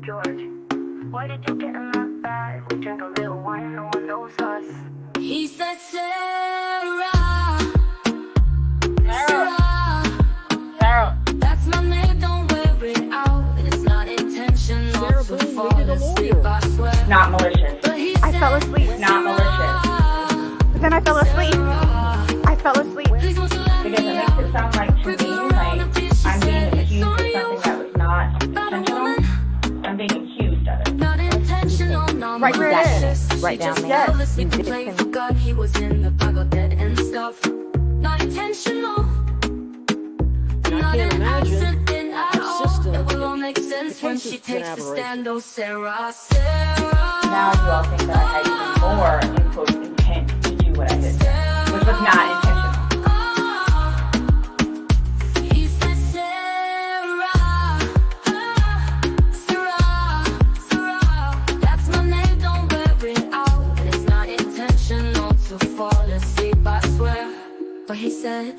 George, why did you get in that bag? We drink a little wine, no one knows us. He said, Sarah, that's my name, don't wear it out. It's not intentional to fall asleep, I swear. Not malicious. I fell asleep. Not malicious. But then I fell asleep. I fell asleep. Because it makes it sound like to me, like I'm being accused of something that was not intentional. I'm being accused of it. Not intentional, no. Right where it is. Right down there. Yes. You play for God, he was in the bag of dead and stuff. Not intentional. Not can't an imagine accident at a all. system It will all make sense when she defensive takes a aberration. stand. Oh, Sarah, Sarah. Now you all think that I had even more, in quotes, intent to do what I did, which was not intentional. He said, Sarah, Sarah, that's my name, don't wear it out. It's not intentional to fall asleep, I swear. But he said,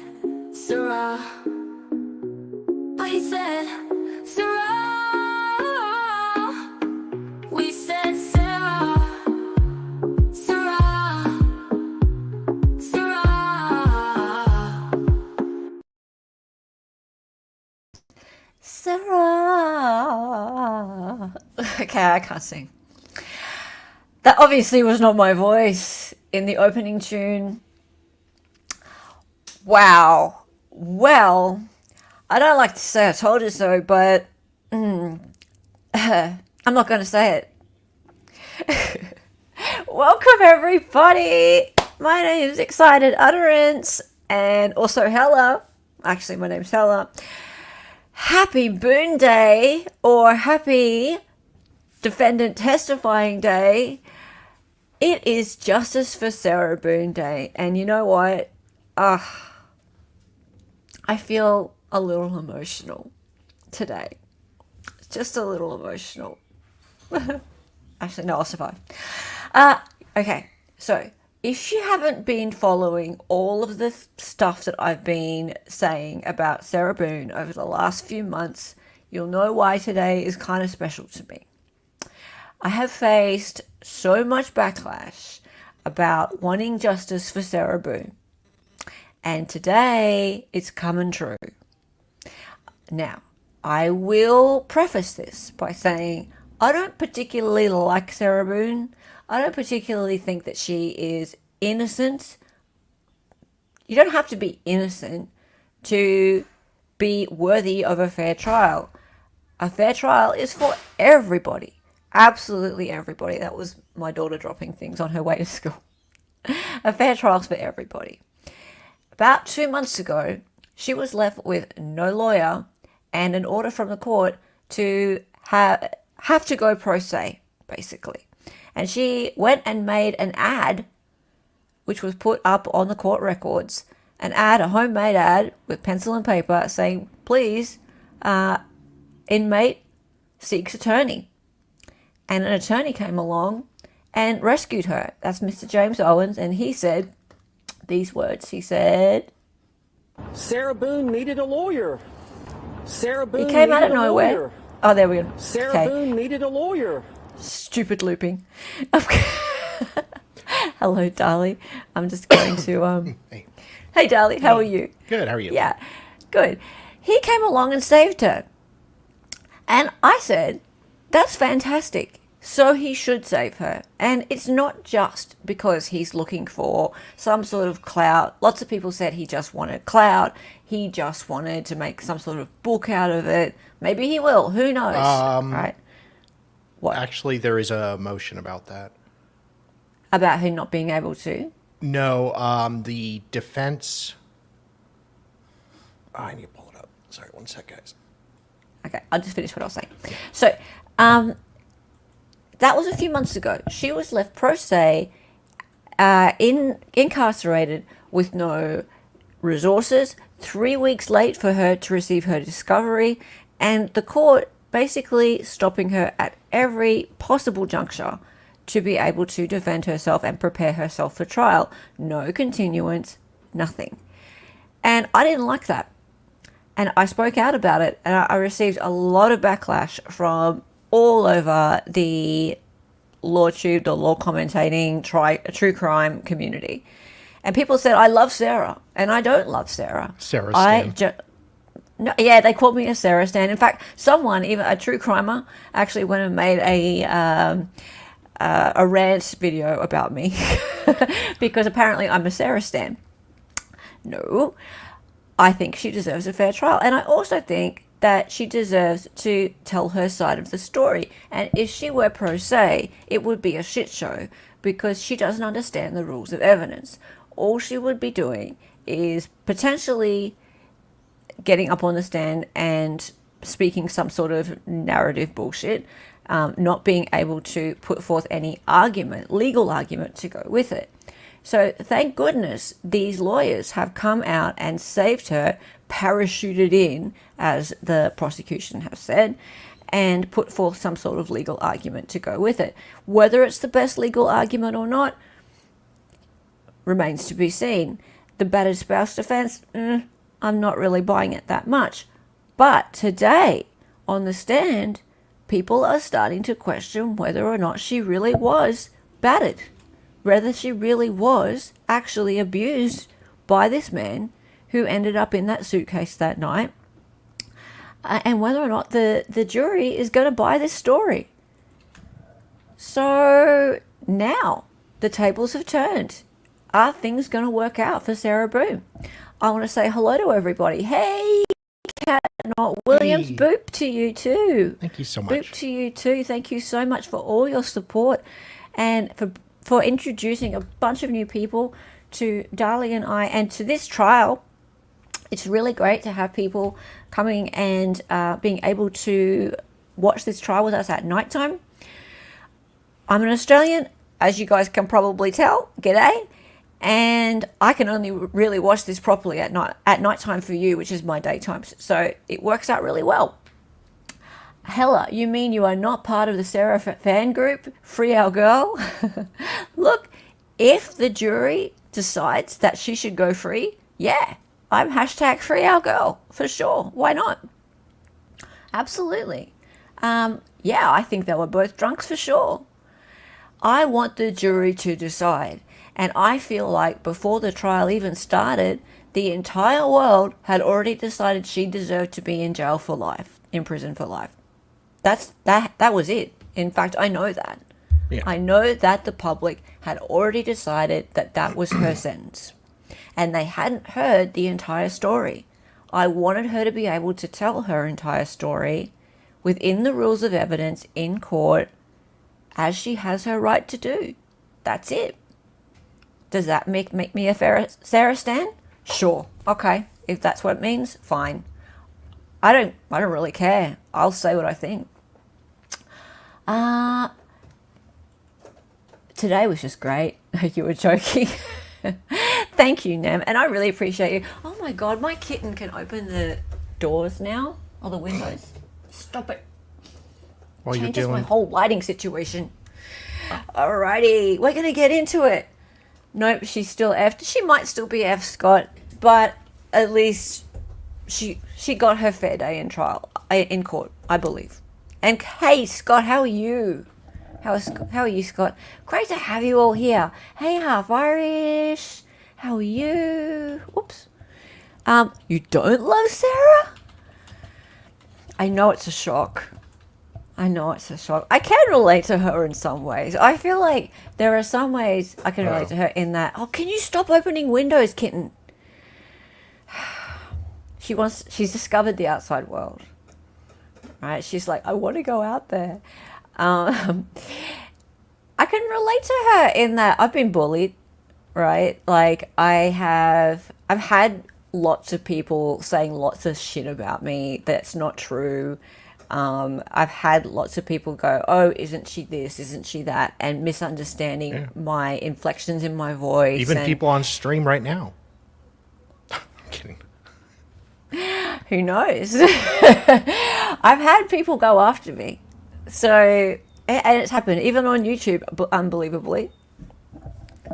Sarah. But he said, Sarah. We said, Sarah, Sarah, Sarah. Sarah. Okay, I can't sing. That obviously was not my voice in the opening tune. Wow. Well, I don't like to say I told you so, but I'm not going to say it. Welcome, everybody. My name is Excited Utterance, and also Hella. Actually, my name's Hella. Happy Boone Day, or happy Defendant Testifying Day. It is Justice for Sarah Boone Day, and you know what? I feel a little emotional today. Just a little emotional. Actually, no, I'll survive. Okay, so if you haven't been following all of the stuff that I've been saying about Sarah Boone over the last few months, you'll know why today is kind of special to me. I have faced so much backlash about wanting justice for Sarah Boone. And today, it's coming true. Now, I will preface this by saying I don't particularly like Sarah Boone. I don't particularly think that she is innocent. You don't have to be innocent to be worthy of a fair trial. A fair trial is for everybody. Absolutely everybody. That was my daughter dropping things on her way to school. A fair trial is for everybody. About 2 months ago, she was left with no lawyer and an order from the court to have to go pro se, basically. And she went and made an ad, which was put up on the court records, a homemade ad with pencil and paper saying, please, inmate seeks attorney. And an attorney came along and rescued her. That's Mr. James Owens, and he said these words. He said, Sarah Boone needed a lawyer. Sarah Boone he came out of needed a nowhere. lawyer. Oh, there we go. Sarah Okay. Boone needed a lawyer. Stupid looping. Hello, Darlie. I'm just going to Hey, Darlie, how are you? Good, how are you? Yeah, good. He came along and saved her. And I said, that's fantastic. So he should save her. And it's not just because he's looking for some sort of clout. Lots of people said he just wanted clout. He just wanted to make some sort of book out of it. Maybe he will. Who knows? Right? What? Actually, there is a motion about that. About him not being able to? No, the defense... I need to pull it up. Sorry, one sec, guys. Okay, I'll just finish what I was saying. So, that was a few months ago. She was left pro se, incarcerated with no resources, 3 weeks late for her to receive her discovery, and the court basically stopping her at every possible juncture to be able to defend herself and prepare herself for trial. No continuance, nothing. And I didn't like that. And I spoke out about it, and I received a lot of backlash from all over the LawTube, the law commentating, true crime community. And people said, I love Sarah. And I don't love Sarah. Sarah Stan. No, yeah, they called me a Sarah Stan. In fact, someone, even a true crimer, actually went and made a rant video about me because apparently I'm a Sarah Stan. No, I think she deserves a fair trial. And I also think that she deserves to tell her side of the story. And if she were pro se, it would be a shit show because she doesn't understand the rules of evidence. All she would be doing is potentially getting up on the stand and speaking some sort of narrative bullshit, not being able to put forth any argument, legal argument to go with it. So thank goodness these lawyers have come out and saved her, parachuted in, as the prosecution have said, and put forth some sort of legal argument to go with it. Whether it's the best legal argument or not remains to be seen. The battered spouse defense, I'm not really buying it that much. But today, on the stand, people are starting to question whether or not she really was battered, whether she really was actually abused by this man who ended up in that suitcase that night, and whether or not the jury is going to buy this story. So now the tables have turned. Are things going to work out for Sarah Boone? I want to say hello to everybody. Hey, Kat Not Williams, Hey. boop to you too. Thank you so Boop much. to you too. Thank you so much for all your support and for introducing a bunch of new people to Darlie and I and to this trial. It's really great to have people coming and being able to watch this trial with us at nighttime. I'm an Australian, as you guys can probably tell. G'day. And I can only really watch this properly at nighttime for you, which is my daytime. So it works out really well. Hella, you mean you are not part of the Sarah fan group? Free our girl? Look, if the jury decides that she should go free, yeah, I'm hashtag free our girl for sure. Why not? Absolutely. Yeah, I think they were both drunks for sure. I want the jury to decide. And I feel like before the trial even started, the entire world had already decided she deserved to be in jail for life, in prison for life. That was it. In fact, I know that. Yeah. I know that the public had already decided that that was her sentence. And they hadn't heard the entire story. I wanted her to be able to tell her entire story within the rules of evidence in court, as she has her right to do. That's it. Does that make me a Sarah Stan? Sure. Okay. If that's what it means, fine. I don't really care. I'll say what I think. Today was just great. You were joking. Thank you, Nem. And I really appreciate you. Oh my God, my kitten can open the doors now. Or the windows. Stop it. While you're Changes my dealing, whole lighting situation. Alrighty, we're gonna get into it. Nope, she's still F. She might still be F, Scott, but at least she got her fair day in trial, in court, I believe. And hey, Scott, how are you? How are you, Scott? Great to have you all here. Hey, half Irish. How are you? Oops. You don't love Sarah? I know it's a shock. I can relate to her in some ways. I feel like there are some ways I can relate to her in that, oh, can you stop opening windows, kitten? She's discovered the outside world, right? She's like, I want to go out there. I can relate to her in that I've been bullied, right? Like I've had lots of people saying lots of shit about me that's not true. I've had lots of people go, oh, isn't she this, isn't she that, and misunderstanding my inflections in my voice. even and people on stream right now. I'm kidding. who knows? I've had people go after me. So, and it's happened even on YouTube, unbelievably.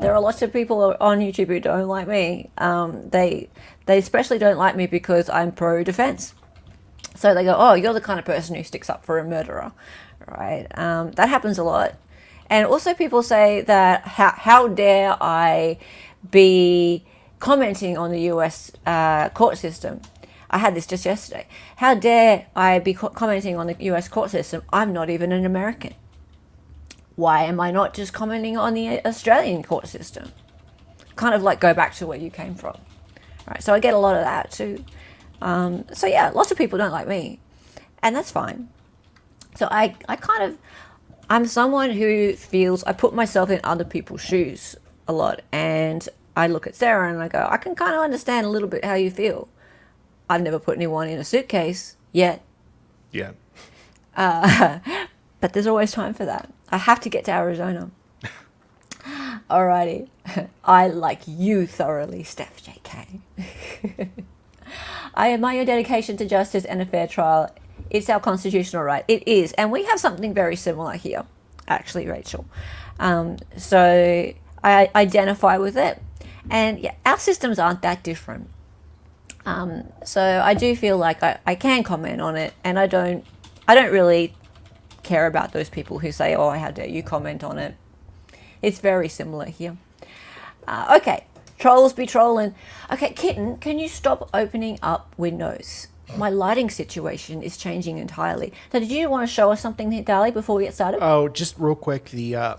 There are lots of people on YouTube who don't like me. They especially don't like me because I'm pro-defense. So they go, oh, you're the kind of person who sticks up for a murderer, right? That happens a lot. And also people say that how dare I be commenting on the US court system. I had this just yesterday. How dare I be commenting on the US court system? I'm not even an American. Why am I not just commenting on the Australian court system? Kind of like go back to where you came from. Right, so I get a lot of that too. So yeah, lots of people don't like me, and that's fine. So I'm someone who feels I put myself in other people's shoes a lot, and I look at Sarah and I go, I can kind of understand a little bit how you feel. I've never put anyone in a suitcase yet. Yeah. But there's always time for that. I have to get to Arizona. Alrighty. I like you thoroughly, Steph JK. I admire your dedication to justice and a fair trial. It's our constitutional right. It is. And we have something very similar here, actually, Rachel. So I identify with it. And yeah, our systems aren't that different. So I do feel like I can comment on it, and I don't really care about those people who say, oh, how dare you comment on it. It's very similar here. Okay, trolls be trolling. Okay, Kitten, can you stop opening up windows? My lighting situation is changing entirely. So did you want to show us something, Dali, before we get started? Oh, just real quick, the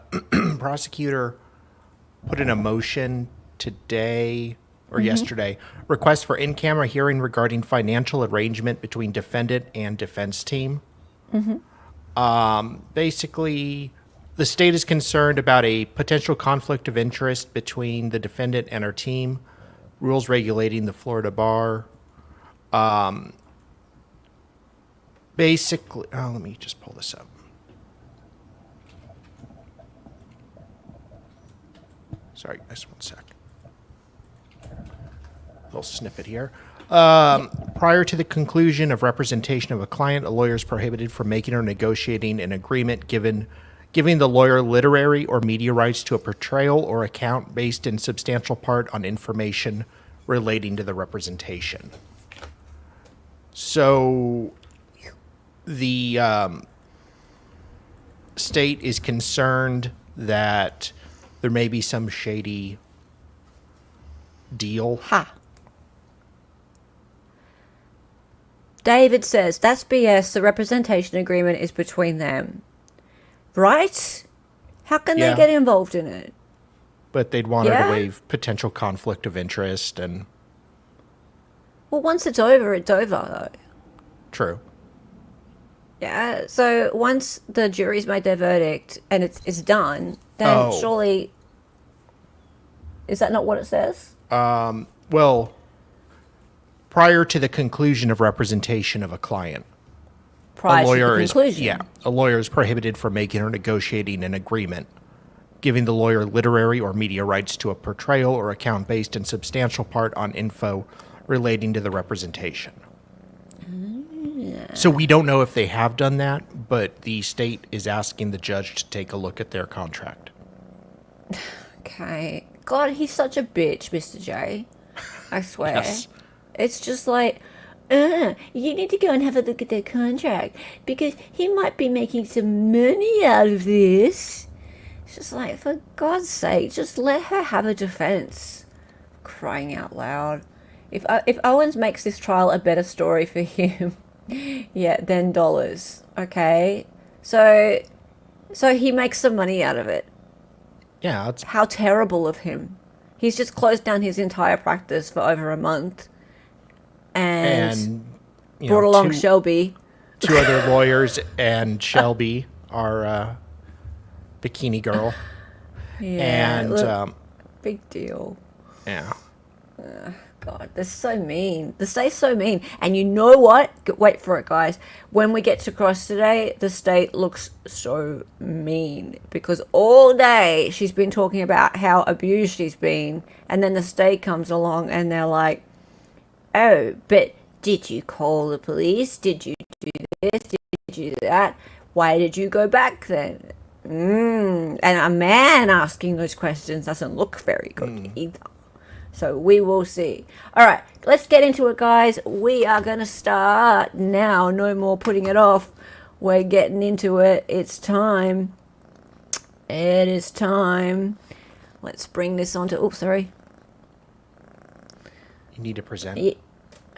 prosecutor put in a motion today or yesterday, request for in-camera hearing regarding financial arrangement between defendant and defense team. Basically, the state is concerned about a potential conflict of interest between the defendant and her team, rules regulating the Florida bar. Basically, let me just pull this up. Sorry, just one sec. Little snippet here. Prior to the conclusion of representation of a client, a lawyer is prohibited from making or negotiating an agreement giving the lawyer literary or media rights to a portrayal or account based in substantial part on information relating to the representation. So the state is concerned that there may be some shady deal. David says, that's BS. The representation agreement is between them. Right? How can they get involved in it? But they'd want her to waive potential conflict of interest and... Well, once it's over, though. True. Yeah, so once the jury's made their verdict and it's done, then surely... Is that not what it says? Well, prior to the conclusion of representation of a client. Prior to the conclusion? A lawyer is prohibited from making or negotiating an agreement, giving the lawyer literary or media rights to a portrayal or account based in substantial part on info relating to the representation. So we don't know if they have done that, but the state is asking the judge to take a look at their contract. Okay. God, he's such a bitch, Mr. J. I swear. Yes. It's just like, you need to go and have a look at their contract because he might be making some money out of this. It's just like, for God's sake, just let her have a defense. Crying out loud. If Owens makes this trial a better story for him, then dollars. Okay? So he makes some money out of it. Yeah. It's... How terrible of him. He's just closed down his entire practice for over a month. And brought along Shelby. Two other lawyers and Shelby, our bikini girl. Yeah. And look, big deal. Yeah. God, they're so mean. The state's so mean. And you know what? Wait for it, guys. When we get to cross today, the state looks so mean. Because all day she's been talking about how abused she's been. And then the state comes along and they're like, oh, but did you call the police? Did you do this? Did you do that? Why did you go back then? And a man asking those questions doesn't look very good either. So we will see. All right, let's get into it, guys. We are going to start now. No more putting it off. We're getting into it. It's time. It is time. Let's bring this on to... Oops, sorry. You need to present. Yeah,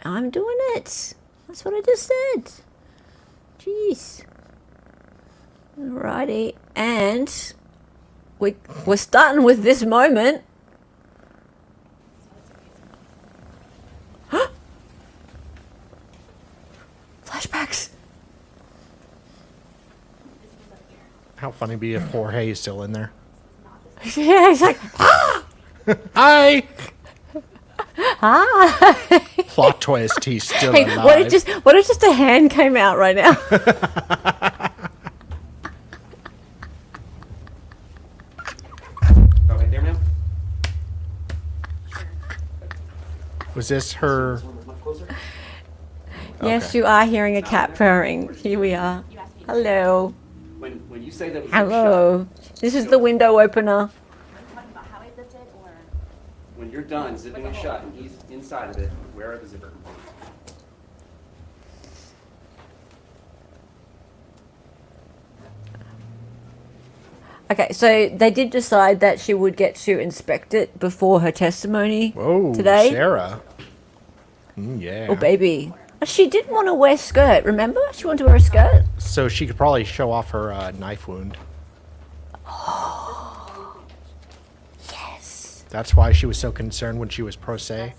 I'm doing it. That's what I just said. Jeez. Alrighty. And we're starting with this moment. Flashbacks. How funny would it be if Jorge is still in there? Yeah, he's like, Hi! hi. Plot twist, he's still Hey, alive. what if just a hand came out right now? Oh, right there, ma'am? Was this her? Much closer? Yes, you are hearing a cat purring. Here we are. Hello. When you say that was Hello. This is the window opener. when you're done zipping it shut and he's inside of it, where are the zipper components? Okay, so they did decide that she would get to inspect it before her testimony Whoa, today. Sarah. Yeah. Oh, baby. She didn't want to wear a skirt, remember? She wanted to wear a skirt. So she could probably show off her knife wound. Yes. That's why she was so concerned when she was pro se.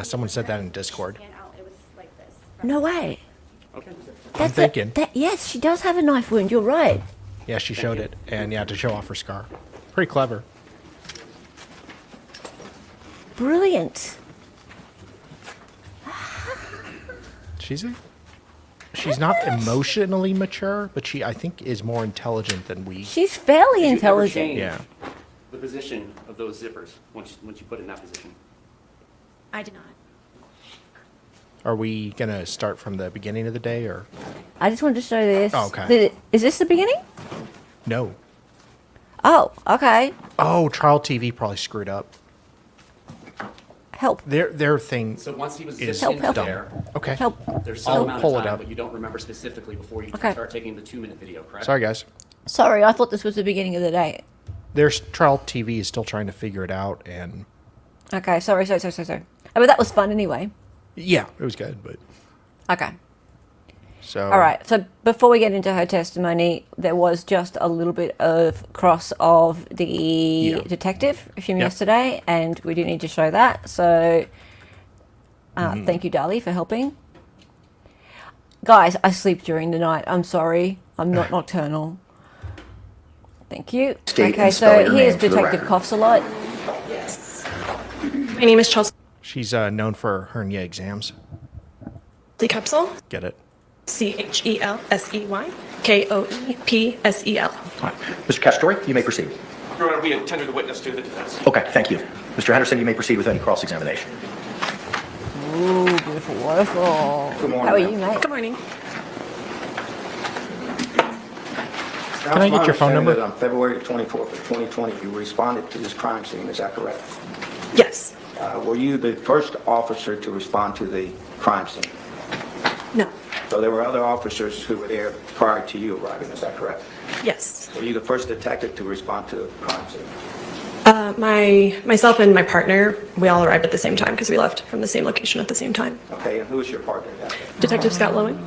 Someone said that in Discord. No way. Okay. I'm thinking. Yes, she does have a knife wound. You're right. Yeah, she showed it, and yeah, to show off her scar. Pretty clever. Brilliant. She's not emotionally mature, but I think is more intelligent than we. She's fairly Did you ever intelligent. change Yeah. the position of those zippers once you put it in that position? I did not. Are we gonna start from the beginning of the day or I just wanted to show this. Oh, okay. Is this the beginning? no? Oh, okay. Oh, trial TV probably screwed up. Help. Their thing. So once he was Is zipped Help, into help. there, Okay. Help. there's some I'll amount pull of it time, up. but you don't remember specifically before you Okay. start taking the 2-minute video, correct? Sorry, guys. Sorry, I thought this was the beginning of the day. Their trial TV is still trying to figure it out, and Okay, sorry. But that was fun anyway. yeah, it was good, but Okay. so. All right. So before we get into her testimony, there was just a little bit of cross of the Yeah. detective from Yep. yesterday, and we do need to show that. So Mm-hmm. thank you, Dali, for helping. Guys, I sleep during the night. I'm sorry. I'm not nocturnal. Thank you. State Okay, and spell so your here's name for the Detective record. Coughs a lot. My name is Chelsea She's known for hernia exams. Capsule. Get it? CHELSEY KOEPSEL. All right. Mr. Castore, you may proceed. Your Honor, we intended the witness to the defense. Okay, thank you. Mr. Henderson, you may proceed with any cross-examination. Ooh, beautiful waterfall. Good morning, How are ma'am. you, mate? Good morning. Can I get your phone number? On February 24th of 2020, you responded to this crime scene, is that correct? Yes. Were you the first officer to respond to the crime scene? No. So there were other officers who were there prior to you arriving, is that correct? Yes. Were you the first detective to respond to the crime scene? Myself and my partner, we all arrived at the same time because we left from the same location at the same time. Okay, and who was your partner that day? Detective Scott Lowen.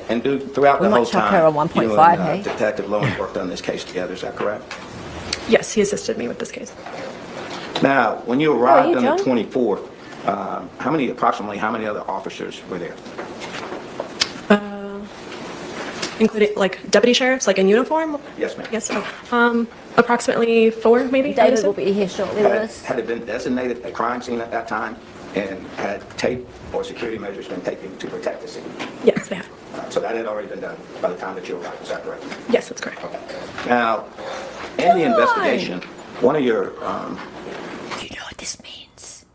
And throughout We the might whole chuck time, her a 1.5, you and hey? Detective Lowen worked on this case together, is that correct? Yes, he assisted me with this case. Now, when you How are arrived you, on the John? 24th, approximately how many other officers were there? Including like deputy sheriffs, like in uniform? Yes, ma'am. Yes. Oh, approximately 4, maybe. I would David assume. will be here shortly with us. Had it been designated a crime scene at that time, and had tape or security measures been taken to protect the scene? Yes, they have. So that had already been done by the time that you arrived, is that correct? Yes, that's correct. Now, in the investigation, one of your, You know what this means?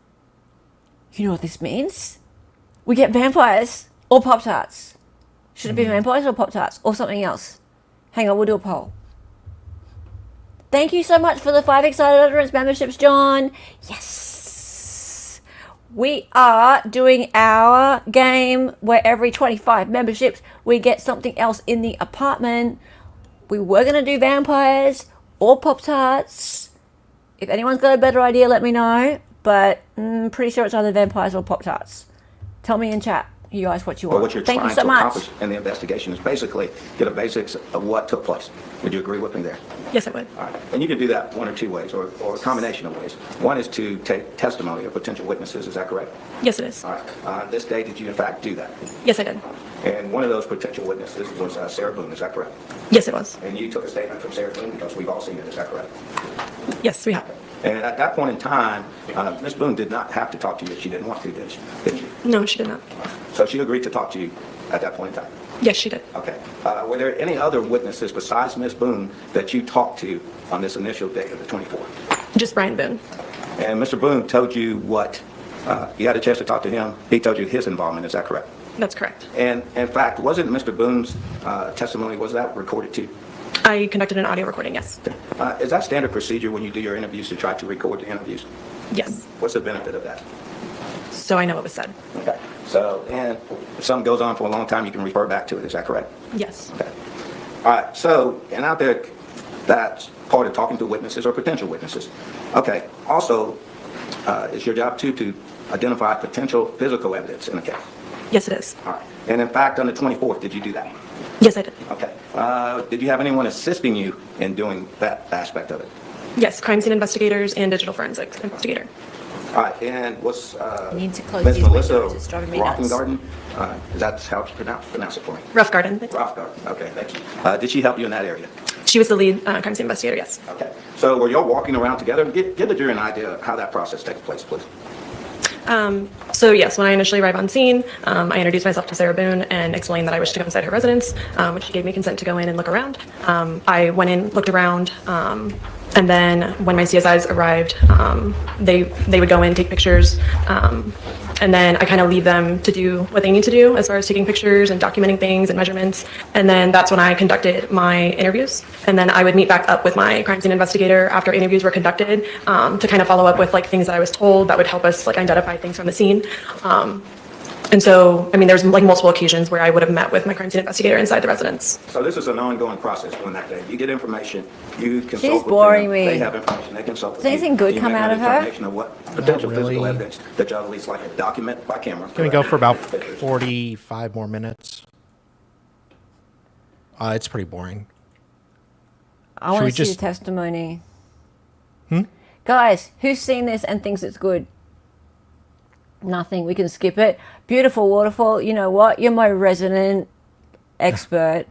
You know what this means? We get vampires or Pop-Tarts. Should it be vampires or Pop-Tarts or something else? Hang on, we'll do a poll. Thank you so much for the 5 Excited Utterance memberships, John. Yes. we are doing our game where every 25 memberships we get something else in the apartment. We were going to do vampires or Pop-Tarts. If anyone's got a better idea, let me know. But I'm pretty sure it's either vampires or Pop-Tarts. Tell me in chat, you guys, what you want. Well, what you're Thank you trying so to much. accomplish in the investigation is basically get a basics of what took place. Would you agree with me there? Yes, I would. All right. And you can do that one or two ways, or a combination of ways. One is to take testimony of potential witnesses. Is that correct? Yes, it is. All right. On this day, did you in fact do that? Yes, I did. And one of those potential witnesses was Sarah Boone. Is that correct? Yes, it was. And you took a statement from Sarah Boone because we've all seen it. Is that correct? Yes, we have. And at that point in time, Ms. Boone did not have to talk to you if she didn't want to, did she? No, she did not. So she agreed to talk to you at that point in time? Yes, she did. Okay. Were there any other witnesses besides Ms. Boone that you talked to on this initial date of the 24th? Just Brian Boone. And Mr. Boone told you what? You had a chance to talk to him. He told you his involvement. Is that correct? That's correct. And in fact, wasn't Mr. Boone's testimony, was that recorded too? I conducted an audio recording, yes. Is that standard procedure when you do your interviews to try to record the interviews? Yes. What's the benefit of that? So I know what was said. Okay. So, and if something goes on for a long time, you can refer back to it. Is that correct? Yes. Okay. All right. So, and out there, that's part of talking to witnesses or potential witnesses. Okay. Also, it's your job too to identify potential physical evidence in a case. Yes, it is. All right. And in fact, on the 24th, did you do that? Yes, I did. Okay. Did you have anyone assisting you in doing that aspect of it? Yes, crime scene investigators and digital forensics investigator. All right. And was need to close Ms. these Melissa windows. It's driving me nuts. Rockengarden? Is that how it's pronounced? Pronounce it for me. Rough Garden. Rothgarden. Okay. Thank you. Did she help you in that area? She was the lead crime scene investigator, yes. Okay. So were y'all walking around together? Give the jury an idea of how that process takes place, please. So yes, when I initially arrived on scene, I introduced myself to Sarah Boone and explained that I wished to go inside her residence, which she gave me consent to go in and look around. I went in, looked around, and then when my CSIs arrived, they would go in, take pictures, and then I kind of leave them to do what they need to do as far as taking pictures and documenting things and measurements. And then that's when I conducted my interviews. And then I would meet back up with my crime scene investigator after interviews were conducted to kind of follow up with like things that I was told that would help us like identify things from the scene. And so, I mean, there's like multiple occasions where I would have met with my crime scene investigator inside the residence. So this is an ongoing process during that day. You get information, you consult She's with boring them. me. They have information, they consult with Does you. anything good You come make out that of her? information of what potential really. physical evidence that y'all at least like to document by camera. Can we go for about Pictures. 45 more minutes? It's pretty boring. I want we to see just- the testimony. Guys, who's seen this and thinks it's good? Nothing. We can skip it. Beautiful waterfall. You know what? You're my resident expert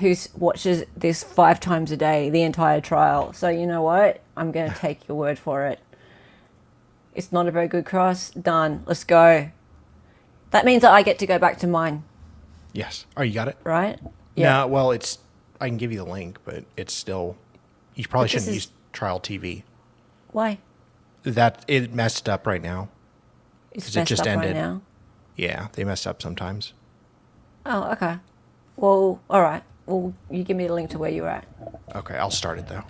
who watches this 5 times a day, the entire trial. So you know what? I'm going to take your word for it. It's not a very good cross. Done. Let's go. That means that I get to go back to mine, Yes. Oh, you got it? right? No, well, it's. I can give you the link, but it's still. You probably But this shouldn't is- use Trial TV. Why? That it messed up right now. It's 'Cause it messed just up ended. right now. Yeah, they mess up sometimes. Oh, okay. Well, all right. Well, you give me the link to where you're at. Okay, I'll start it though.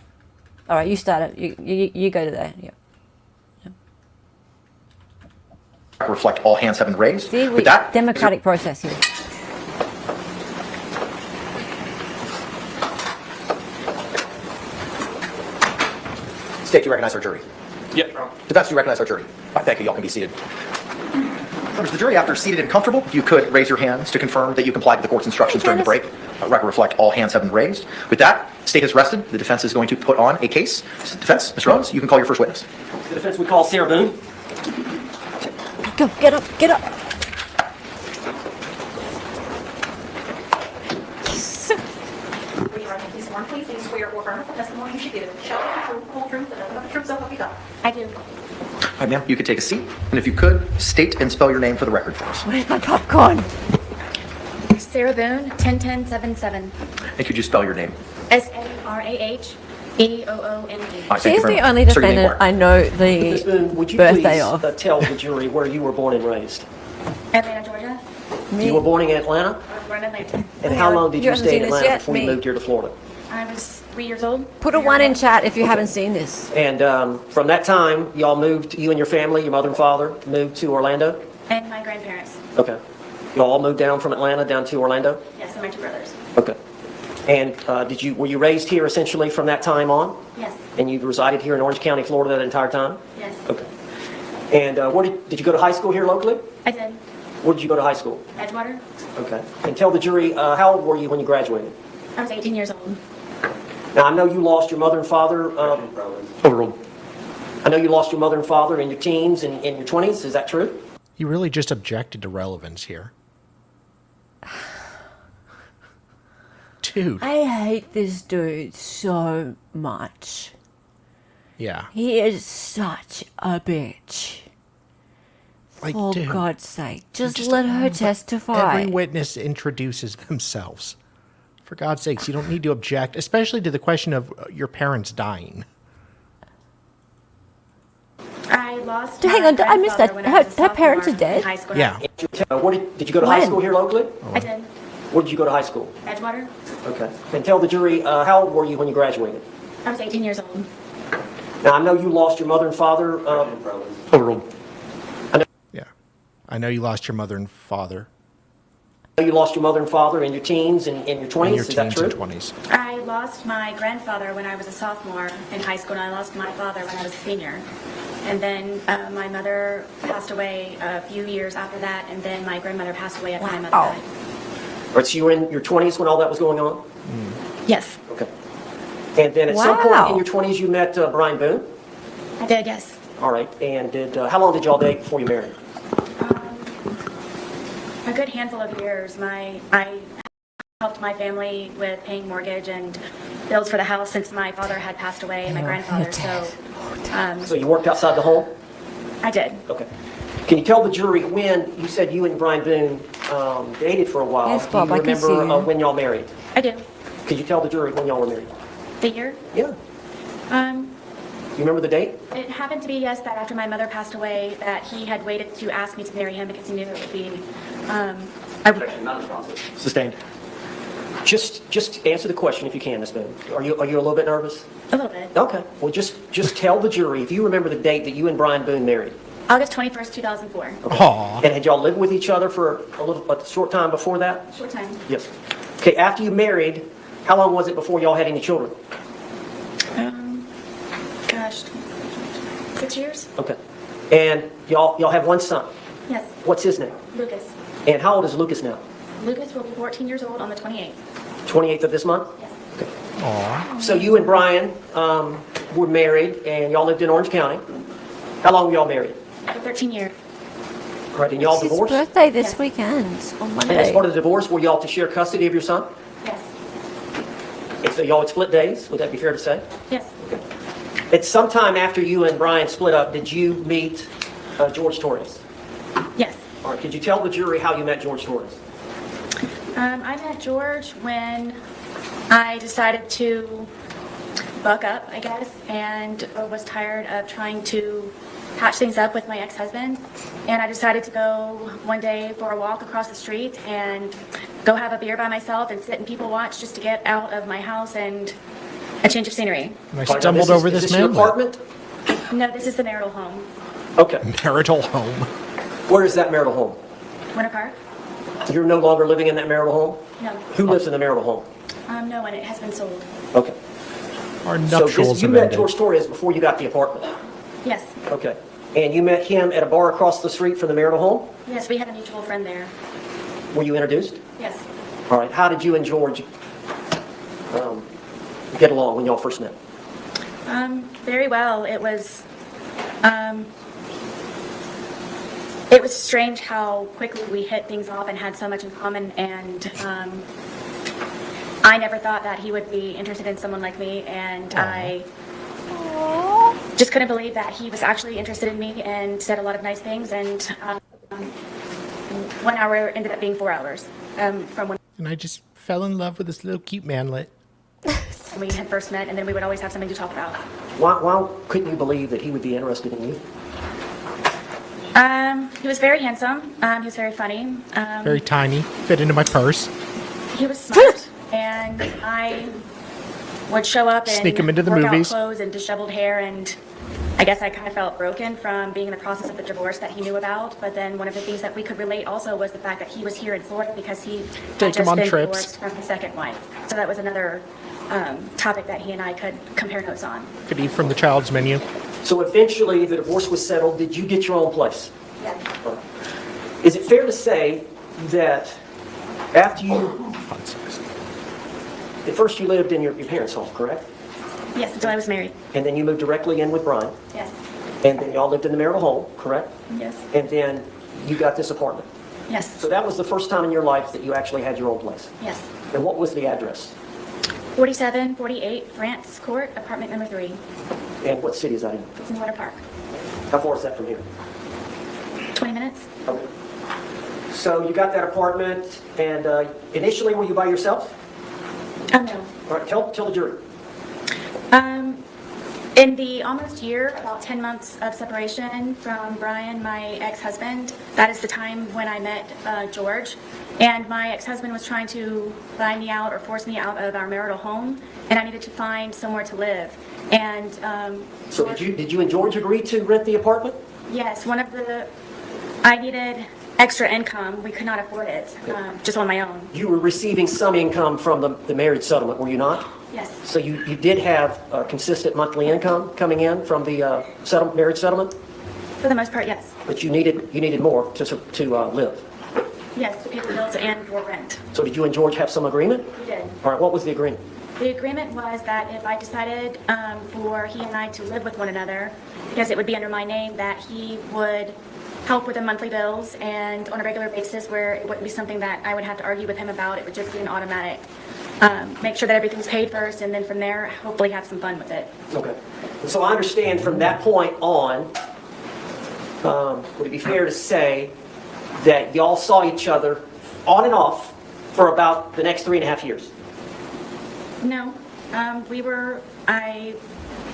All right, you start it. You go to there. Yeah. Reflect all hands have been raised. See, With that, democratic process here. State, you recognize our jury. Yeah. Defense, you recognize our jury. All right, thank you. Y'all can be seated. Members of the jury, after seated and comfortable, if you could raise your hands to confirm that you complied with the court's instructions during the break. Record reflect all hands have been raised. With that, state has rested. The defense is going to put on a case. Defense, Mr. Owens, you can call your first witness. The defense, we call Sarah Boone. Go, get up, get up. I do. All right, ma'am, you could take a seat. And if you could, state and spell your name for the record for us. Where's my popcorn? Sarah Boone, 101077. And could you spell your name? SARAHBOONE. All right, thank you She's very the much. only Sir, your name, defendant Mark. I know Ms. Boone, the would you birthday please of. tell the jury where you were born and raised? Atlanta, Georgia. You were born in Atlanta? I was born in Atlanta. And how long did You you haven't stay seen in this Atlanta yet? before Me. you moved here to Florida? I was 3 years old. Put a 1 in chat if you haven't seen this. And from that time, y'all moved, you and your family, your mother and father, moved to Orlando? And my grandparents. Okay. Y'all all moved down from Atlanta down to Orlando? Yes, and my 2 brothers. Okay. And were you raised here essentially from that time on? Yes. And you resided here in Orange County, Florida that entire time? Yes. Okay. And where did you go to high school here locally? I did. Where did you go to high school? Edgewater. Okay. And tell the jury, how old were you when you graduated? I was 18 years old. Now, I know you lost your mother and father. Overruled. I know you lost your mother and father in your teens and in your 20s. Is that true? He really just objected to relevance here. Dude. I hate this dude so much. Yeah. He is such a bitch. Like, For dude, God's sake, just let her testify. Every witness introduces themselves. For God's sakes, you don't need to object, especially to the question of your parents dying. I lost. Hang my on, I missed that. grandfather when I was a Her parents are sophomore in dead? high school. Yeah. Where did you go to high When? school here locally? I did. Where did you go to high school? Edgewater. Okay. And tell the jury, how old were you when you graduated? I was 18 years old. Now, I know you lost your mother and father. Overruled. Yeah. I know you lost your mother and father I know you lost your mother and father in your teens and in your 20s. in your Is that teens true? and 20s. I lost my grandfather when I was a sophomore in high school, and I lost my father when I was a senior. And then my mother passed away a few years after that, and then my grandmother passed away after my mother died. All right, so you were in your 20s when all that was going on? Yes, Okay. And then at some point Wow. in your 20s, you met Brian Boone? I did, yes. All right. And how long did y'all date before you married? A good handful of years. I helped my family with paying mortgage and bills for the house since my father had passed away and my grandfather, so So you worked outside the home? I did. Okay. Can you tell the jury when you said you and Brian Boone dated for a while? Yes, Bob, Do you I can see remember you. when y'all married? I do. Could you tell the jury when y'all were married? The year? Yeah. You remember the date? It happened to be, yes, that after my mother passed away, that he had waited to ask me to marry him because he knew it would be, Sustained. Just answer the question if you can, Ms. Boone. Are you a little bit nervous? a little bit. Okay. Well, just tell the jury if you remember the date that you and Brian Boone married. August 21st, 2004. Aw. And had y'all lived with each other for a short time before that? Short time. Yes. Okay. After you married, how long was it before y'all had any children? Gosh, 6 years? Okay. And y'all have one son. Yes. What's his name? Lucas. And how old is Lucas now? Lucas will be 14 years old on the 28th. 28th of this month? Yes. Aw. So you and Brian were married, and y'all lived in Orange County. How long were y'all married? For 13 years. All right, and y'all It's his divorced? birthday this Yes. weekend on And as Monday. part of the divorce, were y'all to share custody of your son? Yes. And so y'all would split days? Would that be fair to say? Yes. At some time after you and Brian split up, did you meet George Torres? Yes. All right, could you tell the jury how you met George Torres? I met George when I decided to buck up, I guess, and was tired of trying to patch things up with my ex-husband. And I decided to go one day for a walk across the street and go have a beer by myself and sit and people watch just to get out of my house and a change of scenery. And I All right, now stumbled over is this your man. apartment? No, this is the marital home. Okay. Marital home. Where is that marital home? Winter Park? You're no longer living in that marital home? No. Who lives in the marital home? No, and it has been sold. Okay. Our So nuptials you have met ended. George Torres before you got the apartment? Yes. Okay. And you met him at a bar across the street from the marital home? Yes, we had a mutual friend there. Were you introduced? Yes. All right. How did you and George get along when y'all first met? Very well. It was strange how quickly we hit things off and had so much in common, and I never thought that he would be interested in someone like me, and I just couldn't believe that he was actually interested in me and said a lot of nice things, and 1 hour ended up being 4 hours from when And I just fell in love with this little cute manlet. we had first met, and then we would always have something to talk about. Why couldn't you believe that he would be interested in you? He was very handsome. He was very funny. Very tiny. Fit into my purse. He was smart, and would show up and Sneak 'em into the work movies. out clothes and disheveled hair, and I guess I kind of felt broken from being in the process of the divorce that he knew about. But then one of the things that we could relate also was the fact that he was here in Florida because he Take had him just on been trips. divorced from his second wife. So that was another topic that he and I could compare notes on. Could eat from the child's menu. So eventually, the divorce was settled. Did you get your own place? Yes. Is it fair to say that after you, at first you lived in your parents' home, correct? Yes, until I was married. And then you moved directly in with Brian, Yes. and then y'all lived in the marital home, correct? Yes. And then you got this apartment. Yes. So that was the first time in your life that you actually had your own place. Yes. And what was the address? 4748 France Court, apartment number 3. And what city is that in? It's in Water Park. How far is that from here? 20 minutes? Okay. So you got that apartment, and initially were you by yourself? Oh, no. All right, tell the jury. In the almost year, about 10 months of separation from Brian, my ex-husband, that is the time when I met George. And my ex-husband was trying to buy me out or force me out of our marital home, and I needed to find somewhere to live. And So did you and George agree to rent the apartment? yes, I needed extra income. We could not afford it, just on my own. You were receiving some income from the marriage settlement, were you not? Yes, So you did have consistent monthly income coming in from the marriage settlement, for the most part, yes. but you needed more to live. Yes, to pay the bills and for rent. So did you and George have some agreement? We did. All right, what was the agreement? The agreement was that if I decided for he and I to live with one another, because it would be under my name, that he would help with the monthly bills and on a regular basis where it wouldn't be something that I would have to argue with him about. It would just be an automatic. Make sure that everything's paid first, and then from there, hopefully have some fun with it. Okay. So I understand from that point on, would it be fair to say that y'all saw each other on and off for about the next 3.5 years? No, I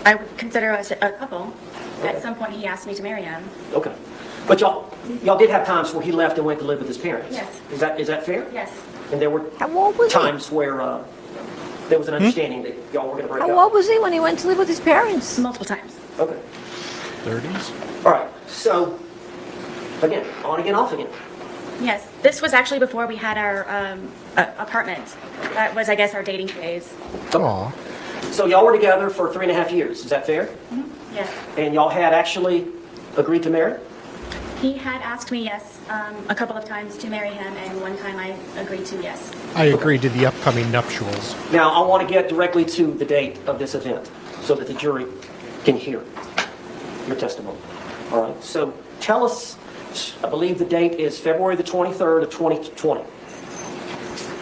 would consider us a couple. At some point, he asked me to marry him. Okay. But y'all did have times where he left and went to live with his parents? Yes. Is that fair? Yes. And there were How old was he? times where there was an understanding that y'all were going to break How up? old was he when he went to live with his parents? Multiple times. Okay. 30s? All right. So, again, on again, off again. Yes, this was actually before we had our apartment. That was, I guess, our dating phase. Aw. So y'all were together for 3.5 years. Is that fair? Yes. And y'all had actually agreed to marry? He had asked me, yes, a couple of times to marry him, and one time I agreed to yes. I agreed to the upcoming nuptials. Now, I want to get directly to the date of this event so that the jury can hear your testimony. All right. So tell us, I believe the date is February the 23rd of 2020.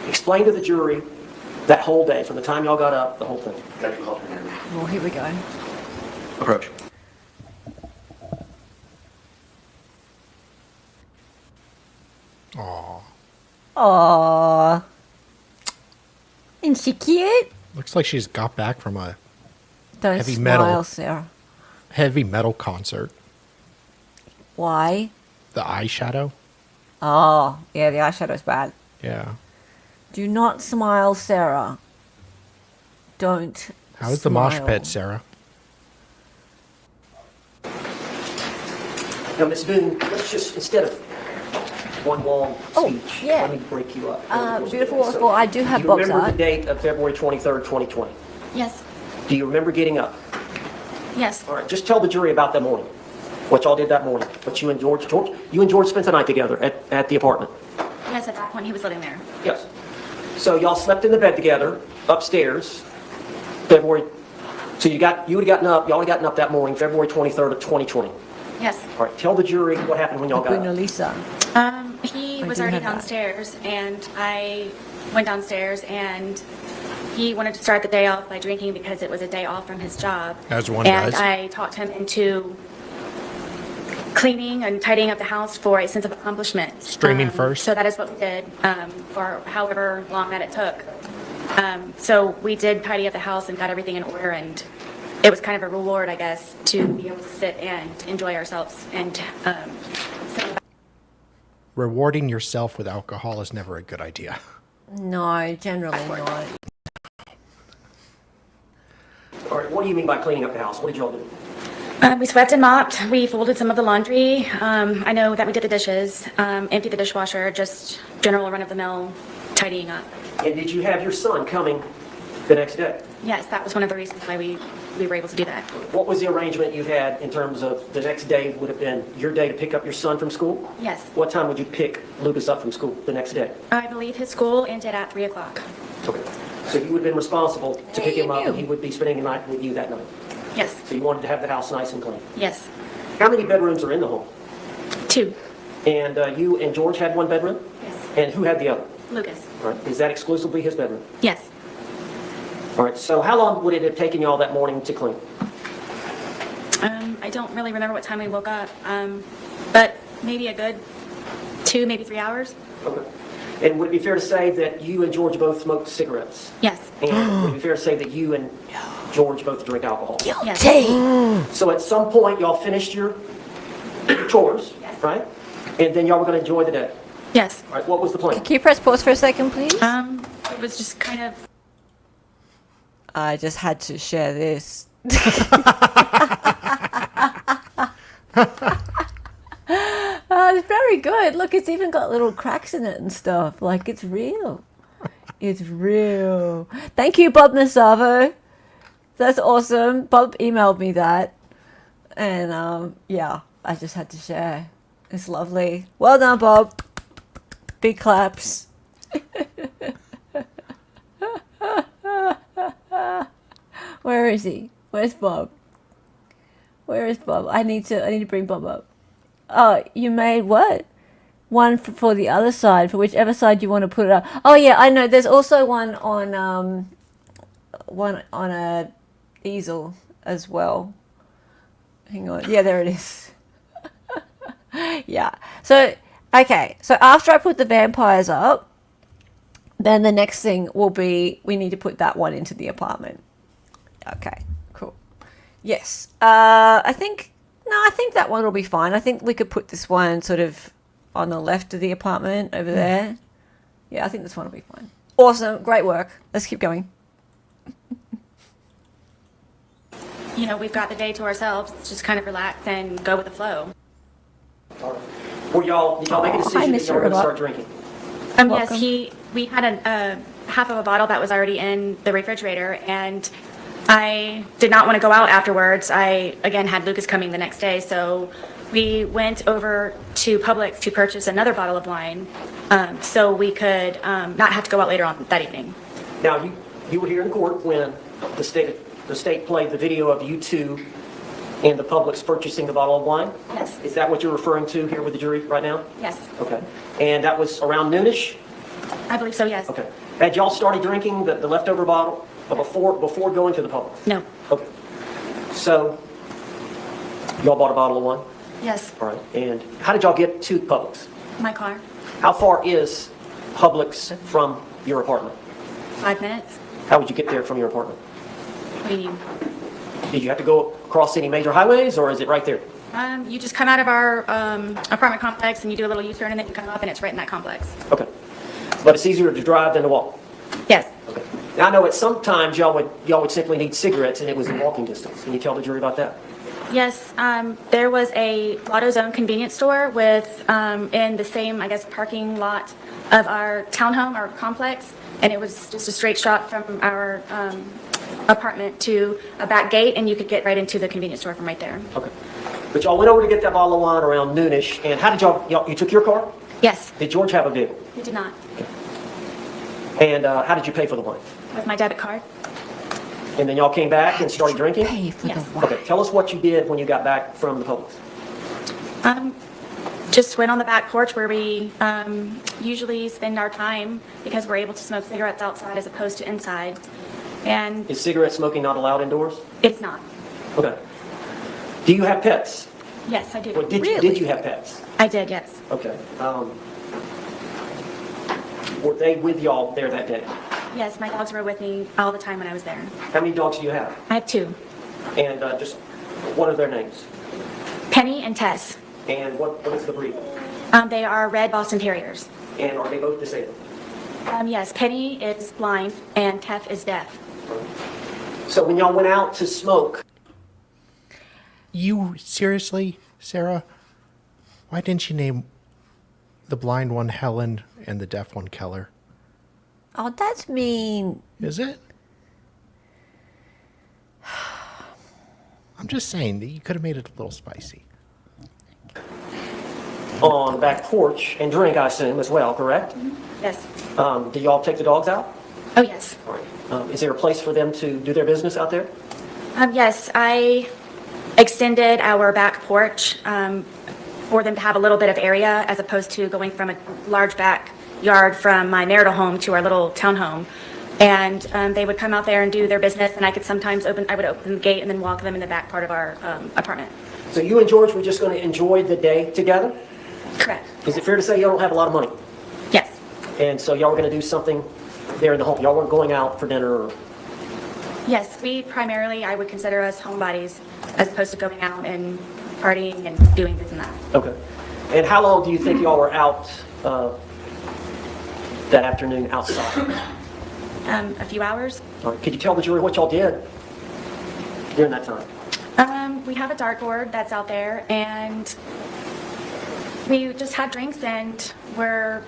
Explain to the jury that whole day, from the time y'all got up, the whole thing. Well, here we go. Approach. Aw. Aww. Isn't she cute? Looks like she's got back from a Don't Heavy smile, metal. Sarah. heavy metal concert. Why? The eyeshadow? Oh, yeah, the eyeshadow's bad. Yeah. Do not smile, Sarah. Don't. How is the mosh smile. pit, Sarah? Now, Ms. Boone, let's just, instead of one long Oh, speech, yeah. let me break you up. Beautiful Waterfall, I do have Do you box remember art. the date of February 23rd, 2020? Yes. Do you remember getting up? Yes. All right, just tell the jury about that morning, what y'all did that morning, what you and George spent the night together at the apartment. Yes, at that point, he was living there. Yes. So y'all slept in the bed together, upstairs, February, so you would have gotten up, y'all had gotten up that morning, February 23rd of 2020. Yes. All right, tell the jury what happened when y'all got Queen up. Elisa. He I was do already have that. downstairs, and I went downstairs, and he wanted to start the day off by drinking because it was a day off from his job. As one and does. I talked him into cleaning and tidying up the house for a sense of accomplishment. Streaming first? So that is what we did for however long that it took. So we did tidy up the house and got everything in order, and it was kind of a reward, I guess, to be able to sit and enjoy ourselves and sit Rewarding yourself with alcohol is never a good idea. No, generally not. All right, what do you mean by cleaning up the house? What did y'all do? We swept and mopped. We folded some of the laundry. I know that we did the dishes, emptied the dishwasher, just general run-of-the-mill tidying up. And did you have your son coming the next day? Yes, that was one of the reasons why we were able to do that. What was the arrangement you had in terms of the next day would have been your day to pick up your son from school? Yes. What time would you pick Lucas up from school the next day? I believe his school ended at 3 o'clock. Okay. So you would have been responsible to pick him up and he would be spending the night with you that night? Yes, So you wanted to have the house nice and clean? yes. How many bedrooms are in the home? 2. And you and George had one bedroom? Yes. And who had the other? Lucas. All right. Is that exclusively his bedroom? Yes. All right. So how long would it have taken y'all that morning to clean? I don't really remember what time we woke up, but maybe a good 2, maybe 3 hours. Okay. And would it be fair to say that you and George both smoked cigarettes? Yes. And would it be fair to say that you and George both drink alcohol? Yes. So at some point, y'all finished your chores, right? And then y'all were going to enjoy the day. Yes. All right. What was the plan? Can you press pause for a second, please? It was just kind of, I just had to share this. It's very good. Look, it's even got little cracks in it and stuff. Like, it's real. It's real. Thank you, Bob Nasavo. That's awesome. Bob emailed me that. And, yeah, I just had to share. It's lovely. Well done, Bob. Big claps. Where is he? Where's Bob? Where is Bob? I need to bring Bob up. Oh, you made what? One for the other side, for whichever side you want to put it up. Oh yeah, I know. There's also one on a easel as well. Hang on. Yeah, there it is. Yeah. So okay. So after I put the vampires up, then the next thing will be we need to put that one into the apartment. Okay. Cool. Yes. I think that one will be fine. I think we could put this one sort of on the left of the apartment over there. Yeah, I think this one will be fine. Awesome. Great work. Let's keep going. you know, we've got the day to ourselves. Let's just kind of relax and go with the flow. All right. Did y'all make a decision that y'all were going to start drinking? Yes, we had a half of a bottle that was already in the refrigerator, and I did not want to go out afterwards. I, again, had Lucas coming the next day, so we went over to Publix to purchase another bottle of wine so we could not have to go out later on that evening. Now, you were here in court when the state played the video of you two and the Publix purchasing the bottle of wine? Yes. Is that what you're referring to here with the jury right now? Yes. Okay. And that was around noonish? I believe so, yes. Okay. Had y'all started drinking the leftover bottle before going to the Publix? No. Okay. So, y'all bought a bottle of wine? Yes. All right. And how did y'all get to Publix? My car. How far is Publix from your apartment? 5 minutes. How would you get there from your apartment? What do you mean? Did you have to go across any major highways, or is it right there? You just come out of our apartment complex and you do a little U-turn and then you come up and it's right in that complex. Okay. But it's easier to drive than to walk? Yes. Okay. Now, I know at sometimes y'all would simply need cigarettes and it was in walking distance. Can you tell the jury about that? Yes, there was a AutoZone convenience store with, in the same, I guess, parking lot of our townhome, our complex, and it was just a straight shot from our apartment to a back gate, and you could get right into the convenience store from right there. Okay. But y'all went over to get that bottle of wine around noonish, and how did you took your car? Yes. Did George have a vehicle? We did not. And how did you pay for the wine? With my debit card. And then y'all came back and started drinking? Pay for Yes. the wine. Okay, tell us what you did when you got back from the Publix. Just went on the back porch where we usually spend our time because we're able to smoke cigarettes outside as opposed to inside. And Is cigarette smoking not allowed indoors? it's not. Okay. Do you have pets? Yes, I do. Well, did you have pets? I did, yes. Okay. Were they with y'all there that day? Yes, my dogs were with me all the time when I was there. How many dogs do you have? I have 2. And just what are their names? Penny and Tess. And what is the breed? They are red Boston Terriers. And are they both disabled? Yes, Penny is blind and Tess is deaf. So when y'all went out to smoke, You seriously, Sarah? Why didn't you name the blind one Helen and the deaf one Keller? Oh, that's mean. Is it? I'm just saying that you could have made it a little spicy. on the back porch and drink, I assume, as well, correct? Yes. Do y'all take the dogs out? Oh, yes. All right. Is there a place for them to do their business out there? Yes, I extended our back porch for them to have a little bit of area as opposed to going from a large backyard from my marital home to our little townhome. And they would come out there and do their business, and I would open the gate and then walk them in the back part of our apartment. So you and George were just going to enjoy the day together? Correct. Is it fair to say y'all don't have a lot of money? Yes. And so y'all were going to do something there in the home? Y'all weren't going out for dinner or... Yes, we primarily, I would consider us homebodies as opposed to going out and partying and doing this and that. Okay. And how long do you think y'all were out that afternoon outside? A few hours. All right. Could you tell the jury what y'all did during that time? We have a dartboard that's out there, and we just had drinks, and we're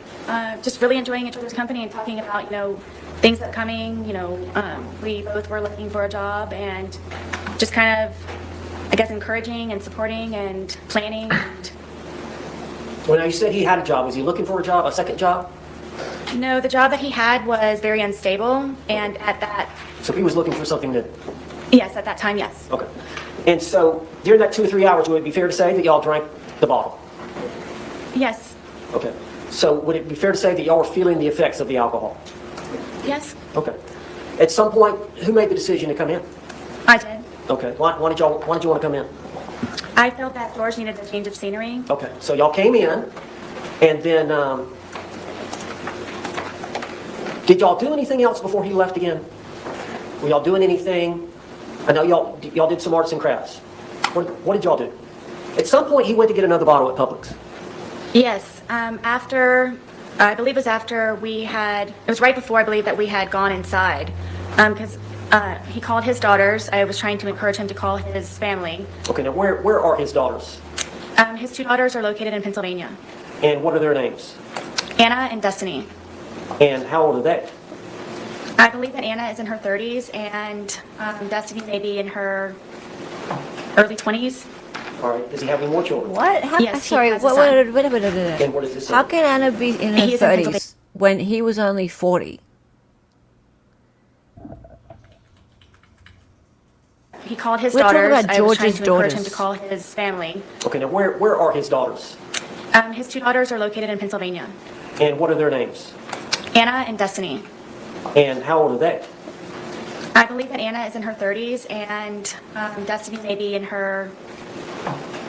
just really enjoying each other's company and talking about, things upcoming. We both were looking for a job and just kind of, I guess, encouraging and supporting and planning. And Well, now you said he had a job. Was he looking for a job, a second job? no, the job that he had was very unstable, and So he was looking for something new. yes, at that time, yes. Okay. And so during that 2 or 3 hours, would it be fair to say that y'all drank the bottle? Yes, Okay. So would it be fair to say that y'all were feeling the effects of the alcohol? yes, Okay. At some point, who made the decision to come in? I did. Okay. Why did you want to come in? I felt that George needed a change of scenery. Okay. So y'all came in, and then did y'all do anything else before he left again? Were y'all doing anything? I know y'all did some arts and crafts. What did y'all do? At some point, he went to get another bottle at Publix. Yes, I believe it was after it was right before I believe that we had gone inside. Because he called his daughters. I was trying to encourage him to call his family. Okay, now where are his daughters? His two daughters are located in Pennsylvania, And what are their names? Anna and Destiny. And how old are they? I believe that Anna is in her 30s and Destiny may be in her early 20s. All right, does he have any more children? What? Yes, he sorry, has a son. wait. And what is his How son? can Anna be in her He's in 30s Pennsylvania. when he was only 40? He called his We're talking daughters. about I was trying George's to encourage him daughters. to call his family. Okay, now where are his daughters? His two daughters are located in Pennsylvania, And what are their names? Anna and Destiny. And how old are they? I believe that Anna is in her 30s and Destiny may be in her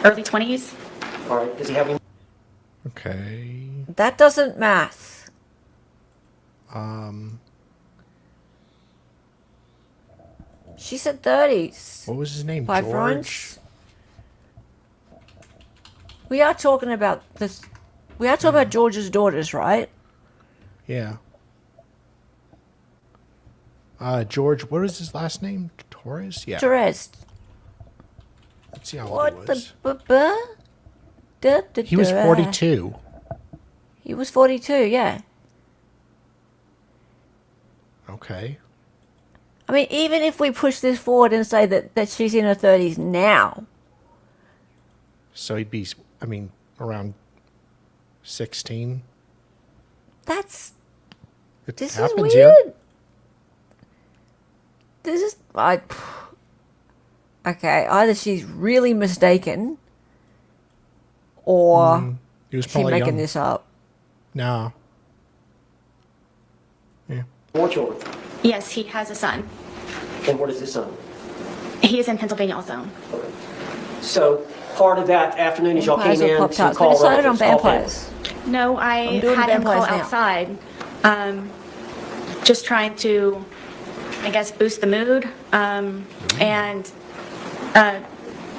early 20s. All right, does he have any? Okay. That doesn't math. She said 30s. What was his name? By George? Florence. We are talking about this. We are talking about George's daughters, right? Yeah. George, what was his last name? Torres? Yeah. Therese. Let's see how old What he the was. He was 42. He was 42, yeah. Okay. I mean, even if we push this forward and say that she's in her 30s now, So he'd be, around 16. this is happens, weird. yeah. This is okay. Either she's really mistaken, or He was she's probably making young. this up. No. Yeah. More children. Yes, he has a son. And what is his son? He is in Pennsylvania also. Okay. So part of that afternoon as y'all Vampires came or in Pop to Tarts? We call decided on relatives, call vampires. No, I I'm doing had him call vampires now. outside, just trying to, I guess, boost the mood. And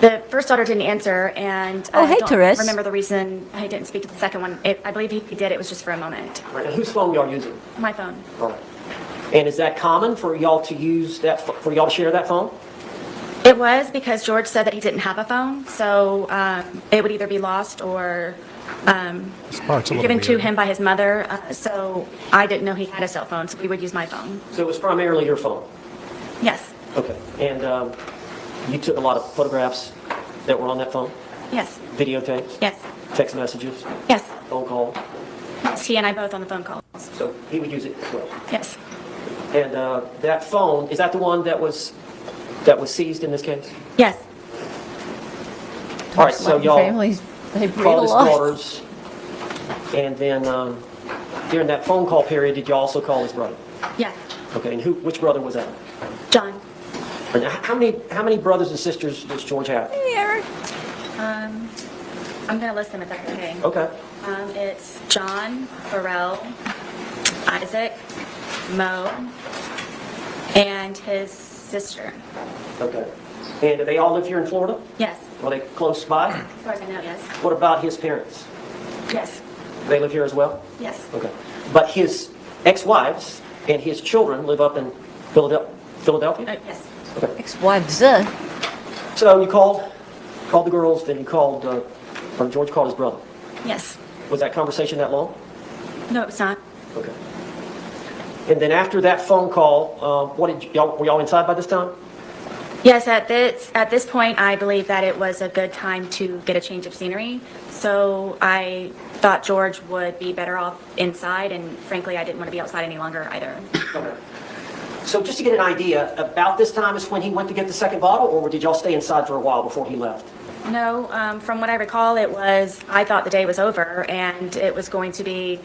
the first daughter didn't answer, and Oh, I hey, don't Therese. remember the reason I didn't speak to the second one. I believe he did. It was just for a moment. family. All right, now whose phone y'all using? My phone. All right. And is that common for y'all to use that, for y'all to share that phone? It was because George said that he didn't have a phone, so it would either be lost or This part's a little given to weird. him by his mother. So I didn't know he had a cell phone, so we would use my phone. So it was primarily your phone? Yes, Okay. And you took a lot of photographs that were on that phone? yes, Videotapes? yes, Text messages? yes. Phone calls? Yes, he and I both on the phone calls. So he would use it as well? Yes, And that phone, is that the one that was seized in this case? yes, All right, so Like y'all families, they breed a called his lot. daughters, and then during that phone call period, did you also call his brother? yes. Okay, and which brother was that? John, And how many brothers and sisters does George have? I'm going to list them if that's okay. Okay. It's John, Pharrell, Isaac, Mo, and his sister. Okay. And do they all live here in Florida? Yes, Are they close by? as far as I know, yes. What about his parents? Yes, They live here as well? yes, Okay. But his ex-wives and his children live up in Philadelphia? yes. Okay. Ex-wives. So you called the girls, then you called, or George called his brother. Yes. Was that conversation that long? No, it was not. Okay. And then after that phone call, were y'all inside by this time? Yes, at this point, I believe that it was a good time to get a change of scenery. So I thought George would be better off inside, and frankly, I didn't want to be outside any longer either. Okay. So just to get an idea, about this time is when he went to get the second bottle, or did y'all stay inside for a while before he left? No, from what I recall, it was, I thought the day was over, and it was going to be,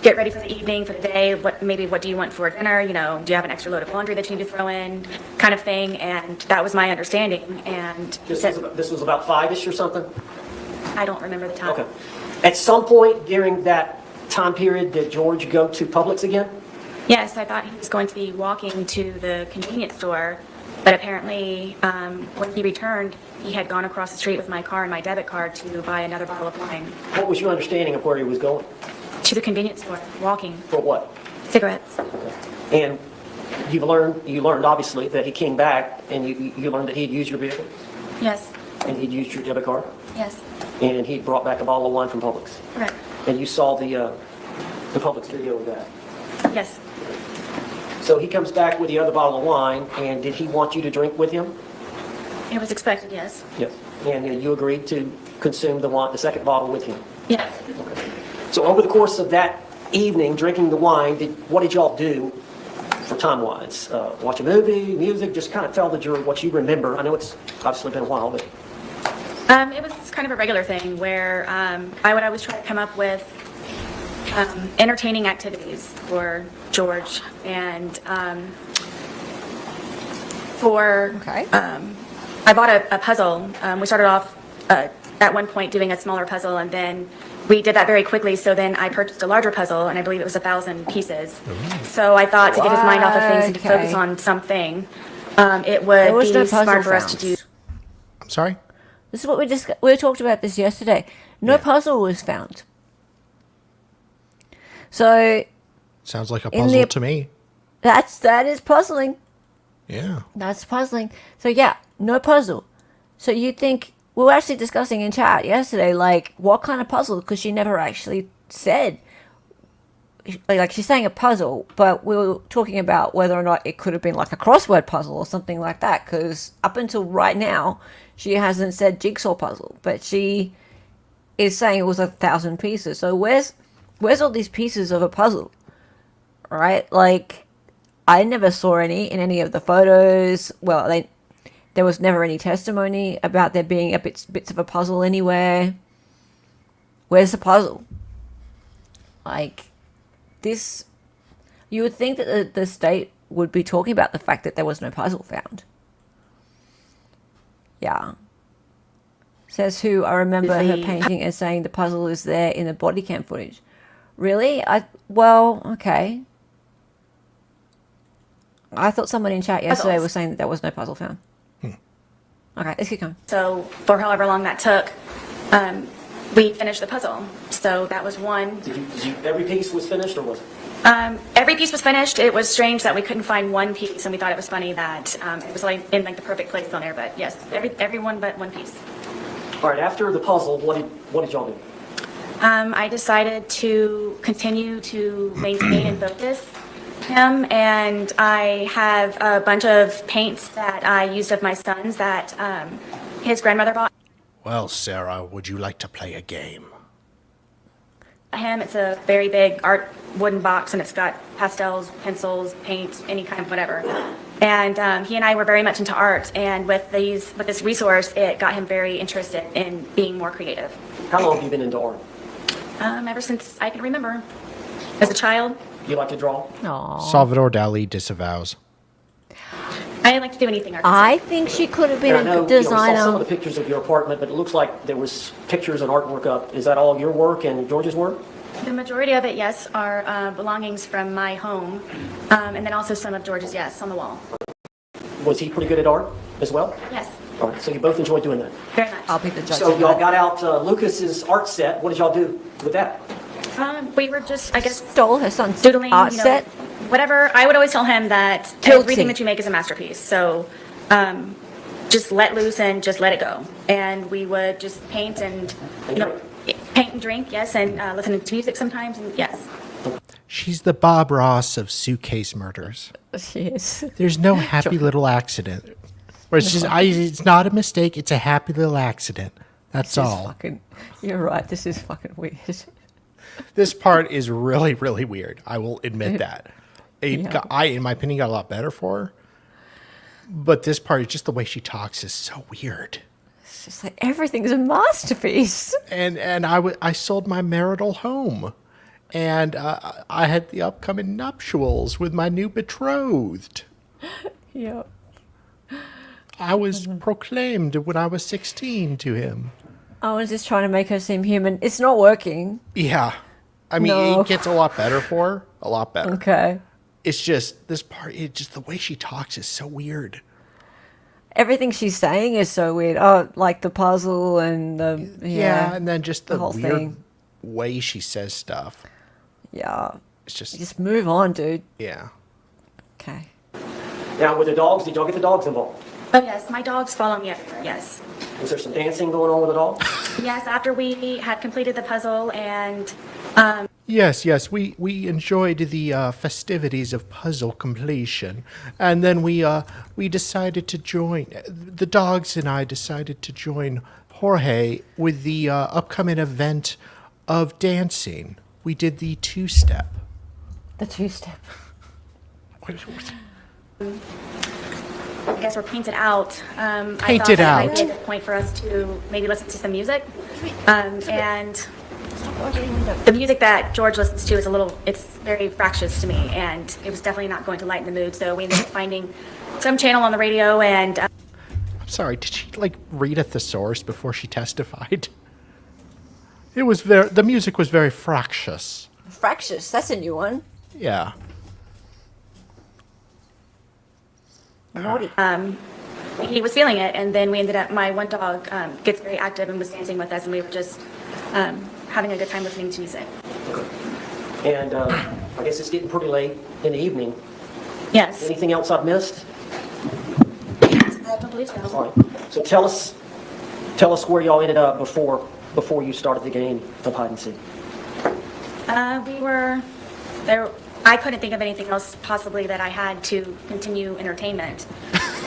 get ready for the evening, for the day, what do you want for dinner, you know, do you have an extra load of laundry that you need to throw in, kind of thing, and that was my understanding, and he said, This was about 5-ish or something? I don't remember the time. Okay. At some point during that time period, did George go to Publix again? Yes, I thought he was going to be walking to the convenience store, but apparently, when he returned, he had gone across the street with my car and my debit card to buy another bottle of wine. What was your understanding of where he was going? To the convenience store, walking, For what? cigarettes. And you learned obviously that he came back and you learned that he'd used your vehicle Yes, and he'd used your debit card yes, and he'd brought back a bottle of wine from Publix. correct, And you saw the Publix video of that. yes, So he comes back with the other bottle of wine, and did he want you to drink with him? it was expected, yes, Yes. And you agreed to consume the second bottle with him? yes. So over the course of that evening, drinking the wine, what did y'all do for time-wise? Watch a movie, music, just kind of tell the jury what you remember. I know it's obviously been a while, but... It was kind of a regular thing where I would always try to come up with entertaining activities for George, and Okay. I bought a puzzle. We started off at one point doing a smaller puzzle, and then we did that very quickly, so then I purchased a larger puzzle, and I believe it was 1,000 pieces. So I thought to get his mind off of things and to focus Okay. on something, it There would was no be smart puzzle for us to found. do. I'm sorry? This is what we talked about this yesterday. No puzzle was found. So Sounds like a In puzzle the- to me. that is puzzling. Yeah. That's puzzling. So yeah, no puzzle. So you think we were actually discussing in chat yesterday, like what kind of puzzle? Because she never actually said. Like she's saying a puzzle, but we were talking about whether or not it could have been like a crossword puzzle or something like that. Because up until right now, she hasn't said jigsaw puzzle, but she is saying it was 1,000 pieces. So where's all these pieces of a puzzle? Right? Like I never saw any in any of the photos. Well, there was never any testimony about there being bits of a puzzle anywhere. Where's the puzzle? Like this, you would think that the state would be talking about the fact that there was no puzzle found. Yeah. Says who, I remember her painting and saying the puzzle is there in the body cam footage. Really? Well, okay. I thought someone in chat yesterday Puzzles. was saying that there was no puzzle found. Okay, let's keep going. So for however long that took, we finished the puzzle. So that was one. Every piece was finished, or was it? Every piece was finished. It was strange that we couldn't find one piece, and we thought it was funny that it was like in like the perfect place on there. But yes, everyone but one piece. All right, after the puzzle, what did y'all do? I decided to continue to maintain and focus him, and I have a bunch of paints that I used of my son's that his grandmother bought Well, Sarah, would you like to play a game? him. It's a very big art wooden box, and it's got pastels, pencils, paint, any kind of whatever. And he and I were very much into art, and with this resource, it got him very interested in being more creative. How long have you been into art? Ever since I can remember, as a child. You like to draw? Aw. Salvador Dali disavows. I didn't like to do anything artistic. I think she could have been And I know, a we saw some of designer. the pictures of your apartment, but it looks like there was pictures and artwork up. Is that all your work and George's work? The majority of it, yes, are belongings from my home, and then also some of George's, yes, on the wall. Was he pretty good at art as well? Yes, All right, so you both enjoyed doing that. very much. I'll be the judge. So of y'all that. got out Lucas's art set. What did y'all do with that? We were just, I guess, Stole her son's doodling, art you know, set. whatever. I would always tell him that Tilting. everything that you make is a masterpiece. So just let loose and just let it go. And we would just paint and, you know, paint and drink, yes, and listen to music sometimes, and yes. She's the Bob Ross of Suitcase murders. She is. There's no happy little accident. Where it's just, it's not a mistake. It's a happy little accident. That's all. Fucking, you're right. This is fucking weird. This part is really, really weird. I will admit that. Yeah. In my opinion, got a lot better for her. But this part, just the way she talks is so weird. It's just like everything's a masterpiece. And I sold my marital home. And I had the upcoming nuptials with my new betrothed. Yeah. I was proclaimed when I was 16 to him. I was just trying to make her seem human. It's not working. Yeah. I mean, No. it gets a lot better for her. A lot better. Okay. It's just, this part, just the way she talks is so weird. Everything she's saying is so weird. Oh, like the puzzle and the Yeah, and then just the whole weird thing. way she says stuff. Yeah. It's just move on, dude. yeah. Okay. Now, with the dogs, did y'all get the dogs involved? Oh, yes, my dogs follow me everywhere, yes. Was there some dancing going on with the dogs? Yes, after we had completed the puzzle and Yes, we enjoyed the festivities of puzzle completion, and then we decided to join. The dogs and I decided to join Jorge with the upcoming event of dancing. We did the two-step. The two-step. I guess we're painted out. I Painted thought that out. might be a good point for us to maybe listen to some music. And the music that George listens to is it's very fractious to me, and it was definitely not going to lighten the mood. So we ended up finding some channel on the radio, and I'm sorry, did she read a thesaurus before she testified? It was the music was very fractious. Fractious. That's a new one. Yeah. Naughty. he was feeling it. And then we ended up, my one dog gets very active and was dancing with us, and we were just having a good time listening to music. And I guess it's getting pretty late in the evening. Yes. Anything else I've missed? I don't believe so. All right. So tell us where y'all ended up before you started the game of hide and seek. We were there. I couldn't think of anything else possibly that I had to continue entertainment.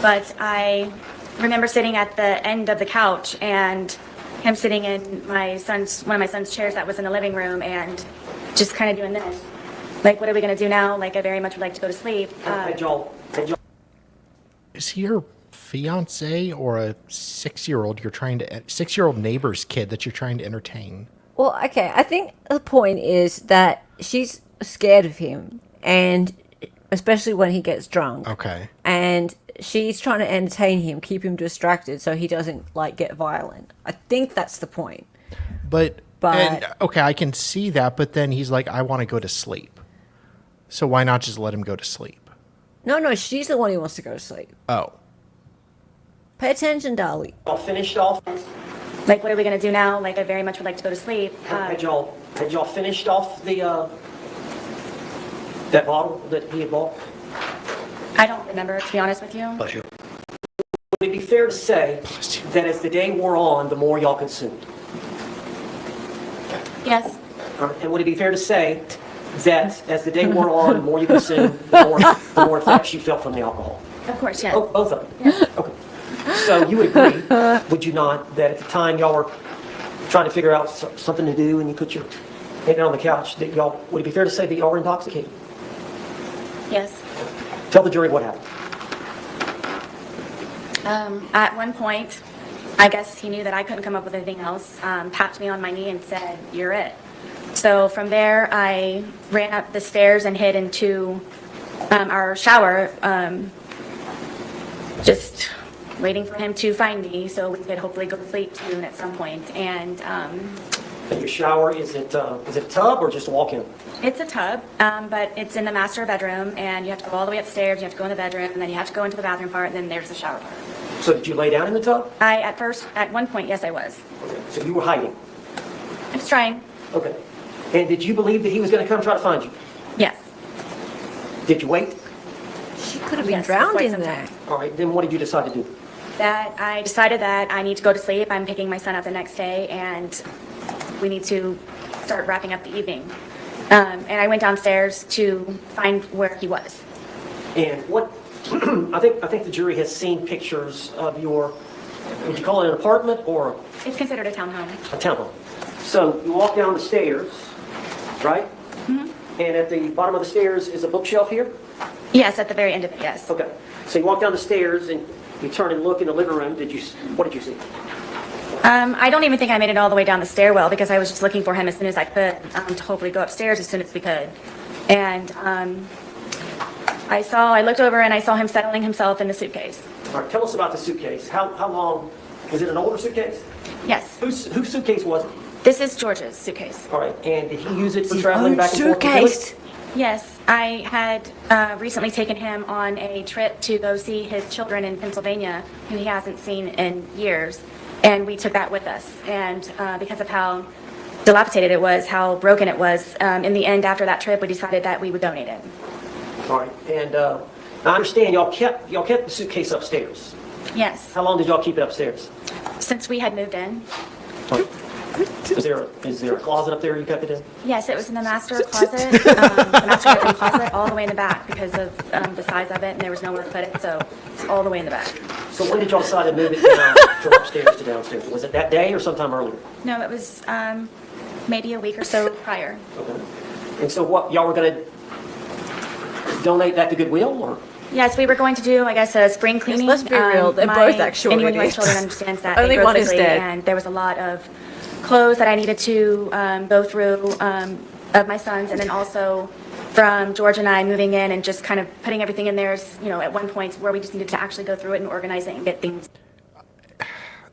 But I remember sitting at the end of the couch and him sitting in one of my son's chairs that was in the living room and just kind of doing this. Like, what are we going to do now? Like, I very much would like to go to sleep. Had y'all Is he your fiance or a 6-year-old neighbor's kid that you're trying to entertain? Well, okay. I think the point is that she's scared of him, and especially when he gets drunk. Okay. And she's trying to entertain him, keep him distracted so he doesn't get violent. I think that's the point. But But- okay, I can see that, but then he's like, I want to go to sleep. So why not just let him go to sleep? No, she's the one who wants to go to sleep. Oh. Pay attention, darling. finished off? Like, what are we going to do now? Like, I very much would like to go to sleep. Had y'all finished off the That bottle that he had bought? I don't remember, to be honest with you. Bless you. Would it be fair to say that as the day wore on, the more y'all consumed? Yes. And would it be fair to say that as the day wore on, the more you consumed, the more effects you felt from the alcohol? Of course, yes. Oh, both of them? Yes. Okay. So you would agree, would you not, that at the time y'all were trying to figure out something to do and you put your head down on the couch, that y'all, would it be fair to say that y'all were intoxicated? Yes. Tell the jury what happened. At one point, I guess he knew that I couldn't come up with anything else, tapped me on my knee and said, "You're it." So from there, I ran up the stairs and hid into our shower, just waiting for him to find me so we could hopefully go to sleep soon at some point. And And your shower, is it a tub or just a walk-in? it's a tub, but it's in the master bedroom, and you have to go all the way upstairs, you have to go in the bedroom, and then you have to go into the bathroom part, and then there's the shower part. So did you lay down in the tub? At one point, yes, I was. Okay. So you were hiding? I was trying, Okay. And did you believe that he was going to come try to find you? yes. Did you wait? She could have been Yes, drowned quite in some there. time. All right, then what did you decide to do? That I decided that I need to go to sleep, I'm picking my son up the next day, and we need to start wrapping up the evening. And I went downstairs to find where he was. And what, I think the jury has seen pictures of your, would you call it an apartment or It's considered a townhome. a townhome? So you walk down the stairs, right? And at the bottom of the stairs is a bookshelf here? Yes, at the very end of it, yes. Okay. So you walk down the stars and you turn and look in the living room. What did you see? I don't even think I made it all the way down the stairwell because I was just looking for him as soon as I could to hopefully go upstairs as soon as we could. And I looked over and I saw him settling himself in the suitcase. All right, tell us about the suitcase. How long, was it an older suitcase? Yes, Whose suitcase was it? this is George's suitcase. All right, and did he use it for traveling back and forth? to Suitcase. Philly? Yes, I had recently taken him on a trip to go see his children in Pennsylvania, who he hasn't seen in years, and we took that with us. And because of how dilapidated it was, how broken it was, in the end, after that trip, we decided that we would donate it. All right, and I understand y'all kept the suitcase upstairs. Yes, How long did y'all keep it upstairs? since we had moved in. Is there a closet up there you kept it in? Yes, it was in the master closet, the master bedroom closet, all the way in the back because of the size of it, and there was nowhere to put it, so it's all the way in the back. So when did y'all decide to move it down from upstairs to downstairs? Was it that day or sometime earlier? No, it was maybe a week or so prior. Okay. And so what, y'all were gonna donate that to Goodwill or? Yes, we were going to do, I guess, a spring cleaning. let's be real, they're both actually Anyone who has idiots. children understands that. Only they grow one is quickly, dead. And there was a lot of clothes that I needed to go through of my son's, and then also from George and I moving in and just kind of putting everything in there, at one point where we just needed to actually go through it and organize it and get things.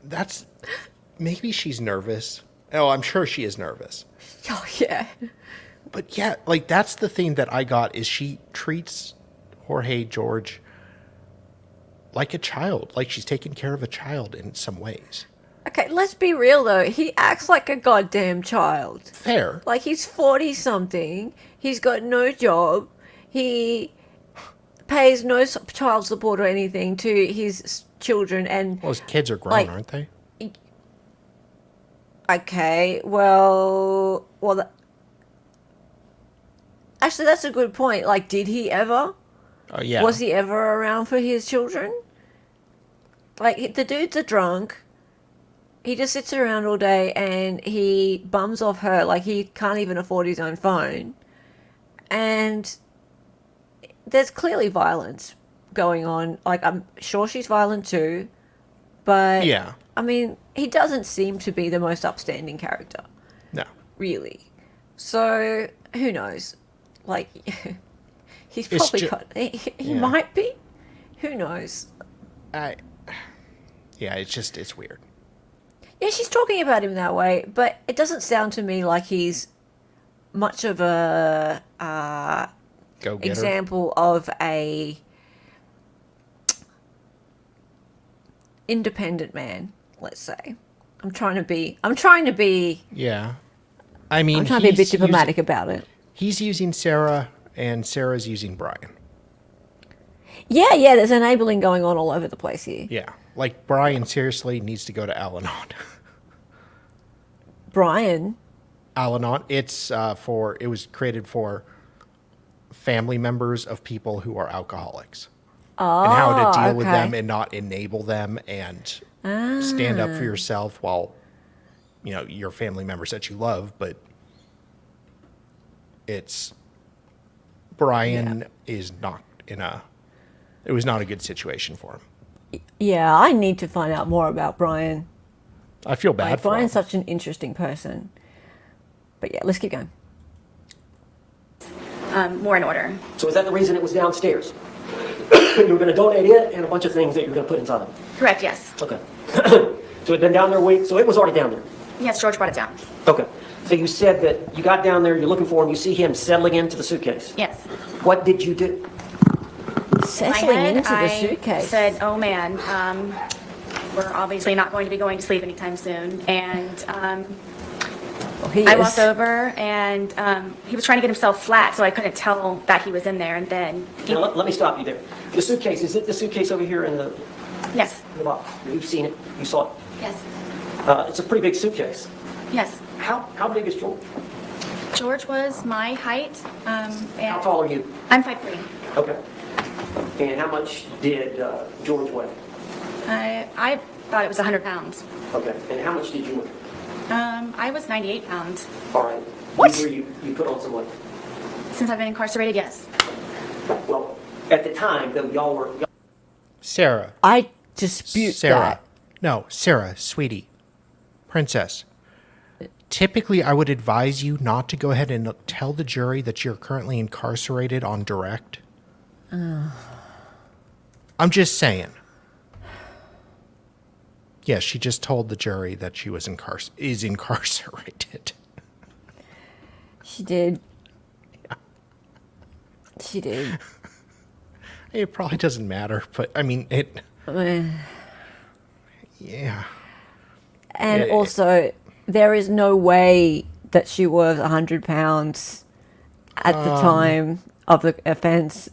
That's maybe she's nervous. Oh, I'm sure she is nervous. Oh, yeah. But yeah, like that's the thing that I got is she treats Jorge George like a child, like she's taking care of a child in some ways. Okay, let's be real though. He acts like a goddamn child. Fair. Like he's 40 something. He's got no job. He pays no child support or anything to his children, and Well, his kids are grown, Like- aren't they? okay, well, actually, that's a good point. Like, did he ever? Oh yeah. Was he ever around for his children? Like, the dude's a drunk. He just sits around all day and he bums off her. Like, he can't even afford his own phone. And there's clearly violence going on. Like, I'm sure she's violent too. But, Yeah. I mean, he doesn't seem to be the most upstanding character, No. really. So, who knows? Like, he's It's probably ju- got... He yeah. might be. Who knows? Yeah, it's weird. Yeah, she's talking about him that way, but it doesn't sound to me like he's much of a Go get her. example of a independent man, let's say. I'm trying to be Yeah. I mean, I'm trying to be a bit he's diplomatic using- about it. He's using Sarah and Sarah's using Brian. Yeah, yeah, there's enabling going on all over the place here. Yeah, like Brian seriously needs to go to Al-Anon. Brian. Al-Anon, it was created for family members of people who are alcoholics. And how to deal with them and not enable them and stand up for yourself while, your family members that you love, but Brian is not it was not a good situation for him. Yeah, I need to find out more about Brian. I feel bad for him. Brian's such an interesting person. But yeah, let's keep going. More in order. So is that the reason it was downstairs? You were going to donate it and a bunch of things that you were going to put inside of it? Correct, yes. Okay. So it'd been down there a week, so it was already down there? Yes, George brought it down. Okay. So you said that you got down there, you're looking for him, you see him settling into the suitcase. Yes. What did you do? Settling into the I suitcase. said, oh man, we're obviously not going to be going to sleep anytime soon. And I walked over and he was trying to get himself flat, so I couldn't tell that he was in there. And then Now, let me stop you there. The suitcase, is it the suitcase over here in the yes, box? You've seen it, you saw it. yes, It's a pretty big suitcase. yes. How big is George? George was my height. How And tall are you? I'm 5'3". Okay. And how much did George weigh? I thought it was 100 pounds. Okay. And how much did you weigh? I was 98 pounds. All right. What? You put on some weight. Since I've been incarcerated, yes. Well, at the time, though, y'all were... Sarah. I dispute Sarah. that. No, Sarah, sweetie. Princess. Typically, I would advise you not to go ahead and tell the jury that you're currently incarcerated on direct. I'm just saying. Yeah, she just told the jury that she was is incarcerated. She did. She did. It probably doesn't matter, but I mean, yeah. And also, there is no way that she was 100 pounds at the time of the offense.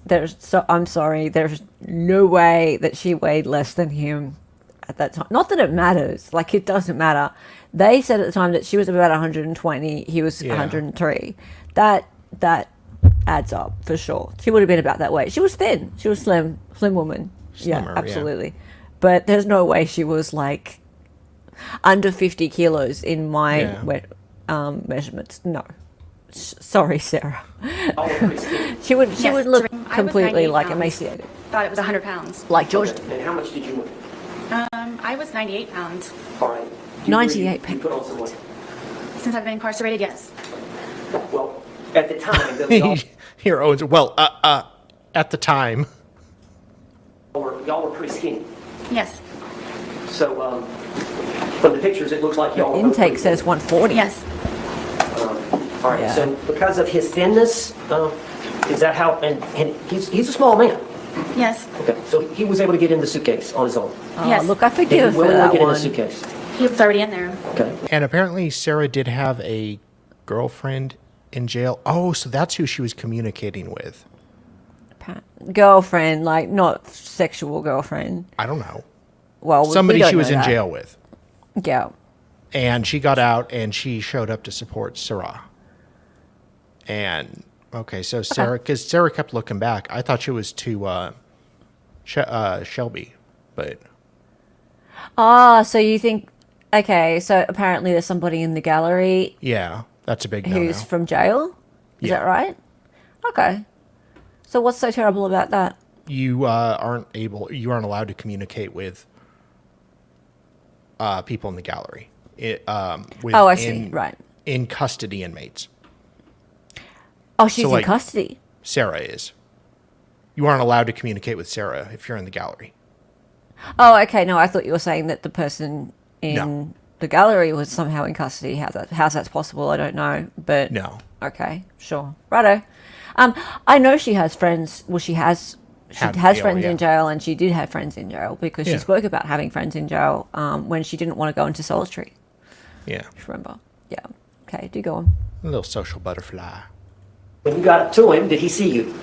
I'm sorry, there's no way that she weighed less than him at that time. Not that it matters, like it doesn't matter. They said at the time that she was about 120, he was 103. That adds up for sure. She would have been about that weight. She was thin. She was slim woman. Slimmer, yeah, absolutely. But there's no way she was like under 50 kilos in my measurements. No. Sorry, Sarah. she would look I was completely 98 like pounds. emaciated. Thought it was 100 pounds. Like George. And how much did you weigh? I was 98 pounds. All right. 98 You put on some weight. Since I've been incarcerated, yes. Well, at the time, though, y'all Here, Owens. Well, at the time. y'all were pretty skinny. Yes. So, from the pictures, it looks like y'all were both Intake pretty says 140. Yes. All right, Yeah. so because of his thinness, is that how, and he's a small man. Yes. Okay, so he was able to get in the suitcase on his own. Yes. Look, I He forgive was for willing to that get in the one. suitcase. He was already in there. Okay. And apparently Sarah did have a girlfriend in jail. Oh, so that's who she was communicating with. Girlfriend, like not sexual girlfriend. I don't know. Well, Somebody we don't she was know in that. jail with. Yeah. And she got out and she showed up to support Sarah. And, okay, so Sarah, because Sarah kept looking back. I thought she was to Shelby, but... Oh, so you think... Okay, so apparently there's somebody in the gallery Yeah, that's a big no-no. who's from jail? Is Yeah. that right? Okay. So what's so terrible about that? You aren't allowed to communicate with people in the gallery. I see. Right. In custody inmates. Oh, she's So, in like- custody. Sarah is. You aren't allowed to communicate with Sarah if you're in the gallery. Oh, okay. No, I thought you were saying that the person in No. the gallery was somehow in custody. How's that's possible? I don't know. But No. Okay, sure. Righto. I know she has friends. Well, she has friends yeah. in jail, and she did have friends in jail because she Yeah. spoke about having friends in jail when she didn't want to go into solitary. Yeah. If you remember? Yeah. Okay, do go on. A little social butterfly. When you got to him, did he see you?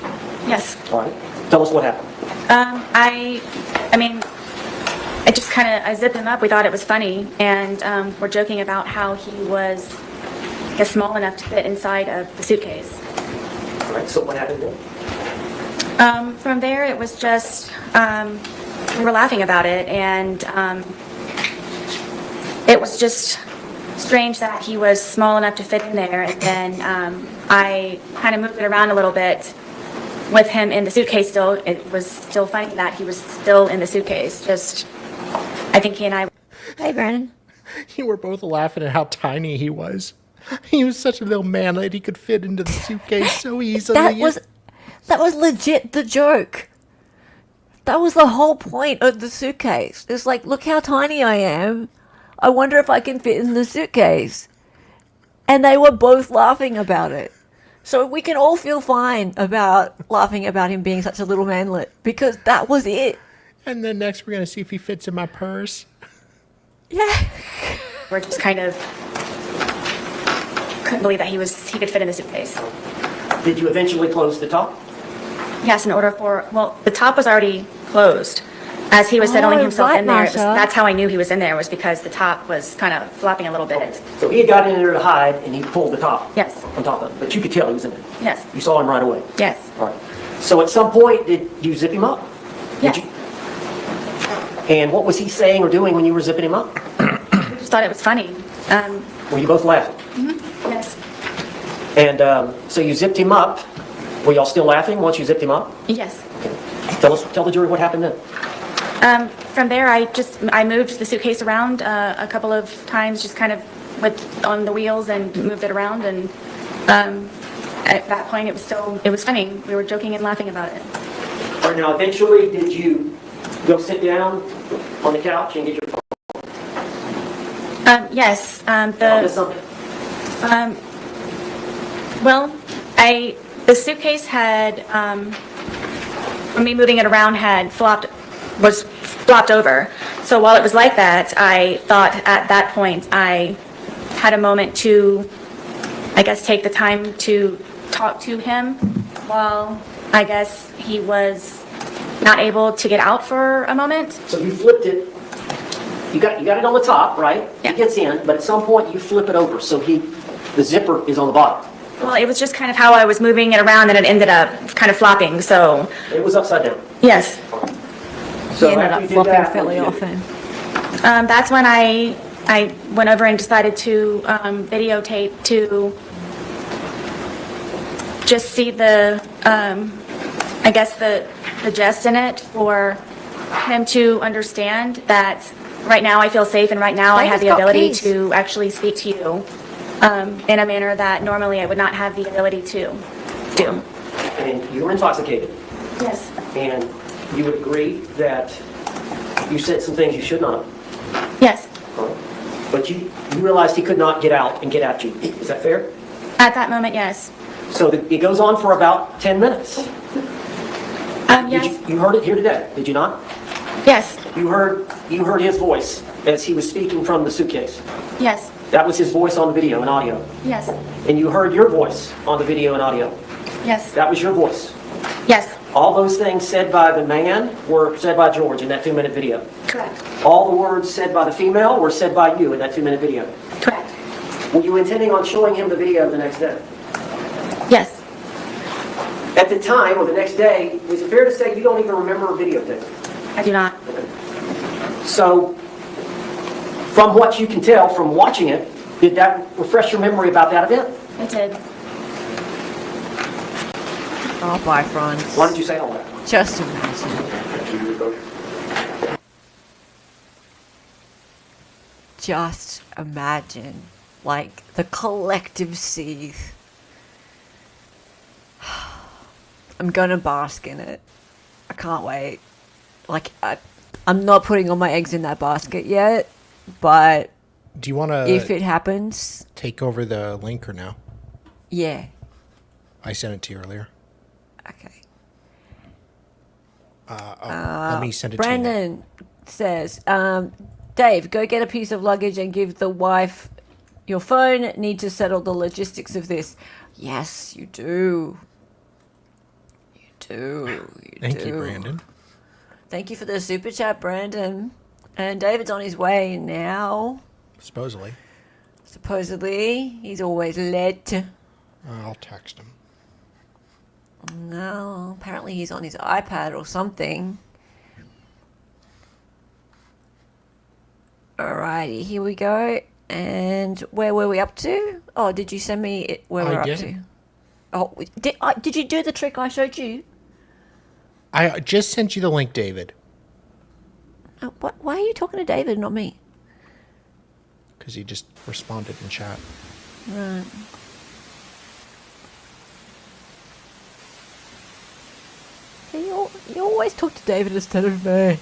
Yes. All right. Tell us what happened. I mean, I just kind of, I zipped him up. We thought it was funny, and we're joking about how he was, I guess, small enough to fit inside of the suitcase. All right. So what happened then? From there, it was just, we were laughing about it, and it was just strange that he was small enough to fit in there, and then I kind of moved it around a little bit with him in the suitcase still. It was still funny that he was still in the suitcase. Just, I think he and I... Hey, Brandon. You were both laughing at how tiny he was. He was such a little man that he could fit into the suitcase so easily. That was legit the joke. That was the whole point of the suitcase. It's like, look how tiny I am. I wonder if I can fit in the suitcase. And they were both laughing about it. So we can all feel fine about laughing about him being such a little manlet, because that was it. And then next we're going to see if he fits in my purse. Yeah. We're just kind of couldn't believe that he could fit in the suitcase. Did you eventually close the top? Yes, in order for, well, the top was already closed. As he was settling himself right, in there, Marsha. that's how I knew he was in there, was because the top was kind of flopping a little bit. So he had got in there to hide, and he pulled the top. Yes. On top of it. But you could tell he was in there. Yes. You saw him right away. Yes. All right. So at some point, did you zip him up? Yes. Did you? And what was he saying or doing when you were zipping him up? I just thought it was funny. Were you both laughing? Yes. And so you zipped him up. Were y'all still laughing once you zipped him up? Yes. Tell the jury what happened then. From there, I moved the suitcase around a couple of times, just kind of on the wheels and moved it around. And at that point, it was funny. We were joking and laughing about it. All right, now eventually, did you go sit down on the couch and get your phone? Yes. Tell us something. Well, the suitcase had, me moving it around was flopped over. So while it was like that, I thought at that point I had a moment to, I guess, take the time to talk to him while I guess he was not able to get out for a moment. So you flipped it. You got it on the top, right? Yeah. It gets in, but at some point you flip it over so the zipper is on the bottom. Well, it was just kind of how I was moving it around, and it ended up kind of flopping, so, It was upside down. yes. So He ended after up you did flopping that, fairly what did you do? often. That's when I went over and decided to videotape to just see I guess the jest in it, for him to understand that right now I feel safe, and right now I have the David's got ability keys. to actually speak to you in a manner that normally I would not have the ability to do. And you were intoxicated, Yes. and you would agree that you said some things you should not have. Yes. But you realized he could not get out and get at you. Is that fair? At that moment, yes. So it goes on for about 10 minutes. Yes. You heard it here today, did you not? Yes. You heard his voice as he was speaking from the suitcase. Yes. That was his voice on the video and audio. Yes. And you heard your voice on the video and audio. Yes. That was your voice. Yes. All those things said by the man were said by George in that 2-minute video. Correct. All the words said by the female were said by you in that 2-minute video. Correct. Were you intending on showing him the video the next day? Yes. At the time, or the next day, is it fair to say you don't even remember a videotape? I do not. So, from what you can tell from watching it, did that refresh your memory about that event? It did. Oh, bye, Franz. Why did you say all that? Just imagine. Just imagine, like, the collective seethe. I'm gonna bask in it. I can't wait. Like, I'm not putting all my eggs in that basket yet, but Do you want if to it happens, take over the link or no? yeah. I sent it to you earlier. Okay. Let me send it to you. Brandon says, Dave, go get a piece of luggage and give the wife Your phone needs to settle the logistics of this. Yes, you do. You do. Thank you, Brandon. Thank you for the super chat, Brandon. And David's on his way now. Supposedly. Supposedly. He's always late. I'll text him. No, apparently he's on his iPad or something. Alrighty, here we go. And where were we up to? Oh, did you send me where we're up to? Oh, did you do the trick I showed you? I just sent you the link, David. Why are you talking to David, not me? Because he just responded in chat. Right. You always talk to David instead of me.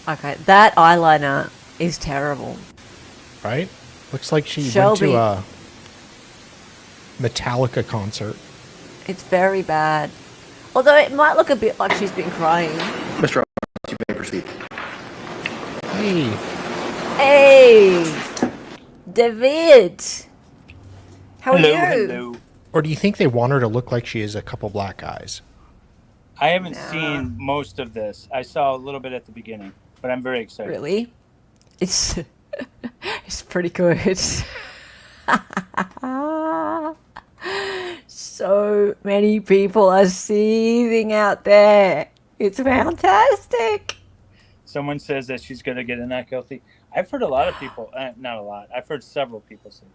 Okay, that eyeliner is terrible. Right? Looks like she Shelby. went to a Metallica concert. It's very bad. Although it might look a bit like she's been crying. Mr. You may proceed. Hey. Hey! David! How are you? Hello. Or do you think they want her to look like she has a couple black eyes? I haven't seen most of this. I saw a little bit at the beginning, but I'm very excited. Really? It's it's pretty good. So many people are seething out there. It's fantastic. Someone says that she's going to get in that healthy. I've heard a lot of people, not a lot, I've heard several people say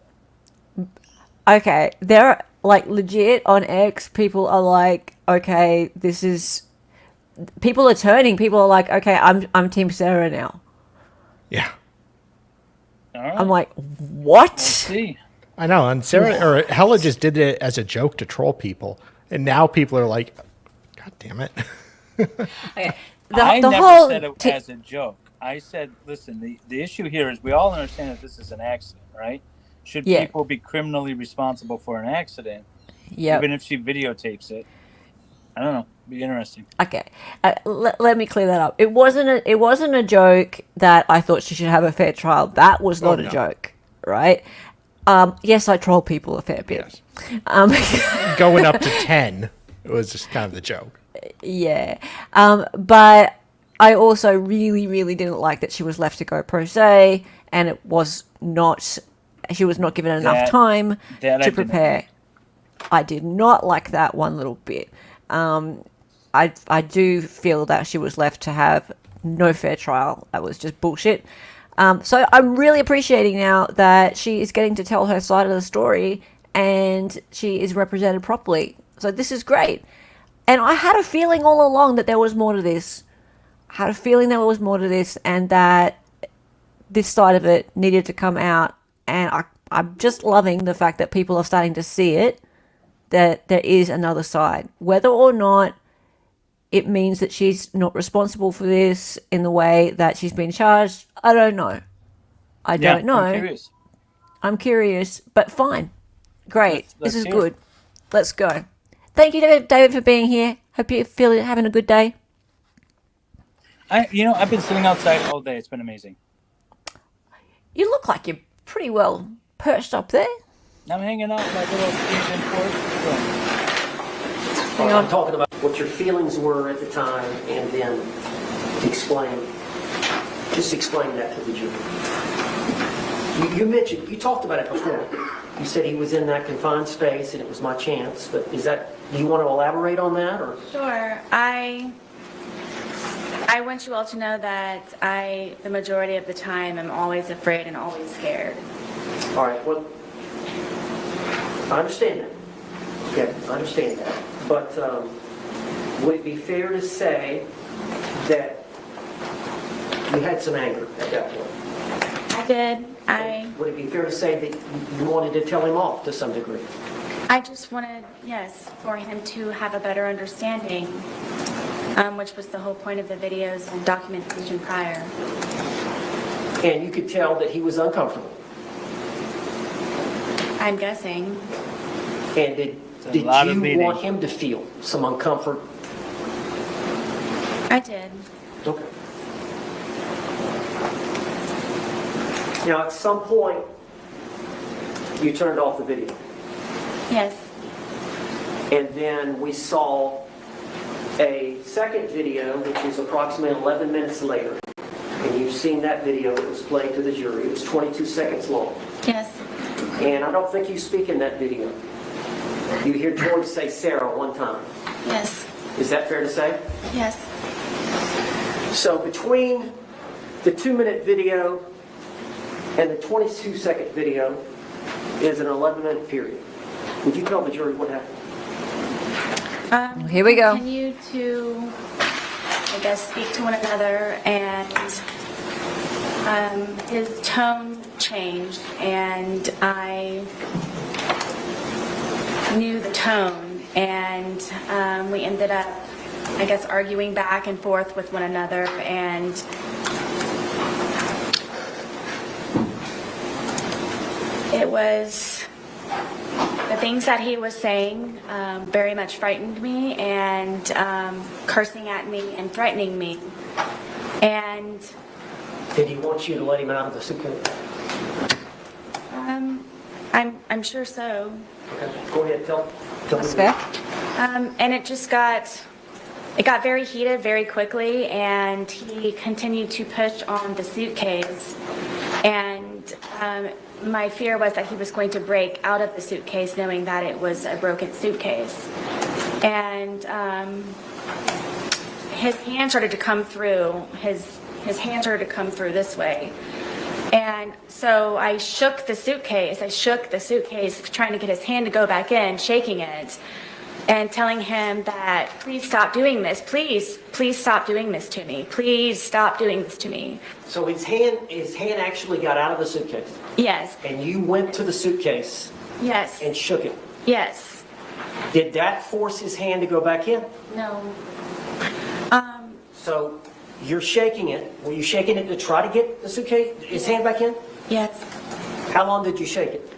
that. Okay, they're like legit on X. People are like, okay, this is. People are turning. People are like, okay, I'm Team Sarah now. Yeah. All right. I'm like, what? Let's see. I know. And Sarah or Hella just did it as a joke to troll people. And now people are like, God damn it. Okay. I The never whole said it as a joke. I said, listen, the issue here is we all understand that this is an accident, right? Should people be criminally responsible for an accident? Yeah. Even if she videotapes it. I don't know. It'd be interesting. Okay. Let me clear that up. It wasn't a joke that I thought she should have a fair trial. That was not a joke, right? Yes, I troll people a fair bit. Yes. Going up to 10 was just kind of the joke. Yeah. But I also really, really didn't like that she was left to go pro se, and she was not given enough time to prepare. I did not like that one little bit. I do feel that she was left to have no fair trial. That was just bullshit. So I'm really appreciating now that she is getting to tell her side of the story and she is represented properly. So this is great. And I had a feeling all along that there was more to this. And that this side of it needed to come out. And I'm just loving the fact that people are starting to see it, that there is another side. Whether or not it means that she's not responsible for this in the way that she's been charged, I don't know. I don't know. I'm curious, but fine. Great. This is good. Let's go. Thank you, David, for being here. Hope you're having a good day. I've been sitting outside all day. It's been amazing. You look like you're pretty well perched up there. I'm hanging out in my little Asian porch. I'm talking about what your feelings were at the time, and then explain that to the jury. You talked about it before. You said he was in that confined space and it was my chance, but do you want to elaborate on that? Or? Sure. I want you all to know that the majority of the time, am always afraid and always scared. All right, well, I understand that. Okay, I understand that. But would it be fair to say that you had some anger at that point? I did. Would it be fair to say that you wanted to tell him off to some degree? I just wanted, yes, for him to have a better understanding, which was the whole point of the videos and documentation prior. And you could tell that he was uncomfortable. I'm guessing. And did you want him to feel some uncomfort? I did. Okay. Now, at some point, you turned off the video. Yes. And then we saw a second video, which is approximately 11 minutes later. And you've seen that video that was played to the jury. It was 22 seconds long. Yes. And I don't think you speak in that video. You hear Jorge say Sarah one time. Yes. Is that fair to say? Yes. So between the 2-minute video and the 22-second video is an 11-minute period. Would you tell the jury what happened? Here we go. Continue to, I guess, speak to one another, and his tone changed, and I knew the tone, and we ended up, I guess, arguing back and forth with one another, and it was the things that he was saying very much frightened me, and cursing at me and threatening me. And Did he want you to let him out of the suitcase? I'm sure so. Okay, go ahead, tell That's me. fair. And it just got very heated very quickly, and he continued to push on the suitcase. And my fear was that he was going to break out of the suitcase, knowing that it was a broken suitcase. And his hand started to come through. His hand started to come through this way. And so I shook the suitcase. Trying to get his hand to go back in, shaking it, and telling him that, please stop doing this. Please stop doing this to me. Please stop doing this to me. So his hand actually got out of the suitcase, Yes, and you went to the suitcase yes, and shook it. yes. Did that force his hand to go back in? No. So you're shaking it. Were you shaking it to try to get the suitcase, his hand back in? Yes. How long did you shake it?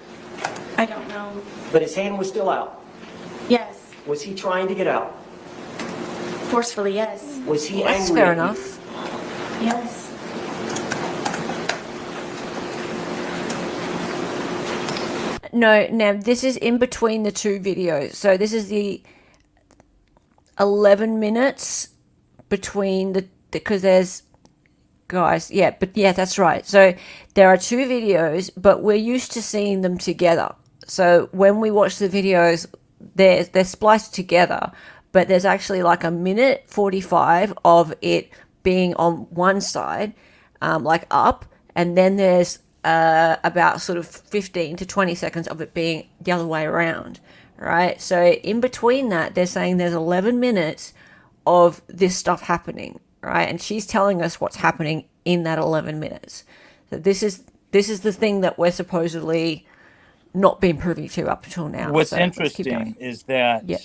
I don't know. But his hand was still out. Yes. Was he trying to get out? Forcefully, yes. Was he That's angry fair at you? enough. Yes. No, now this is in between the two videos. So this is the 11 minutes between because there's guys, that's right. So there are two videos, but we're used to seeing them together. So when we watch the videos, they're spliced together, but there's actually like a minute 45 of it being on one side, like up, and then there's about sort of 15 to 20 seconds of it being the other way around, right? So in between that, they're saying there's 11 minutes of this stuff happening, right? And she's telling us what's happening in that 11 minutes. So this is the thing that we're supposedly not been privy to up until now. What's So let's keep going. interesting is that Yeah.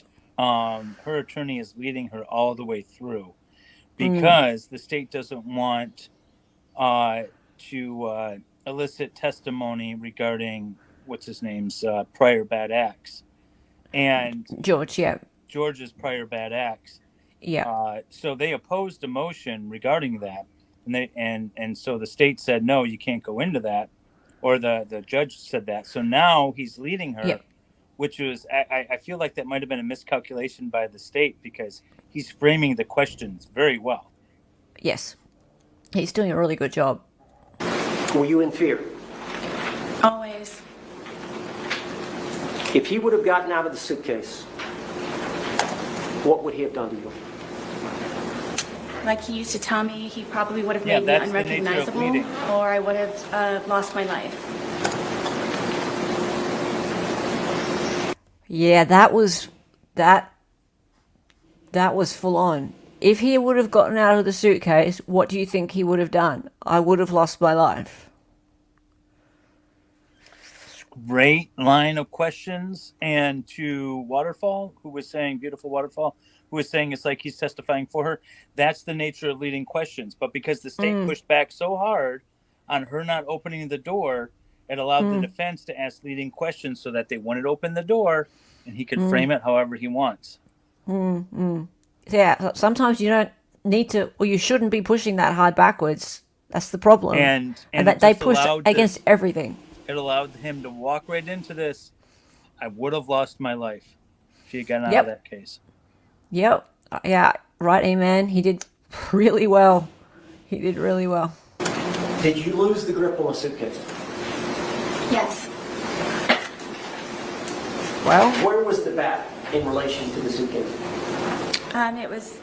her attorney is leading her all the way through because the state doesn't want to elicit testimony regarding what's his name's prior bad acts and George's prior bad acts. So they opposed a motion regarding that, and so the state said no, you can't go into that, or the judge said that. So now he's leading her, which was I feel like that might have been a miscalculation by the state because he's framing the questions very well. Yes, he's doing a really good job. Were you in fear? Always. If he would have gotten out of the suitcase, what would he have done to you? Like he used to tell me, he probably would have Yeah, made me that's the nature of unrecognizable, leading. or I would have lost my life. Yeah, that was full on. If he would have gotten out of the suitcase, what do you think he would have done? I would have lost my life. Great line of questions. And to Waterfall, who was saying, beautiful Waterfall, who was saying it's like he's testifying for her. That's the nature of leading questions. But because the state pushed back so hard on her not opening the door, it allowed the defense to ask leading questions so that they wouldn't open the door and he could frame it however he wants. Yeah, sometimes you don't need to, or you shouldn't be pushing that hard backwards That's the problem. And that it they just push allowed against everything. It allowed him to walk right into this. I would have lost my life if he had gotten out Yep. of that case. Yep. Yeah. Right, A-Man. He did really well. He did really well. Did you lose the grip on the suitcase? Yes. Well, Where was the bat in relation to the suitcase? It was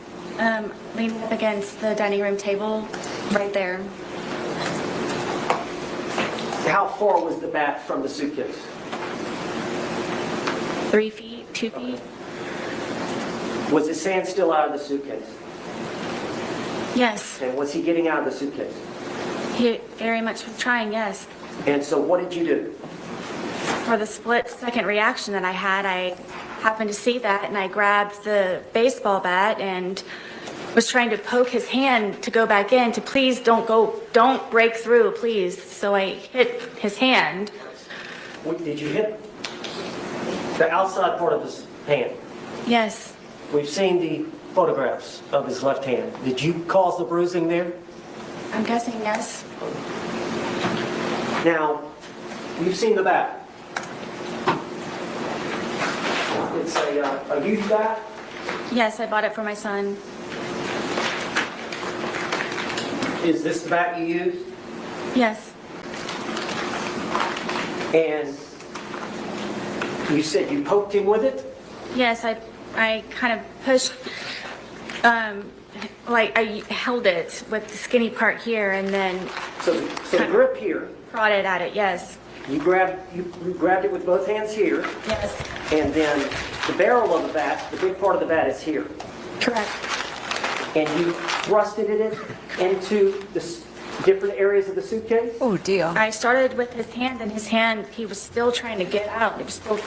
leaning up against the dining room table right there. How far was the bat from the suitcase? 3 feet, 2 feet. Was his hand still out of the suitcase? Yes. And was he getting out of the suitcase? He very much was trying, yes. And so what did you do? For the split second reaction that I had, I happened to see that and I grabbed the baseball bat and was trying to poke his hand to go back in to please don't break through, please. So I hit his hand. Did you hit the outside part of his hand? Yes. We've seen the photographs of his left hand. Did you cause the bruising there? I'm guessing yes. Now, you've seen the bat. It's a youth bat. Yes, I bought it for my son. Is this the bat you used? Yes. And you said you poked him with it? Yes, I kind of pushed, like I held it with the skinny part here and then So the grip here, prodded at it, yes. you grabbed it with both hands here, Yes, and then the barrel of the bat, the big part of the bat is here. correct. And you thrusted it into the different areas of the suitcase? oh dear. I started with his hand and his hand, he was still trying to get out. He was still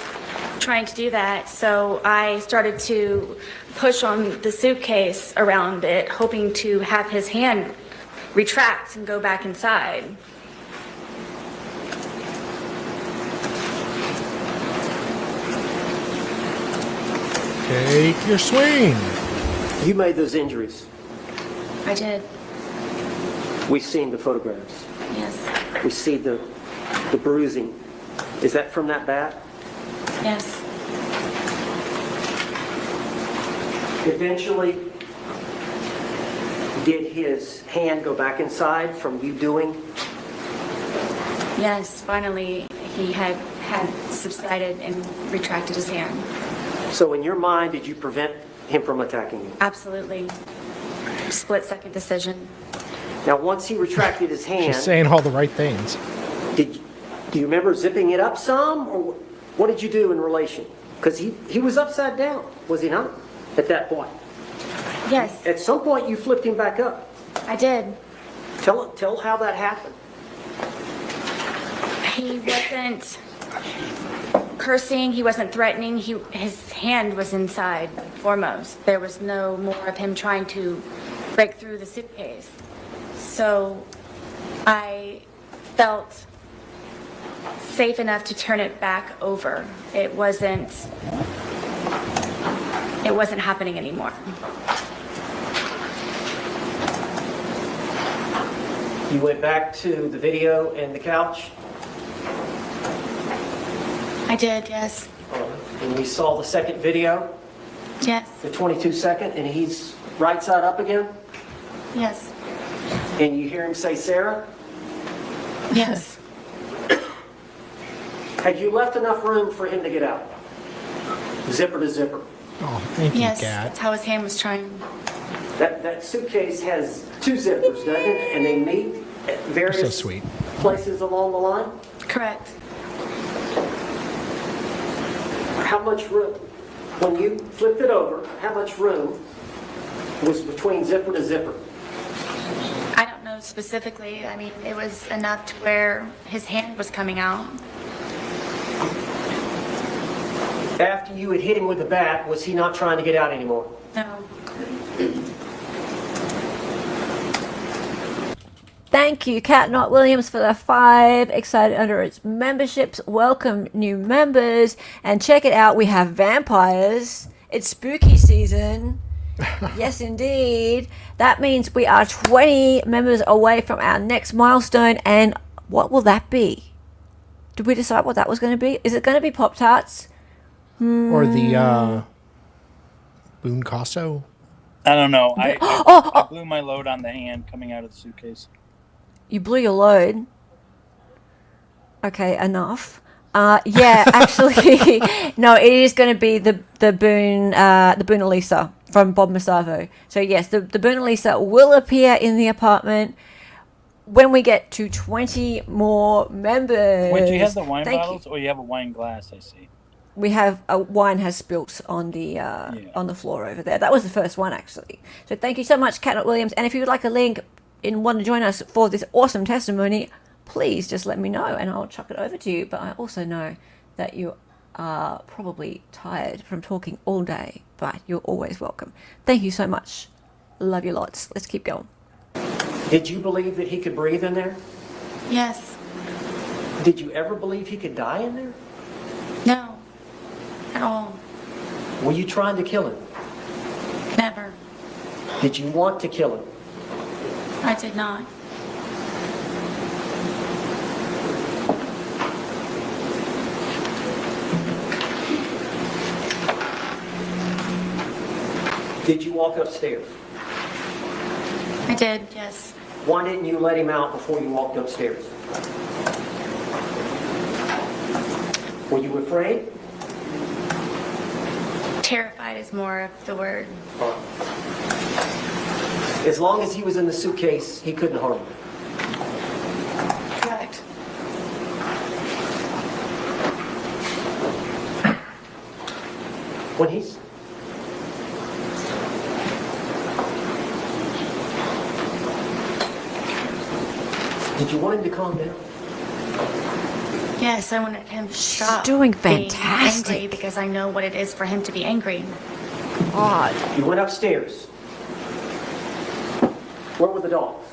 trying to do that. So I started to push on the suitcase around it, hoping to have his hand retract and go back inside. Take your swing. You made those injuries. I did, We've seen the photographs. yes, We see the bruising. Is that from that bat? yes. Eventually, did his hand go back inside from you doing? Yes, finally, he had subsided and retracted his hand. So in your mind, did you prevent him from attacking you? Absolutely. Split-second decision. Now, once he retracted his hand, She's saying all the right things. do you remember zipping it up some, or what did you do in relation? Because he was upside down, was he not, at that point? Yes, At some point, you flipped him back up. I did. Tell how that happened. He wasn't cursing, he wasn't threatening, his hand was inside foremost. There was no more of him trying to break through the suitcase. So I felt safe enough to turn it back over. It wasn't happening anymore. You went back to the video and the couch, I did, yes. and we saw the second video, Yes, the 22-second, and he's right side up again, yes, and you hear him say, "Sarah?" yes. Had you left enough room for him to get out? Zipper to zipper. Oh, thank you, Yes, Kat. that's how his hand was trying. That suitcase has two zippers, doesn't it? And they meet at So various sweet. places along the line. Correct. How much room, when you flipped it over, how much room was between zipper to zipper? I don't know specifically. I mean, it was enough to where his hand was coming out. After you had hit him with the bat, was he not trying to get out anymore? No. Thank you, Kat Knott Williams, for the 5 Excited Under its memberships. Welcome, new members. And check it out, we have vampires. It's spooky season. Yes, indeed. That means we are 20 members away from our next milestone. And what will that be? Did we decide what that was going to be? Is it going to be Pop-Tarts? Or the Boone Casso? I don't know. I blew my load on the hand coming out of the suitcase. You blew your load. Okay, enough. Yeah, actually, no. It is going to be the Boone Elisa from Bob Masavo. So yes, the Boone Elisa will appear in the apartment when we get to 20 more members. Wait, do you have the wine bottles, or you have a wine glass? I see. We have wine has spilt on the floor over there. That was the first one, actually. So thank you so much, Cat Williams. And if you would like a link and want to join us for this awesome testimony, please just let me know and I'll chuck it over to you. But I also know that you are probably tired from talking all day, but you're always welcome. Thank you so much. Love you lots. Let's keep going. Did you believe that he could breathe in there? Yes. Did you ever believe he could die in there? No. At all. Were you trying to kill him? Never. Did you want to kill him? I did not. Did you walk upstairs? I did, yes. Why didn't you let him out before you walked upstairs? Were you afraid? Terrified is more of the word. As long as he was in the suitcase, he couldn't harm you. Correct. When he's... Did you want him to calm down? Yes, I wanted him to stop. Doing being fantastic. angry because I know what it is for him to be angry. God. You went upstairs. Where were the dogs?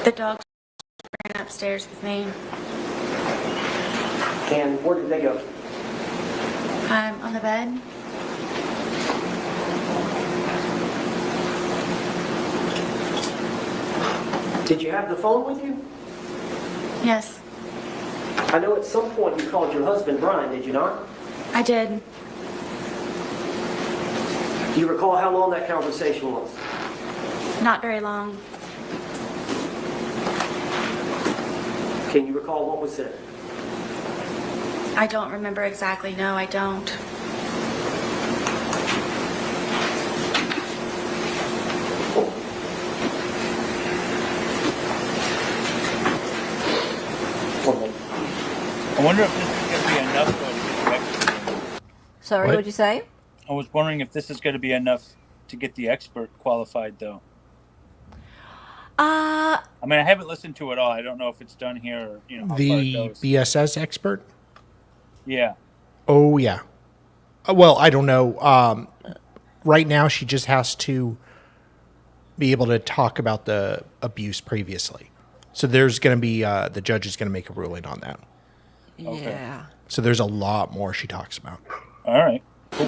The dogs ran upstairs with me. And where did they go? On the bed. Did you have the phone with you? Yes, I know at some point you called your husband Brian, did you not? I did. Do you recall how long that conversation was? Not very long. Can you recall what was said? I don't remember exactly. No, I don't. I wonder if this is going to be enough though, to get the expert. Sorry, what'd you say? I was wondering if this is going to be enough to get the expert qualified, though. I mean, I haven't listened to it all. I don't know if it's done here or, how far it The goes. BSS expert? Yeah. Oh, yeah. Well, I don't know. Right now, she just has to be able to talk about the abuse previously. So there's going to be, the judge is going to make a ruling on that. Okay. Yeah. So there's a lot more she talks about. All right. Cool.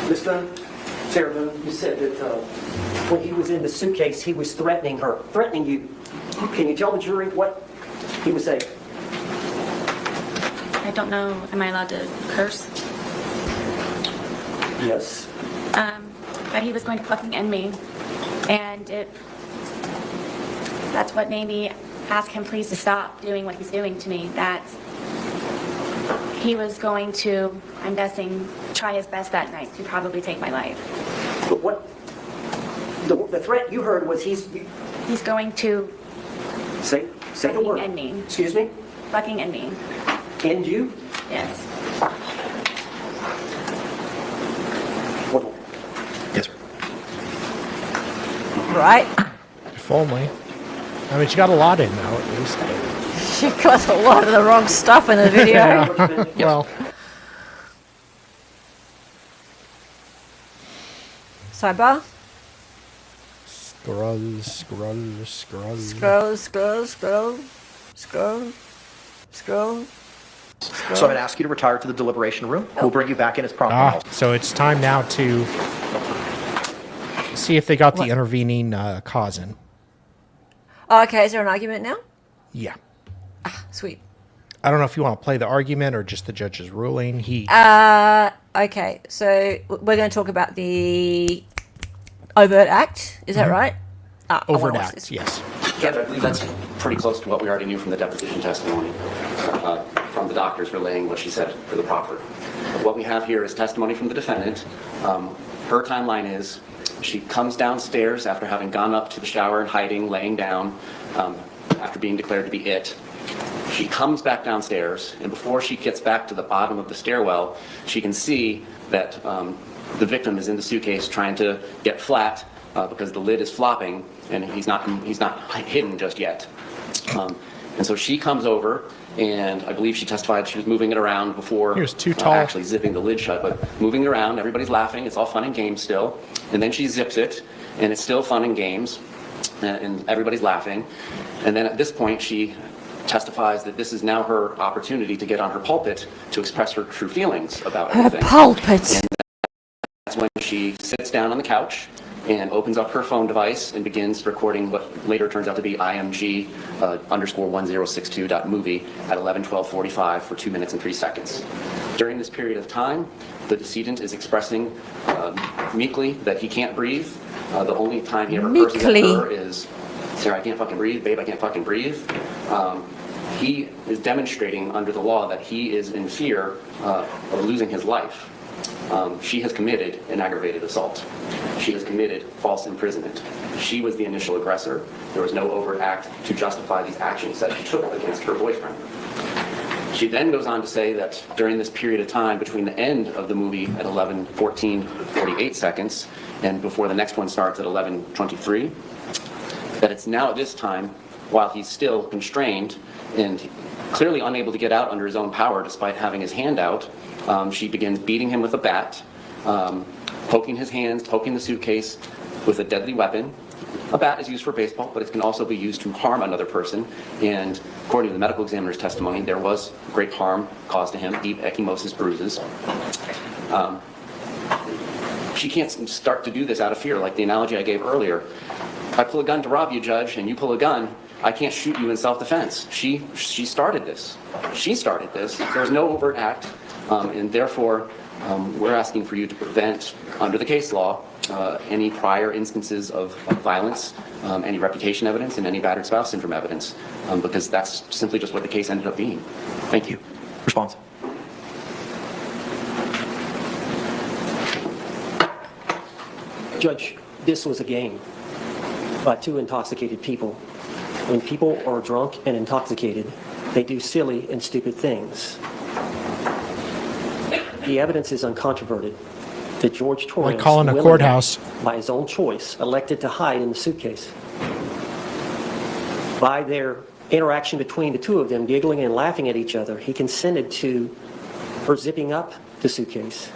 Miss Boone, Sarah Boone, you said that when he was in the suitcase, he was threatening you. Can you tell the jury what he was saying? I don't know. Am I allowed to curse? Yes. But he was going to fucking end me. And that's what made me ask him please to stop doing what he's doing to me. That he was going to, I'm guessing, try his best that night to probably take my life. But what? The threat you heard was he's going to say the fucking word. end me. Excuse me? Fucking end me. End you? Yes. What? Yes, sir. Right? If only. I mean, she got a lot in, though, at least. She got a lot of the wrong stuff in the video. Well, Sidebar? scroll. Scroll. Scroll. So I'm going to ask you to retire to the deliberation room. We'll bring you back in as prompt. So it's time now to see if they got the intervening cause in. Oh, okay, is there an argument now? Yeah. Sweet. I don't know if you want to play the argument or just the judge's ruling. Okay, so we're going to talk about the overt act. Is that right? Overt act, yes. Judge, I believe that's pretty close to what we already knew from the deposition testimony, from the doctors relaying what she said for the proffer. What we have here is testimony from the defendant. Her timeline is she comes downstairs after having gone up to the shower and hiding, laying down, after being declared to be it. She comes back downstairs, and before she gets back to the bottom of the stairwell, she can see that the victim is in the suitcase trying to get flat because the lid is flopping, and he's not hidden just yet. And so she comes over, and I believe she testified she was moving it around before he was too tall. Actually zipping the lid shut, but moving it around, everybody's laughing, it's all fun and games still. And then she zips it, and it's still fun and games, and everybody's laughing. And then at this point, she testifies that this is now her opportunity to get on her pulpit to express her true feelings about everything. Her pulpit. And that's when she sits down on the couch and opens up her phone device and begins recording what later turns out to be IMG _1062.movie at 11:12:45 for 2 minutes and 3 seconds. During this period of time, the decedent is expressing meekly that he can't breathe. The only time he ever curses at her is, Sarah, I can't fucking breathe. Babe, I can't fucking breathe. He is demonstrating under the law that he is in fear of losing his life. She has committed an aggravated assault. She has committed false imprisonment. She was the initial aggressor. There was no overt act to justify these actions that she took against her boyfriend. She then goes on to say that during this period of time between the end of the movie at 11:14:48 seconds and before the next one starts at 11:23, that it's now at this time, while he's still constrained and clearly unable to get out under his own power despite having his hand out, she begins beating him with a bat, poking his hands, poking the suitcase with a deadly weapon. A bat is used for baseball, but it can also be used to harm another person. And according to the medical examiner's testimony, there was great harm caused to him, deep ecchymosis bruises. She can't start to do this out of fear, like the analogy I gave earlier. If I pull a gun to rob you, Judge, and you pull a gun, I can't shoot you in self-defense. She started this. She started this. There's no overt act, and therefore we're asking for you to prevent, under the case law, any prior instances of violence, any reputation evidence, and any battered spouse syndrome evidence, because that's simply just what the case ended up being. Thank you. Response. Judge, this was a game by two intoxicated people. When people are drunk and intoxicated, they do silly and stupid things. The evidence is uncontroverted that George Torrance, like calling a courthouse, by his own choice, elected to hide in the suitcase. By their interaction between the two of them, giggling and laughing at each other, he consented to her zipping up the suitcase.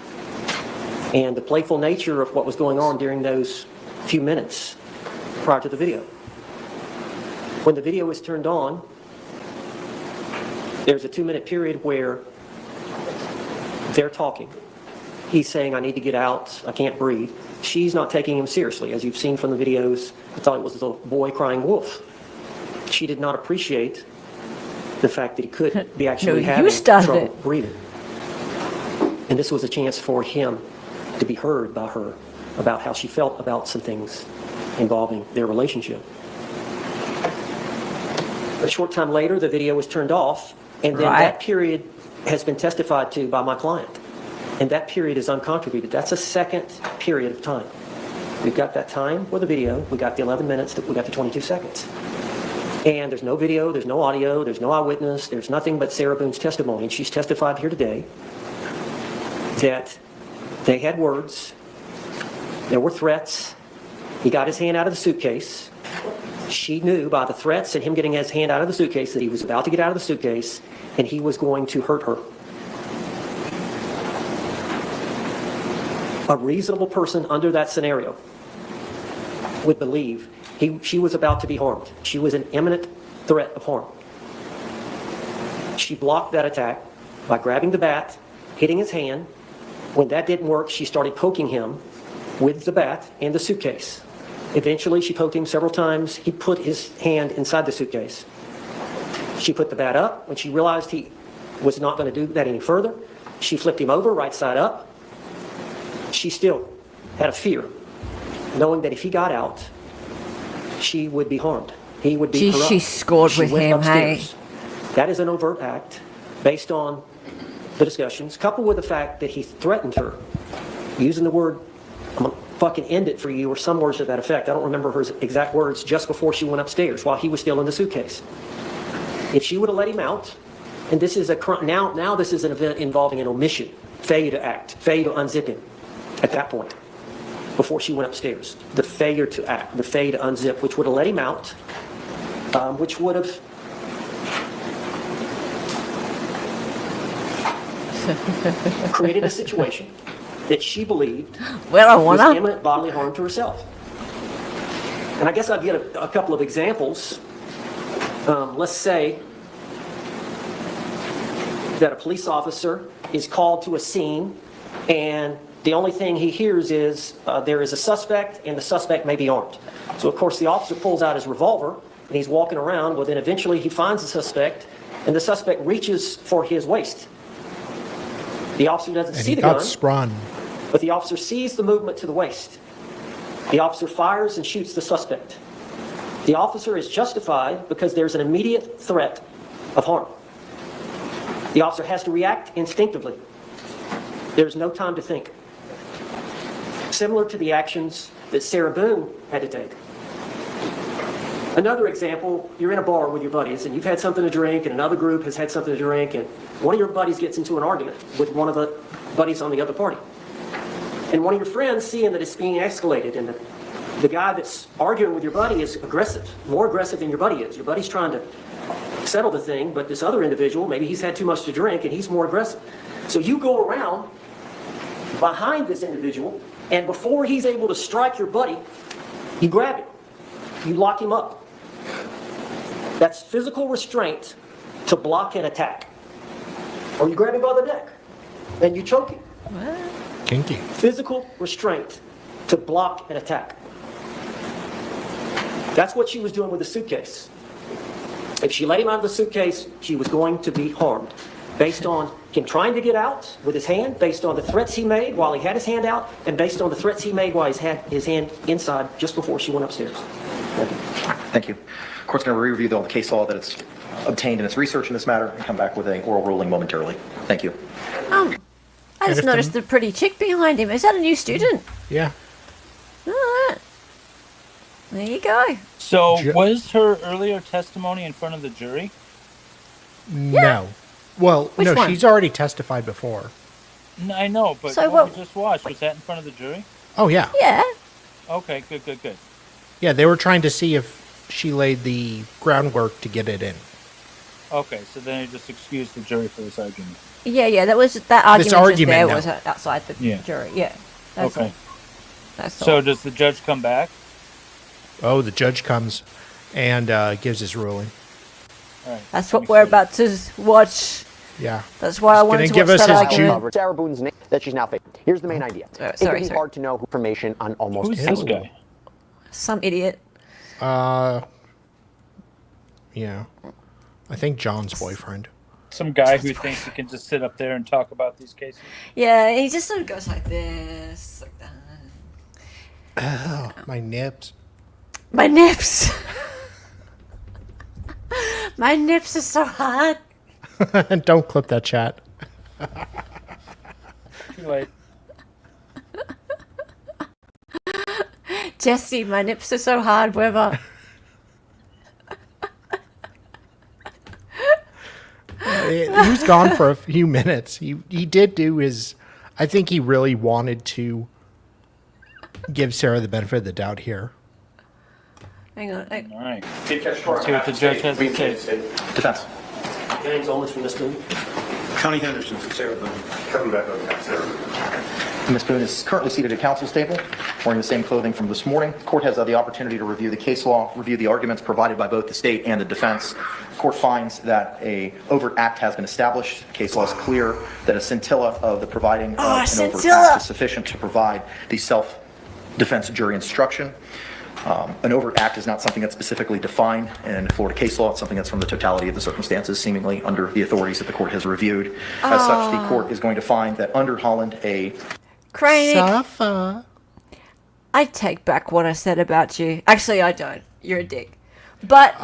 And the playful nature of what was going on during those few minutes prior to the video. When the video is turned on, there's a 2-minute period where they're talking. He's saying, I need to get out, I can't breathe. She's not taking him seriously. As you've seen from the videos, I thought it was the boy crying wolf. She did not appreciate the fact that he could be actually having trouble breathing. And this was a chance for him to be heard by her about how she felt about some things involving their relationship. A short time later, the video was turned off, and then that period has been testified to by my client. And that period is uncontroverted. That's a second period of time. We've got that time for the video. We got the 11 minutes, we got the 22 seconds. And there's no video, there's no audio, there's no eyewitness, there's nothing but Sarah Boone's testimony. And she's testified here today that they had words, there were threats, he got his hand out of the suitcase. She knew by the threats and him getting his hand out of the suitcase that he was about to get out of the suitcase and he was going to hurt her. A reasonable person under that scenario would believe she was about to be harmed. She was an imminent threat of harm. She blocked that attack by grabbing the bat, hitting his hand. When that didn't work, she started poking him with the bat and the suitcase. Eventually, she poked him several times. He put his hand inside the suitcase. She put the bat up. When she realized he was not going to do that any further, she flipped him over right side up. She still had a fear, knowing that if he got out, she would be harmed. He would be corrupt. She scored with went him, upstairs. That is an overt act based on the discussions, coupled with the fact that he threatened her, using the word, "I'm gonna fucking end it for you," or some words to that effect. I don't remember her exact words, just before she went upstairs while he was still in the suitcase. If she would have let him out, and this is a now this is an event involving an omission, failure to act, failure to unzip him at that point, before she went upstairs. The failure to act, the failure to unzip, which would have let him out, which would have created a situation that she believed was imminent bodily harm to herself. And I guess I'd get a couple of examples. Let's say that a police officer is called to a scene and the only thing he hears is there is a suspect and the suspect may be armed. So of course the officer pulls out his revolver and he's walking around. Well, then eventually he finds the suspect and the suspect reaches for his waist. The officer doesn't see the gun, sprung. but the officer sees the movement to the waist. The officer fires and shoots the suspect. The officer is justified because there's an immediate threat of harm. The officer has to react instinctively. There's no time to think. Similar to the actions that Sarah Boone had to take. Another example, you're in a bar with your buddies and you've had something to drink and another group has had something to drink and one of your buddies gets into an argument with one of the buddies on the other party. And one of your friends, seeing that it's being escalated and the guy that's arguing with your buddy is aggressive, more aggressive than your buddy is. Your buddy's trying to settle the thing, but this other individual, maybe he's had too much to drink and he's more aggressive. So you go around behind this individual and before he's able to strike your buddy, you grab him, you lock him up. That's physical restraint to block an attack. Or you grab him by the neck and you choke him. What? Kinky. Physical restraint to block an attack. That's what she was doing with the suitcase. If she let him out of the suitcase, she was going to be harmed. Based on him trying to get out with his hand, based on the threats he made while he had his hand out, and based on the threats he made while he had his hand inside just before she went upstairs. Thank you. Thank you. Court's going to review all the case law that it's obtained in its research in this matter and come back with an oral ruling momentarily. Thank you. I just noticed the pretty chick behind him. Is that a new student? Yeah. Oh, there you go. So was her earlier testimony in front of the jury? No. Well, Which no, one? she's already testified before. No, I know, but So what what- we just watched, was that in front of the jury? Oh, yeah. Yeah. Okay, good. Yeah, they were trying to see if she laid the groundwork to get it in. Okay, so then you just excuse the jury for this argument. Yeah, that was that argument. This argument, just there no. was outside the Yeah. jury. Yeah. That's Okay. all. That's So all. does the judge come back? Oh, the judge comes and gives his ruling. All right. That's what we're about to watch. Yeah. That's why I wanted to give watch us that his argument. Jude. Sarah Boone's name that she's now facing. Here's the main idea. It sorry, can be sorry. hard to know information on almost Who's this anyone. guy? Some idiot. Yeah. I think John's boyfriend. Some guy who thinks he can just sit up there and talk about these cases? Yeah, he just sort of goes like this, like that. Oh, my nips. My nips. My nips are so hot. Don't clip that chat. Too late. Jesse, my nips are so hard, Weber. He was gone for a few minutes. He did do his... I think he really wanted to give Sarah the benefit of the doubt here. Hang on. All right. Let's see what the judge has to say. Defense. James Owens from this Boone. Connie Henderson from Sarah Boone. Coming back on Sarah. Ms. Boone is currently seated at counsel's table, wearing the same clothing from this morning. Court has the opportunity to review the case law, review the arguments provided by both the state and the defense. court finds that a overt act has been established, case law is clear that a scintilla of the providing of an overt scintilla. act is sufficient to provide the self-defense jury instruction. An overt act is not something that's specifically defined in Florida case law. It's something that's from the totality of the circumstances, seemingly under the authorities that the court has reviewed. As such, the court is going to find that under Holland, a Cranic, I take back what I said about you. Actually, I don't. You're a dick. But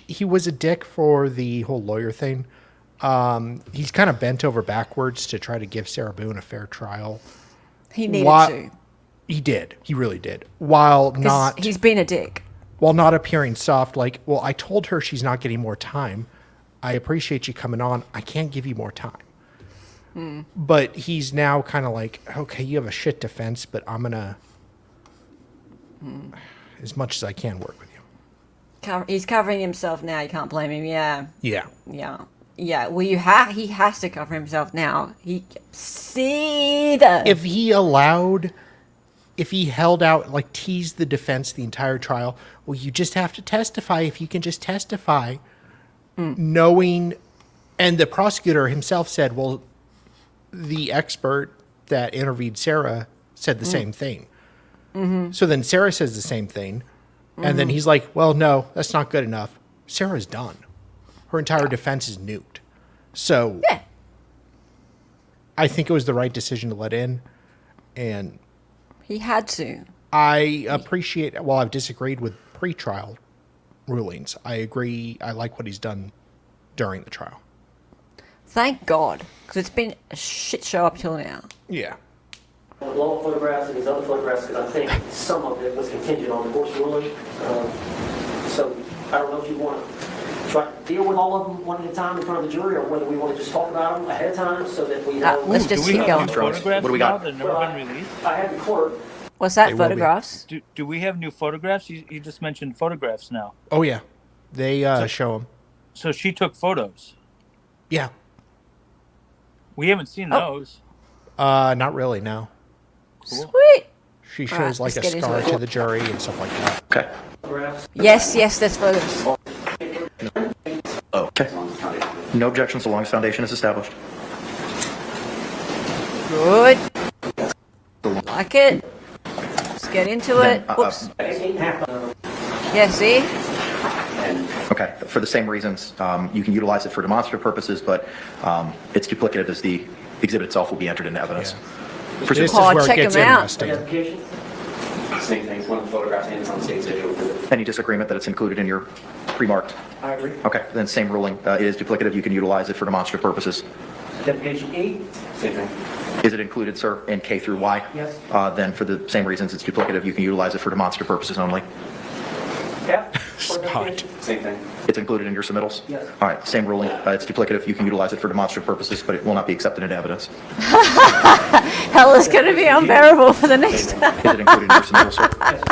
he was a dick for the whole lawyer thing. He's kind of bent over backwards to try to give Sarah Boone a fair trial. He needed to. He did. He really did. While not... He's been a dick. While not appearing soft, like, well, I told her she's not getting more time. I appreciate you coming on. I can't give you more time. But he's now kind of like, okay, you have a shit defense, but I'm going to, as much as I can, work with you. He's covering himself now. You can't blame him. Yeah. Yeah. Yeah. Yeah. Well, he has to cover himself now. If he held out, like teased the defense the entire trial, well, you just have to testify if you can just testify, knowing, and the prosecutor himself said, well, the expert that interviewed Sarah said the same thing. So then Sarah says the same thing, and then he's like, well, no, that's not good enough. Sarah's done. Her entire defense is nuked. So I think it was the right decision to let in, and he had to. I appreciate, while I've disagreed with pre-trial rulings, I agree, I like what he's done during the trial. Thank God, because it's been a shit show up till now. Yeah. The blow-up photographs and these other photographs, because I think some of it was contingent on the court's ruling. So I don't know if you want to try to deal with all of them one at a time in front of the jury, or whether we want to just talk about them ahead of time so that we know. Let's just keep going. Photographs What do we got? now that have never been released? I have the court. What's that, photographs? Do we have new photographs? You just mentioned photographs now. Oh, yeah. They show them. So she took photos. Yeah. We haven't seen those. Not really, no. Cool. Sweet. She shows like a scar to the jury and stuff like that. Okay. Yes, there's photos. Okay. No objections so long as foundation is established. Good. Like it. Let's get into it. Oops. Yeah, see? Okay, for the same reasons, you can utilize it for demonstrative purposes, but it's duplicative as the exhibit itself will be entered into evidence. This is where it check gets him out. interesting. Same thing, one of the photographs and it's on the state video. Any disagreement that it's included in your pre-marked? I agree. Okay, then same ruling. It is duplicative. You can utilize it for demonstrative purposes. Identification E? Same thing. Is it included, sir, in K through Y? Yes. Then for the same reasons it's duplicative, you can utilize it for demonstrative purposes only. F? Scott. Same thing. It's included in your submittals? Yes. All right, same ruling. It's duplicative. You can utilize it for demonstrative purposes, but it will not be accepted into evidence. Hell is going to be unbearable for the next time. Is it included in your submittals, sir?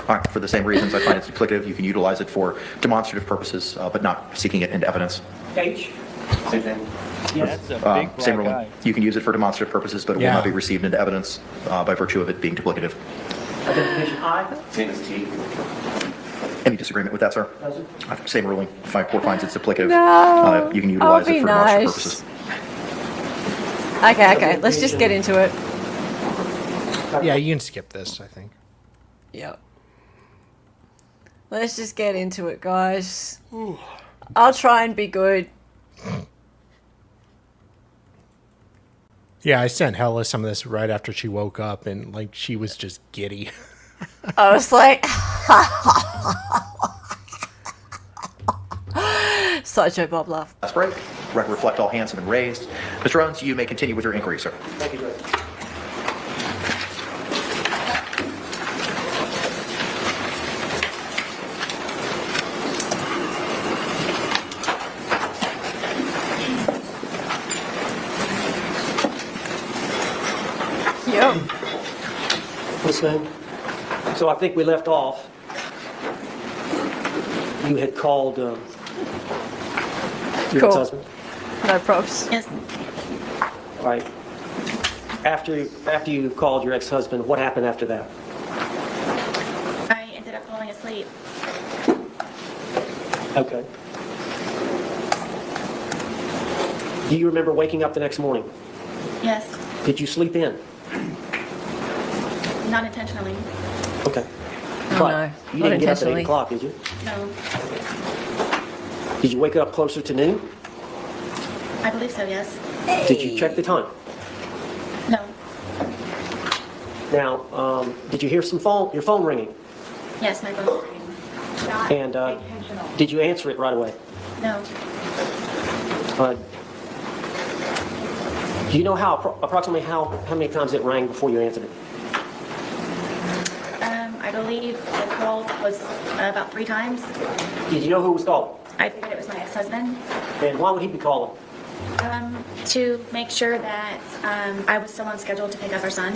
All right, for the same reasons, I find it's duplicative. You can utilize it for demonstrative purposes, but not seeking it into evidence. H? Same thing. Yes. That's a big Same black ruling. eye. You can use it for demonstrative purposes, but it will Yeah. not be received into evidence by virtue of it being duplicative. Identification I? Same as T. Any disagreement with that, sir? Same ruling. If my court finds it's duplicative, No. you can utilize I'll it be for demonstrative nice. purposes. Okay. Let's just get into it. Yeah, you can skip this, I think. Yep. Let's just get into it, guys. I'll try and be good. Yeah, I sent Hella some of this right after she woke up, and like she was just giddy. I was like, such a Bob laugh. Last break. Record reflect all hands have been raised. Mr. Owens, you may continue with your inquiry, sir. Thank you, Judge. Yep. What's name? So I think we left off. You had called your Cool. ex-husband. No props. Yes. Right. After you called your ex-husband, what happened after that? I ended up falling asleep. Okay. Do you remember waking up the next morning? Yes, Did you sleep in? not intentionally. Okay. Oh, But no, you not didn't get up at 8 intentionally. o'clock, did you? No, Did you wake up closer to noon? I believe so, yes. Did you check the time? No, Now, did you hear your phone ringing? yes, my phone was ringing. And did you answer it right away? No, Do you know approximately how many times it rang before you answered it? I believe the call was about 3 times. Did you know who was calling? I figured it was my ex-husband. And why would he be calling? To make sure that I was still on schedule to pick up our son.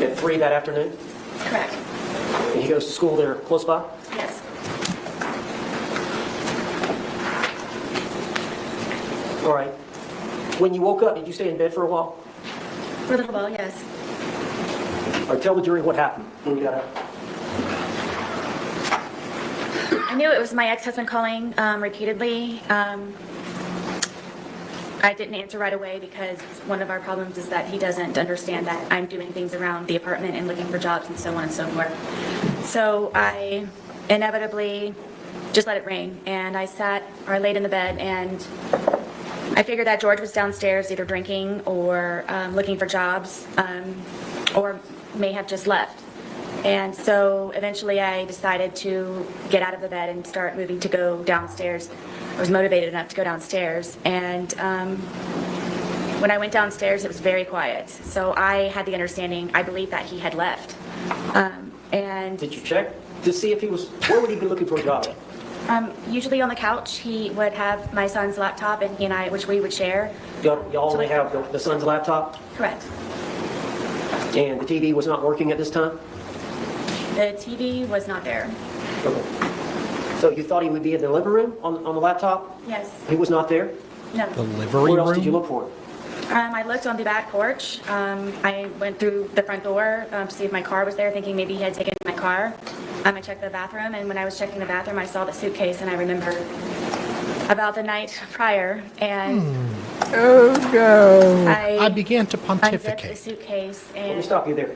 At 3 that afternoon? Correct. And he goes to school there close by? Yes. All right. When you woke up, did you stay in bed for a while? For a little while, yes. Or tell the jury what happened when you got up. I knew it was my ex-husband calling repeatedly. I didn't answer right away because one of our problems is that he doesn't understand that I'm doing things around the apartment and looking for jobs and so on and so forth. So I inevitably just let it ring, and I laid in the bed, and I figured that George was downstairs either drinking or looking for jobs, or may have just left. And so eventually I decided to get out of the bed and start moving to go downstairs. I was motivated enough to go downstairs. And when I went downstairs, it was very quiet. So I had the understanding, I believe that he had left. And Did you check to see if where would he be looking for a job? usually on the couch, he would have my son's laptop, and he and I, which we would share. Y'all only have the son's laptop? Correct. And the TV was not working at this time? The TV was not there. Okay. So you thought he would be in the living room on the laptop? Yes. He was not there? No. The livery Where else room? did you look for him? I looked on the back porch. I went through the front door to see if my car was there, thinking maybe he had taken my car. I checked the bathroom, and when I was checking the bathroom, I saw the suitcase, and I remembered about the night prior, and Oh no. I began to unzipped the pontificate. suitcase, Let me and stop you there.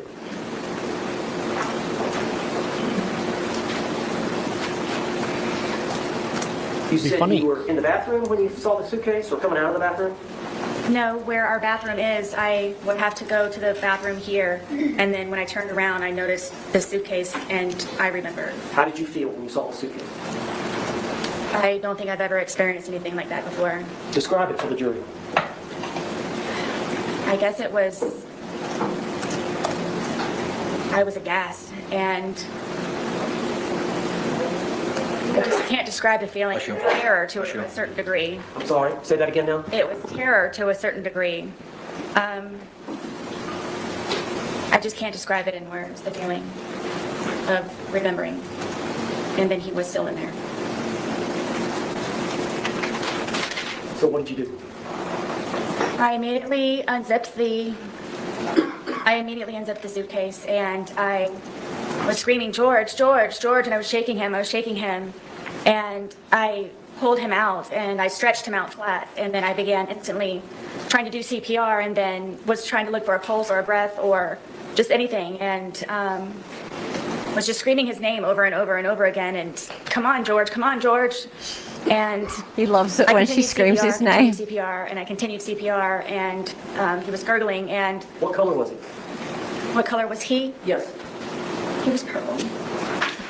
You said funny. you were in the bathroom when you saw the suitcase, or coming out of the bathroom? no, where our bathroom is, I would have to go to the bathroom here, and then when I turned around, I noticed the suitcase, and I remembered. How did you feel when you saw the suitcase? I don't think I've ever experienced anything like that before. Describe it for the jury. I guess I was aghast, and I just can't describe the feeling. It was terror to a certain degree. I'm sorry, say that again now? It was terror to a certain degree. I just can't describe it in words, the feeling of remembering. And then he was still in there. So what did you do? I immediately unzipped the suitcase, and I was screaming, George, George, George, and I was shaking him, and I pulled him out, and I stretched him out flat, and then I began instantly trying to do CPR, and then was trying to look for a pulse or a breath or just anything, and was just screaming his name over and over and over again, and come on, George, and He loves it when she screams his name. I continued CPR, and he was gurgling, and What color was he? what color was he? Yes. He was purple.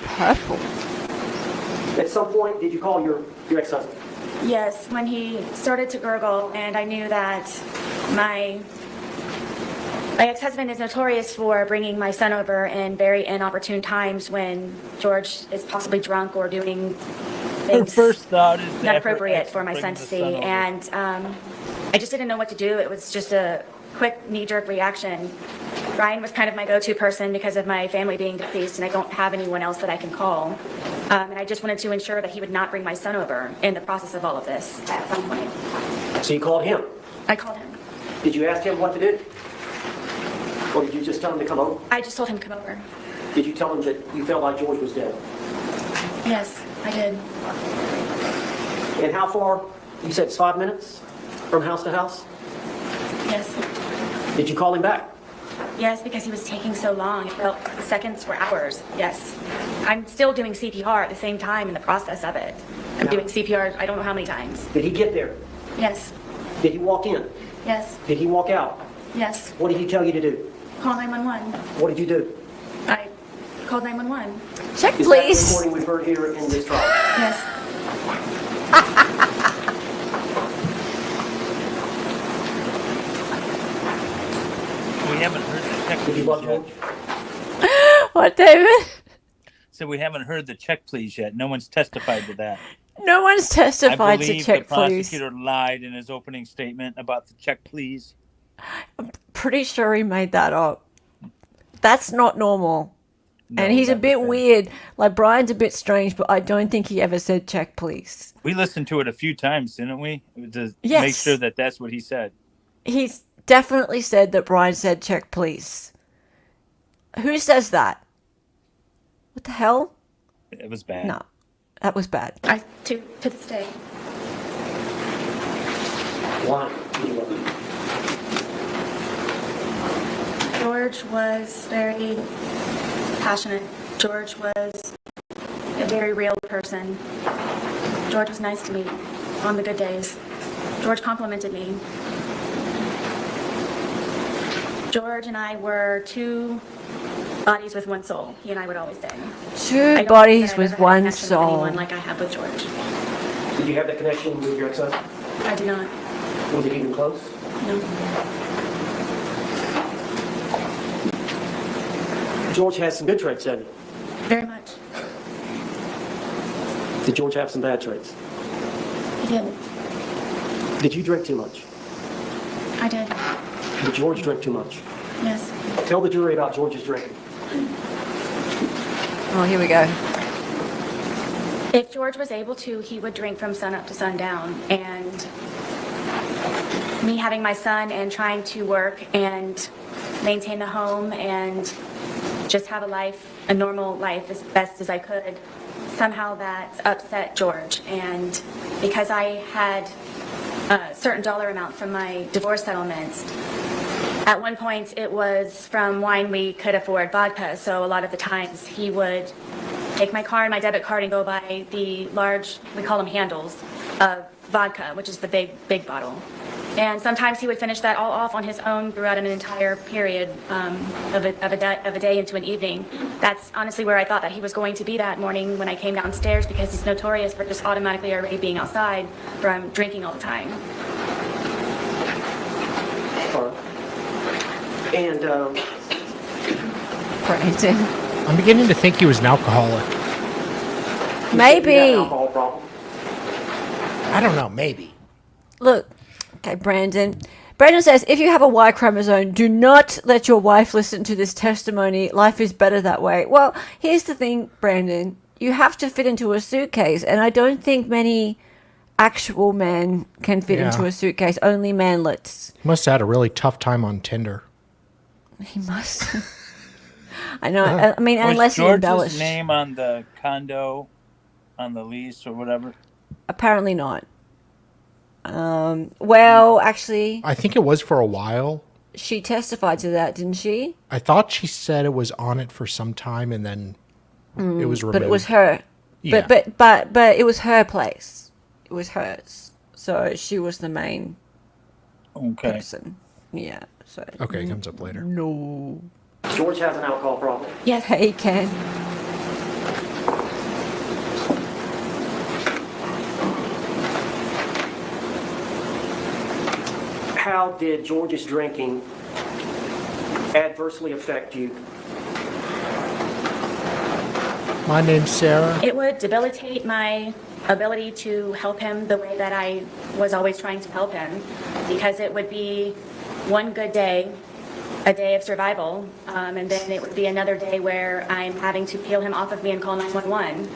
Purple. At some point, did you call your ex-husband? Yes, when he started to gurgle, and I knew that my ex-husband is notorious for bringing my son over in very inopportune times when George is possibly drunk or doing Her things first thought is not appropriate for my son to see, and I just didn't know what to do. It was just a quick knee-jerk reaction. Ryan was kind of my go-to person because of my family being deceased, and I don't have anyone else that I can call. And I just wanted to ensure that he would not bring my son over in the process of all of this at some point. So you called him? I called him. Did you ask him what to do? Or did you just tell him to come over? I just told him to come over. Did you tell him that you felt like George was dead? Yes, I did. And how far? You said it's 5 minutes? from house to house? Yes. Did you call him back? Yes, because he was taking so long. It felt seconds were hours. Yes. I'm still doing CPR at the same time in the process of it. I'm doing CPR I don't know how many times. Did he get there? Yes. Did he walk in? Yes. Did he walk out? Yes. What did he tell you to do? Call 911. What did you do? I called 911. Check, Is please. that the recording we've heard here in this trial? Yes. We haven't heard the check Did you love please George? yet. What, David? So we haven't heard the check please yet. No one's testified to that. No one's I testified to believe check, the please. prosecutor lied in his opening statement about the check please. Pretty sure he made that up. That's not normal. No, and he's a that bit was bad. weird. Like, Brian's a bit strange, but I don't think he ever said check, please. We listened to it a few times, didn't we? To Yes. make sure that that's what he said. He's definitely said that Brian said check, please. Who says that? What the hell? It was bad. No, that was bad. To this day. Why did you love him? George was very passionate. George was a very real person. George was nice to me on the good days. George complimented me. George and I were two bodies with one soul, he and I would always say. Two I don't bodies think that I've with ever had a one connection with soul. anyone like I have with George. Did you have that connection with your ex-husband? I do not. Was it even close? No. George has some good traits, doesn't he? Very much. Did George have some bad traits? He did. Did you drink too much? I did. Did George drink too much? Yes. Tell the jury about George's drinking. Oh, here we go. If George was able to, he would drink from sun up to sundown. And me having my son and trying to work and maintain the home and just have a life, a normal life as best as I could, somehow that upset George. And because I had a certain dollar amount from my divorce settlements, at one point it was from wine we could afford vodka, so a lot of the times he would take my card, my debit card, and go buy the large, we call them handles, of vodka, which is the big bottle. And sometimes he would finish that all off on his own throughout an entire period of a day into an evening. That's honestly where I thought that he was going to be that morning when I came downstairs, because he's notorious for just automatically already being outside from drinking all the time. And, Crazy. I'm beginning to think he was an alcoholic. Maybe. you had an alcohol problem. I don't know, maybe. Look, okay, Brandon. Brandon says, if you have a Y chromosome, do not let your wife listen to this testimony. Life is better that way. Well, here's the thing, Brandon. You have to fit into a suitcase, and I don't think many actual men can fit into a suitcase. Only manlets. He must have had a really tough time on Tinder. He must. I know. I mean, Was unless you George's embellish. name on the condo, on the lease or whatever? Apparently not. Well, actually, I think it was for a while. she testified to that, didn't she? I thought she said it was on it for some time and then it was removed. But it was her. Yeah. But it was her place. It was hers. So she was the main person. Yeah. So. Okay, it comes up later. No. George has an alcohol problem. Yes. He can. How did George's drinking adversely affect you? My name's Sarah. It would debilitate my ability to help him the way that I was always trying to help him, because it would be one good day, a day of survival, and then it would be another day where I'm having to peel him off of me and call 911.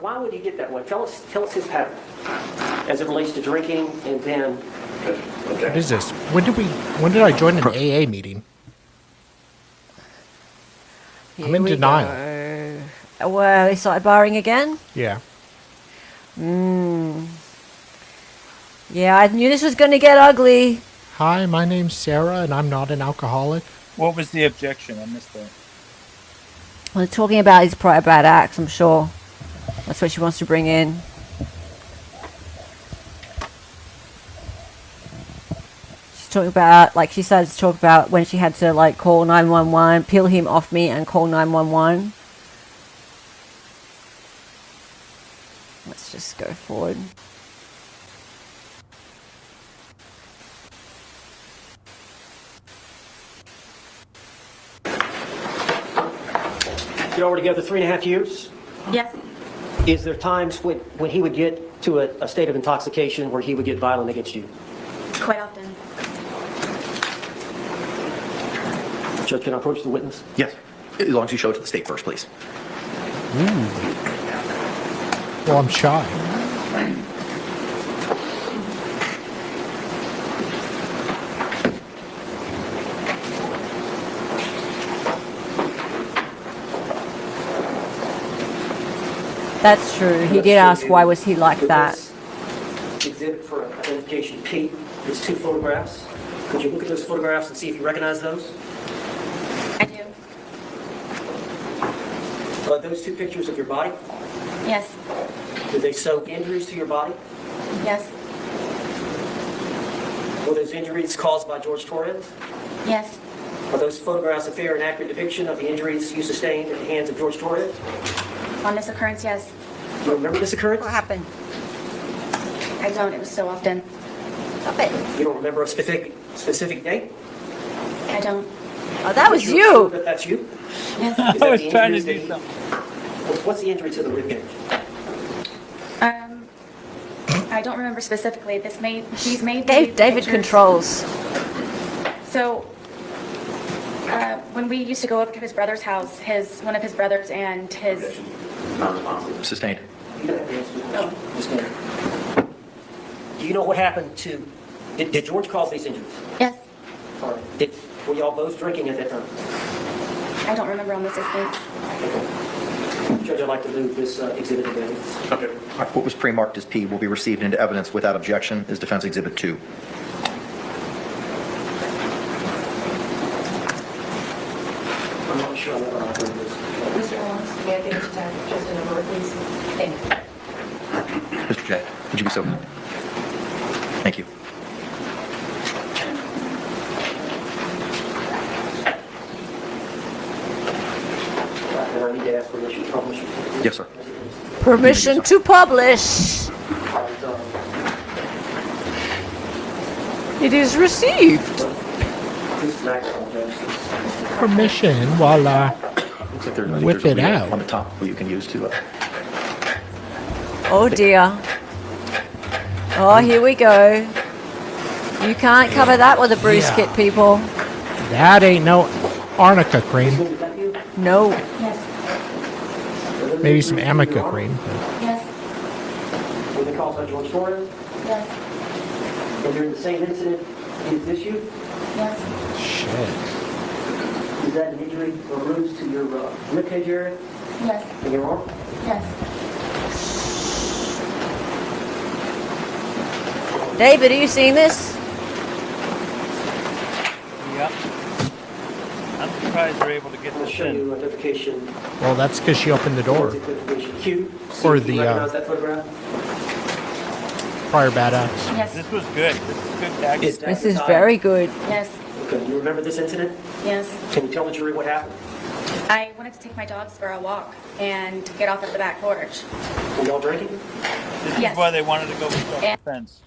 Why would he get that way? Tell us his pattern as it relates to drinking, and then. What is this? When did I join an AA meeting? I'm in denial. Well, they started barring again? Yeah. Yeah, I knew this was going to get ugly. Hi, my name's Sarah, and I'm not an alcoholic. What was the objection? I missed that. We're talking about his prior bad acts, I'm sure. That's what she wants to bring in. She's talking about, like, she started to talk about when she had to, like, call 911, peel him off me and call 911. Let's just go forward. Y'all were together 3.5 years. Yes. Is there times when he would get to a state of intoxication where he would get violent against you? Quite often. Judge, can I approach the witness? Yes, as long as you show it to the state first, please. Well, I'm shy. That's true. He did ask why was he like that. Exhibit for identification P is 2 photographs. Could you look at those photographs and see if you recognize those? I do. Are those 2 pictures of your body? Yes. Did they show injuries to your body? Yes. Were those injuries caused by George Torres? Yes. Are those photographs a fair and accurate depiction of the injuries you sustained at the hands of George Torres? On this occurrence, yes. Do you remember this occurrence? What happened? I don't. It was so often. Stop it. You don't remember a specific date? I don't. Oh, that was You're you. sure that that's you? Yes. Is that I was the trying to injuries do that something. What's the injury to the rib cage? I don't remember specifically. He's made David pictures. controls. So, when we used to go over to his brother's house, one of his brothers and his. Sustained. Do you know what happened to? Did George cause these injuries? Yes. All right. Were y'all both drinking at that time? I don't remember on this instance. Judge, I'd like to move this exhibit of evidence. Okay. What was pre-marked as P will be received into evidence without objection as Defense Exhibit 2. I'm not sure what I'm doing this. Mr. Owens, may I get just a number, please? Thank you. Mr. J, would you be so kind? Thank you. And I need to ask permission to publish. Yes, sir. Permission to publish. It is received. This is maximum justice. Permission while Looks like there's whip a it wheel out. on the top where you can use to. Oh dear. Oh, here we go. You can't cover that with a bruise kit, people. That ain't no arnica cream. Is that you? No. Yes. Maybe some amica cream. Yes. Were they caused by George Torres? Yes. And during the same incident, is this you? Yes. Shit. Is that an injury or bruise to your rib cage area Yes. and your arm? Yes. David, are you seeing this? Yep. I'm surprised they're able to get I'll this show in. you identification. Well, that's because she opened the door. Identification Q. See Or if you the, recognize that photograph? Prior bad acts. Yes. This was good. This is good tactics. Is that This the is time? very good. Yes. Okay, you remember this incident? Yes. Can you tell the jury what happened? I wanted to take my dogs for a walk and get off at the back porch. Were y'all drinking? This Yes. is why they wanted to go with self-defense.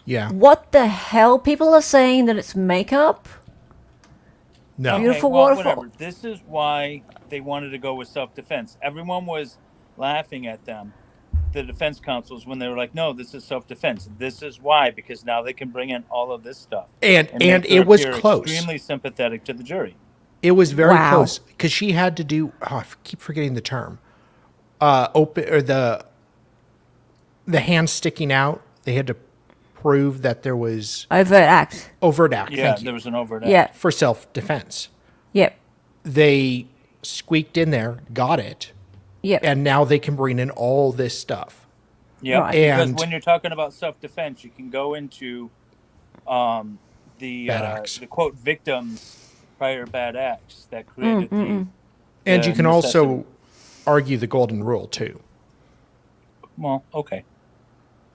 Yeah. What the hell? People are saying that it's makeup? No. Beautiful well, waterfall. whatever. This is why they wanted to go with self-defense. Everyone was laughing at them, the defense counsels, when they were like, no, this is self-defense. This is why, because now they can bring in all of this stuff. And make her it was appear close. Extremely sympathetic to the jury. It was very Wow. close because she had to do. Oh, I keep forgetting the term. Open or the hand sticking out. They had to prove that there was Overt act. overt act. Yeah, thank you, there was an overt act. Yeah. for self-defense. Yep. They squeaked in there, got it, Yep. and now they can bring in all this stuff. Yeah, Right. because And- when you're talking about self-defense, you can go into Bad acts. the quote victims prior bad acts that created And the you can necessity. also argue the golden rule too. Well, okay.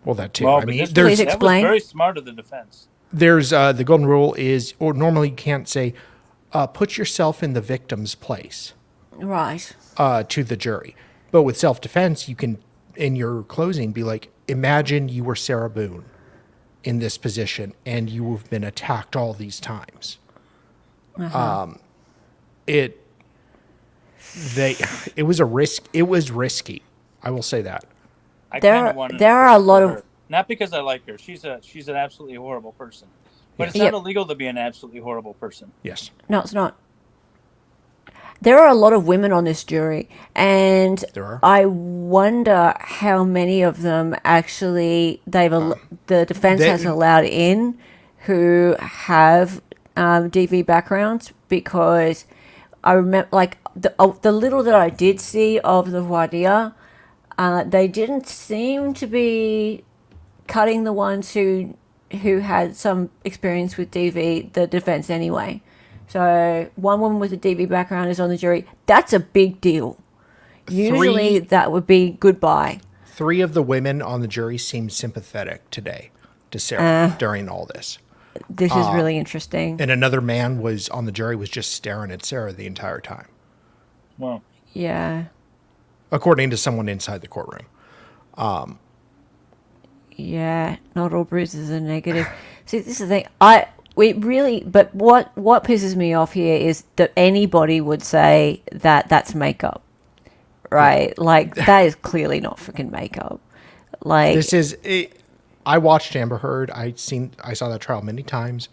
Well, that too. Well, I but mean, this there's was, that was explain. very smart of the defense. there's the golden rule is, or normally you can't say, put yourself in the victim's place Right. to the jury. But with self-defense, you can, in your closing, be like, imagine you were Sarah Boone in this position and you have been attacked all these times. It was a risk. It was risky. I will say that. I There kinda are- wanted there to are a lot put of- her. Not because I like her. She's an absolutely horrible person. But it's Yep. not illegal to be an absolutely horrible person. Yes. No, it's not. There are a lot of women on this jury, and There are. I wonder how many of them actually the defense they- has allowed in who have DV backgrounds, because I remember, like, the little that I did see of the voir dire, they didn't seem to be cutting the ones who had some experience with DV, the defense anyway. So one woman with a DV background is on the jury. That's a big deal. Usually that would be goodbye. 3 of the women on the jury seemed sympathetic today to Sarah during all this. This is really interesting. And another man was on the jury, was just staring at Sarah the entire time, Well, Yeah. according to someone inside the courtroom. Yeah. Not all bruises are negative. See, this is the thing. But what pisses me off here is that anybody would say that that's makeup. Right? Like, that is clearly not freaking makeup. Like, This is. I watched Amber Heard. I saw that trial many times.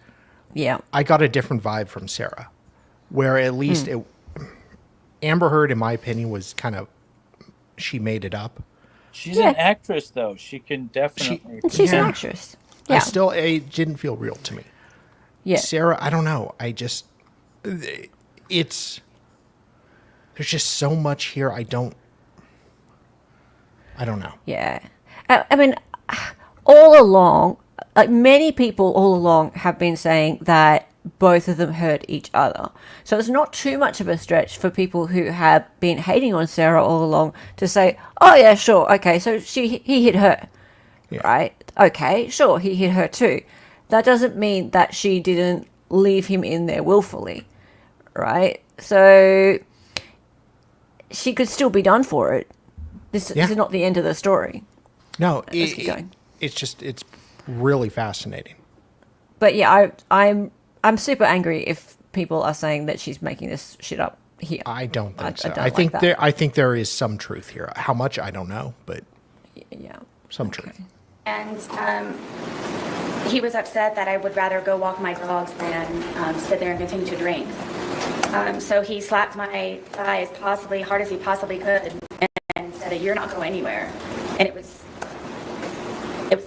yeah. I got a different vibe from Sarah, where at least Amber Heard, in my opinion, was kind of, she made it up. she's Yeah. an actress, though. She can definitely. She's an Yeah. actress. Yeah. It didn't feel real to me. Yeah. Sarah, I don't know. There's just so much here. I don't know. Yeah. I mean, all along, like, many people all along have been saying that both of them hurt each other. So it's not too much of a stretch for people who have been hating on Sarah all along to say, oh yeah, sure, okay, so he hit her, right? Okay, sure, he hit her too. That doesn't mean that she didn't leave him in there willfully, right? So she could still be done for it. This is not the end of the story. No, Let's keep going. it's really fascinating. But yeah, I'm super angry if people are saying that she's making this shit up here. I don't think so. don't I like think that. I think there is some truth here. How much I don't know, but Yeah. some truth. And he was upset that I would rather go walk my dogs than sit there and continue to drink. So he slapped my thigh as hard as he possibly could and said, "You're not going anywhere." And it was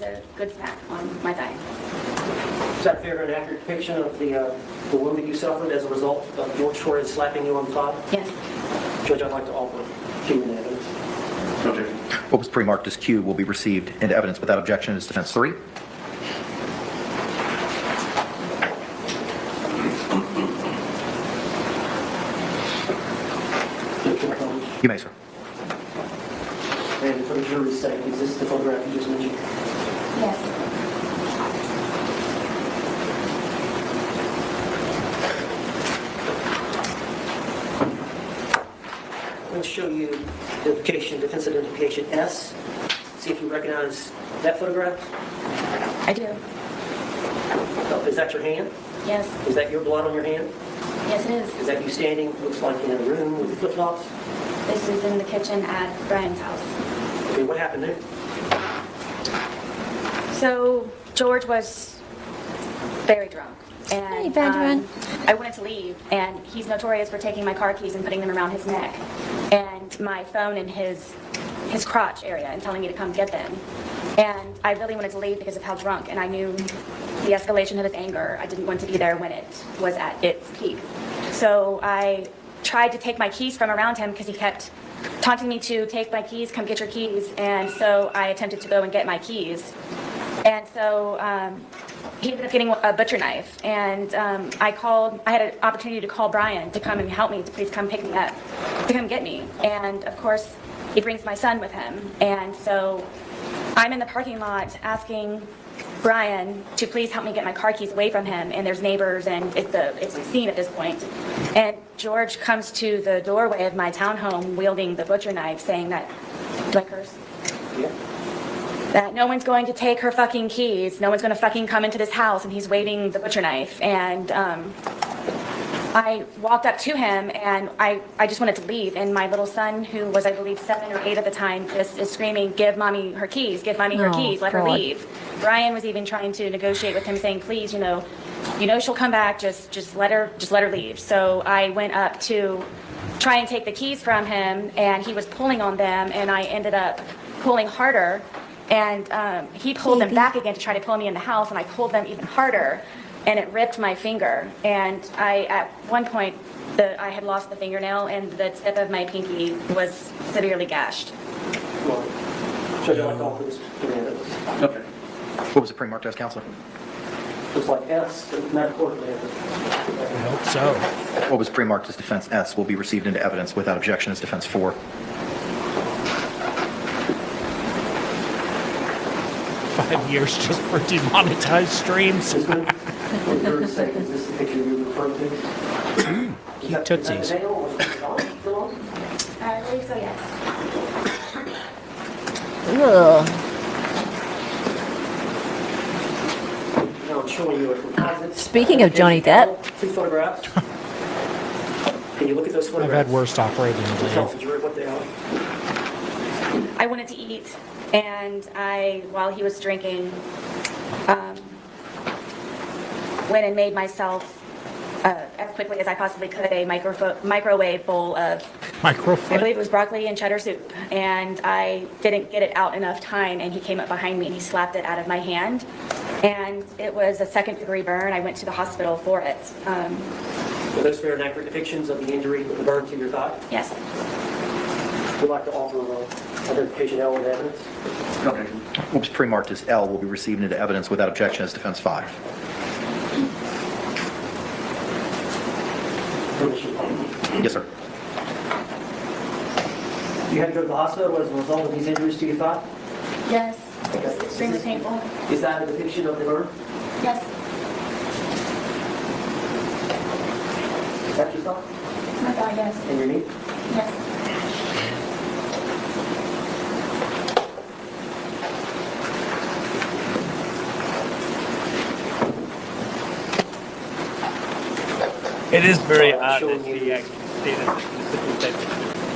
a good smack on my thigh. Is that a fair and accurate depiction of the wound that you suffered as a result of George Torres slapping you on the thigh? Yes. Judge, I'd like to offer human evidence. What was pre-marked as Q will be received into evidence without objection as defense 3. You may, sir. And for the jury's sake, is this the photograph you just mentioned? Yes. Let's show you identification, defense identification S. See if you recognize that photograph. I do. Oh, is that your hand? Yes. Is that your blood on your hand? Yes, it is. Is that you standing, looks like in a room with flip-flops? This is in the kitchen at Brian's house. Okay, what happened there? So George was very drunk. And Hey, Benjamin. I wanted to leave, and he's notorious for taking my car keys and putting them around his neck and my phone in his crotch area and telling me to come get them. And I really wanted to leave because of how drunk, and I knew the escalation of his anger. I didn't want to be there when it was at its peak. So I tried to take my keys from around him because he kept taunting me to take my keys, come get your keys. And so I attempted to go and get my keys. And so he ended up getting a butcher knife. And I had an opportunity to call Brian to come and help me, to please come pick me up, to come get me. And of course, he brings my son with him. And so I'm in the parking lot asking Brian to please help me get my car keys away from him, and there's neighbors, and it's a scene at this point. And George comes to the doorway of my townhome wielding the butcher knife, saying that, do I curse? Yeah. That no one's going to take her fucking keys, no one's going to fucking come into this house, and he's waving the butcher knife. And I walked up to him, and I just wanted to leave, and my little son, who was, I believe, 7 or 8 at the time, just is screaming, give mommy her keys, give mommy her keys, let her leave. Brian was even trying to negotiate with him, saying, please, you know she'll come back, just let her leave. So I went up to try and take the keys from him, and he was pulling on them, and I ended up pulling harder, and he pulled them back again to try to pull me in the house, and I pulled them even harder, and it ripped my finger. And at one point, I had lost the fingernail, and the tip of my pinky was severely gashed. Well, so you like all this? Okay. What was it pre-marked as, counsel? Looks like S, but not accordingly. I hope so. What was pre-marked as defense S will be received into evidence without objection as defense 4. 5 years just for demonetized streams. Is this the picture you referred to? He tootsies. I believe so, yes. Ugh. No, I'm showing you a composite. Speaking of Johnny Depp. 2 photographs. Can you look at those I've photographs? had worst operating Tell the leave. jury what they are. I wanted to eat, and while he was drinking, went and made myself, as quickly as I possibly could, a microwave bowl of, I believe it was broccoli and cheddar soup, and I didn't get it out enough time, and he came up behind me and he slapped it out of my hand, and it was a 2nd-degree burn. I went to the hospital for it. Were those fair and accurate depictions of the injury with the burn to your thigh? Yes. Would like to offer identification L in evidence? Okay. What was pre-marked as L will be received into evidence without objection as defense 5. Permission. Yes, sir. You had to go to the hospital as a result of these injuries to your thigh? Yes. It was extremely painful. Is that a depiction of the burn? Yes. Is that your thigh? My God, yes. And your knee? Yes. It is very odd that she actually stated the specific type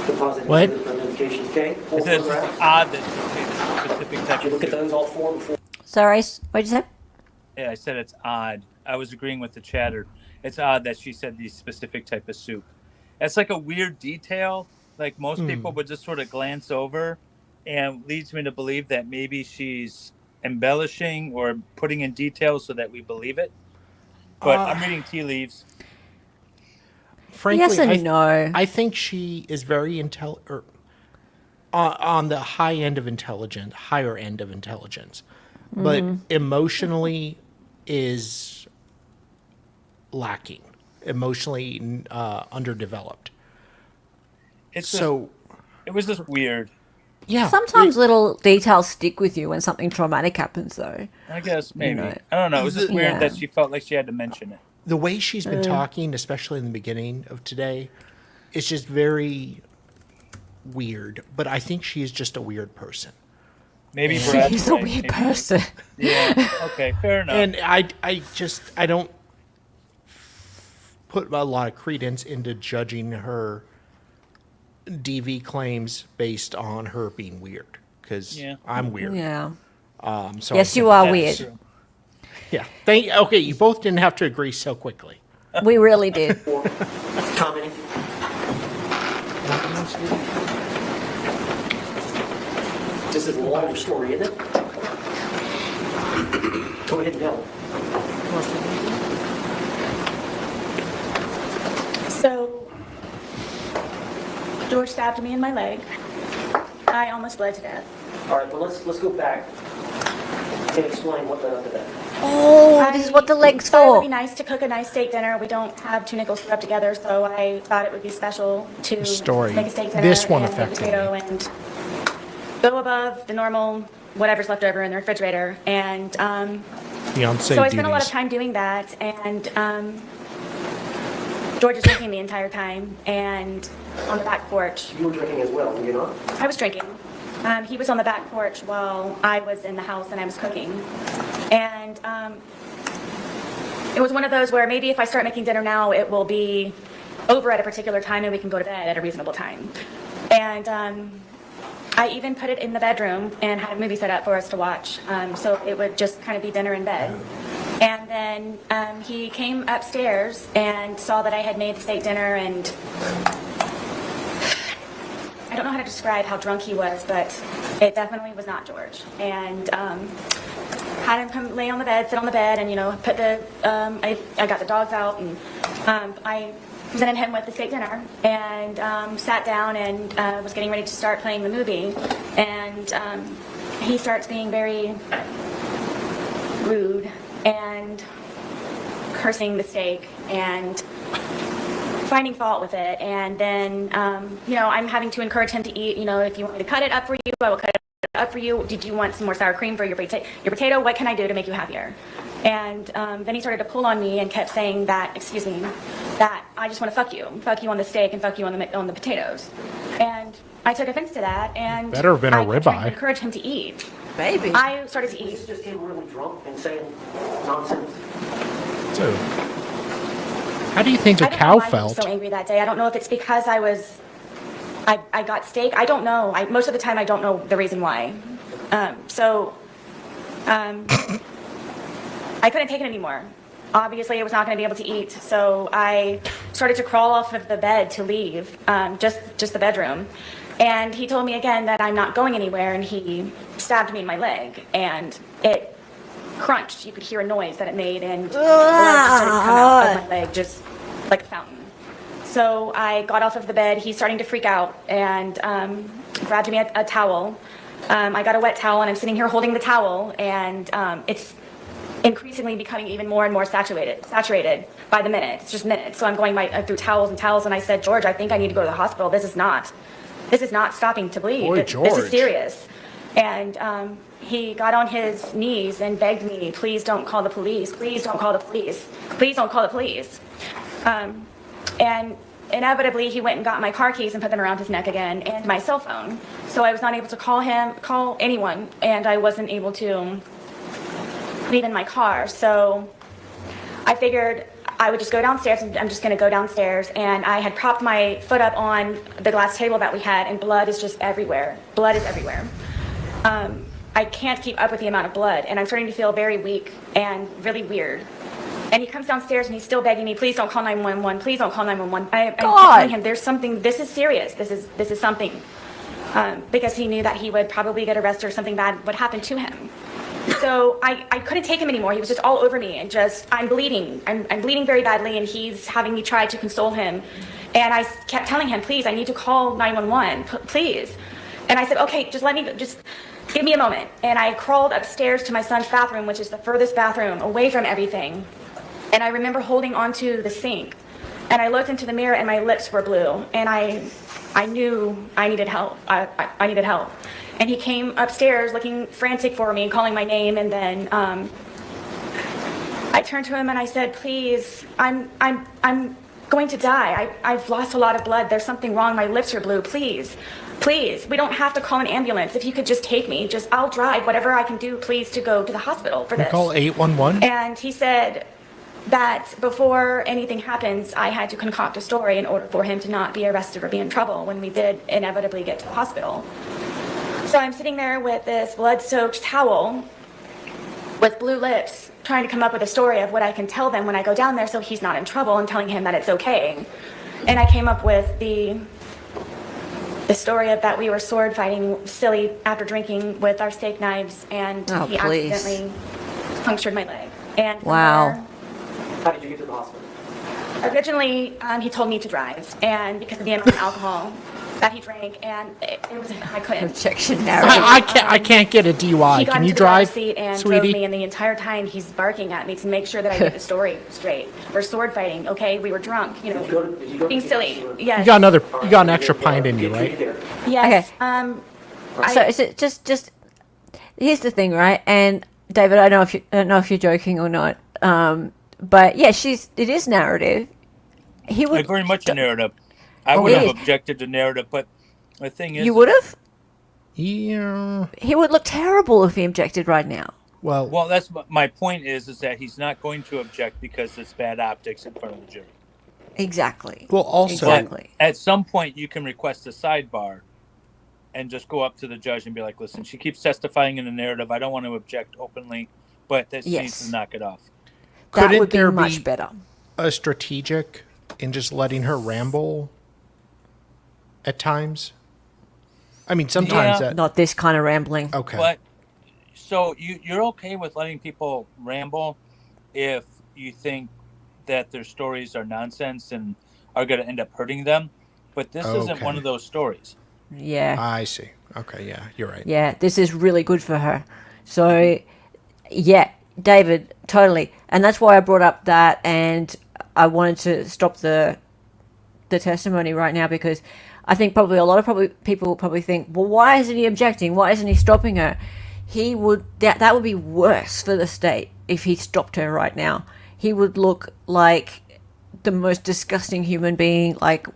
of What? Identification, okay? It says it's odd that she stated the specific type Did you of look at those all 4 before? Sorry, what'd you say? Yeah, I said it's odd. I was agreeing with the chatter. It's odd that she said the specific type of soup. That's like a weird detail. Like most people would just sort of glance over, and leads me to believe that maybe she's embellishing or putting in details so that we believe it. But I'm reading tea leaves. Frankly, Yes and no. I think she is very on the high end of intelligence, higher end of intelligence, but emotionally is lacking, emotionally underdeveloped. It was just weird. Yeah. Sometimes little details stick with you when something traumatic happens, though. I guess maybe. know. I don't know. It was just weird Yeah. that she felt like she had to mention it. The way she's been talking, especially in the beginning of today, is just very weird. But I think she is just a weird person. Maybe Brad's He's a right. weird Maybe- person. Yeah. Okay. Fair enough. And I don't put a lot of credence into judging her DV claims based on her being weird, because I'm weird. Yeah. So Yes, I you think are that's- weird. Yeah. Okay, you both didn't have to agree so quickly. We really did. Commenting? This is a longer story, isn't it? Go ahead and tell. So, George stabbed me in my leg. I almost bled to death. All right, well, let's go back and explain what led up to that. Oh, this is what the leg's thought it would for. be nice to cook a nice steak dinner. We don't have two nickels to rub together, so I thought it would be special to Story. make a steak dinner This one and make a affected potato me. and go above the normal whatever's left over in the refrigerator. And Fiance so I spent a lot of duties. time doing that, and George is drinking the entire time, and on the back porch. You were drinking as well, were you not? I was drinking. He was on the back porch while I was in the house and I was cooking. And it was one of those where maybe if I start making dinner now, it will be over at a particular time and we can go to bed at a reasonable time. And I even put it in the bedroom and had a movie set up for us to watch. So it would just kind of be dinner in bed. And then he came upstairs and saw that I had made the steak dinner, and I don't know how to describe how drunk he was, but it definitely was not George. And had him come lay on the bed, sit on the bed, and put the I got the dogs out, and I presented him with the steak dinner, and sat down and was getting ready to start playing the movie, and he starts being very rude and cursing the steak and finding fault with it. And then I'm having to encourage him to eat. If you want me to cut it up for you, I will cut it up for you. Did you want some more sour cream for your potato? What can I do to make you happier? And then he started to pull on me and kept saying that, excuse me, that I just want to fuck you on the steak and fuck you on the potatoes. And I took offense to that, and Better have been a I kept trying to ribeye. encourage him to eat. Maybe. I started to eat. Is this just him really drunk and saying nonsense? So, how do you think the I don't know cow why he was felt? so angry that day. I don't know if it's because I got steak. I don't know. Most of the time I don't know the reason why. I couldn't take it anymore. Obviously, I was not going to be able to eat, so I started to crawl off of the bed to leave, just the bedroom. And he told me again that I'm not going anywhere, and he stabbed me in my leg, and it crunched. You could hear a noise that it made, and blood just started to come out of my leg, just like a fountain. So I got off of the bed. He's starting to freak out, and grabbed me a towel. I got a wet towel, and I'm sitting here holding the towel, and it's increasingly becoming even more and more saturated by the minute. It's just minutes. So I'm going through towels and towels, and I said, George, I think I need to go to the hospital. This is not stopping to bleed. Boy, This George. is serious. And he got on his knees and begged me, please don't call the police. Please don't call the police. Please don't call the police. And inevitably, he went and got my car keys and put them around his neck again, and my cell phone. So I was not able to call anyone, and I wasn't able to leave in my car. So I figured I would just go downstairs, and I'm just going to go downstairs. And I had propped my foot up on the glass table that we had, and blood is just everywhere. Blood is everywhere. I can't keep up with the amount of blood, and I'm starting to feel very weak and really weird. And he comes downstairs and he's still begging me, please don't call 911, please don't call 911. I'm telling him, there's something, this is serious, this is something. Because he knew that he would probably get arrested or something bad would happen to him. So I couldn't take him anymore. He was just all over me, and I'm bleeding. I'm bleeding very badly, and he's having me try to console him. And I kept telling him, please, I need to call 911, please. And I said, okay, just give me a moment. And I crawled upstairs to my son's bathroom, which is the furthest bathroom away from everything. And I remember holding onto the sink, and I looked into the mirror, and my lips were blue, and I knew I needed help. I needed help. And he came upstairs looking frantic for me, calling my name, and then I turned to him and I said, please, I'm going to die. I've lost a lot of blood. There's something wrong. My lips are blue. Please, we don't have to call an ambulance. If you could just take me, I'll drive whatever I can do, please, to go to the hospital for Can this. I call 811? And he said that before anything happens, I had to concoct a story in order for him to not be arrested or be in trouble when we did inevitably get to the hospital. So I'm sitting there with this blood-soaked towel with blue lips, trying to come up with a story of what I can tell them when I go down there so he's not in trouble, and telling him that it's okay. And I came up with the story of that we were sword fighting silly after drinking with our steak knives, and he accidentally punctured my leg. And from there, how did you get to the hospital? originally, he told me to drive, and because of the amount of alcohol that he drank, and it was, I couldn't. Objection narrative. I can't get a DUI. He got Can into you the driver's drive, seat and sweetie? drove me, and the entire time he's barking at me to make sure that I get the story straight. We're sword fighting, okay? We were drunk, you know, being silly. Yes. You got an extra pint in you, right? Yes. Okay. So is it just here's the thing, right? And David, I don't know if you're joking or not. But yeah, it is narrative. He would very much a narrative. I would have objected to narrative, but the thing is, you would have. Yeah. He would look terrible if he objected right now. Well, that's my point. Is that he's not going to object because it's bad optics in front of the jury. Exactly. Well, also, but at some point you can request a sidebar, and just go up to the judge and be like, "Listen, she keeps testifying in the narrative. I don't want to object openly, but this needs to knock it off." That would be much better. A strategic in just letting her ramble at times? I mean, sometimes not this kind of rambling. Okay. But so you're okay with letting people ramble if you think that their stories are nonsense and are going to end up hurting them, but this isn't one of those stories. Yeah. I see. Okay, yeah, you're right. Yeah, this is really good for her. So, yeah, David, totally. And that's why I brought up that, and I wanted to stop the testimony right now, because I think probably a lot of people probably think, well, why isn't he objecting? Why isn't he stopping her? That would be worse for the state if he stopped her right now. He would look like the most disgusting human being. Like,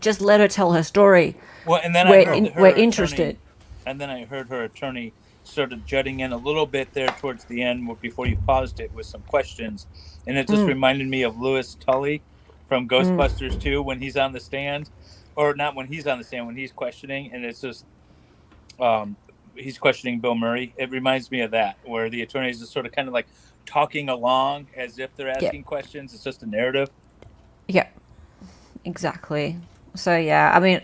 just let her tell her story. Well, and then we're interested. And then I heard her attorney sort of jutting in a little bit there towards the end before you paused it with some questions. And it just reminded me of Louis Tully from Ghostbusters 2 when he's on the stand. Or not when he's on the stand, when he's questioning. And it's just, he's questioning Bill Murray. It reminds me of that, where the attorney is just sort of kind of like talking along as if they're asking questions. It's just a narrative. Yeah, exactly. So, yeah, I mean,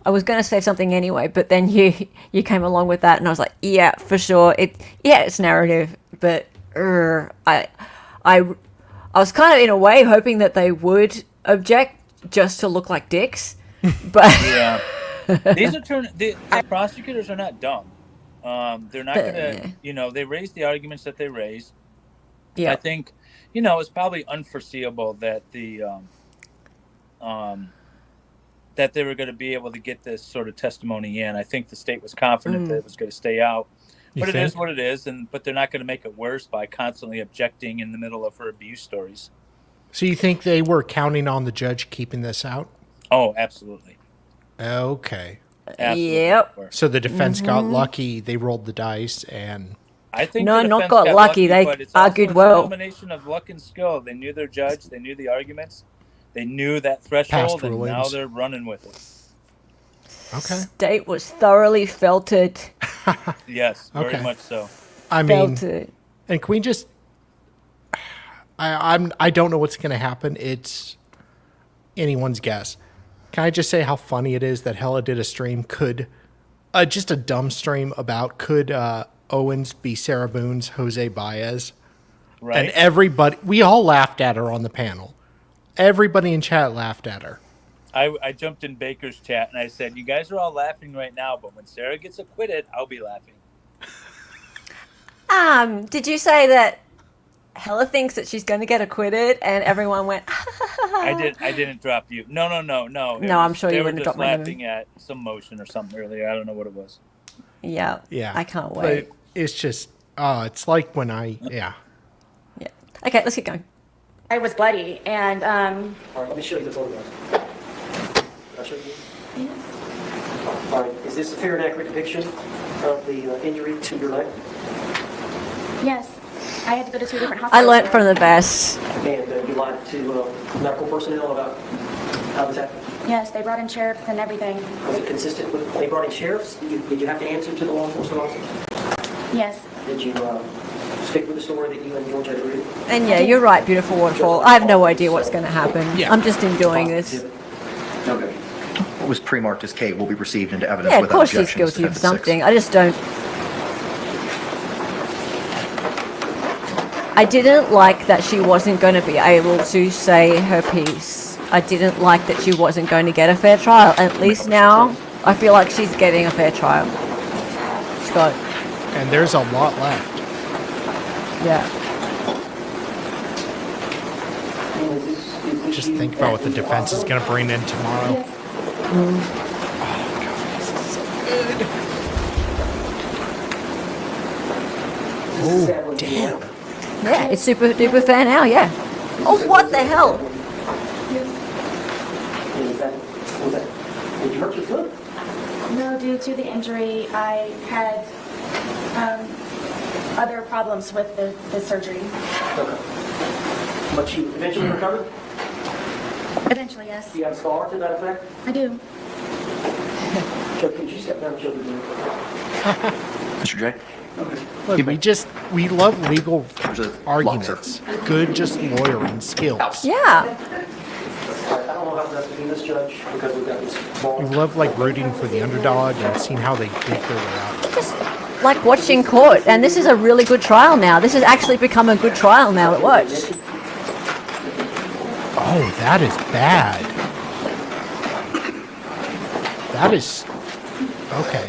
I was going to say something anyway, but then you came along with that, and I was like, yeah, for sure. It's narrative, but I was kind of in a way hoping that they would object just to look like dicks, but yeah, the prosecutors are not dumb. They're not going to, they raised the arguments that they raised. Yeah, I think, it's probably unforeseeable that that they were going to be able to get this sort of testimony in. I think the state was confident that it was going to stay out. But it is what it is, but they're not going to make it worse by constantly objecting in the middle of her abuse stories. So you think they were counting on the judge keeping this out? Oh, absolutely. Okay. Absolutely. Yep. So the defense got lucky. They rolled the dice, and I think not got lucky. They argued well. It's a combination of luck and skill. They knew their judge. They knew the arguments. They knew that threshold, and now they're running with it. Okay. State was thoroughly felted. Yes, very much so. I mean, and can we just? I don't know what's going to happen. It's anyone's guess. Can I just say how funny it is that Hella did a stream? Just a dumb stream about could Owens be Sarah Boone's Jose Baez? Right. And everybody, we all laughed at her on the panel. Everybody in chat laughed at her. I jumped in Baker's chat and I said, you guys are all laughing right now, but when Sarah gets acquitted, I'll be laughing. Did you say that Hella thinks that she's going to get acquitted and everyone went, I didn't drop you. No. No, I'm sure you wouldn't drop my name. Laughing at some motion or something earlier. I don't know what it was. Yeah. Yeah. I can't wait. But it's just, it's like when Yeah. Okay, let's get going. I was bloody, and All right, let me show you the photograph. Can I show you? Yes. All right, is this a fair and accurate depiction of the injury to your leg? Yes. I had to go to 2 different hospitals. I learned from the best. And you lied to medical personnel about how this happened? Yes, they brought in sheriffs and everything. Was it consistent with, they brought in sheriffs? Did you have to answer to the law enforcement officer? Yes. Did you stick with the story that you and George had agreed? And yeah, you're right, beautiful waterfall. I have no idea what's going to happen. Yeah. I'm just enjoying this. Okay. What was pre-marked as K will be received into evidence Yeah, of without course she's objections. guilty of Defense 6. something. I just don't... I didn't like that she wasn't going to be able to say her piece I didn't like that she wasn't going to get a fair trial. At least now, I feel like she's getting a fair trial. She's got. And there's a lot left. Yeah. Just think about what the defense is going to bring in tomorrow. Oh, damn. Yeah, it's super duper fair now, yeah. Oh, what the hell? Did you hurt your foot? No, due to the injury, I had other problems with the surgery. Okay. But you eventually recovered? Eventually, yes. Do you have a scar to that effect? I do. Joe, could you step down and show the Mr. J? Look, we love legal arguments. Good, just lawyering skills. Yeah. I don't know how best to do this, Judge, because we've got this ball. We love like rooting for the underdog and seeing how they dig their way out. Just like watching court, and this is a really good trial now. This has actually become a good trial now at watch. Oh, that is bad. That is... Okay.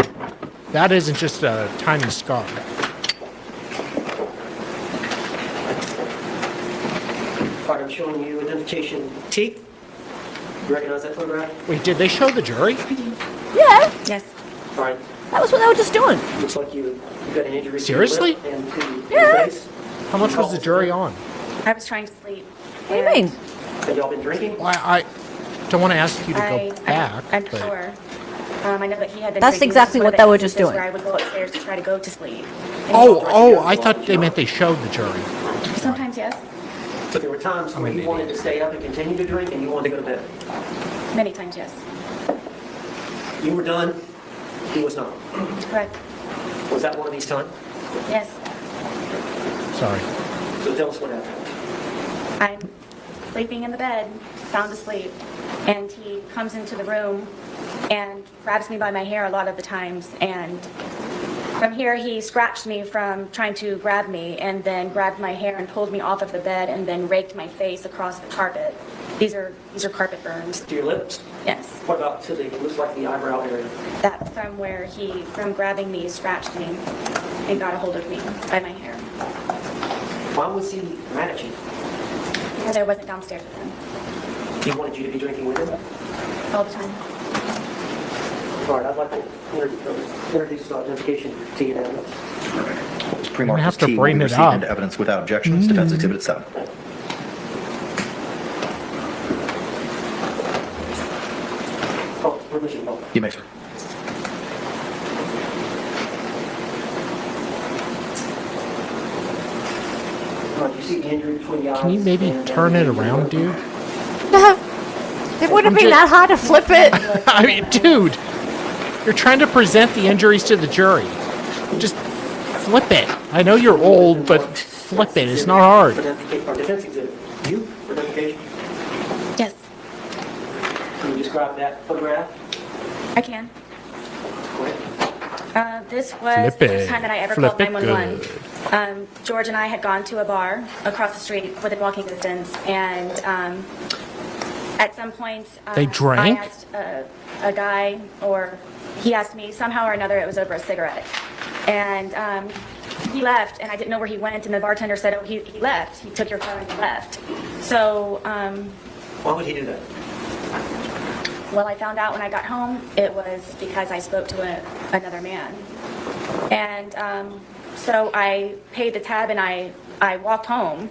That isn't just a tiny scar. All right, I'm showing you identification teeth. You recognize that photograph? Wait, did they show the jury? Yeah. Yes. All right. That was what they were just doing. Looks like you got an injury Seriously? to your lip and to Yeah. your face. How much was the jury on? I was trying to sleep. What do you mean? Have y'all been drinking? Well, I don't want to ask you to go back. I'm but sure. I know that he had been That's drinking. exactly This is what one of they the were just instances doing. where I would go upstairs to try to go to sleep. I thought they meant they showed the jury. Sometimes, yes. But there were times when you wanted to stay up and continue to drink and you wanted to go to bed. Many times, yes. You were done. He was not. Correct. Was that one of these times? Yes. Sorry. So tell us what happened. I'm sleeping in the bed, sound asleep, and he comes into the room and grabs me by my hair a lot of the times, and from here he scratched me from trying to grab me, and then grabbed my hair and pulled me off of the bed and then raked my face across the carpet. These are carpet burns. To your lips? Yes. What about to the, it looks like the eyebrow area? That's from where he, from grabbing me, scratched me and got a hold of me by my hair. Why was he mad at you? Because I wasn't downstairs with him He wanted you to be drinking with him? all the time. All right, I'd like to introduce the identification to you now. Pre-marked have as to T will bring be it received up. into evidence without objections. Defense Exhibit 7. Oh, permission. Oh. You may, sir. All right, you see the injury between the eyes? Can you maybe and- turn it around, dude? It wouldn't be that hard to flip it. I mean, dude, you're trying to present the injuries to the jury. Just flip it. I know you're old, but flip it. It's not hard. Our defense exhibit. You, for identification? Yes, Can you describe that photograph? I can. Go ahead. This was Flip the it. first time that I ever Flip called it 911. George and I had gone to a bar across the street within walking distance, and at some point, They drank? I asked a guy, or he asked me, somehow or another, it was over a cigarette. And he left, and I didn't know where he went, and the bartender said, oh, he left. He took your car and he left. So, Why would he do that? well, I found out when I got home, it was because I spoke to another man. And so I paid the tab and I walked home,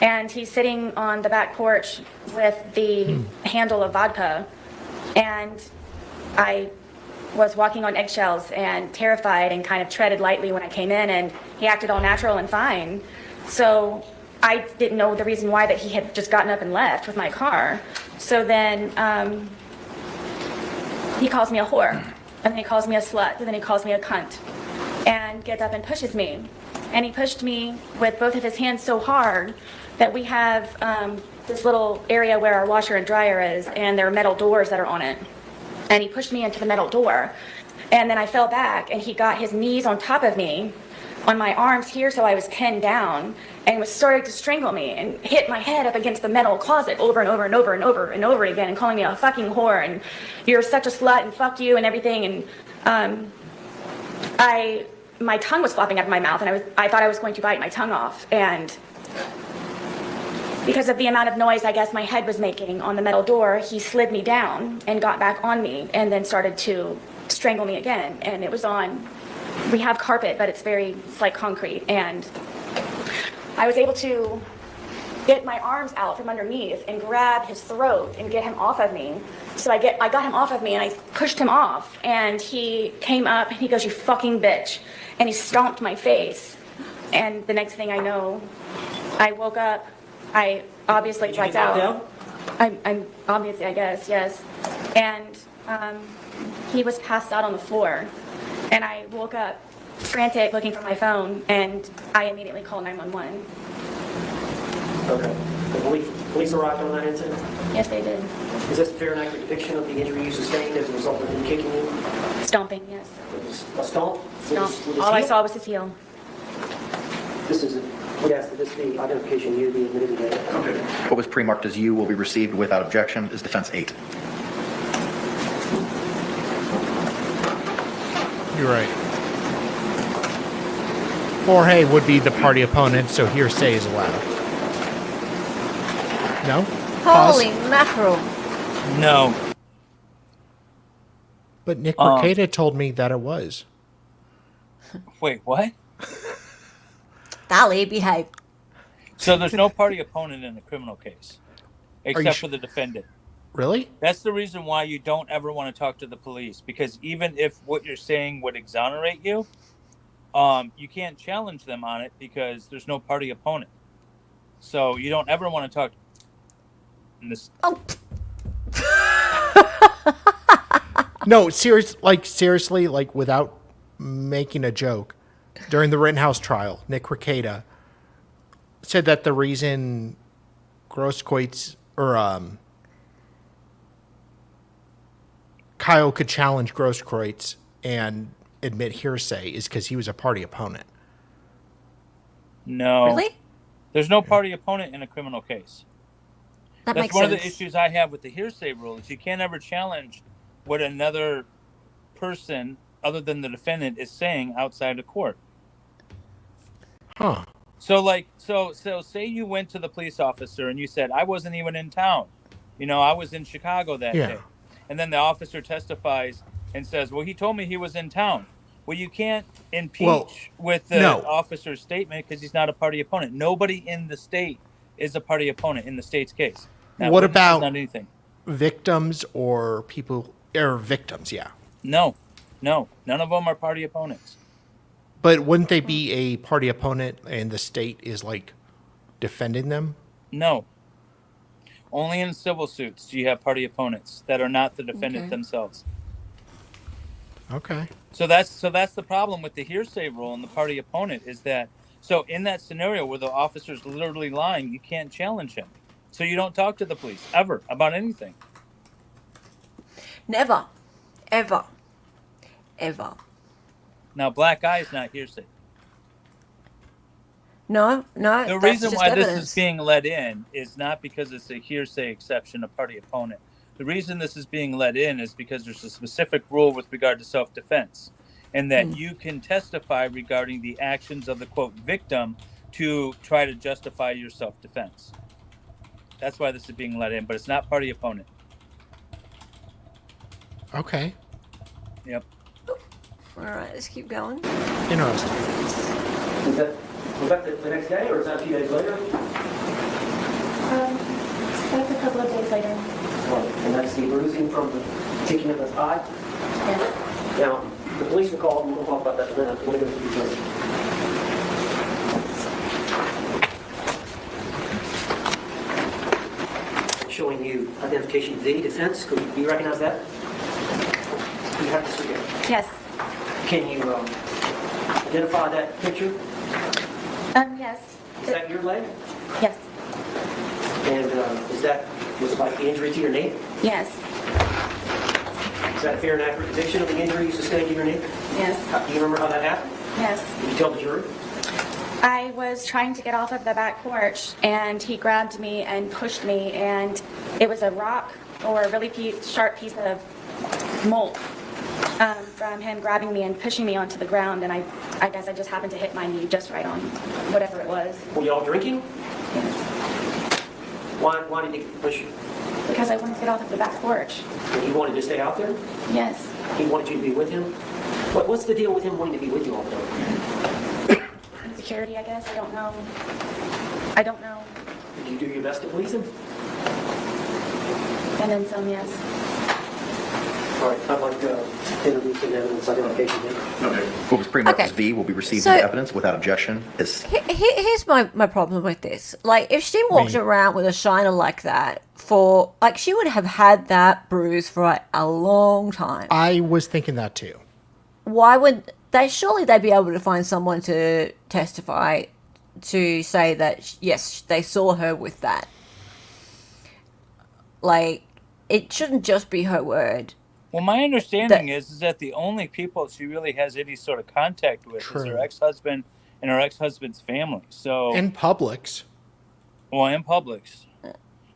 and he's sitting on the back porch with the handle of vodka, and I was walking on eggshells and terrified and kind of treaded lightly when I came in, and he acted all natural and fine. So I didn't know the reason why that he had just gotten up and left with my car. So then he calls me a whore, and then he calls me a slut, and then he calls me a cunt, and gets up and pushes me. And he pushed me with both of his hands so hard that we have this little area where our washer and dryer is, and there are metal doors that are on it. And he pushed me into the metal door, and then I fell back, and he got his knees on top of me, on my arms here, so I was pinned down, and was starting to strangle me and hit my head up against the metal closet over and over and over and over and over again, and calling me a fucking whore and you're such a slut and fuck you and everything. And my tongue was flopping out of my mouth, and I thought I was going to bite my tongue off. And because of the amount of noise I guess my head was making on the metal door, he slid me down and got back on me and then started to strangle me again. And it was on, we have carpet, but it's like concrete. And I was able to get my arms out from underneath and grab his throat and get him off of me. So I got him off of me and I pushed him off, and he came up and he goes, "You fucking bitch," and he stomped my face. And the next thing I know, I woke up. I obviously blacked out. I'm obviously, I guess, yes. And he was passed out on the floor, and I woke up frantic looking for my phone, and I immediately called 911. Okay. The police arrived on that incident? Yes, they did. Is this a fair and accurate depiction of the injury you sustained as a result of him kicking you? Stomping, yes. A stomp? Stomp. With his All I heel? saw was his heel. We'd ask that this be identification you be admitted today. Okay. What was pre-marked as you will be received without objection is defense 8. You're right. Jorge would be the party opponent, so hearsay is allowed. No? Pause. Holy mackerel. No. But Nick Mercado told me that it was. Wait, what? Dolly, behave. So there's no party opponent in the criminal case, except for the defendant. Really? That's the reason why you don't ever want to talk to the police, because even if what you're saying would exonerate you, you can't challenge them on it because there's no party opponent. So you don't ever want to talk. Oh. No, seriously, like without making a joke, during the Rittenhouse trial, Nick Rekieta said that the reason Grosskreutz or Kyle could challenge Grosskreutz and admit hearsay is because he was a party opponent. No. Really? There's no party opponent in a criminal case. That That's makes one sense. of the issues I have with the hearsay rule is you can't ever challenge what another person other than the defendant is saying outside of court. Huh. So say you went to the police officer and you said, I wasn't even in town. I was in Chicago that day. And then the officer testifies and says, well, he told me he was in town. Well, you can't impeach with the officer's statement because he's not a party opponent. Nobody in the state is a party opponent in the state's case. Not what witnesses, about not anything. Victims or people, or victims, yeah. No, none of them are party opponents. But wouldn't they be a party opponent and the state is like defending them? No. Only in civil suits do you have party opponents that are not the defendant themselves. Okay. So that's the problem with the hearsay rule and the party opponent is that, so in that scenario where the officer's literally lying, you can't challenge him. So you don't talk to the police ever about anything. Never. Ever. Ever. Now, black eye is not hearsay. No. The reason why this is being let in is not because it's a hearsay exception of party opponent. The reason this is being let in is because there's a specific rule with regard to self-defense, and that you can testify regarding the actions of the, quote, victim to try to justify your self-defense. That's why this is being let in, but it's not party opponent. Okay. Yep. All right, let's keep going. Interesting. Was that the next day, or is that a few days later? That's a couple of days later. And that's the bruising from the kicking of the thigh? Yes. Now, the police were called, and we'll talk about that in a minute. Let me go through the details. Showing you identification V defense. Do you recognize that? You have to see it. Yes. Can you identify that picture? Yes. Is that your leg? Yes. And was it like the injury to your knee? Yes. Is that a fair and accurate depiction of the injury you sustained to your knee? Yes. Do you remember how that happened? Yes. Did you tell the jury? I was trying to get off of the back porch, and he grabbed me and pushed me, and it was a rock or a really sharp piece of mold from him grabbing me and pushing me onto the ground, and I guess I just happened to hit my knee just right on whatever it was. Were y'all drinking? Yes. Why did he push you? Because I wanted to get off of the back porch. And you wanted to stay out there? Yes. He wanted you to be with him? What's the deal with him wanting to be with you all the time? Insecurity, I guess. I don't know. I don't know. Did you do your best to please him? And then some, yes. All right, I'd like to introduce the evidence identification here. What was pre-marked as Okay. V will be received So- into evidence without objection. Here's my problem with this. Like, if she walked around with a shiner like that for, like, she would have had that bruise for like, a long time. I was thinking that too. Why would they? Surely they'd be able to find someone to testify to say that, yes, they saw her with that. Like, it shouldn't just be her word. Well, my understanding is that the only people she really has any sort of contact with is her ex-husband and her ex-husband's family. So In Publix. Well, in Publix.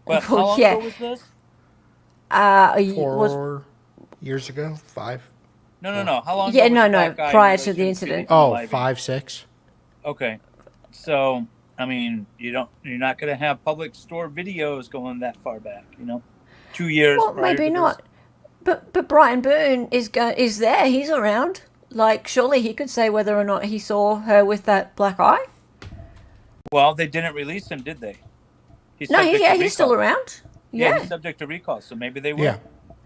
But how long Yeah. ago was this? 4 years ago? 5? No. How long Yeah, ago was no, the no, black guy in prior to the relation incident. the Oh, lighting? 5, 6. Okay. So, I mean, you're not going to have public store videos going that far back, 2 years. Well, prior maybe to not. But Brian Boone is there. He's around. Like, surely he could say whether or not he saw her with that black eye. Well, they didn't release him, did they? He's No, subject to he's still recall. around. Yeah, Yeah. he's subject to recall, so maybe they will. Yeah.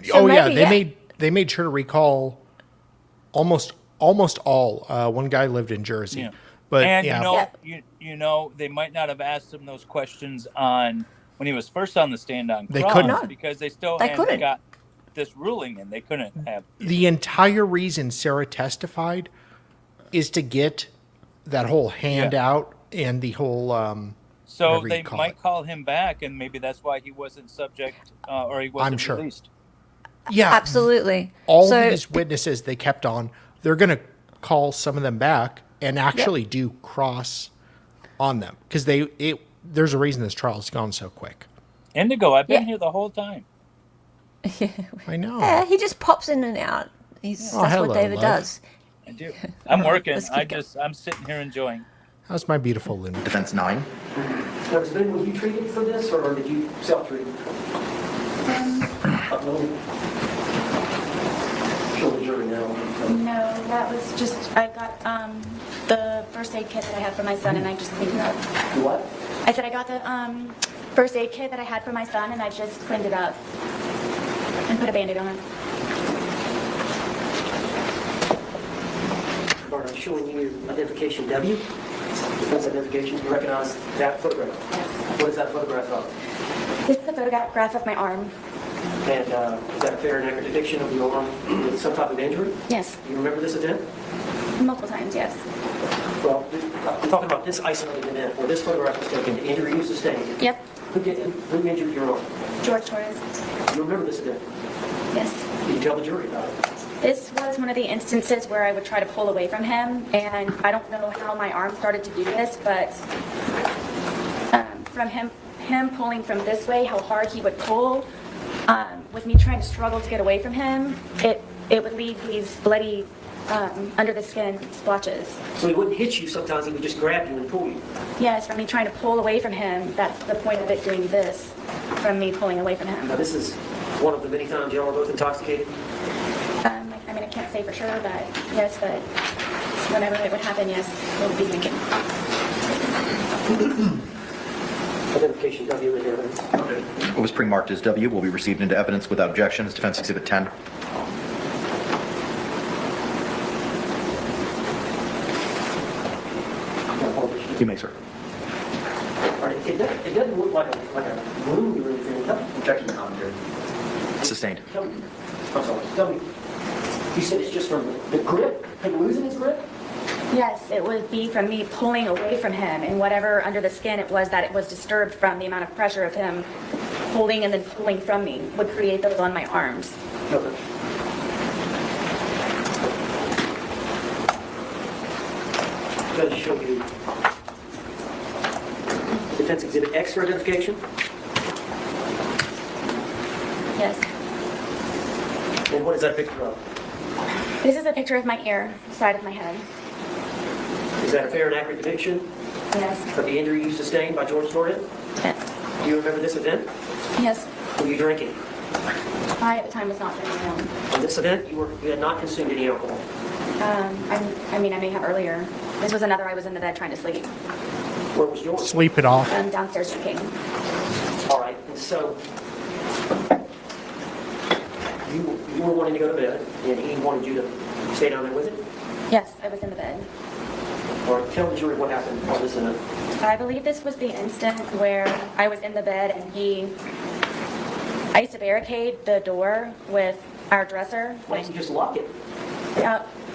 So yeah, maybe, they made sure to recall almost all. One guy lived in Jersey. Yeah. But And yeah. they might not have asked him those questions on when he was first on the stand on They cross couldn't. No, because they still they hadn't couldn't. got this ruling and they couldn't have. The entire reason Sarah testified is to get that whole handout and the whole So whatever you they call might it. call him back, and maybe that's why he wasn't subject or he wasn't I'm sure. released. Yeah, Absolutely. all So- these witnesses they kept on, they're going to call some of them back and actually do cross on them because there's a reason this trial's gone so quick. Indigo, I've been Yeah. here the whole time. I know. Yeah, he just pops in and out. That's hello, what David love. does. I do. I'm working. Let's keep I'm sitting here enjoying. How's my beautiful Luna? Defense 9. Now, was you treated for this, or did you self-treat? Show the jury now. No, that was just, I got the first aid kit that I had for my son, and I just cleaned it up. What? I said I got the first aid kit that I had for my son, and I just cleaned it up and put a Band-Aid on it. Bart, I'm showing you identification W. Defense identification. You recognize that photograph? Yes. What is that photograph of? This is a photograph of my arm. And is that a fair and accurate depiction of your arm with some type of injury? Yes. Do you remember this event? Multiple times, yes. Well, we're talking about this isolated event where this photograph was taken, the injury you sustained. Yep. Who injured your arm? George Torres. Do you remember this event? Yes. Did you tell the jury about it? This was one of the instances where I would try to pull away from him, and I don't know how my arm started to do this, but from him pulling from this way, how hard he would pull, with me trying to struggle to get away from him, it would leave these bloody under the skin splotches. So he wouldn't hit you sometimes, he would just grab you and pull you. Yes, from me trying to pull away from him, that's the point of it doing this, from me pulling away from him. Now this is one of the many times y'all are both intoxicated. I mean, I can't say for sure, but yes, but whenever it would happen, yes, we'll be drinking. Identification W in evidence. What was pre-marked as W will be received into evidence without objection as Defense Exhibit 10. You may, sir. All right, it doesn't look like a wound or anything. Objection to commentary. Sustained. Tell me. I'm sorry. Tell me. You said it's just from the grip? Him losing his grip? Yes, it would be from me pulling away from him, and whatever under the skin it was that it was disturbed from, the amount of pressure of him holding and then pulling from me would create those on my arms. Okay. going to show you Defense Exhibit X for identification. Yes. And what is that picture of? This is a picture of my ear, side of my head. Is that a fair and accurate depiction Yes. of the injury you sustained by George Jorge? Yes. Do you remember this event? Yes. Were you drinking? I at the time was not drinking alone. On this event, you had not consumed any alcohol. I mean, I may have earlier. This was another. I was in the bed trying to sleep. Where was George? Sleep it off. Downstairs drinking. All right, and so you were wanting to go to bed, and he wanted you to stay down there with him? Yes, I was in the bed. All right, tell the jury what happened on this event. I believe this was the instant where I was in the bed and I used to barricade the door with our dresser. Why didn't you just lock it?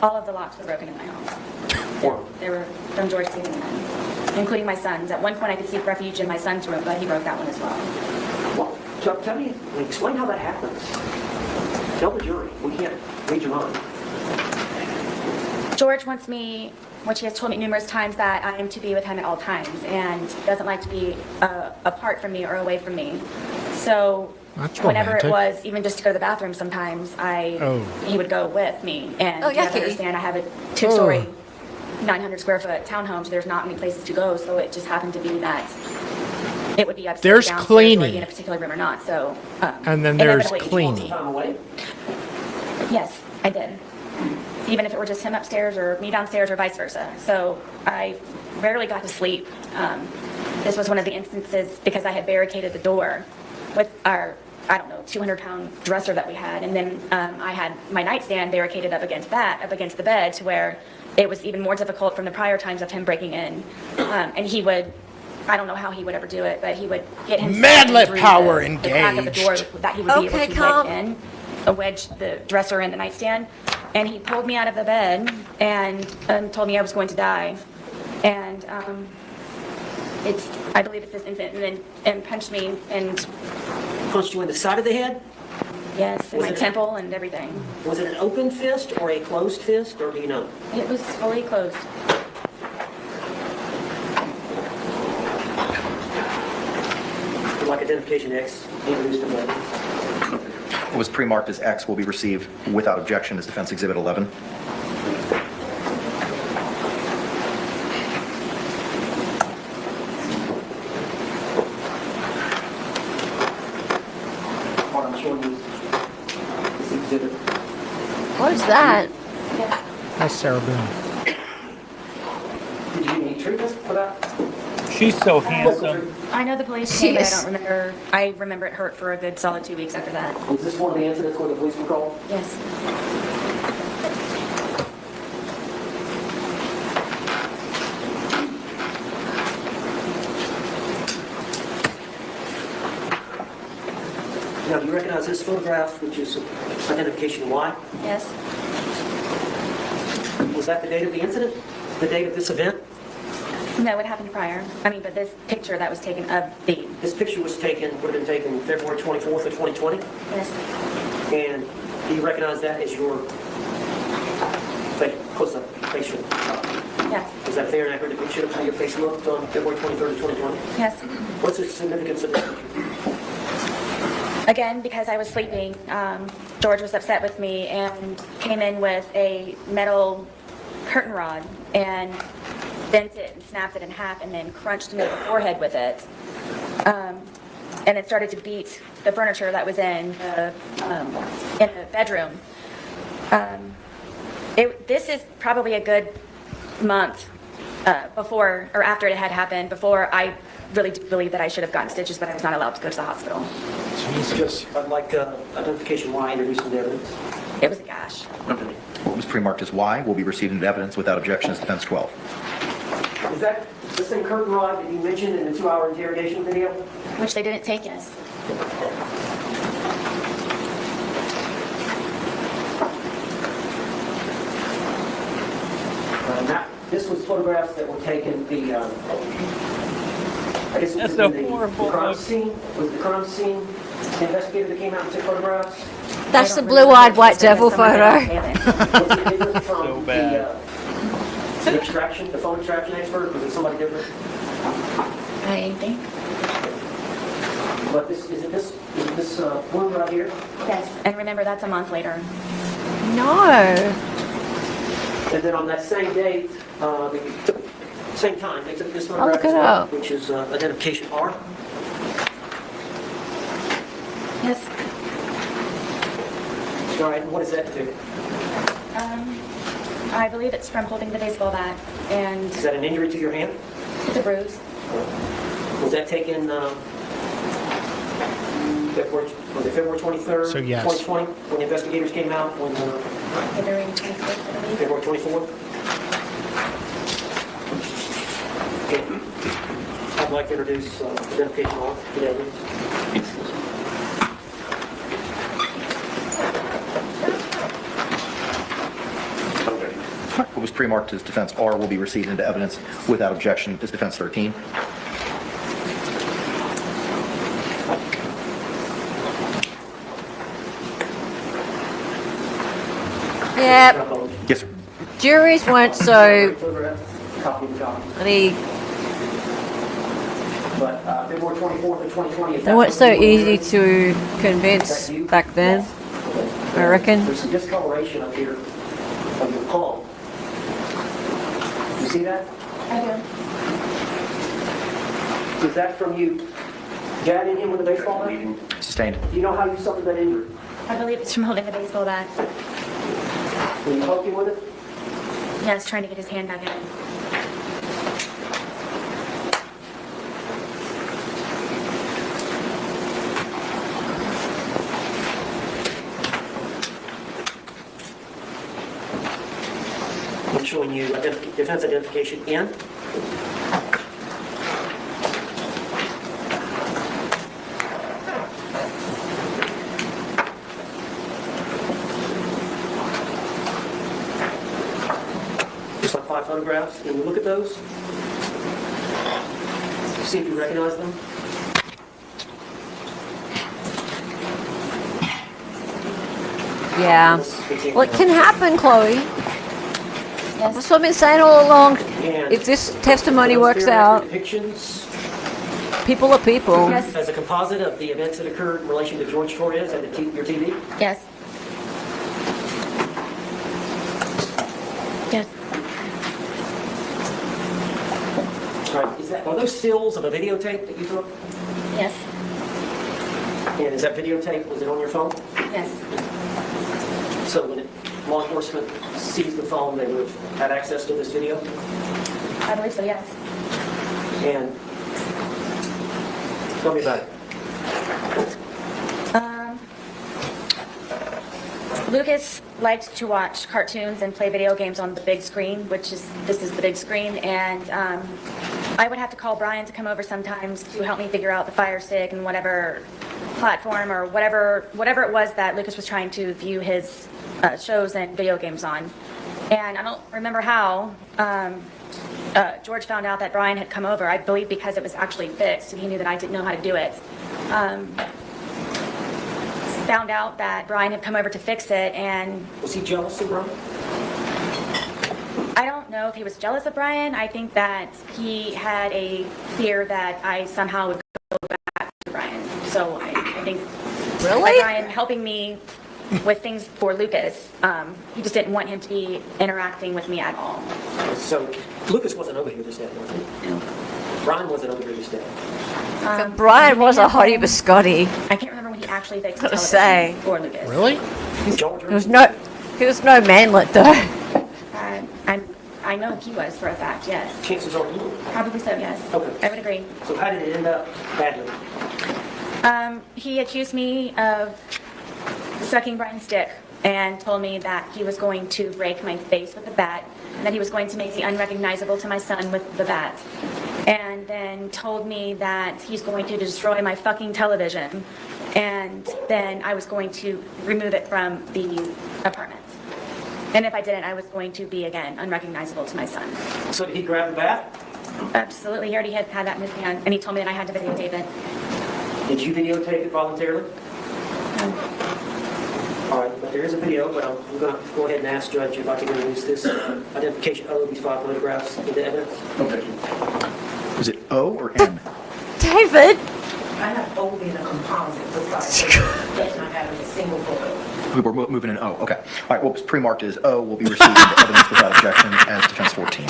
All of the locks were broken in my home. They were from George taking them in, including my son's. At one point I could seek refuge in my son's room, but he broke that one as well. Well, so tell me, explain how that happens. Tell the jury. We can't read your mind. George wants me, which he has told me numerous times, that I am to be with him at all times and doesn't like to be apart from me or away from me. So That's whenever romantic. it was, even just to go to the bathroom sometimes, he would go with me. And you have to understand, I have a two-story, 900 square foot townhome, so there's not many places to go. So it just happened to be that it would be upstairs, There's downstairs, cleaning. whether in a particular room or not. So And then there's inevitably- cleaning. Yes, I did. Even if it were just him upstairs or me downstairs or vice versa. So I rarely got to sleep. This was one of the instances because I had barricaded the door with our, 200-pound dresser that we had. And then I had my nightstand barricaded up against the bed, to where it was even more difficult from the prior times of him breaking in. And he would, I don't know how he would ever do it, but he would get himself Madlet through power the crack of the door engaged. that he would be able to wedge in, wedge the dresser in the nightstand. And he pulled me out of the bed and told me I was going to die. And I believe it's this incident, and punched me and... Punched you in the side of the head? Yes, in my temple and everything. Was it an open fist or a closed fist, or do you know? It was fully closed. Like identification X, introduced in evidence. What was pre-marked as X will be received without objection as Defense Exhibit 11. What I'm showing you is exhibit. What is that? That's Sarah Boone. Did you need treatment for that? She's so handsome. I know the police came, but I don't remember. I remember it hurt for a good solid 2 weeks after that. Was this one of the incidents where the police were called? Yes. Now, do you recognize this photograph, which is identification Y? Yes. Was that the date of the incident? The date of this event? No, it happened prior. But this picture that was taken of the... This picture would have been taken February 24th of 2020? Yes. And do you recognize that as your close-up facial? Yes. Is that fair and accurate depiction of how your face looked on February 23rd of 2020? Yes. What's the significance of that picture? Again, because I was sleeping, George was upset with me and came in with a metal curtain rod and bent it and snapped it in half and then crunched me in the forehead with it. And it started to beat the furniture that was in the bedroom. This is probably a good month before or after it had happened, before I really do believe that I should have gotten stitches, but I was not allowed to go to the hospital. Just, I'd like identification Y introduced into evidence. It was a gash. What was pre-marked as Y will be received into evidence without objection as Defense 12. Is that the same curtain rod that you mentioned in the 2-hour interrogation video? Which they didn't take, yes. This was photographs that were taken I guess it was That's in a horrible the crime look. scene. Was it the crime scene investigator that came out and took photographs? That's the blue-eyed white devil photo. Was it different from So bad. The extraction, the phone extraction expert, was it somebody different? I think. But is it this one right here? Yes. And remember, that's a month later. No. And then on that same date, same time, they took this I'll photograph look it as well, up. which is identification R. Yes. All right, and what does that do? I believe it's from holding the baseball bat, and Is that an injury to your hand? it's a bruise. Was that taken February 23rd, So, yes. 2020, when the investigators came out, when February 24th, I believe. February 24th? Okay. I'd like to introduce identification R to the evidence. What was pre-marked as defense R will be received into evidence without objection as defense 13. Yep. Yes, sir. Juries weren't so Copy of the copy. bloody. But February 24th of 2020 is They weren't so easy to convince back then. I reckon. There's some discoloration up here of your palm. You see that? I do. Is that from you jabbing him with a baseball bat? Sustained. Do you know how you suffered that injury? I believe it's from holding the baseball bat. When you poked him with it? Yes, trying to get his hand back in. I'm showing you defense identification N. Just like 5 photographs. Can you look at those? See if you recognize them. Yeah. Well, it can happen, Chloe. Yes. That's what I've been saying all along. And If this testimony those works theoretic out, depictions people are people. Yes. as a composite of the events that occurred in relation to George Torres and your TV. Yes. Yes. All right. Are those stills of a videotape that you took? Yes. And is that videotape, was it on your phone? Yes. So when law enforcement seized the phone, they would have had access to this video? I believe so, yes. And tell me about it. Lucas liked to watch cartoons and play video games on the big screen, this is the big screen, and I would have to call Brian to come over sometimes to help me figure out the Fire Stick and whatever platform or whatever it was that Lucas was trying to view his shows and video games on. And I don't remember how George found out that Brian had come over, I believe because it was actually fixed and he knew that I didn't know how to do it. Found out that Brian had come over to fix it, and Was he jealous of Brian? I don't know if he was jealous of Brian. I think that he had a fear that I somehow would go back to Brian. So I think Really? by Brian helping me with things for Lucas, he just didn't want him to be interacting with me at all. So Lucas wasn't over here this day, was he? No. Brian wasn't over here this day. Brian was a hottie biscotti. I can't remember when he actually fixed the Gotta television say. for Lucas. Really? He was no manlet though. I know he was for a fact, yes. Chances are you. Probably so, yes. Okay. I would agree. So how did it end up badly? He accused me of sucking Brian's dick and told me that he was going to break my face with a bat and that he was going to make me unrecognizable to my son with the bat. And then told me that he's going to destroy my fucking television and then I was going to remove it from the apartment. And if I didn't, I was going to be, again, unrecognizable to my son. So did he grab the bat? Absolutely. He already had that in his hand, and he told me that I had to videotape it. Did you videotape it voluntarily? All right. there is a video, but I'm going to go ahead and ask Judge if I can introduce this identification of these 5 photographs into evidence. Okay. Is it O or N? David! I have O being a composite, looks like, that's not having a single photo. We're moving in O. Okay. All right. What was pre-marked as O will be received into evidence without objection as defense 14.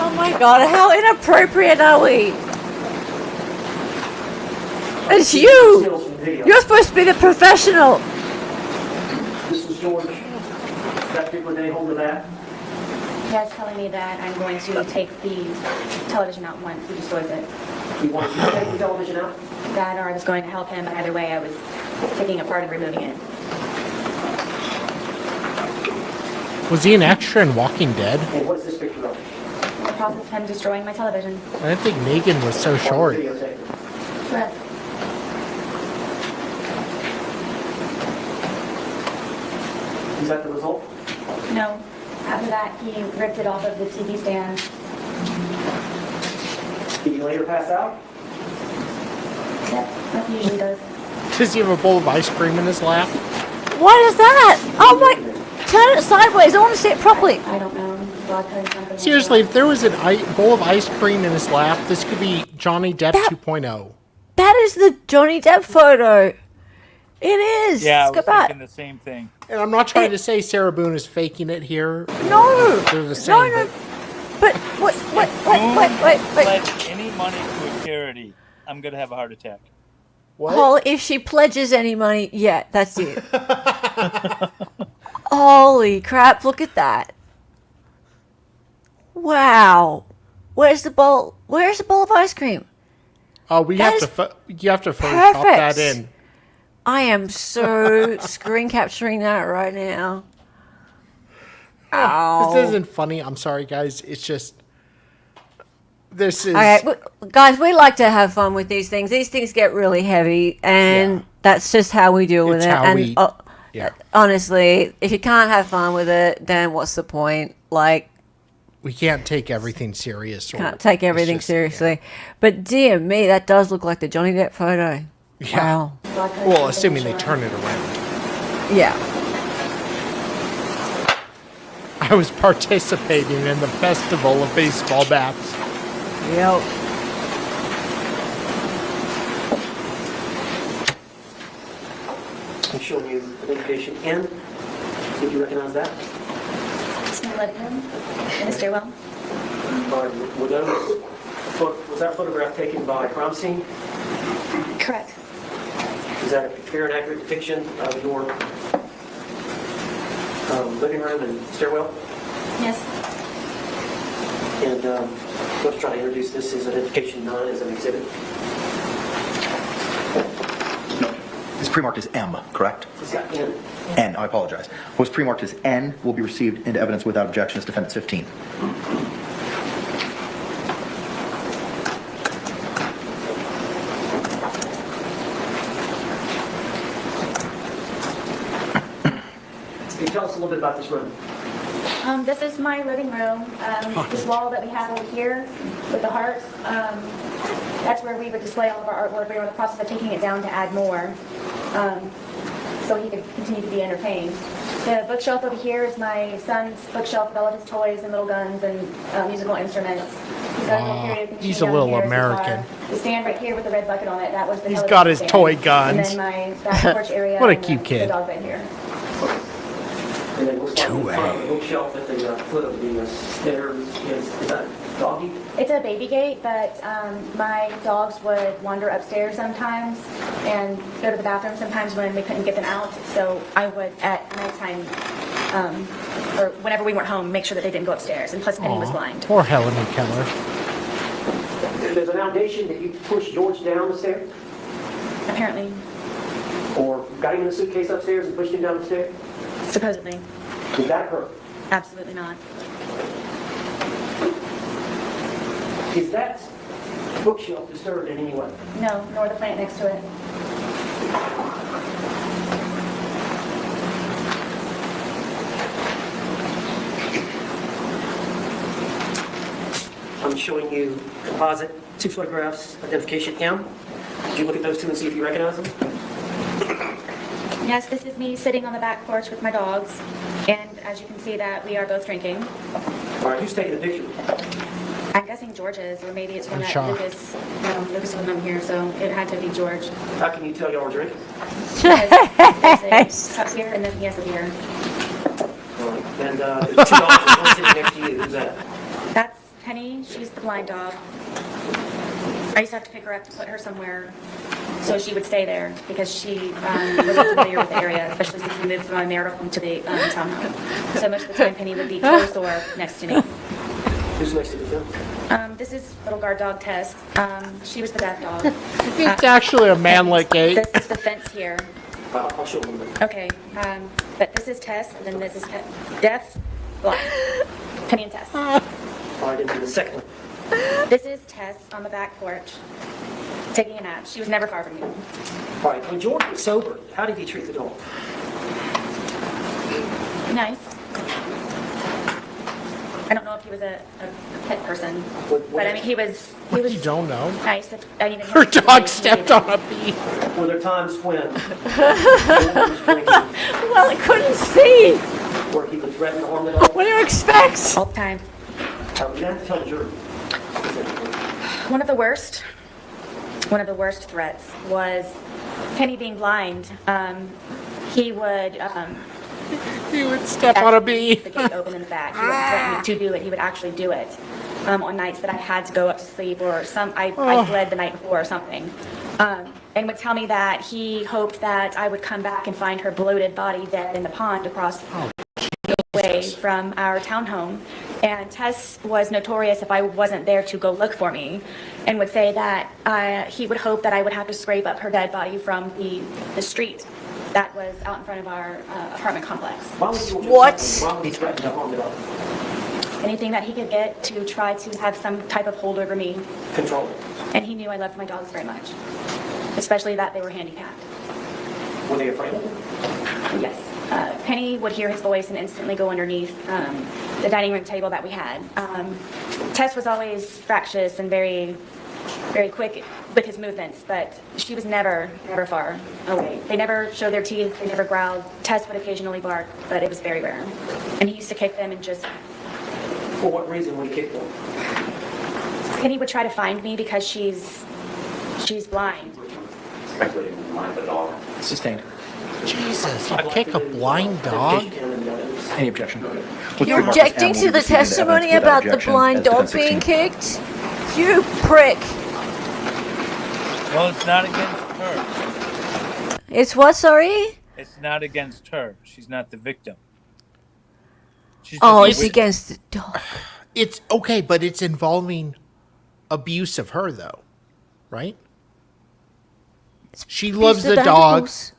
Oh my god, how inappropriate are we? It's you! You're supposed to be the professional! This is George. That particular day holding that. He was telling me that I'm going to take the television out once he destroys it. You want to take the television out? That or I was going to help him, but either way I was taking it apart and removing it. Was he an extra in Walking Dead? And what is this picture of? The process of him destroying my television. I didn't think Negan was so short. Correct. Is that the result? No. After that, he ripped it off of the TV stand. Did he later pass out? Yep, like he usually does. Does he have a bowl of ice cream in his lap? What is that? Oh my... Turn it sideways, I want to see it properly. I don't know. Something Seriously, if there was a bowl of ice cream in his lap, this could be Johnny Depp 2.0. That is the Johnny Depp photo. It is. Yeah, I Let's was go back. thinking the same thing. And I'm not trying to say Sarah Boone is faking it here. No. They're the same. No. But wait. Pledge any money to a charity, I'm going to have a heart attack. What? Well, if she pledges any money, yeah, that's it. Holy crap, look at that. Wow. Where's the bowl? Where's the bowl of ice cream? Oh, you have to Photoshop that in. I am so screen capturing that right now. Ow. This isn't funny. I'm sorry, guys. It's just... This is... Okay, guys, we like to have fun with these things. These things get really heavy, and that's just how we deal with it. And honestly, if you can't have fun with it, then what's the point? Like... We can't take everything serious. Can't take everything seriously. Yeah. But dear me, that does look like the Johnny Depp photo. Yeah. Wow. Well, assuming they turn it around. Yeah. I was participating in the festival of baseball bats. Yep. I'm showing you identification N. See if you recognize that. It's my living room in the stairwell. Was that photograph taken by crime scene? Correct. Is that a fair and accurate depiction of your living room and stairwell? Yes. And let's try to introduce this as identification 9 as an exhibit. No, it's pre-marked as M, correct? It's got N. N, I apologize. What was pre-marked as N will be received into evidence without objection as defendant 15. Can you tell us a little bit about this room? This is my living room. This wall that we have over here with the hearts, that's where we would display all of our artwork. We were in the process of taking it down to add more, so he could continue to be entertained. The bookshelf over here is my son's bookshelf with all of his toys and little guns and musical instruments. He's got a little period piece he's a down little here, his American. guitar. The stand right here with the red bucket on it, that was the He's television got his stand. toy guns. And then my back porch area. What a and cute kid. The dog bed here. And then what's in front of the bookshelf at the foot of the stairs is that doggy? It's a baby gate, but my dogs would wander upstairs sometimes and go to the bathroom sometimes when we couldn't get them out. So I would, at nighttime, or whenever we weren't home, make sure that they didn't go upstairs. And plus, Penny was blind. Poor Helen and Keller. There's an allegation that you pushed George down the stairs? Apparently. Or got him in a suitcase upstairs and pushed him down the stairs? Supposedly. Did that occur? Absolutely not. Is that bookshelf disturbed in any way? No, nor the plant next to it. I'm showing you composite, 2 photographs, identification M. Did you look at those 2 and see if you recognize them? Yes, this is me sitting on the back porch with my dogs, and as you can see that we are both drinking. All right, who's taking the picture? I'm guessing George's, or maybe it's one that Shaw. Lucas, no, Lucas wasn't on here, so it had to be George. How can you tell y'all are drinking? There's a cup here, and then he has a beer. All right, and there's 2 dogs, there's one sitting next to you. Who's that? That's Penny, she's the blind dog. I used to have to pick her up to put her somewhere so she would stay there because she wasn't familiar with the area, especially since we moved from my marital home to the townhome. So most of the time Penny would be close or next to me. Who's next to the film? This is little guard dog Tess. She was the deaf dog. It's actually a manlet gate. This is the fence here. I'll show them. Okay, but this is Tess, and then this is deaf, blind. Penny and Tess. All right, and then the second one. This is Tess on the back porch, taking a nap. She was never far from me. All right, when George was sober, how did he treat the dog? Nice. I don't know if he was a pet person, but I mean, he was You don't know. nice. I didn't even Her hear him dog say stepped anything. on a bee. Were there times when George was drinking Well, I couldn't see. where he would threaten to harm the dog? What do you expect? All the time. You have to tell the jury. One of the worst threats was Penny being blind. He would He would step on a bee. the gate open in the back. He wouldn't threaten me to do it. He would actually do it on nights that I had to go up to sleep or I fled the night before or something. And would tell me that he hoped that I would come back and find her bloated body dead in the pond across the way from our townhome. And Tess was notorious if I wasn't there to go look for me, and would say that he would hope that I would have to scrape up her dead body from the street that was out in front of our apartment complex. Why would George What? Why would he threaten to harm the dog? Anything that he could get to try to have some type of hold over me. Control it. And he knew I loved my dogs very much, especially that they were handicapped. Were they afraid of him? Yes. Penny would hear his voice and instantly go underneath the dining room table that we had. Tess was always fractious and very, very quick with his movements, but she was never far away. They never showed their teeth, they never growled. Tess would occasionally bark, but it was very rare. And he used to kick them and just... For what reason would he kick them? Penny would try to find me because she's blind. Speculating in the mind of the dog. Sustained. Jesus, you kick a blind dog? Any objection? You're objecting to the testimony about the blind dog being kicked? You prick. Well, it's not against her. It's what, sorry? It's not against her. She's not the victim. She's just Oh, a it's witness. against the dog. It's okay, but it's involving abuse of her, though, right? She loves the dog. animals.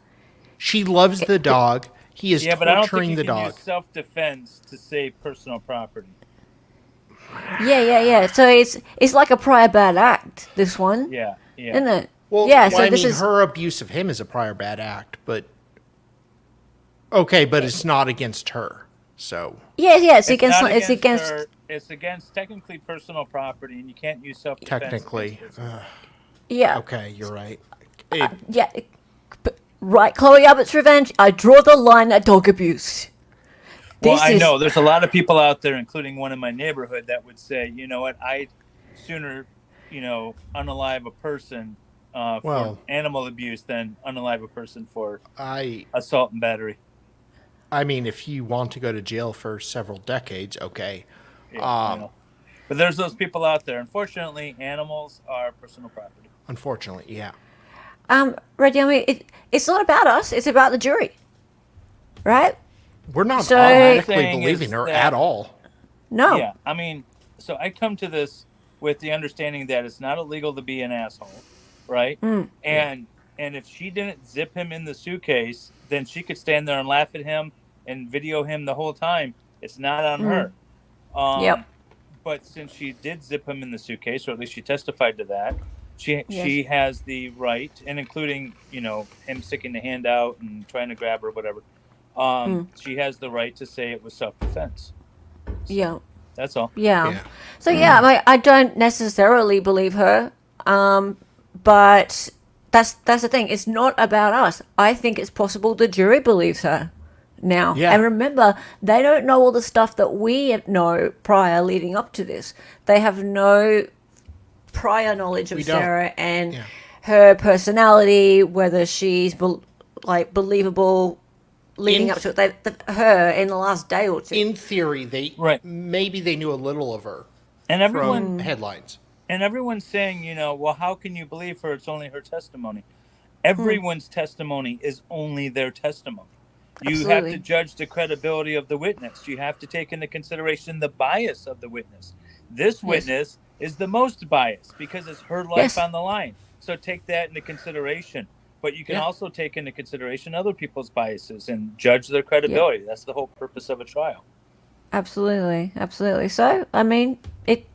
She loves the dog. He is Yeah, but I don't think torturing you the can dog. use self-defense to save personal property. Yeah. So it's like a prior bad act, this one. Yeah. Isn't it? Well, yeah, so this I mean, is... her abuse of him is a prior bad act, but... Okay, but it's not against her, so... Yeah, it's not against... her. It's against technically personal property, and you can't use self-defense. Technically. Yeah. Okay, you're right. Right, Chloe Abbott's Revenge, I draw the line at dog abuse. Well, I know there's a lot of people out there, including one in my neighborhood, that would say, you know what, I'd sooner, unalive a person for animal abuse than unalive a person for assault and battery. I mean, if you want to go to jail for several decades, okay. Yeah, but there's those people out there. Unfortunately, animals are personal property. Unfortunately, yeah. Reggie, I mean, it's not about us, it's about the jury. Right? We're not So, automatically believing her at all. No. Yeah, I mean, so I come to this with the understanding that it's not illegal to be an asshole, right? And if she didn't zip him in the suitcase, then she could stand there and laugh at him and video him the whole time. It's not on her. Yep. But since she did zip him in the suitcase, or at least she testified to that, she has the right, and including, him sticking the hand out and trying to grab her or whatever, she has the right to say it was self-defense. Yeah. That's all. Yeah. So yeah, I don't necessarily believe her, but that's the thing. It's not about us. I think it's possible the jury believes her now. Yeah. And remember, they don't know all the stuff that we know prior leading up to this. They have no prior knowledge of Sarah and her personality, whether she's believable leading up to it. Her in the last day or two. In theory, maybe they knew a little of her. And everyone from headlines. And everyone's saying, well, how can you believe her? It's only her testimony. Everyone's testimony is only their testimony. You have to judge the credibility of the witness. You have to take into consideration the bias of the witness. This witness is the most biased because it's her life on the line. So take that into consideration. But you can also take into consideration other people's biases and judge their credibility. That's the whole purpose of a trial. Absolutely. Absolutely. So, I mean, it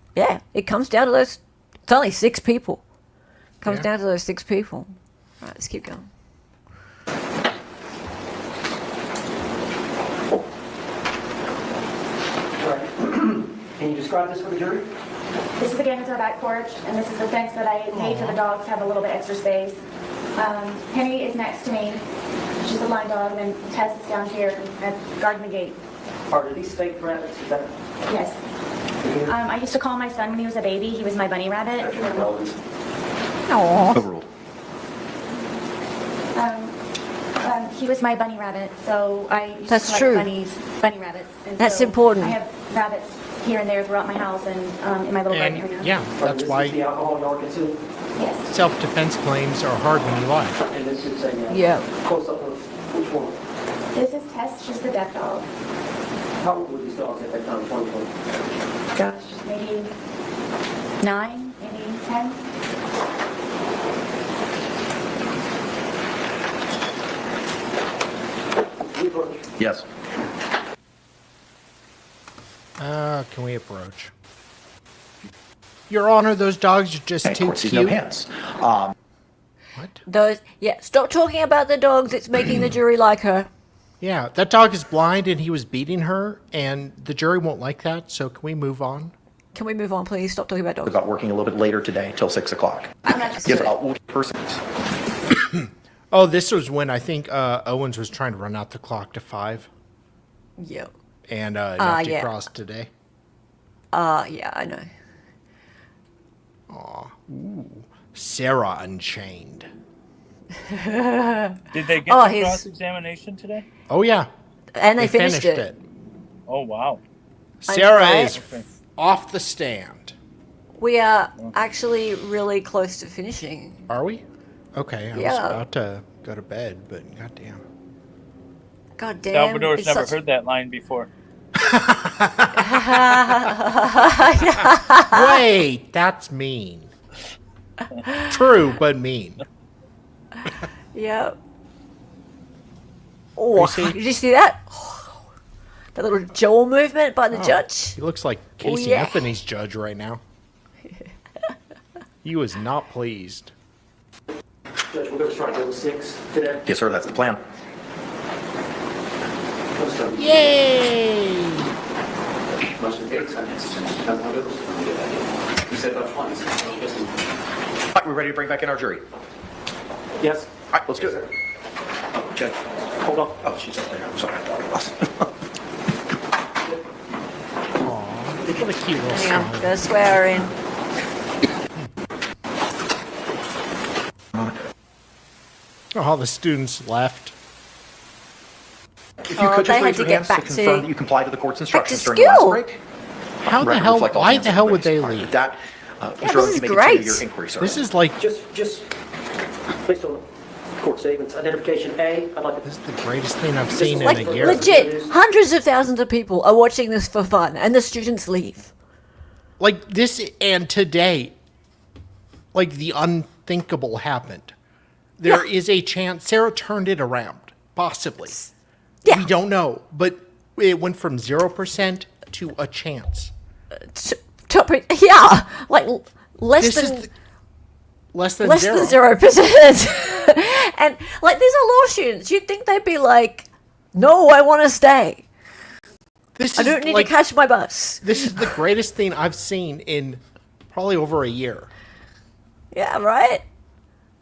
comes down to those. It's only 6 people. It comes down to those 6 people. All right, let's keep going. Can you describe this for the jury? This is again, it's our back porch, and this is the fence that I made for the dogs to have a little bit extra space. Penny is next to me. She's a blind dog, and then Tess is down here guarding the gate. Are these fake rabbits? Is that? Yes. I used to call my son when he was a baby. He was my bunny rabbit. Aww. Overruled. He was my bunny rabbit, so I used That's to true. collect bunny rabbits. And That's so important. I have rabbits here and there throughout my house and in my little garden area. Yeah, that's why the alcohol y'all consume? Yes. self-defense claims are hard when you lie. And this is a close up of which one? This is Tess. She's the deaf dog. How old were these dogs at that time? 2020? Gosh, maybe 9, maybe 10. Yes. Can we approach? Your Honor, those dogs are just too Court sees cute. no hands. What? Those, stop talking about the dogs. It's making the jury like her. Yeah, that dog is blind and he was beating her, and the jury won't like that, so can we move on? Can we move on, please? Stop talking about dogs. About working a little bit later today till 6 o'clock. I'm not just Yes, person. Oh, this was when I think Owens was trying to run out the clock to 5. Yep. And knocked yeah. across today. Yeah, I know. Aw. Ooh. Sarah Unchained. Did they get the cross-examination today? Oh, yeah. And they finished it. Oh, wow. Sarah is off the stand. We are actually really close to finishing. Are we? Okay, I was about to go to bed, but goddamn. God damn. Salvador's never heard that line before. Wait, that's mean. True, but mean. Yep. Oh, did you see that? That little jaw movement by the judge. He looks like Casey Anthony's judge right now. He was not pleased. Judge, we're going to try to go 6 today. Yes, sir, that's the plan. Yay! Motion carries. You said that once. All right, we're ready to bring back in our jury. Yes? All right, let's do it. Oh, Judge. Hold on. Oh, she's up there. I'm sorry. Aw, what a cute little Hang on, smile. gotta swear her in. Oh, the students left. If you could they just had raise to your get hands to back confirm to- that you comply to the court's back to instructions during the last school. break. How the Record hell? reflect all Why hands the have hell been would they raised. leave? That, this Mr. Owens, is you may great. continue your inquiry, sir. This is like Just based on court statements, identification A, I'd like to... this is the greatest thing I've seen in Like, a year. legit, hundreds of thousands of people are watching this for fun, and the students leave. Like this, and today, like the unthinkable happened. There is a chance Sarah turned it around, possibly. Yeah. We don't know, but it went from 0% to a chance. Yeah, like less This than is less than less zero. than 0%. And like, these are law students. You'd think they'd be like, "No, I want to stay." This I is don't need like- to catch my bus. This is the greatest thing I've seen in probably over a year. Yeah, right?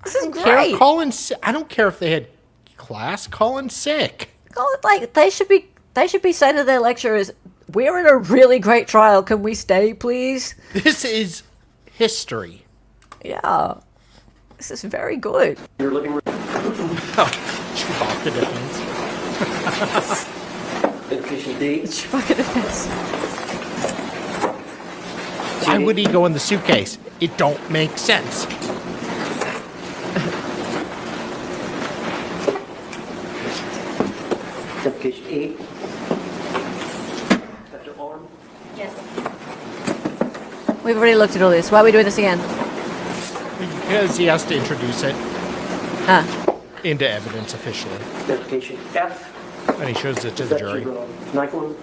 This is Care great. if Colin's, I don't care if they had class. Colin's sick. Like, they should be saying to their lecturers, we're in a really great trial. Can we stay, please? This is history. Yeah. This is very good. Your living room. Oh, shoot off the defense. Identification D. Fucking defense. Why would he go in the suitcase? It don't make sense. Identification E. That's your arm. Yes. We've already looked at all this. Why are we doing this again? Because he has to introduce it Huh. into evidence officially. Identification F. And he shows it to the That's jury. your knife one.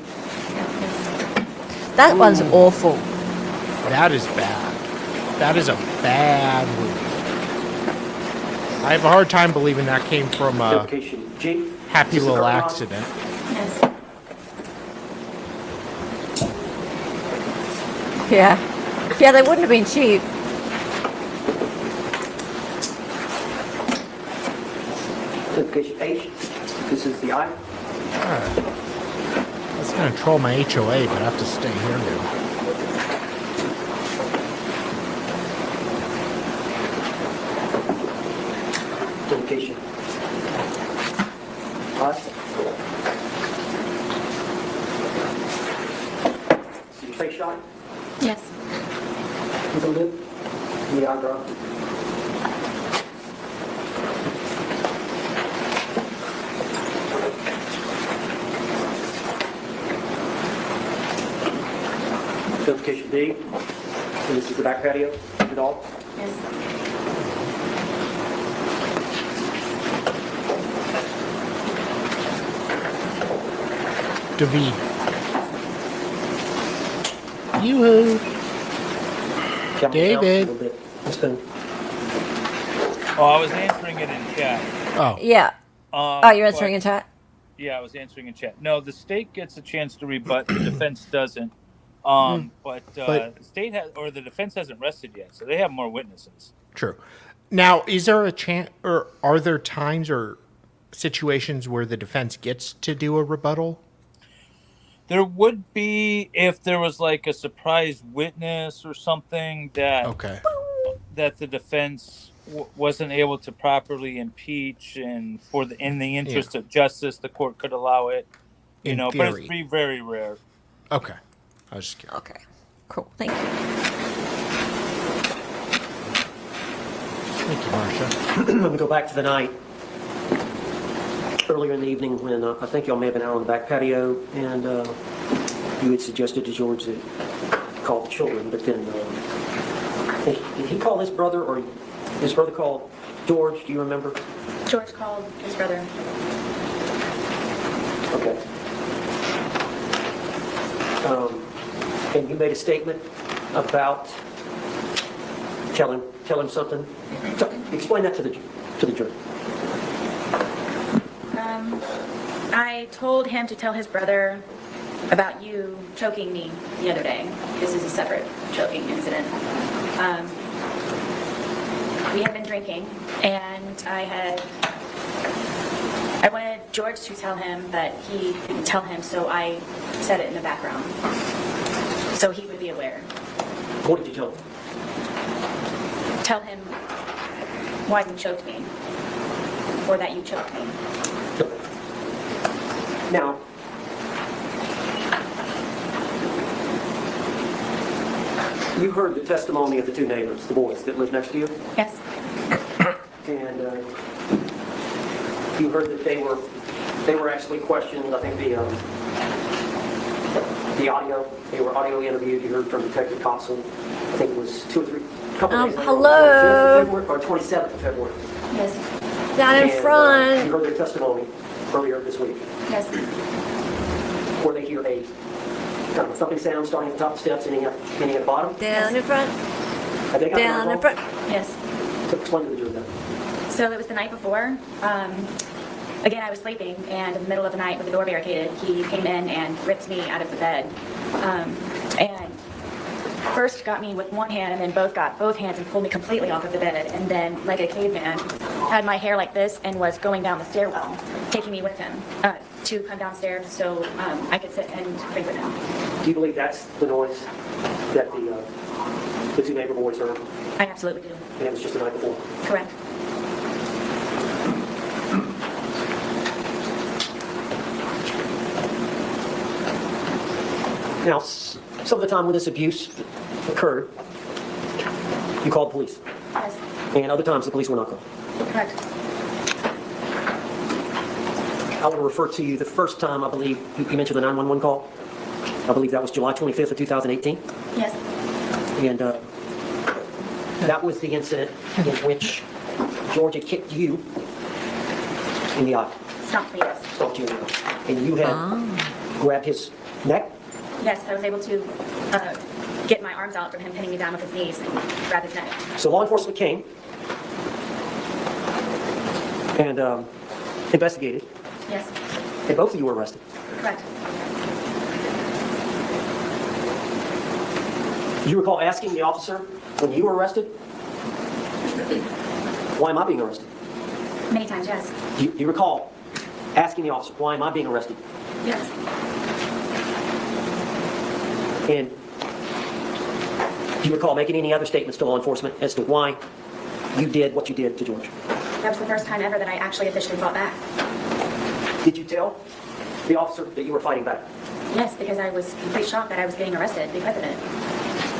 That one's awful. That is bad. That is a bad wound. I have a hard time believing that came from a Identification G. happy This is little her rod. accident. Yes. Yeah. Yeah, they wouldn't have been cheap. Identification H. This is the eye. Alright. I was going to troll my HOA, but I have to stay here now. Identification. I. See your face shot? Yes. With the lip? And the eyebrow? Identification D. And this is the back patio, the dog. Yes. David. Yoo-hoo. Count David. down a little bit. It's been Oh, I was answering it in chat. Oh. Yeah. Oh, you're answering but- in chat? Yeah, I was answering in chat. No, the state gets a chance to rebut. The defense doesn't. But the state has, or the defense hasn't rested yet, so they have more witnesses. True. Now, is there a chance, or are there times or situations where the defense gets to do a rebuttal? There would be if there was like a surprise witness or something that that the defense wasn't able to properly impeach, and in the interest of justice, the court could allow it. You In know, theory. but it's very rare. Okay. I was just curious. Okay. Cool. Thank you. Thank you, Marcia. I'm going to go back to the night earlier in the evening when I think y'all may have been out on the back patio, and you had suggested to George to call the children, but then did he call his brother, or his brother called George? Do you remember? George called his brother. Okay. And you made a statement about tell him something. So, explain that to the jury. I told him to tell his brother about you choking me the other day. This is a separate choking incident. We had been drinking, and I wanted George to tell him, but he didn't tell him, so I said it in the background, so he would be aware. What did you tell him? Tell him why you choked me, or that you choked me. Now, you heard the testimony of the two neighbors, the boys that live next to you, Yes. and you heard that they were actually questioned. I think the audio, they were audio interviewed. You heard from Detective Copsel. I think it was 2 or 3, couple days later, hello? 25th of February, or 27th of February. Yes. Down in And, front. you heard their testimony earlier this week, Yes. where they hear a kind of a thumping sound starting at the top of the steps, ending at the bottom. Down in front. Have they got the Down in microphone? front. Yes. So explain to the jury that. So it was the night before. again, I was sleeping, and in the middle of the night with the door barricaded, he came in and ripped me out of the bed. And first got me with one hand, and then got both hands and pulled me completely off of the bed. And then, like a caveman, had my hair like this and was going down the stairwell, taking me with him to come downstairs so I could sit and drink with him. Do you believe that's the noise that the two neighbor boys heard? I absolutely do. And it was just the night before? Correct. Now, some of the time when this abuse occurred, you called police. Yes. And other times the police were not called. Correct. I want to refer to you the first time, I believe, you mentioned the 911 call. I believe that was July 25th of 2018. Yes. And that was the incident in which Georgia kicked you in the eye. Stomped me, yes. Stomped you in the eye. And you had grabbed his neck. Yes, I was able to get my arms out from him pinning me down with his knees and grab his neck. So law enforcement came and investigated. Yes. And both of you were arrested. Correct. Do you recall asking the officer when you were arrested, why am I being arrested? Many times, yes. Do you recall asking the officer, why am I being arrested? Yes. And do you recall making any other statements to law enforcement as to why you did what you did to George? That was the first time ever that I actually officially fought back. Did you tell the officer that you were fighting back? Yes, because I was completely shocked that I was getting arrested because of it.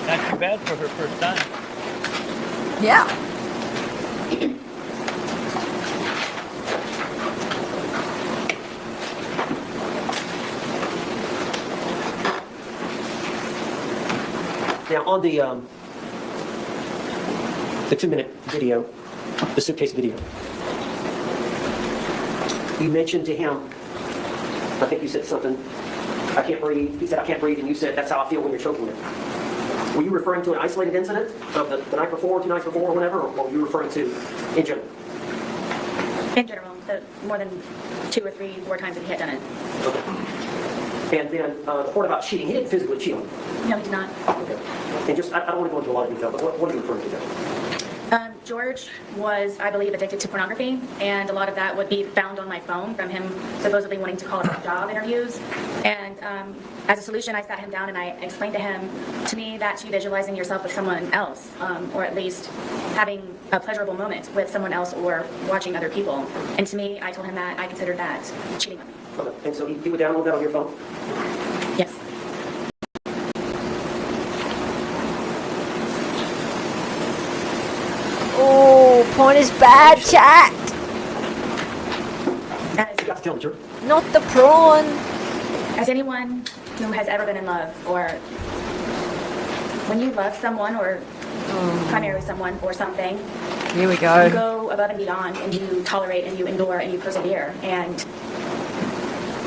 Not too bad for her first time. Yeah. Now on the 2-minute video, the suitcase video, you mentioned to him, I think you said something, I can't breathe. He said, I can't breathe, and you said, that's how I feel when you're choking me. Were you referring to an isolated incident of the night before, 2 nights before, or whatever, or were you referring to in general? In general, more than 2 or 3, 4 times that he had done it. Okay. And then the part about cheating, he didn't physically cheat on you. No, he did not. Okay. And just, I don't want to go into a lot of detail, but what are you referring to there? George was, I believe, addicted to pornography, and a lot of that would be found on my phone from him supposedly wanting to call about job interviews. And as a solution, I sat him down and I explained to him, to me, that's you visualizing yourself with someone else, or at least having a pleasurable moment with someone else or watching other people. And to me, I told him that I considered that cheating on me. Okay. And so he would download that on your phone? Yes. Oh, porn is bad, chat. You got to tell the truth. Not the prawn. As anyone who has ever been in love, or when you love someone, or primarily someone or something, here we go. You go above and beyond, and you tolerate, and you endure, and you persevere, and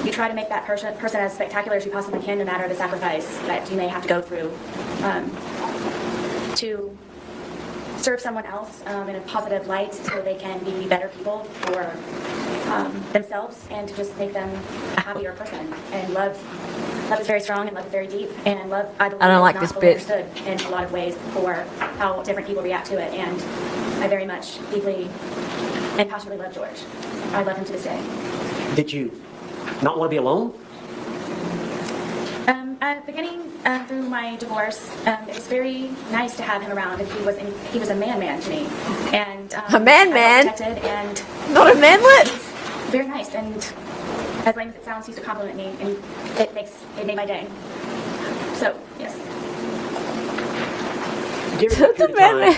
you try to make that person as spectacular as you possibly can, no matter the sacrifice that you may have to go through, to serve someone else in a positive light so they can be better people for themselves, and to just make them a happier person. And love is very strong, and love is very deep, and love, I believe, I don't is like not this fully bit. understood in a lot of ways for how different people react to it. And I very much, deeply, and passionately love George. I love him to this day. Did you not want to be alone? Beginning through my divorce, it was very nice to have him around, and he was a man to me, and A man? protected, and Not a manlet? very nice. And as lame as it sounds, he used to compliment me, and it made my day. So yes. During that That's a period of time, man.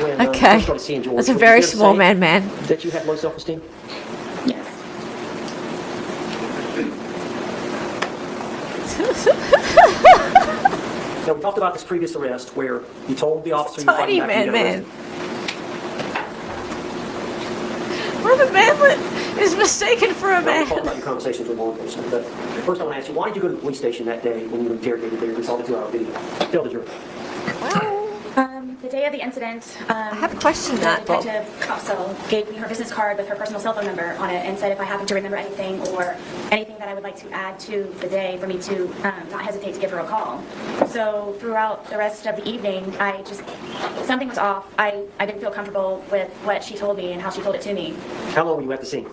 when you Okay. first started seeing George, That's a would you very dare to small say man. That you had low self-esteem? Yes. Now, we talked about this previous arrest where you told the officer you were Tiny fighting back and you got man. arrested. Well, the manlet is mistaken for a Now, we'll talk man. about your conversations with law enforcement, but first I want to ask you, why did you go to the police station that day when you were interrogated there? We saw the 2-hour video. Tell the jury. The day of the incident, I have questioned the that, Bob. detective Copsell gave me her business card with her personal cell phone number on it and said if I happen to remember anything or anything that I would like to add to the day for me to not hesitate to give her a call. So throughout the rest of the evening, something was off. I didn't feel comfortable with what she told me and how she told it to me. How long were you at the scene?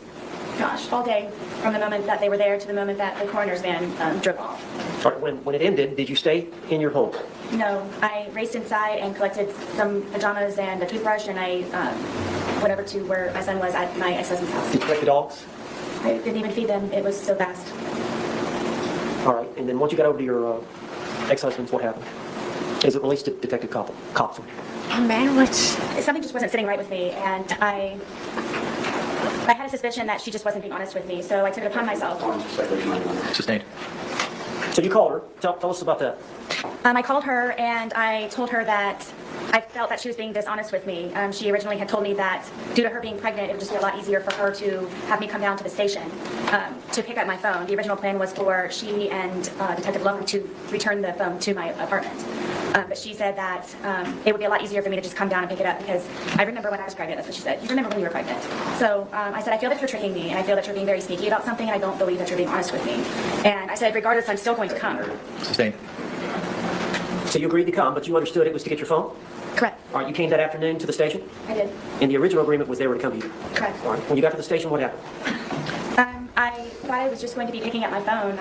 Gosh, all day, from the moment that they were there to the moment that the coroner's van drove off. All right, when it ended, did you stay in your home? No, I raced inside and collected some pajamas and a toothbrush, and I went over to where my son was at my ex-husband's house. Did you collect the dogs? I didn't even feed them. It was so fast. All right, and then once you got over to your ex-husband's, what happened? As it relates to Detective Copsell? Oh, man, what? Something just wasn't sitting right with me, and I had a suspicion that she just wasn't being honest with me, so I took it upon myself. Sustained. So you called her. Tell us about that. I called her and I told her that I felt that she was being dishonest with me. She originally had told me that due to her being pregnant, it would just be a lot easier for her to have me come down to the station to pick up my phone. The original plan was for she and Detective Lowen to return the phone to my apartment. But she said that it would be a lot easier for me to just come down and pick it up because I remember when I was pregnant. That's what she said. You remember when you were pregnant. So I said, I feel that you're tricking me and I feel that you're being very sneaky about something and I don't believe that you're being honest with me. And I said, regardless, I'm still going to come. Sustained. So you agreed to come, but you understood it was to get your phone? Correct. All right, you came that afternoon to the station? I did. And the original agreement was they were to come to you? Correct. All right, when you got to the station, what happened? I thought I was just going to be picking up my phone.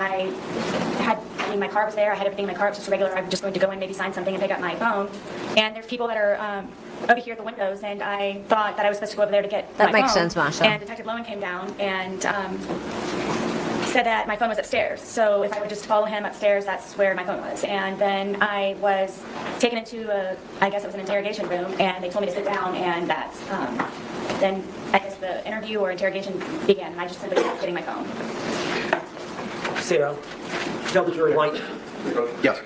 My car was there. I had everything in my car. It was just regular. I was just going to go in, maybe sign something and pick up my phone. And there's people that are over here at the windows, and I thought that I was supposed to go over there to get my phone. That makes sense, Marsha. And Detective Lowen came down and said that my phone was upstairs. So if I would just follow him upstairs, that's where my phone was. And then I was taken into I guess it was an interrogation room, and they told me to sit down, and that then I guess the interview or interrogation began, and I just simply kept getting my phone. Sarah, tell the jury why. Yes.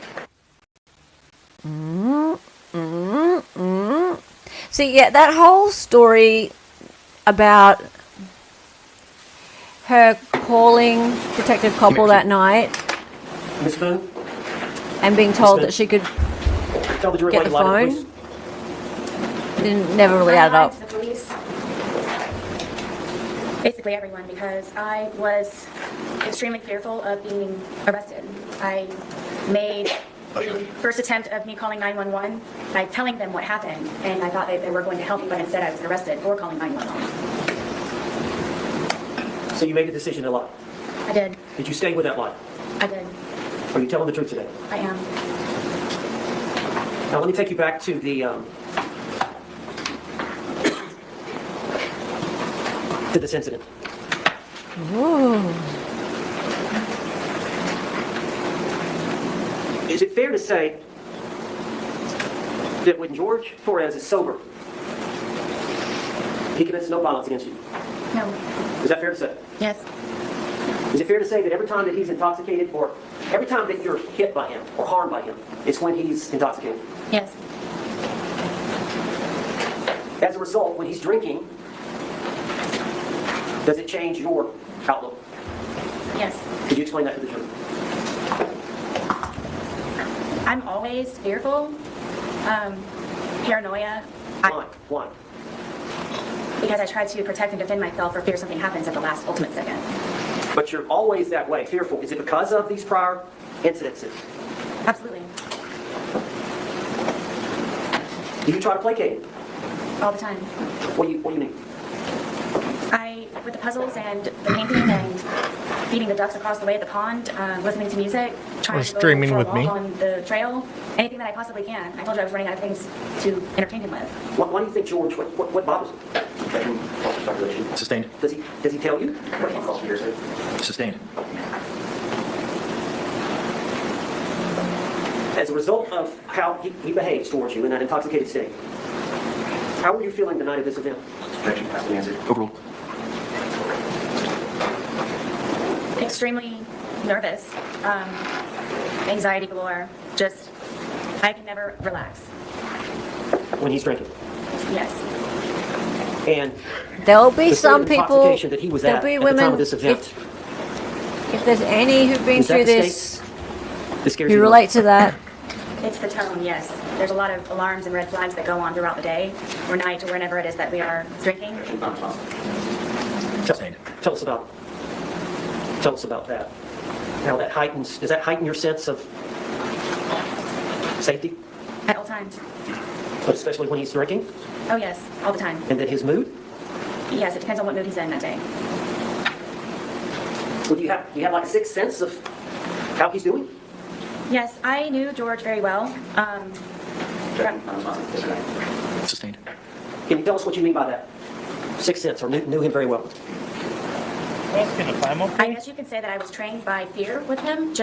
See, yeah, that whole story about her calling Detective Koppel that night Miss Boone? and being told that she could Tell the jury get the why you lied to phone never really added I up. lied to the police. Basically everyone, because I was extremely fearful of being arrested. I made the first attempt of me calling 911 by telling them what happened, and I thought they were going to help me, but instead I was arrested for calling 911. So you made the decision to lie. I did. Did you stay with that lie? I did. Are you telling the truth today? I am. Now let me take you back to this incident. Ooh. Is it fair to say that when George Torres is sober, he commits no violence against you? No. Is that fair to say? Yes. Is it fair to say that every time that he's intoxicated, or every time that you're hit by him or harmed by him, it's when he's intoxicated? Yes. As a result, when he's drinking, does it change your outlook? Yes. Could you explain that to the jury? I'm always fearful, paranoia. Why? Because I try to protect and defend myself for fear something happens at the last ultimate second. But you're always that way, fearful. Is it because of these prior incidences? Absolutely. Do you try to placate him? All the time. What do you mean? With the puzzles and the painting and feeding the ducks across the way at the pond, listening to music, trying Or to go streaming for a with walk me. on the trail, anything that I possibly can. I told you I was running out of things to entertain him with. Why do you think George, what bothers him? Sustained. Does he tell you? Sustained. As a result of how he behaves towards you in that intoxicated state, how were you feeling the night of this event? Overruled. Extremely nervous, anxiety galore, just, I can never relax. When he's drinking? Yes. And There'll be the some state of people, intoxication that he was there'll at be the women, time of this event. if there's any who've been Is that through the this, That scares who you? relate to that, It's the tone, yes. There's a lot of alarms and red flags that go on throughout the day or night or whenever it is that we are drinking. Tell us about that. How that heightens, does that heighten your sense of safety? At all times. But especially when he's drinking? Oh, yes, all the time. And then his mood? Yes, it depends on what mood he's in that day. Well, do you have like a sixth sense of how he's doing? Yes, I knew George very well. Sustained. Can you tell us what you mean by that? Sixth sense, or knew him very well? I guess you could say that I was trained by fear with him.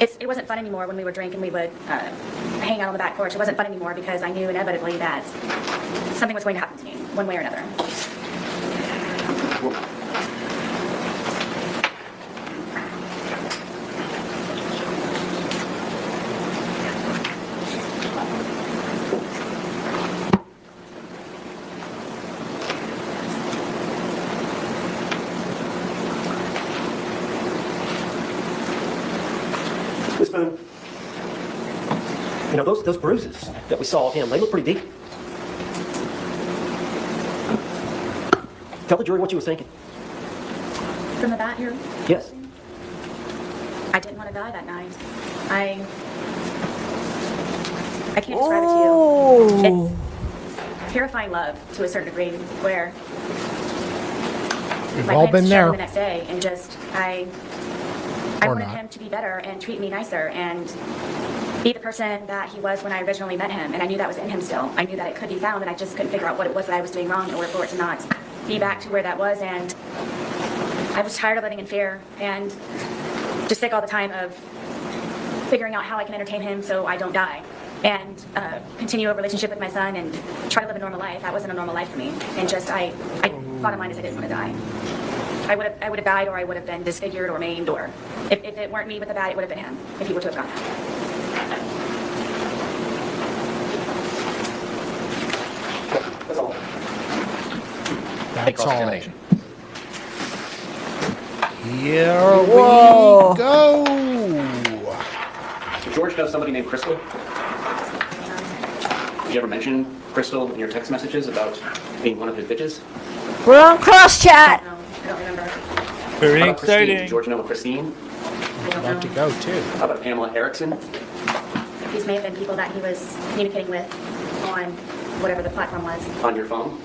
It wasn't fun anymore when we would drink and we would hang out on the back porch. It wasn't fun anymore because I knew inevitably that something was going to happen to me, one way or another. Miss Boone, you know, those bruises that we saw of him, they look pretty deep. Tell the jury what you were thinking. From the bat here, Yes. I didn't want to die that night. I can't describe it to you. It's purifying love to a certain degree where We've my all plans been to show there. the next day and just I Or wanted not. him to be better and treat me nicer and be the person that he was when I originally met him, and I knew that was in him still. I knew that it could be found, and I just couldn't figure out what it was that I was doing wrong in order for it to not be back to where that was. And I was tired of living in fear and just sick all the time of figuring out how I can entertain him so I don't die and continue a relationship with my son and try to live a normal life. That wasn't a normal life for me, and just bottom line is I didn't want to die. I would have died, or I would have been disfigured or maimed, or if it weren't me with the bat, it would have been him if he were to have gone out. That's all. That's all. Cross-examination. Here we Whoa. go. Did George know somebody named Crystal? Did you ever mention Crystal in your text messages about being one of his bitches? We're on cross chat. No, I don't remember. Very How about Christine? Did exciting. George know a Christine? I don't About to know. go too. How about Pamela Erickson? These may have been people that he was communicating with on whatever the platform was. On your phone?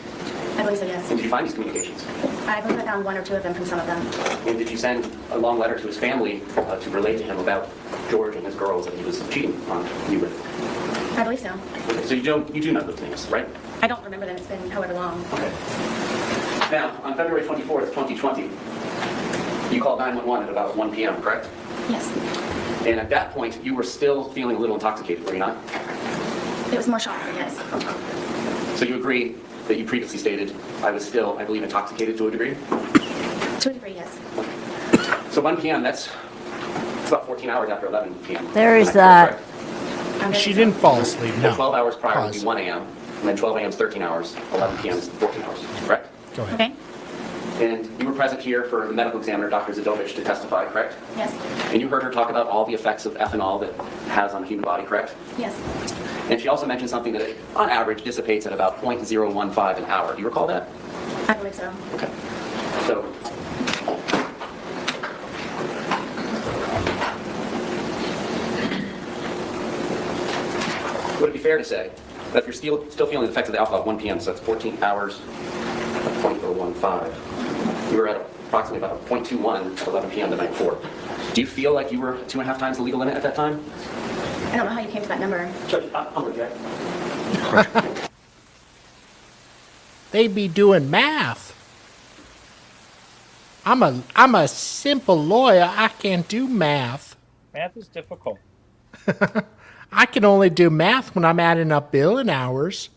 I believe so, yes. And did you find these communications? I believe I found one or two of them from some of them. And did you send a long letter to his family to relate to him about George and his girls that he was cheating on you with? I believe so. Okay, so you do know those names, right? I don't remember them. It's been however long. Okay. Now, on February 24th, 2020, you called 911 at about 1 p.m., correct? Yes. And at that point, you were still feeling a little intoxicated, were you not? It was more shocking, yes. So you agree that you previously stated, I was still, I believe, intoxicated to a degree? To a degree, yes. So 1 p.m., it's about 14 hours after 11 p.m. There is Am I correct? She didn't fall asleep. No. 12 hours prior would Pause. be 1 a.m., and then 12 a.m. is 13 hours, 11 p.m. is 14 hours, correct? Go ahead. Okay. And you were present here for the medical examiner, Dr. Zadovich, to testify, correct? Yes. And you heard her talk about all the effects of ethanol that it has on the human body, correct? Yes. And she also mentioned something that, on average, dissipates at about 0.015 an hour. Do you recall that? I believe so. Okay. So, would it be fair to say that if you're still feeling the effects of the alcohol at 1 p.m., so that's 14 hours at 0.015, you were at approximately about 0.21 at 11 p.m. the night before. Do you feel like you were 2.5 times the legal limit at that time? I don't know how you came to that number. Judge, I'm with that. They be doing math. I'm a simple lawyer. I can't do math. Math is difficult. I can only do math when I'm adding up billing hours.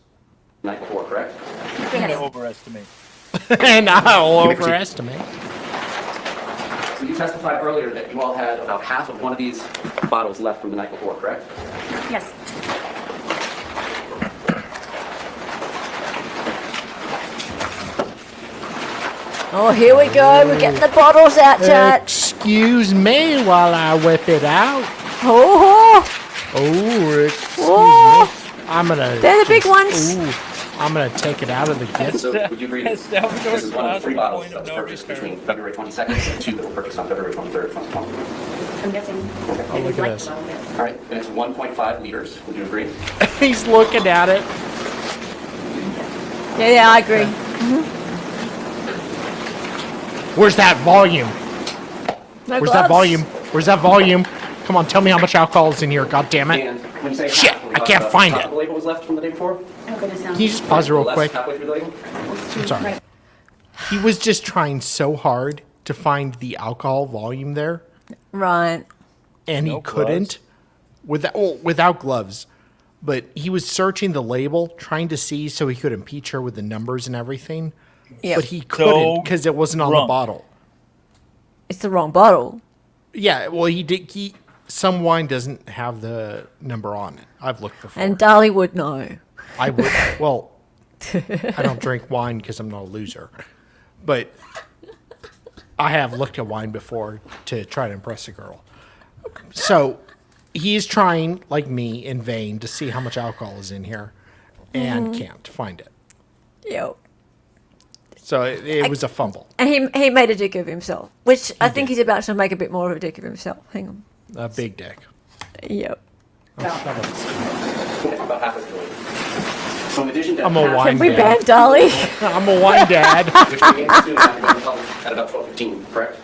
Night before, correct? You tend to overestimate. And I'll overestimate. So you testified earlier that you all had about half of one of these bottles left from the night before, correct? Yes. Oh, here we go. We're getting the bottles out, Judge. Excuse me while I whip it out. Oh, Oh, excuse Whoa. me. I'm gonna. They're the big ones. Ooh, I'm gonna take it out of the gift. So would you agree that this is one of the 3 bottles that was purchased between February 22nd and 2 that were purchased on February 23rd, 2020? I'm guessing. Oh, look at this. All right, and it's 1.5 liters. Would you agree? He's looking at it. Yeah, I agree. Where's that volume? No Where's gloves. that volume? Where's that volume? Come on, tell me how much alcohol is in here. God damn it. And when you say Shit, half, I can't find it. The label was left from the day before? Oh, goodness, no. Can you just pause it real Less quick? halfway through the label? I'm sorry. He was just trying so hard to find the alcohol volume there, Right. and he No couldn't without gloves. But he was searching the label, trying to see so he could impeach her with the numbers and everything. Yep. But he couldn't because it wasn't on the drunk. bottle. It's the wrong bottle. Yeah, well, some wine doesn't have the number on it. I've looked before. And Dolly would know. I would. Well, I don't drink wine because I'm not a loser, but I have looked at wine before to try to impress a girl. So he's trying, like me, in vain to see how much alcohol is in here, and can't find it. Yep. So it was a fumble. And he made a dick of himself, which I think he's about to make a bit more of a dick of himself. Hang on. A big dick. Yep. About halfway through the label. So in addition to I'm a wine Can we dad. ban Dolly? I'm a wine dad. which began consuming after going public at about 12:15, correct?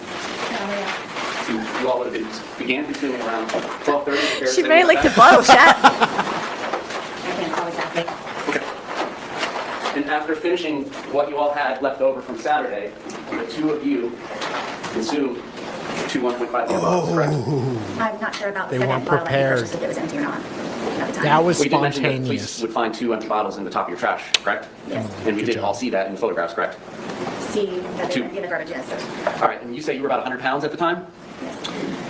So you all would have began consuming around 12:30. She may lick the bottle, chat. I can't tell exactly. Okay. And after finishing what you all had left over from Saturday, the two of you consumed 2 1.5 bottles, correct? I'm not sure about the They second weren't bottle I prepared. purchased, if it was empty or not at the time. That was Well, you did mention that the police spontaneous. would find 2 empty bottles in the top of your trash, correct? Yes. And we Good did job. all see that in the photographs, correct? See, that Two. they in the garbage, yes. All right, and you say you were about 100 pounds at the time?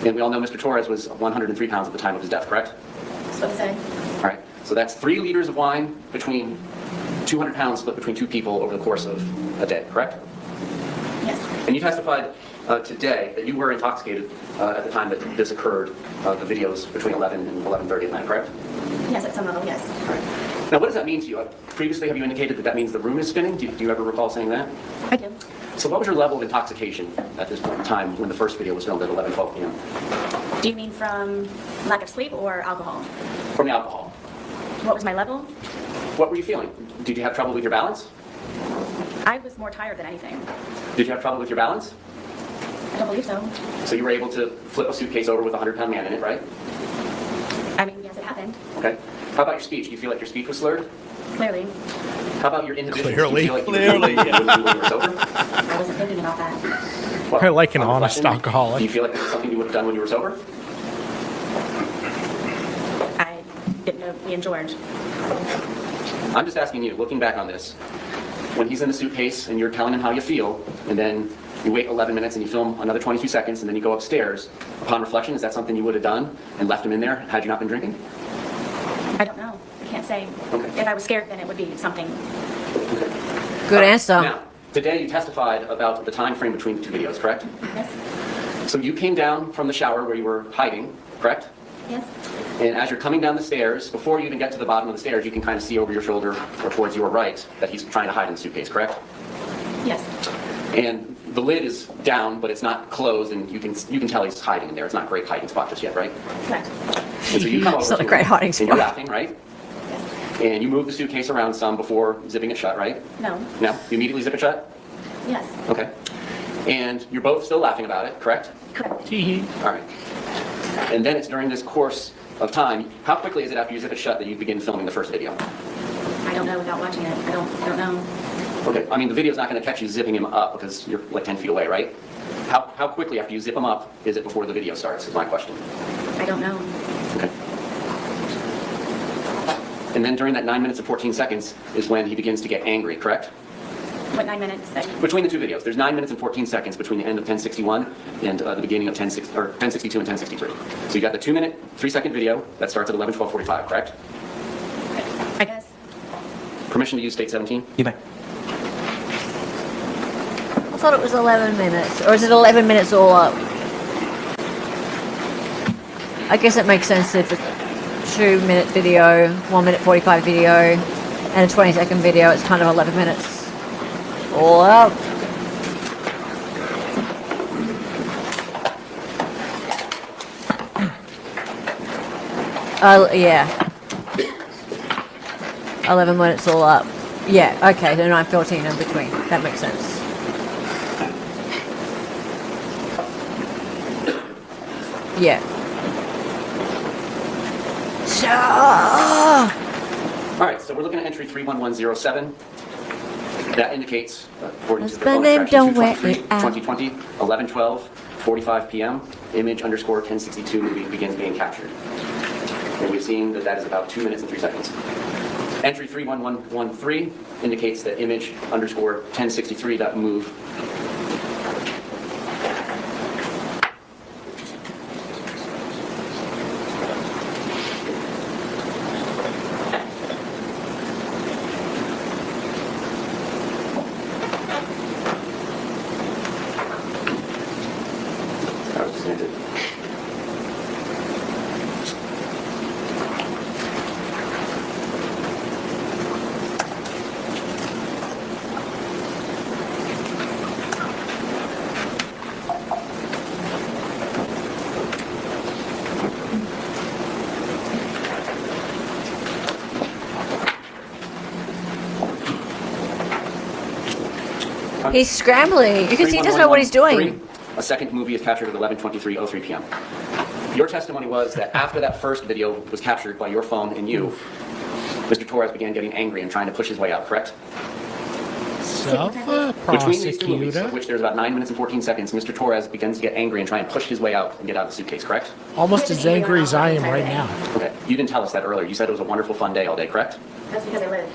And we all know Mr. Torres was 103 pounds at the time of his death, correct? That's what I say. All right, so that's 3 liters of wine between 200 pounds split between 2 people over the course of a day, correct? Yes. And you testified today that you were intoxicated at the time that this occurred, the videos between 11 and 11:30 at night, correct? Yes, at some level, yes. All right. Now, what does that mean to you? Previously, have you indicated that that means the room is spinning? Do you ever recall saying that? I do. So what was your level of intoxication at this point in time when the first video was filmed at 11:12 p.m.? Do you mean from lack of sleep or alcohol? From the alcohol. What was my level? What were you feeling? Did you have trouble with your balance? I was more tired than anything. Did you have trouble with your balance? I don't believe so. So you were able to flip a suitcase over with a 100-pound man in it, right? I mean, yes, it happened. Okay. How about your speech? Do you feel like your speech was slurred? Clearly. How about your inhibitions? Clearly. Do you feel like you were when you were sober? I wasn't thinking about that. Well, I like an on honest reflection, alcoholic. Do you feel like this is something you would have done when you were sober? I didn't know me and George. I'm just asking you, looking back on this, when he's in the suitcase and you're telling him how you feel, and then you wait 11 minutes and you film another 22 seconds, and then you go upstairs, upon reflection, is that something you would have done and left him in there had you not been drinking? I don't know. I can't say. Okay. If I was scared, then it would be something. Good answer. Now, today you testified about the time frame between the 2 videos, correct? Yes. So you came down from the shower where you were hiding, correct? Yes. And as you're coming down the stairs, before you even get to the bottom of the stairs, you can kind of see over your shoulder or towards your right that he's trying to hide in the suitcase, correct? Yes. And the lid is down, but it's not closed, and you can tell he's hiding in there. It's not a great hiding spot just yet, right? Correct. And so you come over It's not to a great him, hiding and spot. you're laughing, right? Yes. And you move the suitcase around some before zipping it shut, right? No. No? You immediately zip it shut? Yes. Okay. And you're both still laughing about it, correct? Correct. All right. And then it's during this course of time, how quickly is it after you zip it shut that you begin filming the first video? I don't know without watching it. I don't know. Okay, I mean, the video's not going to catch you zipping him up because you're like 10 feet away, right? How quickly after you zip him up is it before the video starts, is my question. I don't know. Okay. And then during that 9 minutes and 14 seconds is when he begins to get angry, correct? What 9 minutes? Between the 2 videos, there's 9 minutes and 14 seconds between the end of 1061 and the beginning of 1062 and 1063. So you got the 2-minute, 3-second video that starts at 11:12:45, correct? I guess. Permission to use state 17? You may. I thought it was 11 minutes. Or is it 11 minutes all up? I guess it makes sense if it's 2-minute video, 1 minute 45 video, and a 20-second video. It's kind of 11 minutes. All up. Yeah. 11 minutes all up. Yeah, okay, so 9:14 in between. That makes sense. Yeah. All right, so we're looking at entry 31107. That indicates, according to the My phone name extraction, don't wear 2020, 11:12, 45 p.m. Image underscore 1062 movie begins being captured. And we've seen that that is about 2 minutes and 3 seconds. Entry 31113 indicates that image underscore 1063.move He's scrambling. You can see he doesn't know what he's doing. A second movie is captured at 11:23:03 p.m. Your testimony was that after that first video was captured by your phone and you, Mr. Torres began getting angry and trying to push his way out, correct? Between these two movies, of which there's about 9 minutes and 14 seconds, Mr. Torres begins to get angry and try and push his way out and get out of the suitcase, correct? Almost as angry as I am right now. Okay, you didn't tell us that earlier. You said it was a wonderful, fun day all day, correct? That's because I live.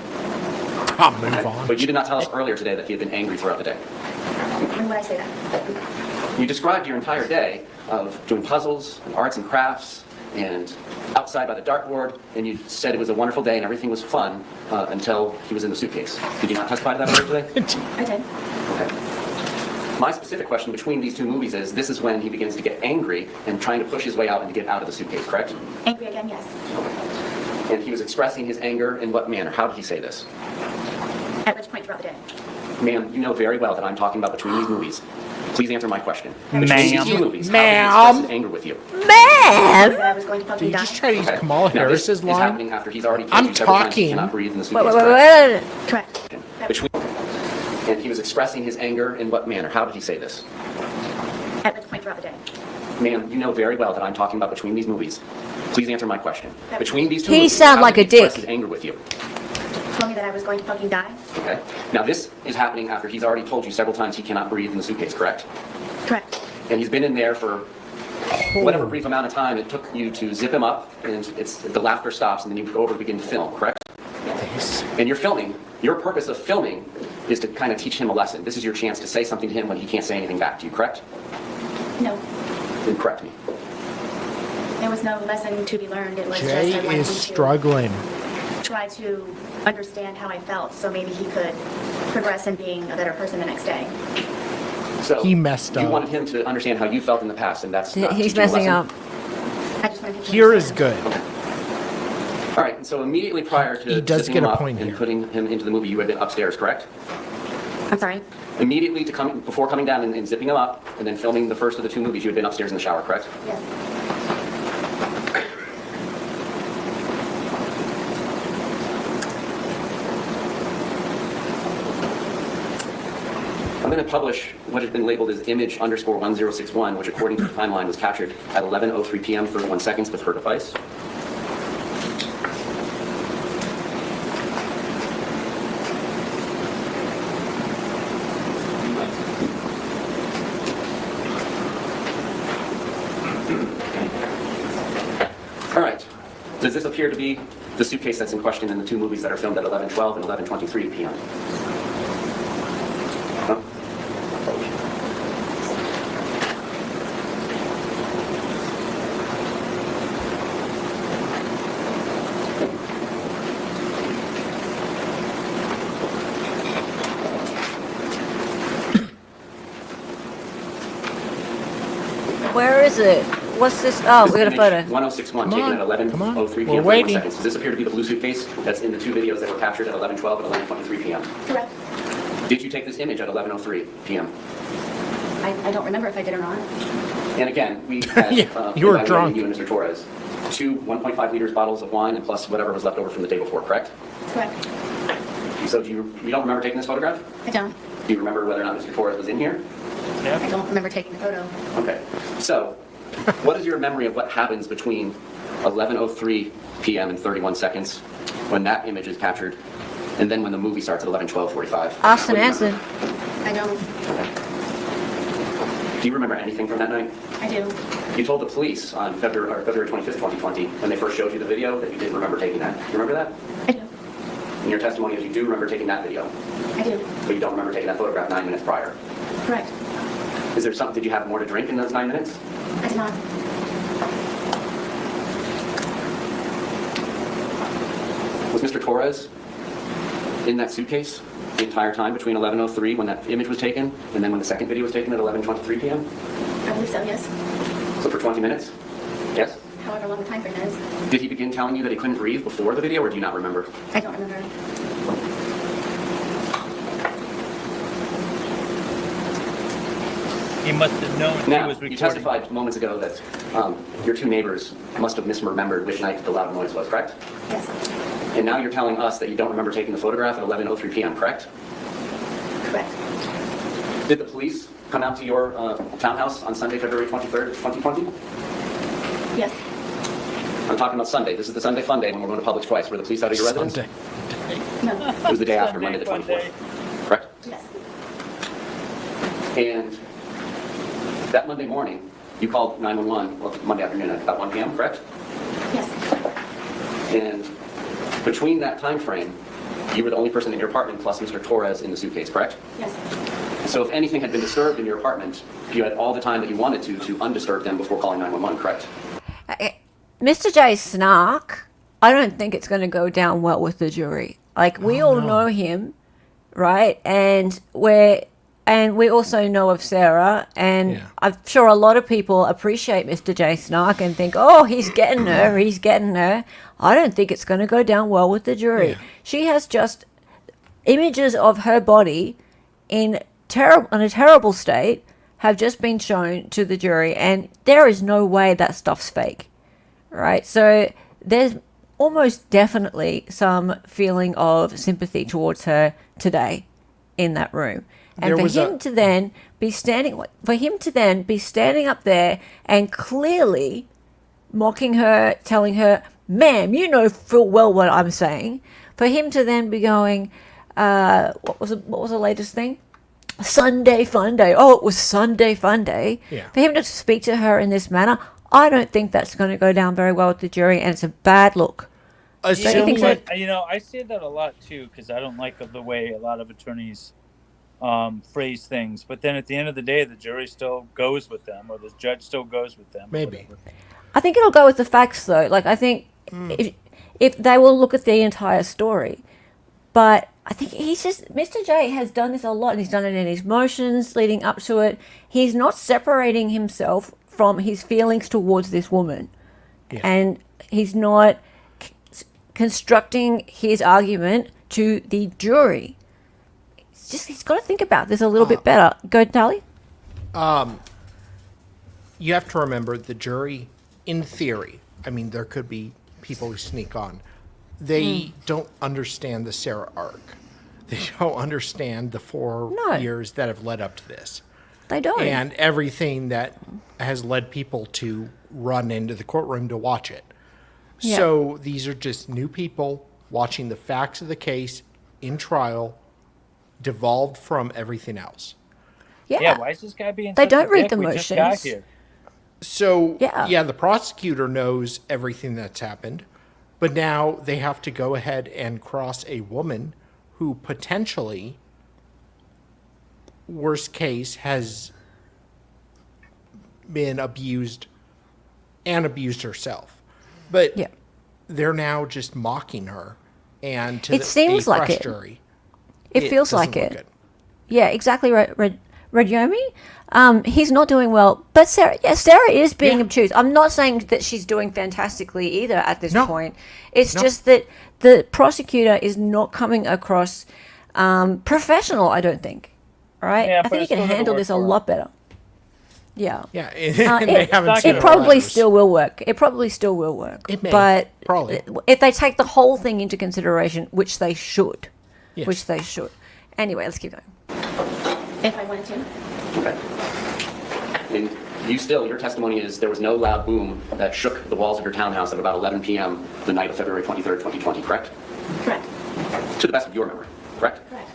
Move on. But you did not tell us earlier today that he had been angry throughout the day. When would I say that? You described your entire day of doing puzzles and arts and crafts and outside by the dartboard, and you said it was a wonderful day and everything was fun until he was in the suitcase. Did you not testify to that earlier today? I did. Okay. My specific question between these two movies is, this is when he begins to get angry and trying to push his way out and to get out of the suitcase, correct? Angry again, yes. And he was expressing his anger in what manner? How did he say this? At which point throughout the day? Ma'am, you know very well that I'm talking about between these movies. Please answer my question. Ma'am. Between these two movies, how did he express his anger with you? That I was going to fucking Did you die. just try to use Okay. Kamala Now, this Harris's is line? happening after he's already told I'm you several times he talking. cannot breathe in the Wait, suitcase, wait, correct? wait, wait. Correct. Between, and he was expressing his anger in what manner? How did he say this? At which point throughout the day? Ma'am, you know very well that I'm talking about between these movies. Please answer my question. Between these two He movies, sound how like did a he express dick. his anger with you? Told me that I was going to fucking die. Okay. Now this is happening after he's already told you several times he cannot breathe in the suitcase, correct? Correct. And he's been in there for whatever brief amount of time it took you to zip him up, and it's the laughter stops, and then you go over and begin to film, correct? And you're filming. Your purpose of filming is to kind of teach him a lesson. This is your chance to say something to him when he can't say anything back to you, correct? No. Then correct me. There was no lesson to be learned. It was Jay just I wanted is him struggling. to try to understand how I felt so maybe he could progress in being a better person the next day. So He messed You up. wanted him to understand how you felt in the past, and that's not He's teaching a messing lesson. up. I just wanted him to Here is understand. good. All right, and so immediately prior to He does zipping get him a up point and here. putting him into the movie, you had been upstairs, correct? I'm sorry? Immediately before coming down and zipping him up, and then filming the first of the two movies, you had been upstairs in the shower, correct? Yes. I'm going to publish what has been labeled as image underscore 1061, which according to the timeline was captured at 11:03 p.m. 31 seconds with her device. All right. Does this appear to be the suitcase that's in question in the two movies that are filmed at 11:12 and 11:23 p.m.? No? Where is it? what's this? Oh, we got a Image photo. 1061 Come taken on, at 11:03 We're p.m. 31 waiting. seconds. Does this appear to be the blue suitcase that's in the two videos that were captured at 11:12 and 11:23 p.m.? Correct. Did you take this image at 11:03 p.m.? I don't remember if I did or not. And again, we had you were evaluated drunk. you and Mr. Torres. 2 1.5 liters bottles of wine and plus whatever was left over from the day before, correct? Correct. So you don't remember taking this photograph? I don't. Do you remember whether or not Mr. Torres was in here? I don't remember taking the photo. Okay. So, what is your memory of what happens between 11:03 p.m. and 31 seconds when that image is captured, and then when the movie starts at 11:12:45? Asked and answered. I don't. Do you remember anything from that night? I do. You told the police on February 25th, 2020, when they first showed you the video, that you didn't remember taking that. Do you remember that? I do. And your testimony is you do remember taking that video, I do. but you don't remember taking that photograph 9 minutes prior. Correct. Is there something? Did you have more to drink in those 9 minutes? I did not. Was Mr. Torres in that suitcase the entire time between 11:03 when that image was taken and then when the second video was taken at 11:23 p.m.? I believe so, yes. So for 20 minutes? Yes? However long the time frame is. Did he begin telling you that he couldn't breathe before the video, or do you not remember? I don't remember. He must have known he Now, was you recording. testified moments ago that your two neighbors must have misremembered which night the loud noise was, correct? Yes. And now you're telling us that you don't remember taking the photograph at 11:03 p.m., correct? Correct. Did the police come out to your townhouse on Sunday, February 23rd, 2020? Yes. I'm talking about Sunday. This is the Sunday fun day when we're going to Publix twice. Were the police out of your residence? Sunday. No. It was the day after, Monday the Sunday fun 24th. Correct? Yes. And that Monday morning, you called 911, well, Monday afternoon at about 1 p.m., correct? Yes. And between that time frame, you were the only person in your apartment plus Mr. Torres in the suitcase, correct? Yes. So if anything had been disturbed in your apartment, you had all the time that you wanted to undisturb them before calling 911, correct? Mr. J snark, I don't think it's going to go down well with the jury. Like, we all know him, right? And we also know of Sarah, and I'm sure a lot of people appreciate Mr. J snark and think, oh, he's getting her, he's getting her. I don't think it's going to go down well with the jury. Yeah. She has just images of her body in a terrible state have just been shown to the jury, and there is no way that stuff's fake. Right, so there's almost definitely some feeling of sympathy towards her today in that room, and for him to then be standing up there and clearly mocking her, telling her, "Ma'am, you know full well what I'm saying." For him to then be going, what was the latest thing? Sunday fun day. Oh, it was Sunday fun day. Yeah. For him to speak to her in this manner, I don't think that's going to go down very well with the jury, and it's a bad look. You know, I say that a lot too, because I don't like the way a lot of attorneys phrase things. But then at the end of the day, the jury still goes with them, or the judge still goes with them. Maybe. I think it'll go with the facts, though. Like, I think if they will look at the entire story. But I think Mr. J has done this a lot, and he's done it in his motions leading up to it. He's not separating himself from his feelings towards this woman. Yeah. And he's not constructing his argument to the jury. It's just, he's got to think about this a little bit better. Go, Tali. You have to remember the jury, in theory, I mean, there could be people who sneak on. They don't understand the Sarah arc. They don't understand the 4 years that have led up to this. They don't. And everything that has led people to run into the courtroom to watch it. Yeah. So these are just new people watching the facts of the case in trial devolved from everything else. Yeah, why is this guy being They such don't a read dick? the We just got motions. here. So, yeah, the prosecutor knows everything that's happened, but now they have to go ahead and cross a woman who potentially, worst case, has been abused and abused herself. But they're now just mocking her, and to It seems like it. jury, It feels like doesn't look it. good. Yeah, exactly right, Radiomi. He's not doing well. But Sarah is being obtuse. I'm not saying that she's doing fantastically either at this point. It's just that the prosecutor is not coming across professional, I don't think. All right? Yeah, I think he can handle this a lot better. Yeah. Yeah. It probably still will work. It probably still will work. It may. But Probably. if they take the whole thing into consideration, which they should. Yes. Which they should. Anyway, let's keep going. If I wanted to. Okay. And your testimony is there was no loud boom that shook the walls of your townhouse at about 11 p.m. the night of February 23rd, 2020, correct? Correct. To the best of your memory, correct? Correct.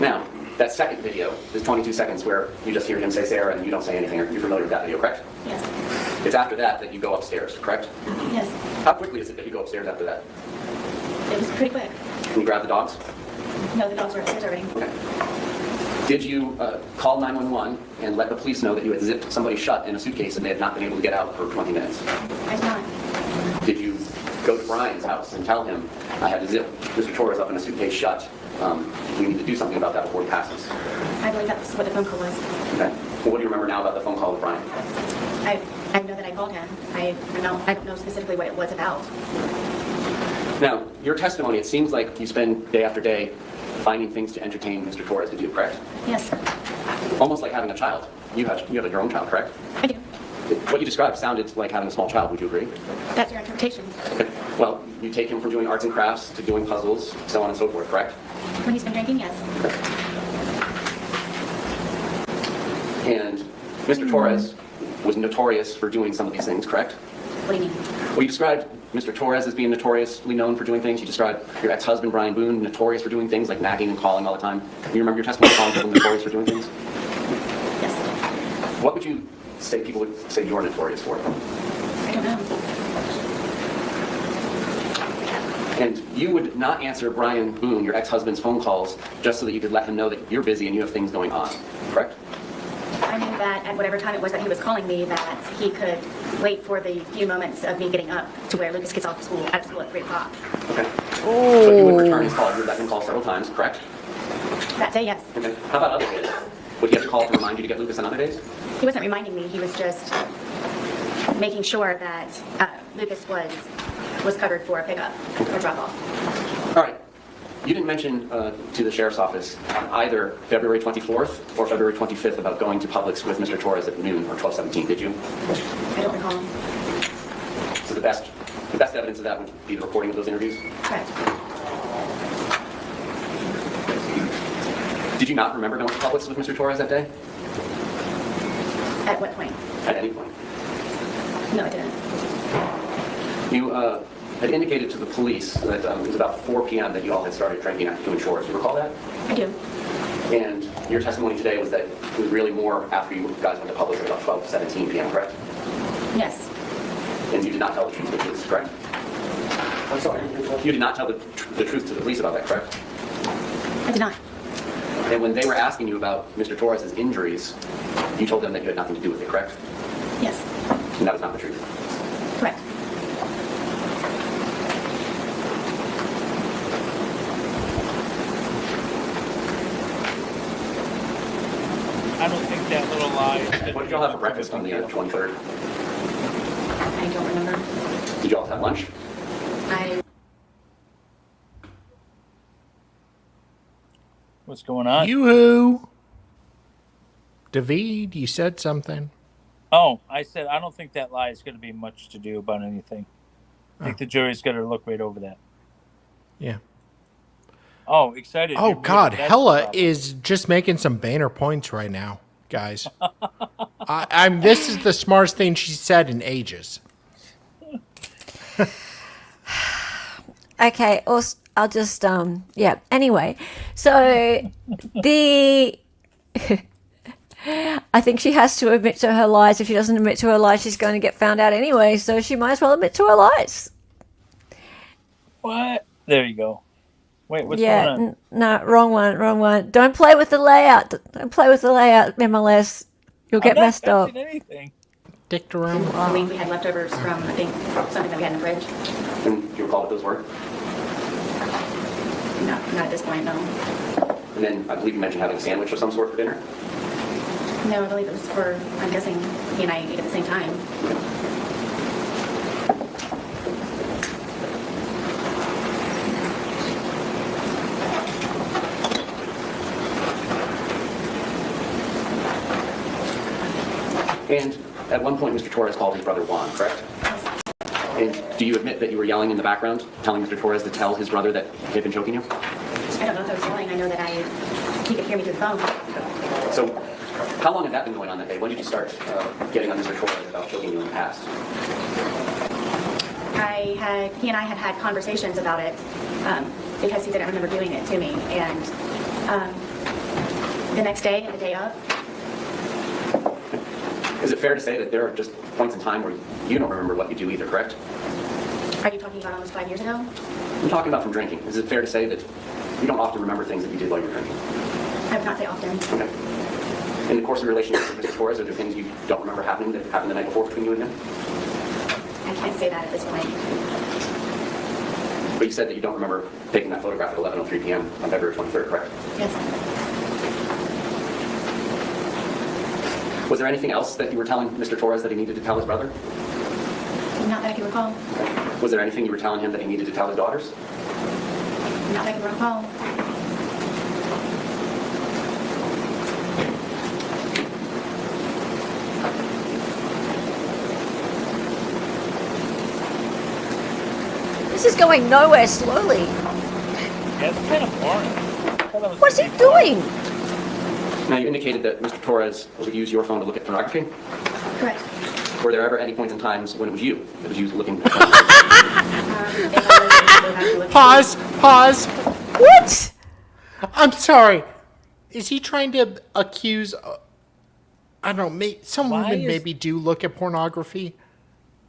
Now, that second video is 22 seconds where you just hear him say Sarah and you don't say anything. You're familiar with that video, correct? Yes. It's after that you go upstairs, correct? Yes. How quickly is it that you go upstairs after that? It was pretty quick. Can you grab the dogs? No, the dogs were upstairs already. Okay. Did you call 911 and let the police know that you had zipped somebody shut in a suitcase and they had not been able to get out for 20 minutes? I did not. Did you go to Brian's house and tell him, I had to zip Mr. Torres up in a suitcase shut? We need to do something about that before he passes. I believe that's what the phone call was. Okay. Well, what do you remember now about the phone call with Brian? I know that I called him. I don't know specifically what it was about. Now, your testimony, it seems like you spend day after day finding things to entertain Mr. Torres to do, correct? Yes. Almost like having a child. You have your own child, correct? I do. What you described sounded like having a small child, would you agree? That's your interpretation. Okay. Well, you take him from doing arts and crafts to doing puzzles, so on and so forth, correct? When he's been drinking, yes. And Mr. Torres was notorious for doing some of these things, correct? What do you mean? Well, you described Mr. Torres as being notoriously known for doing things. You described your ex-husband, Brian Boone, notorious for doing things like nagging and calling all the time. You remember your testimony calling people notorious for doing things? Yes. What would you say people would say you're notorious for? I don't know. And you would not answer Brian Boone, your ex-husband's phone calls, just so that you could let him know that you're busy and you have things going on, correct? I knew that at whatever time it was that he was calling me, that he could wait for the few moments of me getting up to where Lucas gets out of school at 3 o'clock. Okay. So you would return his call. You would let him call several times, correct? That day, yes. Okay. How about other days? Would he have to call to remind you to get Lucas on other days? He wasn't reminding me. He was just making sure that Lucas was covered for a pickup or drop off. All right. You didn't mention to the sheriff's office on either February 24th or February 25th about going to Publix with Mr. Torres at noon or 12:17, did you? I don't recall. So the best evidence of that would be the recording of those interviews? Correct. Did you not remember going to Publix with Mr. Torres that day? At what point? At any point? No, I didn't. You had indicated to the police that it was about 4 p.m. that you all had started drinking after doing chores. Do you recall that? I do. And your testimony today was that it was really more after you guys went to Publix at about 12 to 17 p.m., correct? Yes. And you did not tell the truth to the police, correct? I'm sorry? You did not tell the truth to the police about that, correct? I did not. And when they were asking you about Mr. Torres' injuries, you told them that you had nothing to do with it, correct? Yes. And that was not the truth. Correct. I don't think that little lie. What did y'all have for breakfast on the 23rd? I don't remember. Did y'all have lunch? What's going on? Yoo-hoo! David, you said something. Oh, I said I don't think that lie is going to be much to do about anything. I think the jury's going to look right over that. Yeah. Oh, excited. Oh, God. Hella is just making some banner points right now, guys. This is the smartest thing she said in ages. Okay, I'll just, yeah. Anyway, so I think she has to admit to her lies. If she doesn't admit to her lies, she's going to get found out anyway, so she might as well admit to her lies. What? There you go. Wait, what's going on? No, wrong one. Don't play with the layout. Don't play with the layout, MLS. You'll get messed up. Anything. Dicked around. We had leftovers from, I think, something that we had in the fridge. And do you recall what those were? not at this point, no. And then I believe you mentioned having a sandwich of some sort for dinner? No, I believe it was for, I'm guessing he and I ate at the same time. And at one point, Mr. Torres called his brother Juan, correct? And do you admit that you were yelling in the background, telling Mr. Torres to tell his brother that he had been choking you? I don't know if I was yelling. I know that he could hear me through the phone. So how long had that been going on that day? When did you start getting on Mr. Torres about choking you in the past? He and I had conversations about it because he didn't remember doing it to me. And the next day and the day of. Is it fair to say that there are just points in time where you don't remember what you do either, correct? Are you talking about almost 5 years ago? I'm talking about from drinking. Is it fair to say that you don't often remember things that you did while you were drinking? I would not say often. Okay. In the course of your relationship with Mr. Torres, are there things you don't remember happening that happened the night before between you and him? I can't say that at this point. But you said that you don't remember taking that photograph at 11:03 p.m. on February 23rd, correct? Yes. Was there anything else that you were telling Mr. Torres that he needed to tell his brother? Not that I can recall. Was there anything you were telling him that he needed to tell his daughters? Not that I can recall. This is going nowhere slowly. Yeah, it's kind of boring. What's he doing? Now, you indicated that Mr. Torres would use your phone to look at pornography. Correct. Were there ever any points in times when it was you that was looking? Pause. What? I'm sorry. Is he trying to accuse? I don't know. Some women maybe do look at pornography,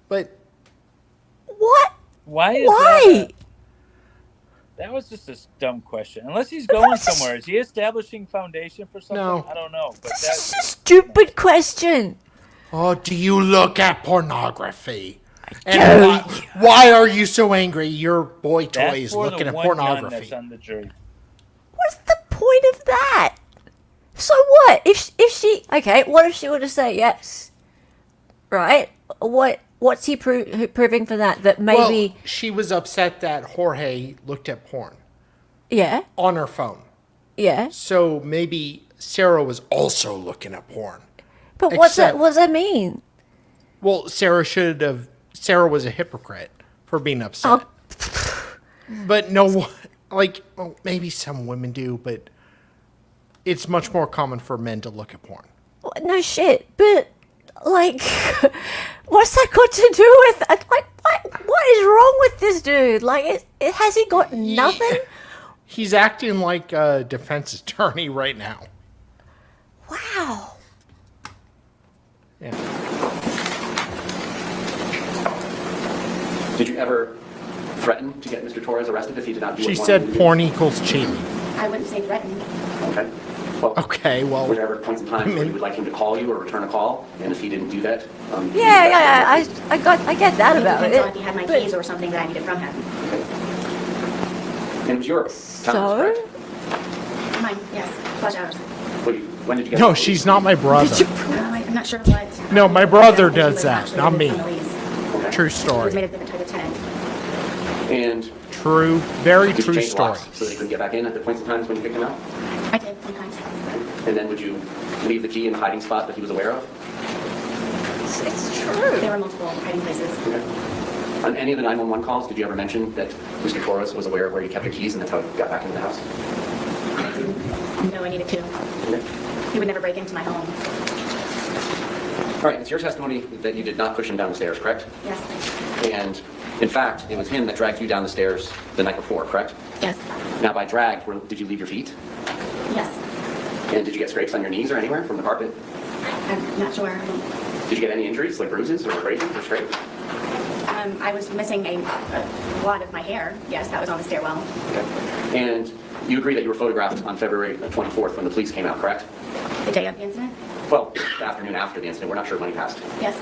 but what? Why? That was just a dumb question. Unless he's going somewhere. Is he establishing foundation for something? No. I don't know. But This is a stupid question. Oh, do you look at pornography? And why are you so angry? Your boy toy is looking at pornography. That's on the jury. What's the point of that? So what? If she okay, what if she were to say yes? Right? What's he proving for that? That maybe she was upset that Jorge looked at porn. Yeah. On her phone. Yeah. So maybe Sarah was also looking at porn. But what does that mean? Well, Sarah was a hypocrite for being upset. But maybe some women do, but it's much more common for men to look at porn. No shit, but what's that got to do with what is wrong with this dude? Has he got nothing? He's acting like a defense attorney right now. Wow. Yeah. Did you ever threaten to get Mr. Torres arrested if he did not do what She he wanted said to do? porn equals cheating. I wouldn't say threatened. Okay. Well, were there ever points in time where you would like him to call you or return a call, and if he didn't do that, I get that about Depends it. on if he had my keys or something that I needed from him. And it was your So? correct? Mine, yes. Flush ours. When did you get? No, she's not my brother. I'm not sure what. No, my brother does was that, actually not me. living in the lease. True He was story. made a different type of tenant. And true, very did you true change story. locks so that he couldn't get back in at the points in times when you picked him out? I did sometimes. And then would you leave the key in the hiding spot that he was aware of? It's true. There were multiple hiding places. Okay. On any of the 911 calls, did you ever mention that Mr. Torres was aware of where you kept your keys and that's how he got back into the house? I didn't know I needed to. Okay. He would never break into my home. All right, it's your testimony that you did not push him down the stairs, correct? Yes. And in fact, it was him that dragged you down the stairs the night before, correct? Yes. Now, by dragged, did you leave your feet? Yes. And did you get scrapes on your knees or anywhere from the carpet? I'm not sure. Did you get any injuries, like bruises or abrasions or scrapes? I was missing a lot of my hair. Yes, that was on the stairwell. Okay. And you agree that you were photographed on February 24th when the police came out, correct? The day of the incident? Well, the afternoon after the incident. We're not sure when he passed. Yes.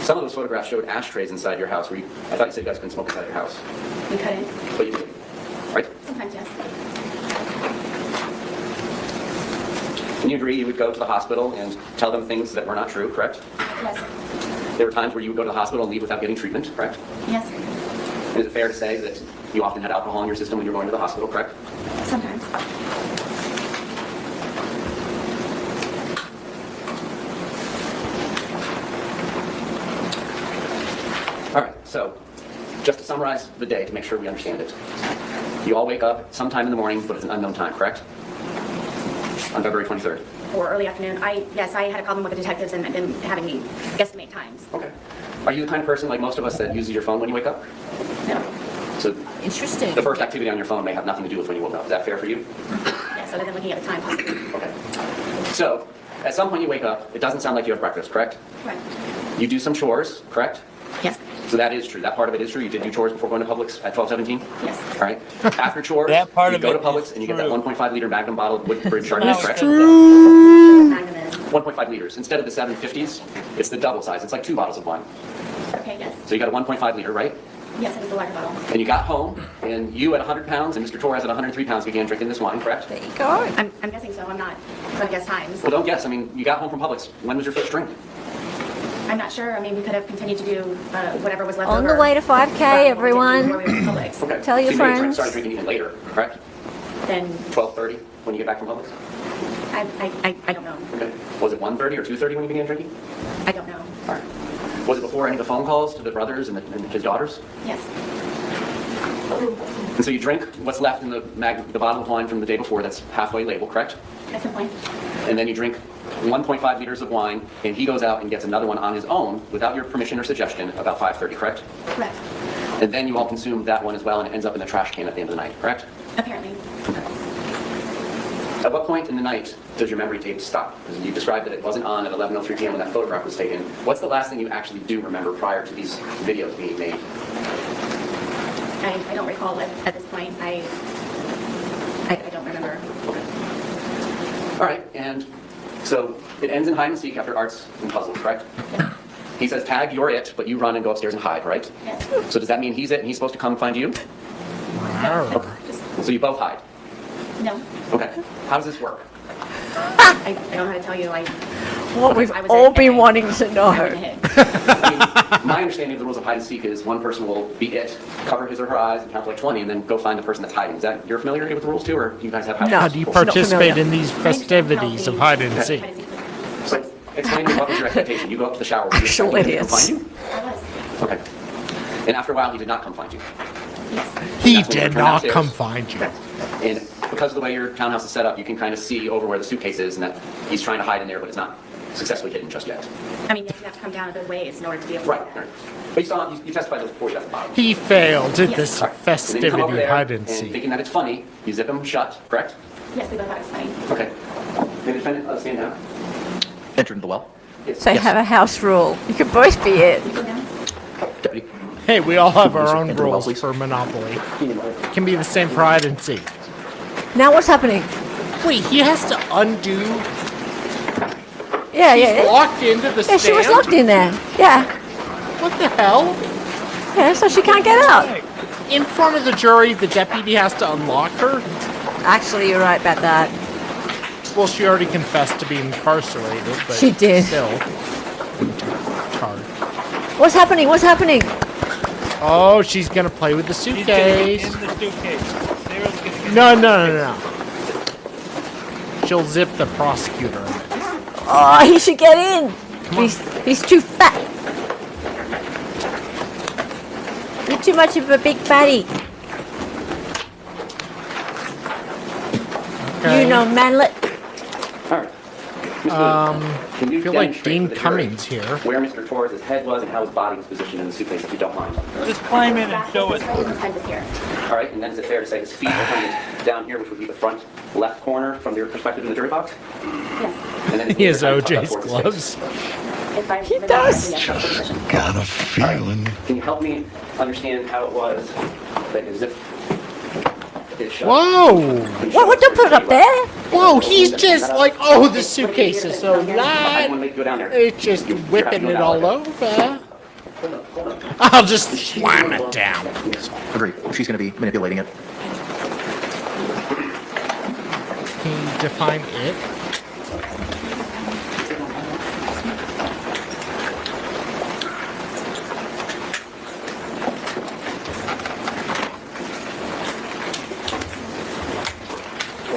Some of those photographs showed ashtrays inside your house. I thought you said you guys couldn't smoke inside your house. We couldn't. But you did, right? Sometimes, yes. And you agree you would go to the hospital and tell them things that were not true, correct? Yes. There were times where you would go to the hospital and leave without getting treatment, correct? Yes. And is it fair to say that you often had alcohol in your system when you were going to the hospital, correct? Sometimes. All right, so just to summarize the day to make sure we understand it. You all wake up sometime in the morning, but it's an unknown time, correct? On February 23rd. Or early afternoon. Yes, I had a problem with the detectives and them having me guesstimate times. Okay. Are you the kind of person like most of us that uses your phone when you wake up? No. So Interesting. the first activity on your phone may have nothing to do with when you woke up. Is that fair for you? Yes, other than looking at the time possibly. Okay. So at some point you wake up, it doesn't sound like you have breakfast, correct? Right. You do some chores, correct? Yes. So that is true. That part of it is true. You did do chores before going to Publix at 12:17? Yes. All right. After chores, That part you of go to it Publix is and you get that true. 1.5 liter Magnum bottle of Woodbridge Chardonnay, That's correct? true. Magnum is. 1.5 liters. Instead of the 750s, it's the double size. It's like 2 bottles of wine. Okay, yes. So you got a 1.5 liter, right? Yes, it was the larger bottle. And you got home, and you at 100 pounds and Mr. Torres at 103 pounds began drinking this wine, correct? There you go. I'm guessing so. I'm not going to guess times. Well, don't guess. I mean, you got home from Publix. When was your first drink? I'm not sure. I mean, we could have continued to do whatever was left On over. the way to 5K, everyone. Okay. Tell your so you may have friends. started drinking even later, correct? Then 12:30 when you get back from Publix? I don't know. Okay. Was it 1:30 or 2:30 when you began drinking? I don't know. All right. Was it before any of the phone calls to the brothers and his daughters? Yes. And so you drink what's left in the bottle of wine from the day before that's halfway labeled, correct? At some point. And then you drink 1.5 liters of wine, and he goes out and gets another one on his own without your permission or suggestion about 5:30, correct? Correct. And then you all consume that one as well, and it ends up in the trash can at the end of the night, correct? Apparently. At what point in the night does your memory tape stop? Because you described that it wasn't on at 11:03 p.m. when that photograph was taken. What's the last thing you actually do remember prior to these videos being made? I don't recall it at this point. I don't remember. Okay. All right, and so it ends in hide and seek after arts and puzzles, correct? Yeah. He says, tag, you're it, but you run and go upstairs and hide, right? Yes. So does that mean he's it and he's supposed to come find you? Okay. So you both hide? No. Okay. How does this work? I don't know how to tell you. What we've I was all in been it. wanting to I know. went ahead. I mean, my understanding of the rules of hide and seek is one person will be it, cover his or her eyes and count to like 20 and then go find the person that's hiding. Is that, you're familiar with the rules too, or do you guys have hide No. How and do you seek? participate in these festivities of hide and seek? So explain to me what was your expectation. You go up to the shower. Were you Actual expecting him to come idiots. find you? I was. Okay. And after a while, he did not come find you. Yes. He That's when you did return not downstairs. come find you. And because of the way your townhouse is set up, you can kind of see over where the suitcase is and that he's trying to hide in there, but it's not successfully hidden just yet. I mean, you have to come down a good ways in order to be able to Right. do that. Right. But you testified this before you got the bottom. He failed at Yes. this All right. And then you come over festivity there hide and seek. thinking that it's funny, you zip him shut, correct? Yes, we both thought it was funny. Okay. May the defendant stand down? Entering the well. Yes. They have a house rule. You could both be it. You go down? Deputy. Hey, we all have our own Enter the well, rules please. for Monopoly. It can be the same for hide and seek. Now what's happening? Wait, he has to undo. Yeah, She's yeah. locked into the Yeah, stand. she was locked in there. Yeah. What the hell? Yeah, so she can't get out. In front of the jury, the deputy has to unlock her. Actually, you're right about that. Well, she already confessed to being incarcerated, but She did. still. Charged. What's happening? What's happening? Oh, she's gonna play with the He's gonna suitcase. get in the suitcase. Sarah's gonna get No. She'll zip the prosecutor. Oh, he should get in. He's too fat. You're too much of a big fatty. Okay. You know, manlet. All right. Mr. can you I feel like demonstrate Dean for the jury Cummings here. where Mr. Torres' head was and how his body was positioned in the suitcase, if you don't mind? Just climb in and show This it. way, this head was here. All right, and then is it fair to say his feet are coming down here, which would be the front left corner from your perspective in the jury box? Yes. And then He has kind of tucked up OJ's towards his face. gloves. If I He remember does. correctly, yes, that's the position. Got a feeling. Can you help me understand how it was that his zip is shut? Whoa! What? Don't put it up there. Whoa, he's just like, oh, the suitcase is so I light. want to make you go down there. It's just whipping it all over. I'll just slam it down. Agree. She's going to be manipulating it. Can you define it?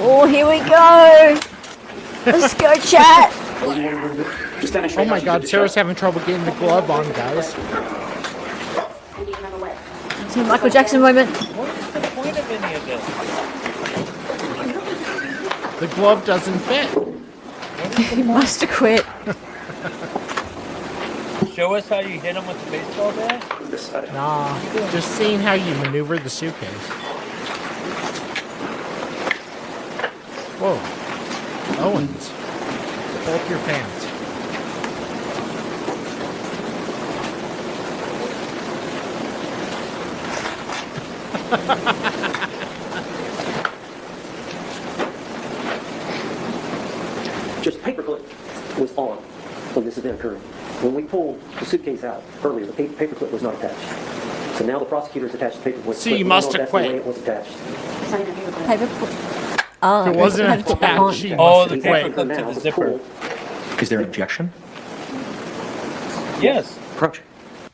Oh, here we go. Let's go, chat. Oh my God, Sarah's having trouble getting the glove on, guys. It's a Michael Jackson moment. What's the point of any of this? The glove doesn't fit. He must have quit. Show us how you hit him with the baseball bat? Nah, just seeing how you maneuver the suitcase. Whoa. Owens, pull up your pants. Just paperclip was on when this event occurred. When we pulled the suitcase out earlier, the paperclip was not attached. So now the prosecutors attached the paperclip. So you must have quit. That's the way it was attached. Paperclip. Oh, If it wasn't attached, she Oh, must the have quit. paperclip to the zipper. Is there an objection? Yes. Approach.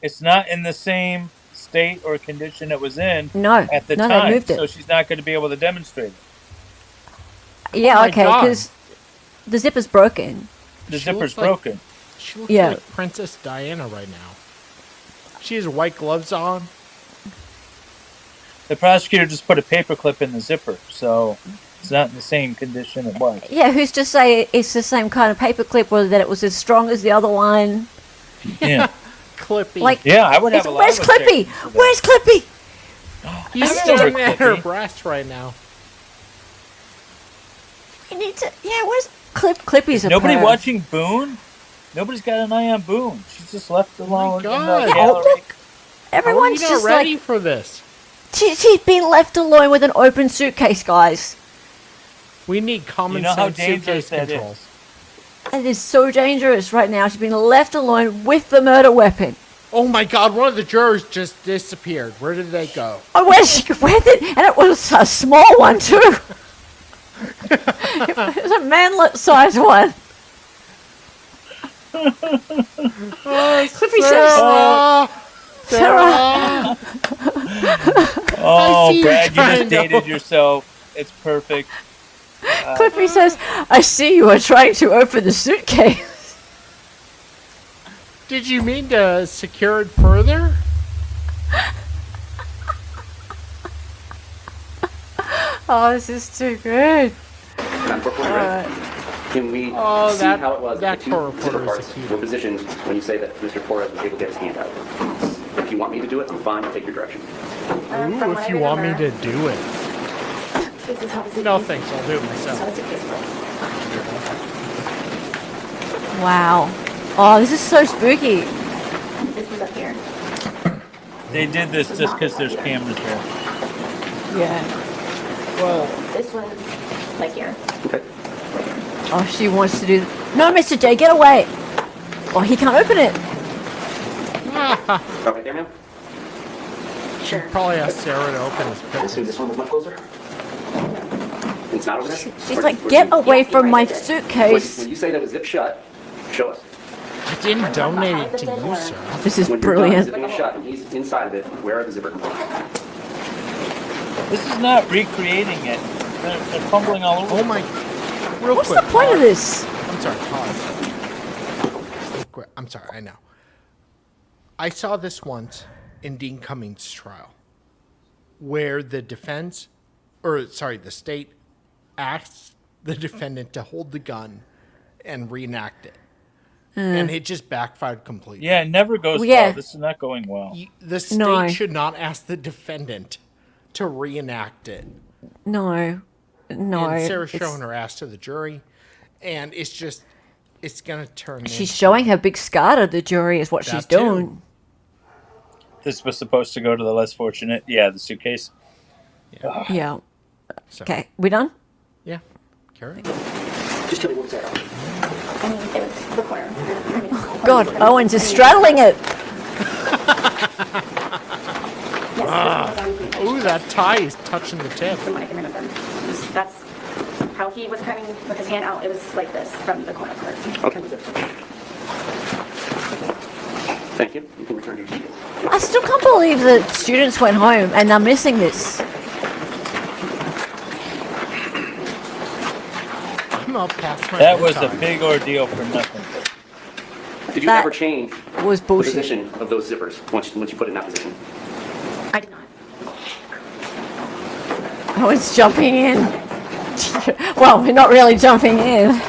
It's not in the same state or condition it was in No. at the No, they time, moved it. so she's not going to be able to demonstrate it. Yeah, Oh my okay, God. because the zipper's broken. The She zipper's looks like- broken. She looks Yeah. like Princess Diana right now. She has white gloves on. The prosecutor just put a paperclip in the zipper, so it's not in the same condition it was. Yeah, who's to say it's the same kind of paperclip or that it was as strong as the other one? Yeah. Clippy. Like, Yeah, I would have a lot where's of Clippy? objections to that. Where's Clippy? He's I remember staring at her Clippy. breast right now. We need to. Yeah, where's Clippy's a Nobody perv. watching Boone? Nobody's got an eye on Boone. She's just left alone in God. the Oh, gallery. look. How are Everyone's you not just ready like for this? she's been left alone with an open suitcase, guys. We need common You know how sense dangerous suitcase that controls. is. It is so dangerous right now. She's been left alone with the murder weapon. Oh my God, one of the jurors just disappeared. Where did they go? Oh, where did? And it was a small one too. It was a manlet-sized one. Clippy says, Sarah. Oh, see you Brad, you trying just to- dated yourself. It's perfect. Clippy says, I see you are trying to open the suitcase. Did you mean to secure it further? Oh, this is too good. Madam Court Reporter, can we Oh, see that- how it was that the two court reporter zipper is parts a cutie. were positioned when you say that Mr. Torres was able to get his hand out? If you want me to do it, I'm fine. I'll take your direction. Ooh, if you want me to do it. This is how the No suitcase- thanks, I'll do it myself. how the suitcase works. Wow. Oh, this is so spooky. This was up here. They did this just because there's cameras there. Yeah. Well, This one's like here. Okay. Oh, she wants to do. No, Mr. J, get away. Oh, he can't open it. Right there, ma'am? Sure. probably ask Sarah to open his I picture. assume this one was much closer? It's not over there? She's like, get away from my When suitcase. you say that was zipped shut, show us. I didn't donate it to you, sir. This is When you're done brilliant. zipping it shut and he's inside of it, where are the zipper components? This is not recreating it. They're fumbling all over. Oh my... Real What's quick, the point of pause. this? I'm sorry, pause. Real quick, I'm sorry, I know. I saw this once in Dean Cummings' trial, where the defense, or sorry, the state asked the defendant to hold the gun and reenact it. And it just backfired completely. Yeah, it never goes Well, yeah. well. This is not going well. The state No. should not ask the defendant to reenact it. No. No. And Sarah it's- showing her ass to the jury, and it's just, it's gonna turn. She's showing her big scar to the jury is what That she's too. doing. This was supposed to go to the less fortunate. Yeah, the suitcase. Yeah. So, Okay, we done? Yeah, carry. Just tell me what's that. I mean, it was the corner. God, Owens is straddling it. Ooh, that tie is touching the tip. From what I can remember. That's how he was coming with his hand out. It was like this from the corner part. Okay. Thank you. You can return your key. I still can't believe that students went home and they're missing this. I'm up past my That was a bedtime. big ordeal for nothing. Did you That ever change was the bullshit. position of those zippers once you put it in that position? I did not. Oh, it's jumping in. Well, we're not really jumping in.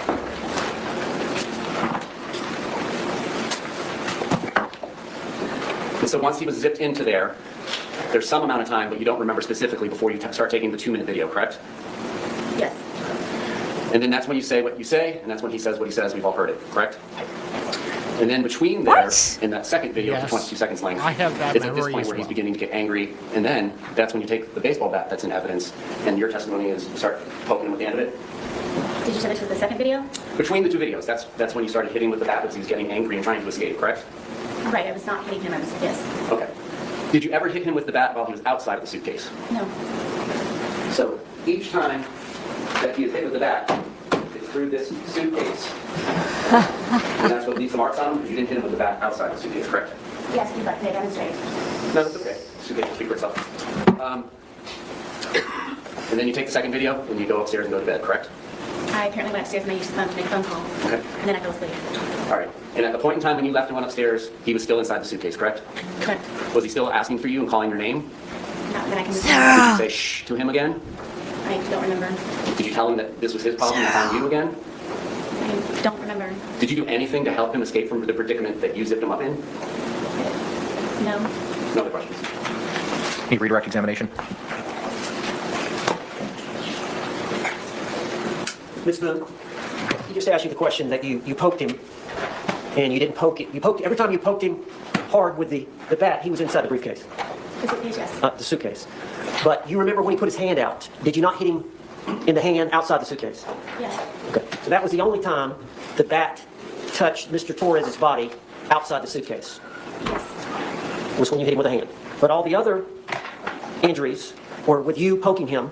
And so once he was zipped into there, there's some amount of time, but you don't remember specifically before you start taking the 2-minute video, correct? Yes. And then that's when you say what you say, and that's when he says what he says. We've all heard it, correct? And then between there, What? in that second video, Yes. for 22 seconds length, I have that it's at this memory point as where he's well. beginning to get angry, and then that's when you take the baseball bat that's in evidence, and your testimony is you start poking him with the end of it. Did you send it to the second video? Between the two videos, that's when you started hitting with the bat because he was getting angry and trying to escape, correct? Right, I was not hitting him. I was, yes. Okay. Did you ever hit him with the bat while he was outside of the suitcase? No. So each time that he is hit with the bat, it's through this suitcase. And that's what leaves the marks on him, because you didn't hit him with the bat outside the suitcase, correct? Yes, you'd like to demonstrate. No, that's okay. The suitcase will speak for itself. And then you take the second video, and you go upstairs and go to bed, correct? I apparently went upstairs and I used the phone to make a phone call. Okay. And then I fell asleep. All right. And at the point in time when you left and went upstairs, he was still inside the suitcase, correct? Correct. Was he still asking for you and calling your name? Not that I can Did Sarah! you say shh to him again? I don't remember. Did you tell him that this was his problem and it's on you again? I don't remember. Did you do anything to help him escape from the predicament that you zipped him up in? No. No other questions. Need redirect examination. Ms. Boone, he just asked you the question that you poked him, and you didn't poke it. You poked every time you poked him hard with the bat, he was inside the briefcase, The suitcase, yes. the suitcase. But you remember when he put his hand out, did you not hit him in the hand outside the suitcase? Yes. Okay. So that was the only time the bat touched Mr. Torres's body outside the suitcase, Yes. was when you hit him with a hand. But all the other injuries were with you poking him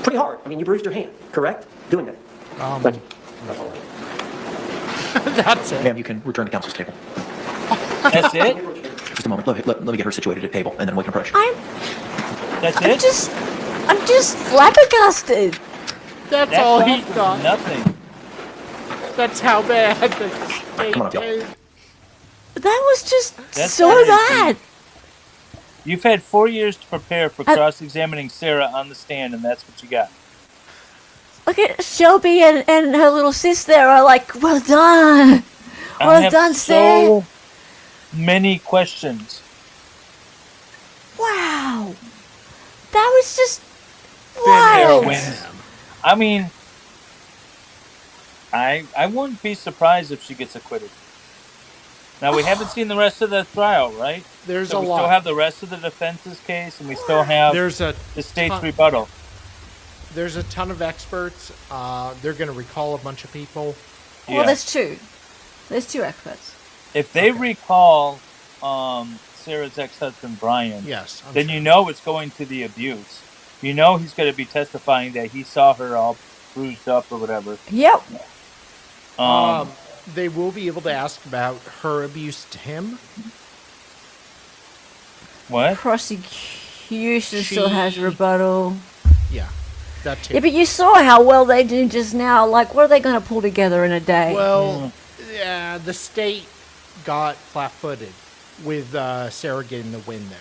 pretty hard. I mean, you bruised your hand, correct? Doing that. Thank you. That's it. Ma'am, you can return to counsel's table. That's it? Just a moment. Let me get her situated at table, and then we can approach. That's I'm it? just flabbergasted. That's all he counts as got. Nothing. That's how bad the state Come on up, y'all. is. That was just That's so crazy. bad. You've had 4 years to prepare for cross-examining Sarah on the stand, and that's what you got. Look at Shelby and her little sis there are like, well done. I Well have done, so many questions. Wow. That was just Sarah wild. wins. I mean, I wouldn't be surprised if she gets acquitted. Now, we haven't seen the rest of the trial, right? There's So a we lot. still have the rest of the defense's case, and we still have There's a the state's ton- rebuttal. There's a ton of experts. They're going to recall a bunch of people. Well, Yeah. there's two. There's two experts. If they recall Sarah's ex-husband, Brian, Yes. I'm then sure. you know it's going to the abuse. You know he's going to be testifying that he saw her all bruised up or whatever. Yep. They will be able to ask about her abuse to him. What? Prosecution still has rebuttal. Yeah, that too. Yeah, but you saw how well they did just now. Like, what are they going to pull together in a day? Well, yeah, the state got flat-footed with Sarah getting the win there,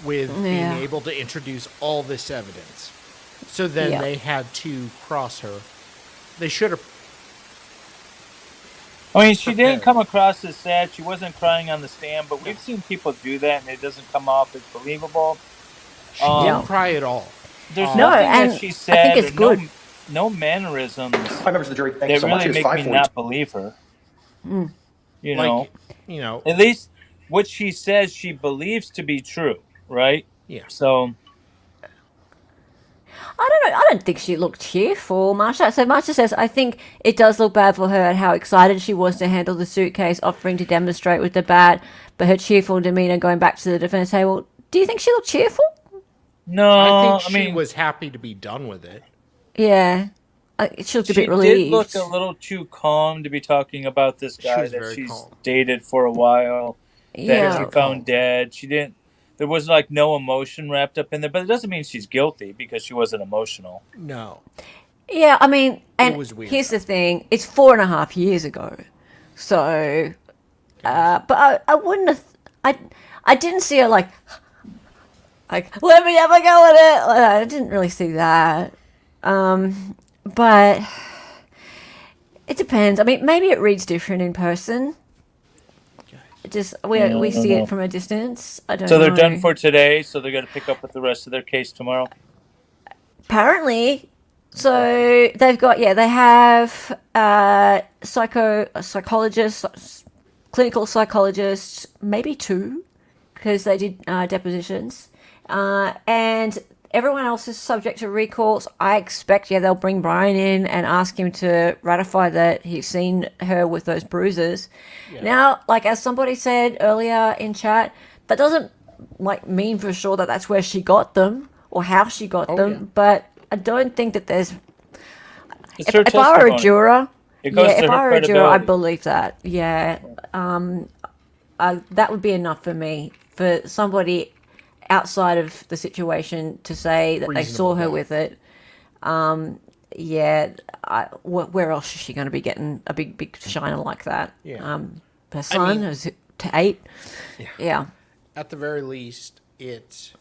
with being Yeah. able to introduce all this evidence. So then Yeah. they had to cross her. They should have. I mean, she didn't prepared. come across as sad. She wasn't crying on the stand, but we've seen people do that, and it doesn't come off as believable. She didn't cry at all. There's No, nothing and that she I said, think it's or good. no mannerisms Hi, members of the jury. Thank you that so much. really It is make me 5:42. not believe her. Mm. You know, Like, you know, at least what she says she believes to be true, right? Yeah. So I don't know. I don't think she looked cheerful, Marsha. So Marsha says, I think it does look bad for her at how excited she was to handle the suitcase, offering to demonstrate with the bat, but her cheerful demeanor going back to the defense table. Do you think she looked cheerful? No, I think she was happy to be done with it. Yeah. She looked a bit She relieved. did look a little too calm to be talking about this guy that she's calm. dated for a while, that she found dead. She didn't. There was like no emotion wrapped up in there, but it doesn't mean she's guilty because she wasn't emotional. No. Yeah, I mean, and was weird, here's the thing: it's 4.5 years ago, so. But I wouldn't have. I didn't see her like let me have a go at it. I didn't really see that. But it depends. I mean, maybe it reads different in person. Just we see it from a distance. I don't know. So they're done for today. So they're going to pick up with the rest of their case tomorrow. Apparently, so they've got they have psychologists, clinical psychologists, maybe 2, because they did depositions, and everyone else is subject to recalls. I expect they'll bring Brian in and ask him to ratify that he's seen her with those bruises. Yeah. Now, like as somebody said earlier in chat, that doesn't mean for sure that that's where she got them or how she got them. Yeah. But I don't think that there's. If I were a juror, I believe that. Yeah, that would be enough for me, for somebody outside of the situation to say that they saw her with it. Where else is she going to be getting a big shiner like that? Yeah. Her son is to 8. Yeah. At the very least, it's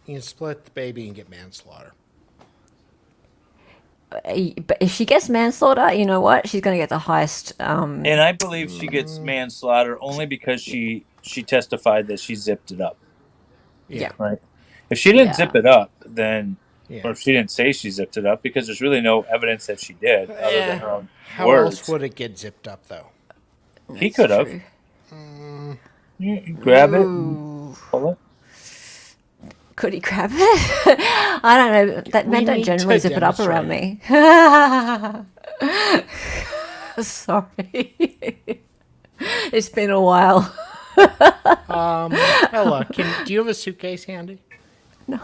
you can split the baby and get manslaughter. But if she gets manslaughter, you know what? She's going to get the highest. And I believe she gets manslaughter only because she testified that she zipped it up. Yeah. Right. If she didn't zip it up, then, or if she didn't say she zipped it up, because there's really no evidence that she did other than her own How words. else would it get zipped up, though? He could have. You grab it, pull it. Could he grab it? I don't know. That men don't generally zip it up around me. Sorry. It's been a while. Ella, do you have a suitcase handy? No.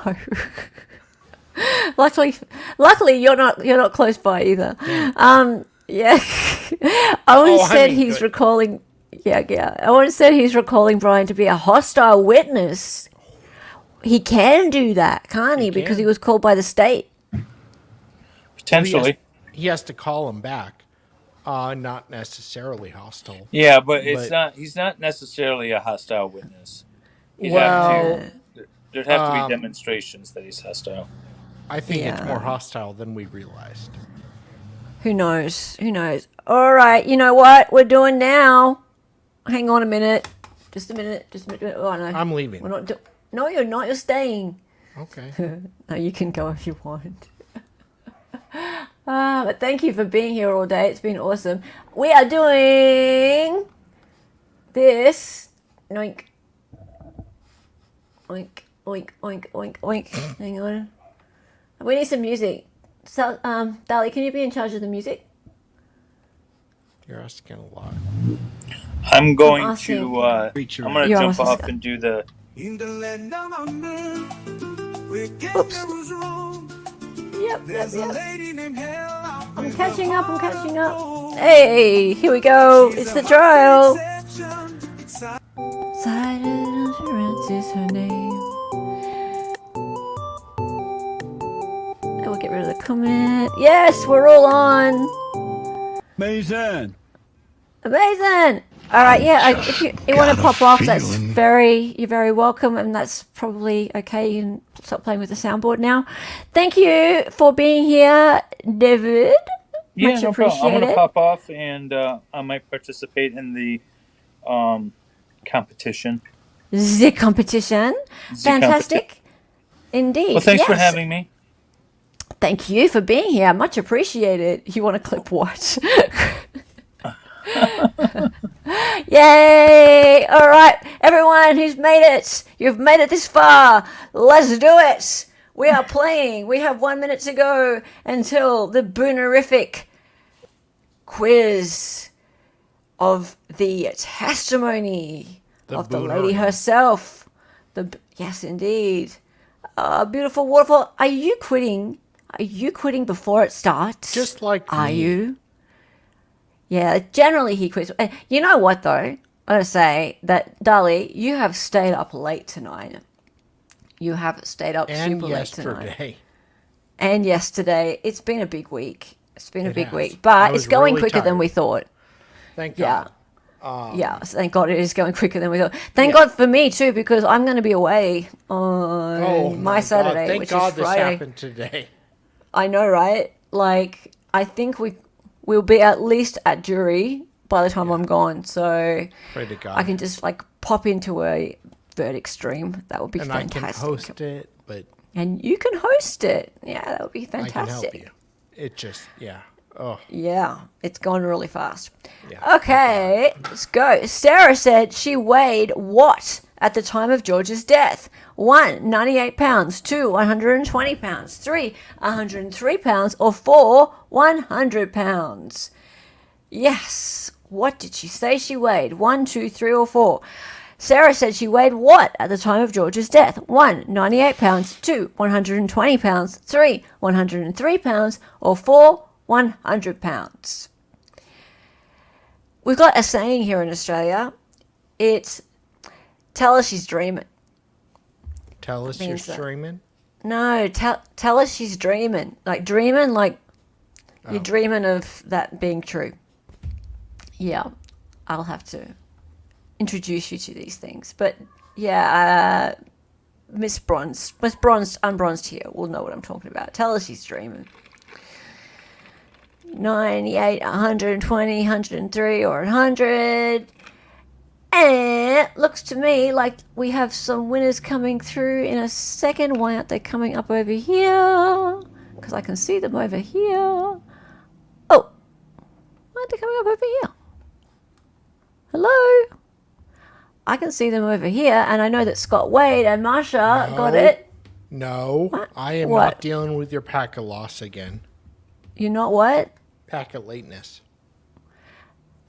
Luckily, you're not close by either. Yeah. Owen said he's recalling. Yeah. Owen said he's recalling Brian to be a hostile witness. He can do that, can't he? Because he was called by the state. Potentially. He has to call him back. Not necessarily hostile. Yeah, but he's not necessarily a hostile witness. There'd have to be demonstrations that he's hostile. I think it's more hostile than we realized. Who knows? All right, you know what we're doing now? Hang on a minute. Just a minute. Oh, no. I'm leaving. We're not No, you're not. You're staying. Okay. No, you can go if you want. But thank you for being here all day. It's been awesome. We are doing this. Oink. Oink, oink, oink, oink, oink. Hang on. We need some music. So, Dali, can you be in charge of the music? You're asking a lot. I'm going to jump off and do the. Oops. Yep. I'm catching up. Hey, here we go. It's the trial. Silent Assurance is her name. And we'll get rid of the comment. Yes, we're all on. Amazing. All right, if you want to pop off, you're very welcome, and that's probably okay. You can stop playing with the soundboard now. Thank you for being here, David. Yeah, Much no appreciated. problem. I'm going to pop off, and I might participate in the competition. The competition. Fantastic. Indeed. Well, thanks for having me. Thank you for being here. Much appreciated. You want to clip what? Yay! All right, everyone who's made it, you've made it this far. Let's do it. We are playing. We have 1 minute to go until the Boonerific quiz of the testimony of the lady herself. Yes, indeed. Beautiful waterfall. Are you quitting? Are you quitting before it starts? Just like Are me. you? Yeah, generally he quits. You know what, though? I gotta say that, Dali, you have stayed up late tonight. You have stayed up super late tonight. And yesterday. It's been a big week. It's been a big week. But it's going really quicker than tired. we thought. Thank God. Yeah, thank God it is going quicker than we thought. Thank God for me, too, because I'm going to be away on my Saturday, Thank which God is Friday. this happened today. I know, right? Like, I think we'll be at least at jury by the time I'm gone. So Pray to God. I can just, like, pop into a verdict stream. That would be fantastic. And I can host it, but... And you can host it. Yeah, that would be fantastic. I can help you. It just, yeah. Oh. Yeah, it's gone really fast. Yeah, okay, let's go. Sarah said she weighed what at the time of George's death? 1, 98 pounds. 2, 120 pounds. 3, 103 pounds. Or 4, 100 pounds. Yes. What did she say she weighed? 1, 2, 3, or 4? Sarah said she weighed what at the time of George's death? 1, 98 pounds. 2, 120 pounds. 3, 103 pounds. Or 4, 100 pounds. We've got a saying here in Australia. It's, tell us she's dreaming. Tell us you're streaming? No, tell us she's dreaming. Like dreaming, like you're dreaming of that being true. Yeah, I'll have to introduce you to these things. But yeah, Miss Unbronzed here will know what I'm talking about. Tell us she's dreaming. 98, 120, 103, or 100. And looks to me like we have some winners coming through in a second. Why aren't they coming up over here? Because I can see them over here. Oh, why aren't they coming up over here? Hello? I can see them over here, and I know that Scott Wade and Marsha got it. No, What? I am What? not dealing with your packet loss again. You're not what? Packet lateness.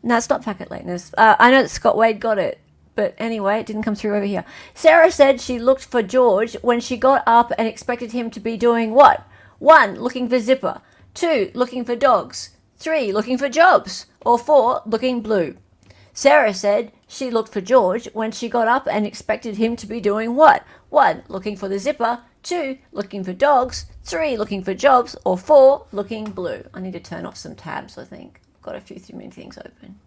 No, it's not packet lateness. I know that Scott Wade got it. But anyway, it didn't come through over here. Sarah said she looked for George when she got up and expected him to be doing what? 1, looking for zipper. 2, looking for dogs. 3, looking for jobs. Or 4, looking blue. Sarah said she looked for George when she got up and expected him to be doing what? 1, looking for the zipper. 2, looking for dogs. 3, looking for jobs. Or 4, looking blue. I need to turn off some tabs, I think. I've got a few too many things open.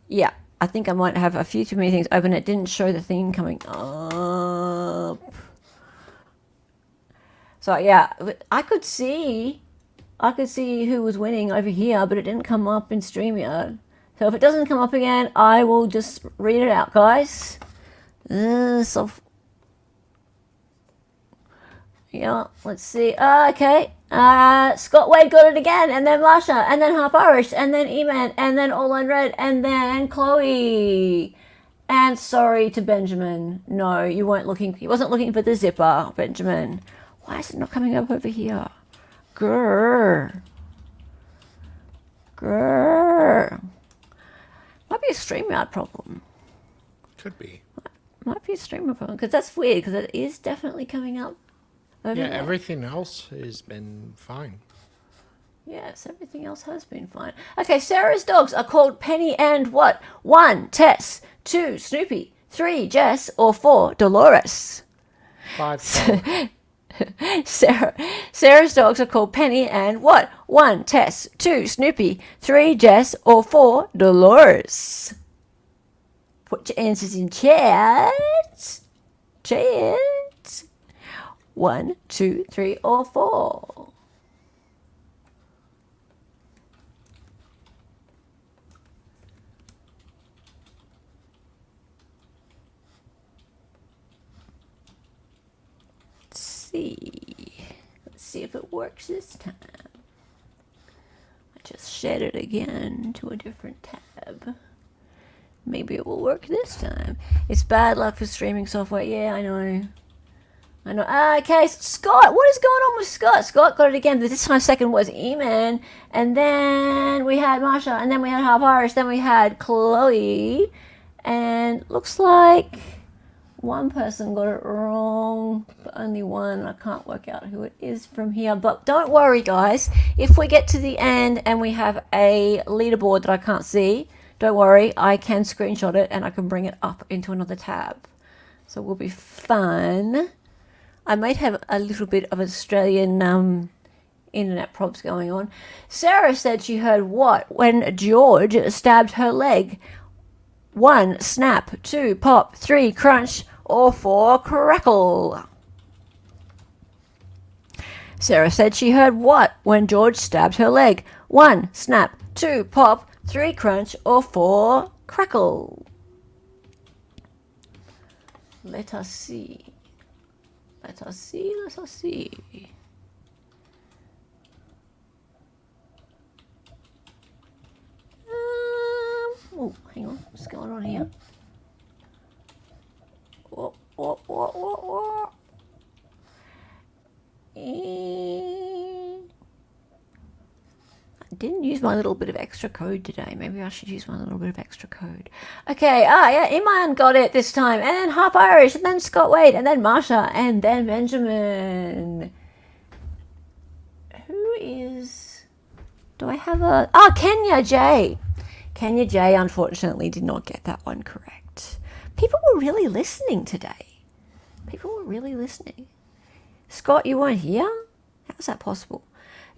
Yeah, I think I might have a few too many things open. It didn't show the thing coming up. So yeah, I could see who was winning over here, but it didn't come up in StreamYard. So if it doesn't come up again, I will just read it out, guys. Yeah, let's see. Okay. Scott Wade got it again, and then Marsha, and then Half Irish, and then Eman, and then All on Red, and then Chloe. And sorry to Benjamin. No, you weren't looking. He wasn't looking for the zipper, Benjamin. Why is it not coming up over here? Grrr. Might be a StreamYard problem. Could be. Might be a StreamYard problem, because that's weird, because it is definitely coming up. Yeah, everything else has been fine. Yes, everything else has been fine. Okay, Sarah's dogs are called Penny and what? 1, Tess. 2, Snoopy. 3, Jess. Or 4, Dolores. 5. Sarah's dogs are called Penny and what? 1, Tess. 2, Snoopy. 3, Jess. Or 4, Dolores. Put your answers in chat. 1, 2, 3, or 4. Let's see if it works this time. I just shared it again to a different tab. Maybe it will work this time. It's bad luck for streaming software. Yeah, I know. Okay, Scott. What is going on with Scott? Scott got it again, but this time second was E-Man. And then we had Marsha. And then we had Half Irish. Then we had Chloe. And looks like one person got it wrong. But only one. I can't work out who it is from here. But don't worry, guys. If we get to the end and we have a leaderboard that I can't see, don't worry. I can screenshot it and I can bring it up into another tab. So it will be fun. I might have a little bit of Australian internet probs going on. Sarah said she heard what when George stabbed her leg. 1, snap. 2, pop. 3, crunch. Or 4, crackle. Sarah said she heard what when George stabbed her leg. 1, snap. 2, pop. 3, crunch. Or 4, crackle. Let us see. Let us see. Oh, hang on. What's going on here? What? I didn't use my little bit of extra code today. Maybe I should use my little bit of extra code. Okay, yeah, Iman got it this time. And then Half Irish, and then Scott Wade, and then Marsha, and then Benjamin. Who is... Do I have a... Kenya J. Kenya J, unfortunately, did not get that one correct. People were really listening today. Scott, you weren't here? How's that possible?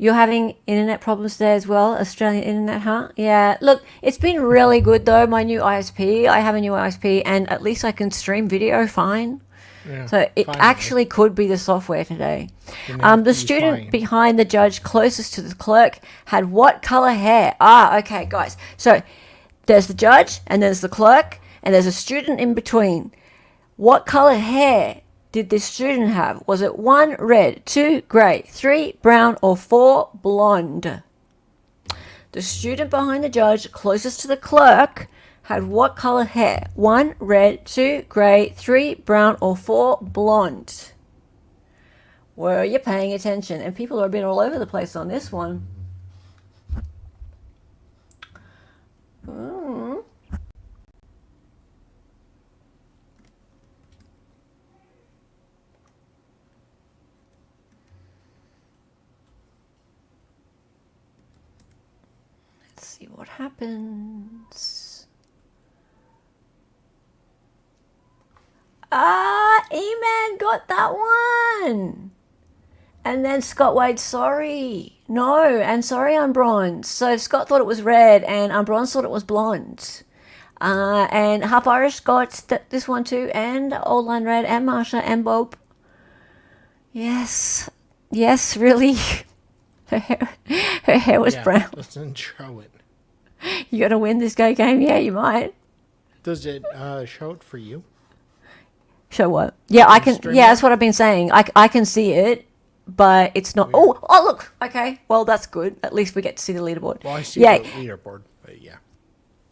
You're having internet problems today as well? Australian internet, huh? Yeah. Look, it's been really good, though, my new ISP. I have a new ISP, and at least I can stream video fine. Yeah, so it actually could be the software today. The student behind the judge closest to the clerk had what color hair? Okay, guys. So there's the judge, and there's the clerk, and there's a student in between. What color hair did this student have? Was it 1, red, 2, grey, 3, brown, or 4, blonde? The student behind the judge closest to the clerk had what color hair? 1, red, 2, grey, 3, brown, or 4, blonde? Were you paying attention? And people are a bit all over the place on this one. Let's see what happens. E-Man got that one. And then Scott Wade, sorry. No, and sorry, I'm bronze. So Scott thought it was red, and I'm bronze thought it was blonde. And Half Irish got this one too, and Old Line Red, and Marsha, and Bob. Yes, really. Her hair was brown. Doesn't show it. You got to win this game? Yeah, you might. Does it show it for you? Show what? Yeah, I can. Yeah, that's what I've been saying. I can see it, but it's not. Oh, look. Okay, well that's good. At least we get to see the leaderboard. Well, I see the leaderboard, but yeah.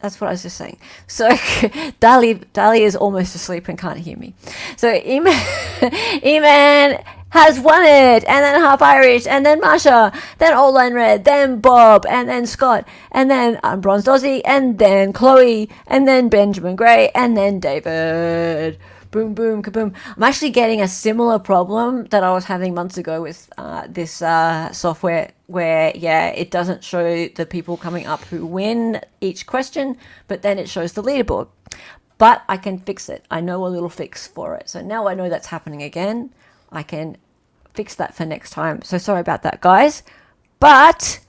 That's what I was just saying. So Dali is almost asleep and can't hear me. So E-Man has won it, and then Half Irish, and then Marsha, then Old Line Red, then Bob, and then Scott, and then Bronzed Aussie, and then Chloe, and then Benjamin Gray, and then David. Boom, boom, kaboom. I'm actually getting a similar problem that I was having months ago with this software where, it doesn't show the people coming up who win each question, but then it shows the leaderboard. But I can fix it. I know a little fix for it. So now I know that's happening again. I can fix that for next time. So sorry about that, guys. But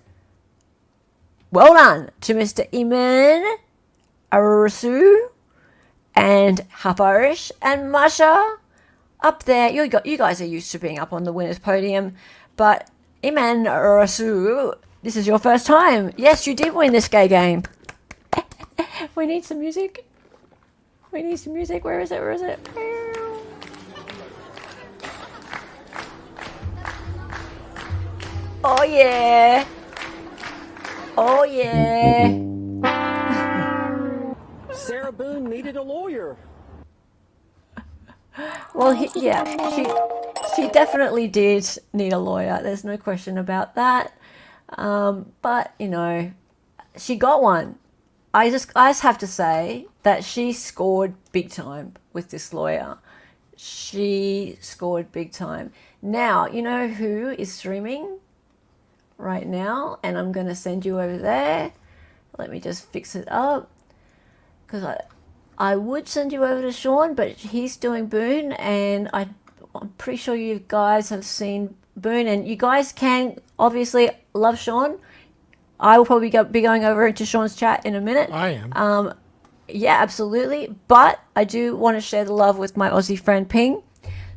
well done to Mr. Iman Arasu and Half Irish and Marsha up there. You guys are used to being up on the winner's podium, but Iman Arasu, this is your first time. Yes, you did win this game. We need some music. Where is it? Oh yeah. Sarah Boone. needed a lawyer. Well, she definitely did need a lawyer. There's no question about that. But you know, she got one. I just have to say that she scored big time with this lawyer. She scored big time. Now, you know who is streaming right now? And I'm going to send you over there. Let me just fix it up. Because I would send you over to Sean, but he's doing Boone. And I'm pretty sure you guys have seen Boone. And you guys can obviously love Sean. I will probably be going over into Sean's chat in a minute. I am. Yeah, absolutely. But I do want to share the love with my Aussie friend Ping.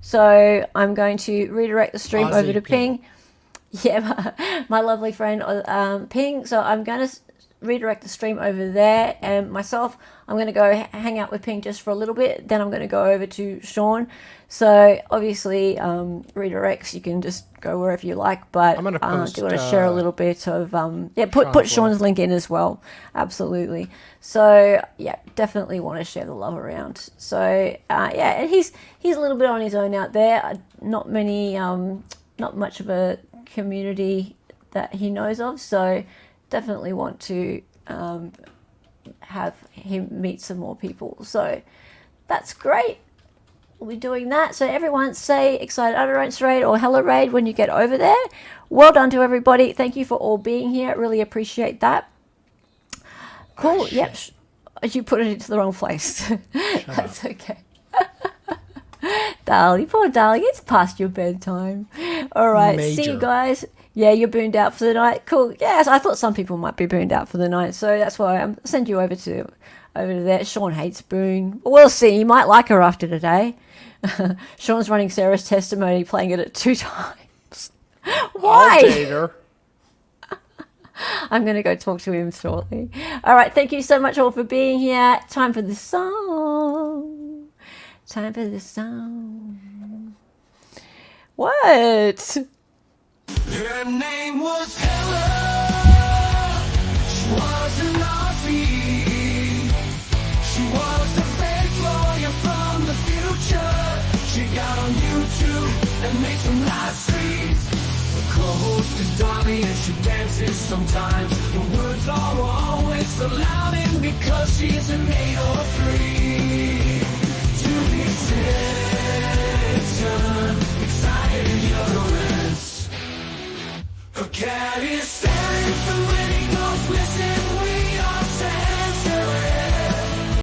So I'm going to redirect the stream Aussie over to Ping. Yeah, my lovely friend Ping. So I'm going to redirect the stream over there. And myself, I'm going to go hang out with Ping just for a little bit. Then I'm going to go over to Sean. So obviously, redirects, you can just go wherever you like. But I'm gonna post, I do want to share a little bit of, put Sean's link in as well. Absolutely. So, yeah, definitely want to share the love around. So, and he's a little bit on his own out there. Not much of a community that he knows of. So, definitely want to have him meet some more people. So, that's great. We'll be doing that. So everyone say excited utterance raid or hello raid when you get over there. Well done to everybody. Thank you for all being here. Really appreciate that. Cool. Yep. You put it into the wrong place. That's okay. Darling, poor darling. It's past your bedtime. All right. Major. See you guys. Yeah, you're booned out for the night. Cool. Yes, I thought some people might be booned out for the night. So that's why I'm send you over to there. Sean hates Boone. We'll see. You might like her after today. Sean's running Sarah's testimony, playing it at 2 times. Why? I'll date her. I'm going to go talk to him shortly. All right. Thank you so much all for being here. Time for the song. Time for the song. What? Her name was Helen. She was an Aussie. She was a fake lawyer from the future. She got on YouTube and made some live streams. Her co-host is Donnie and she dances sometimes. The words are always so loud and because she's an 803. To be certain, excited ignorance. Her cat is staring through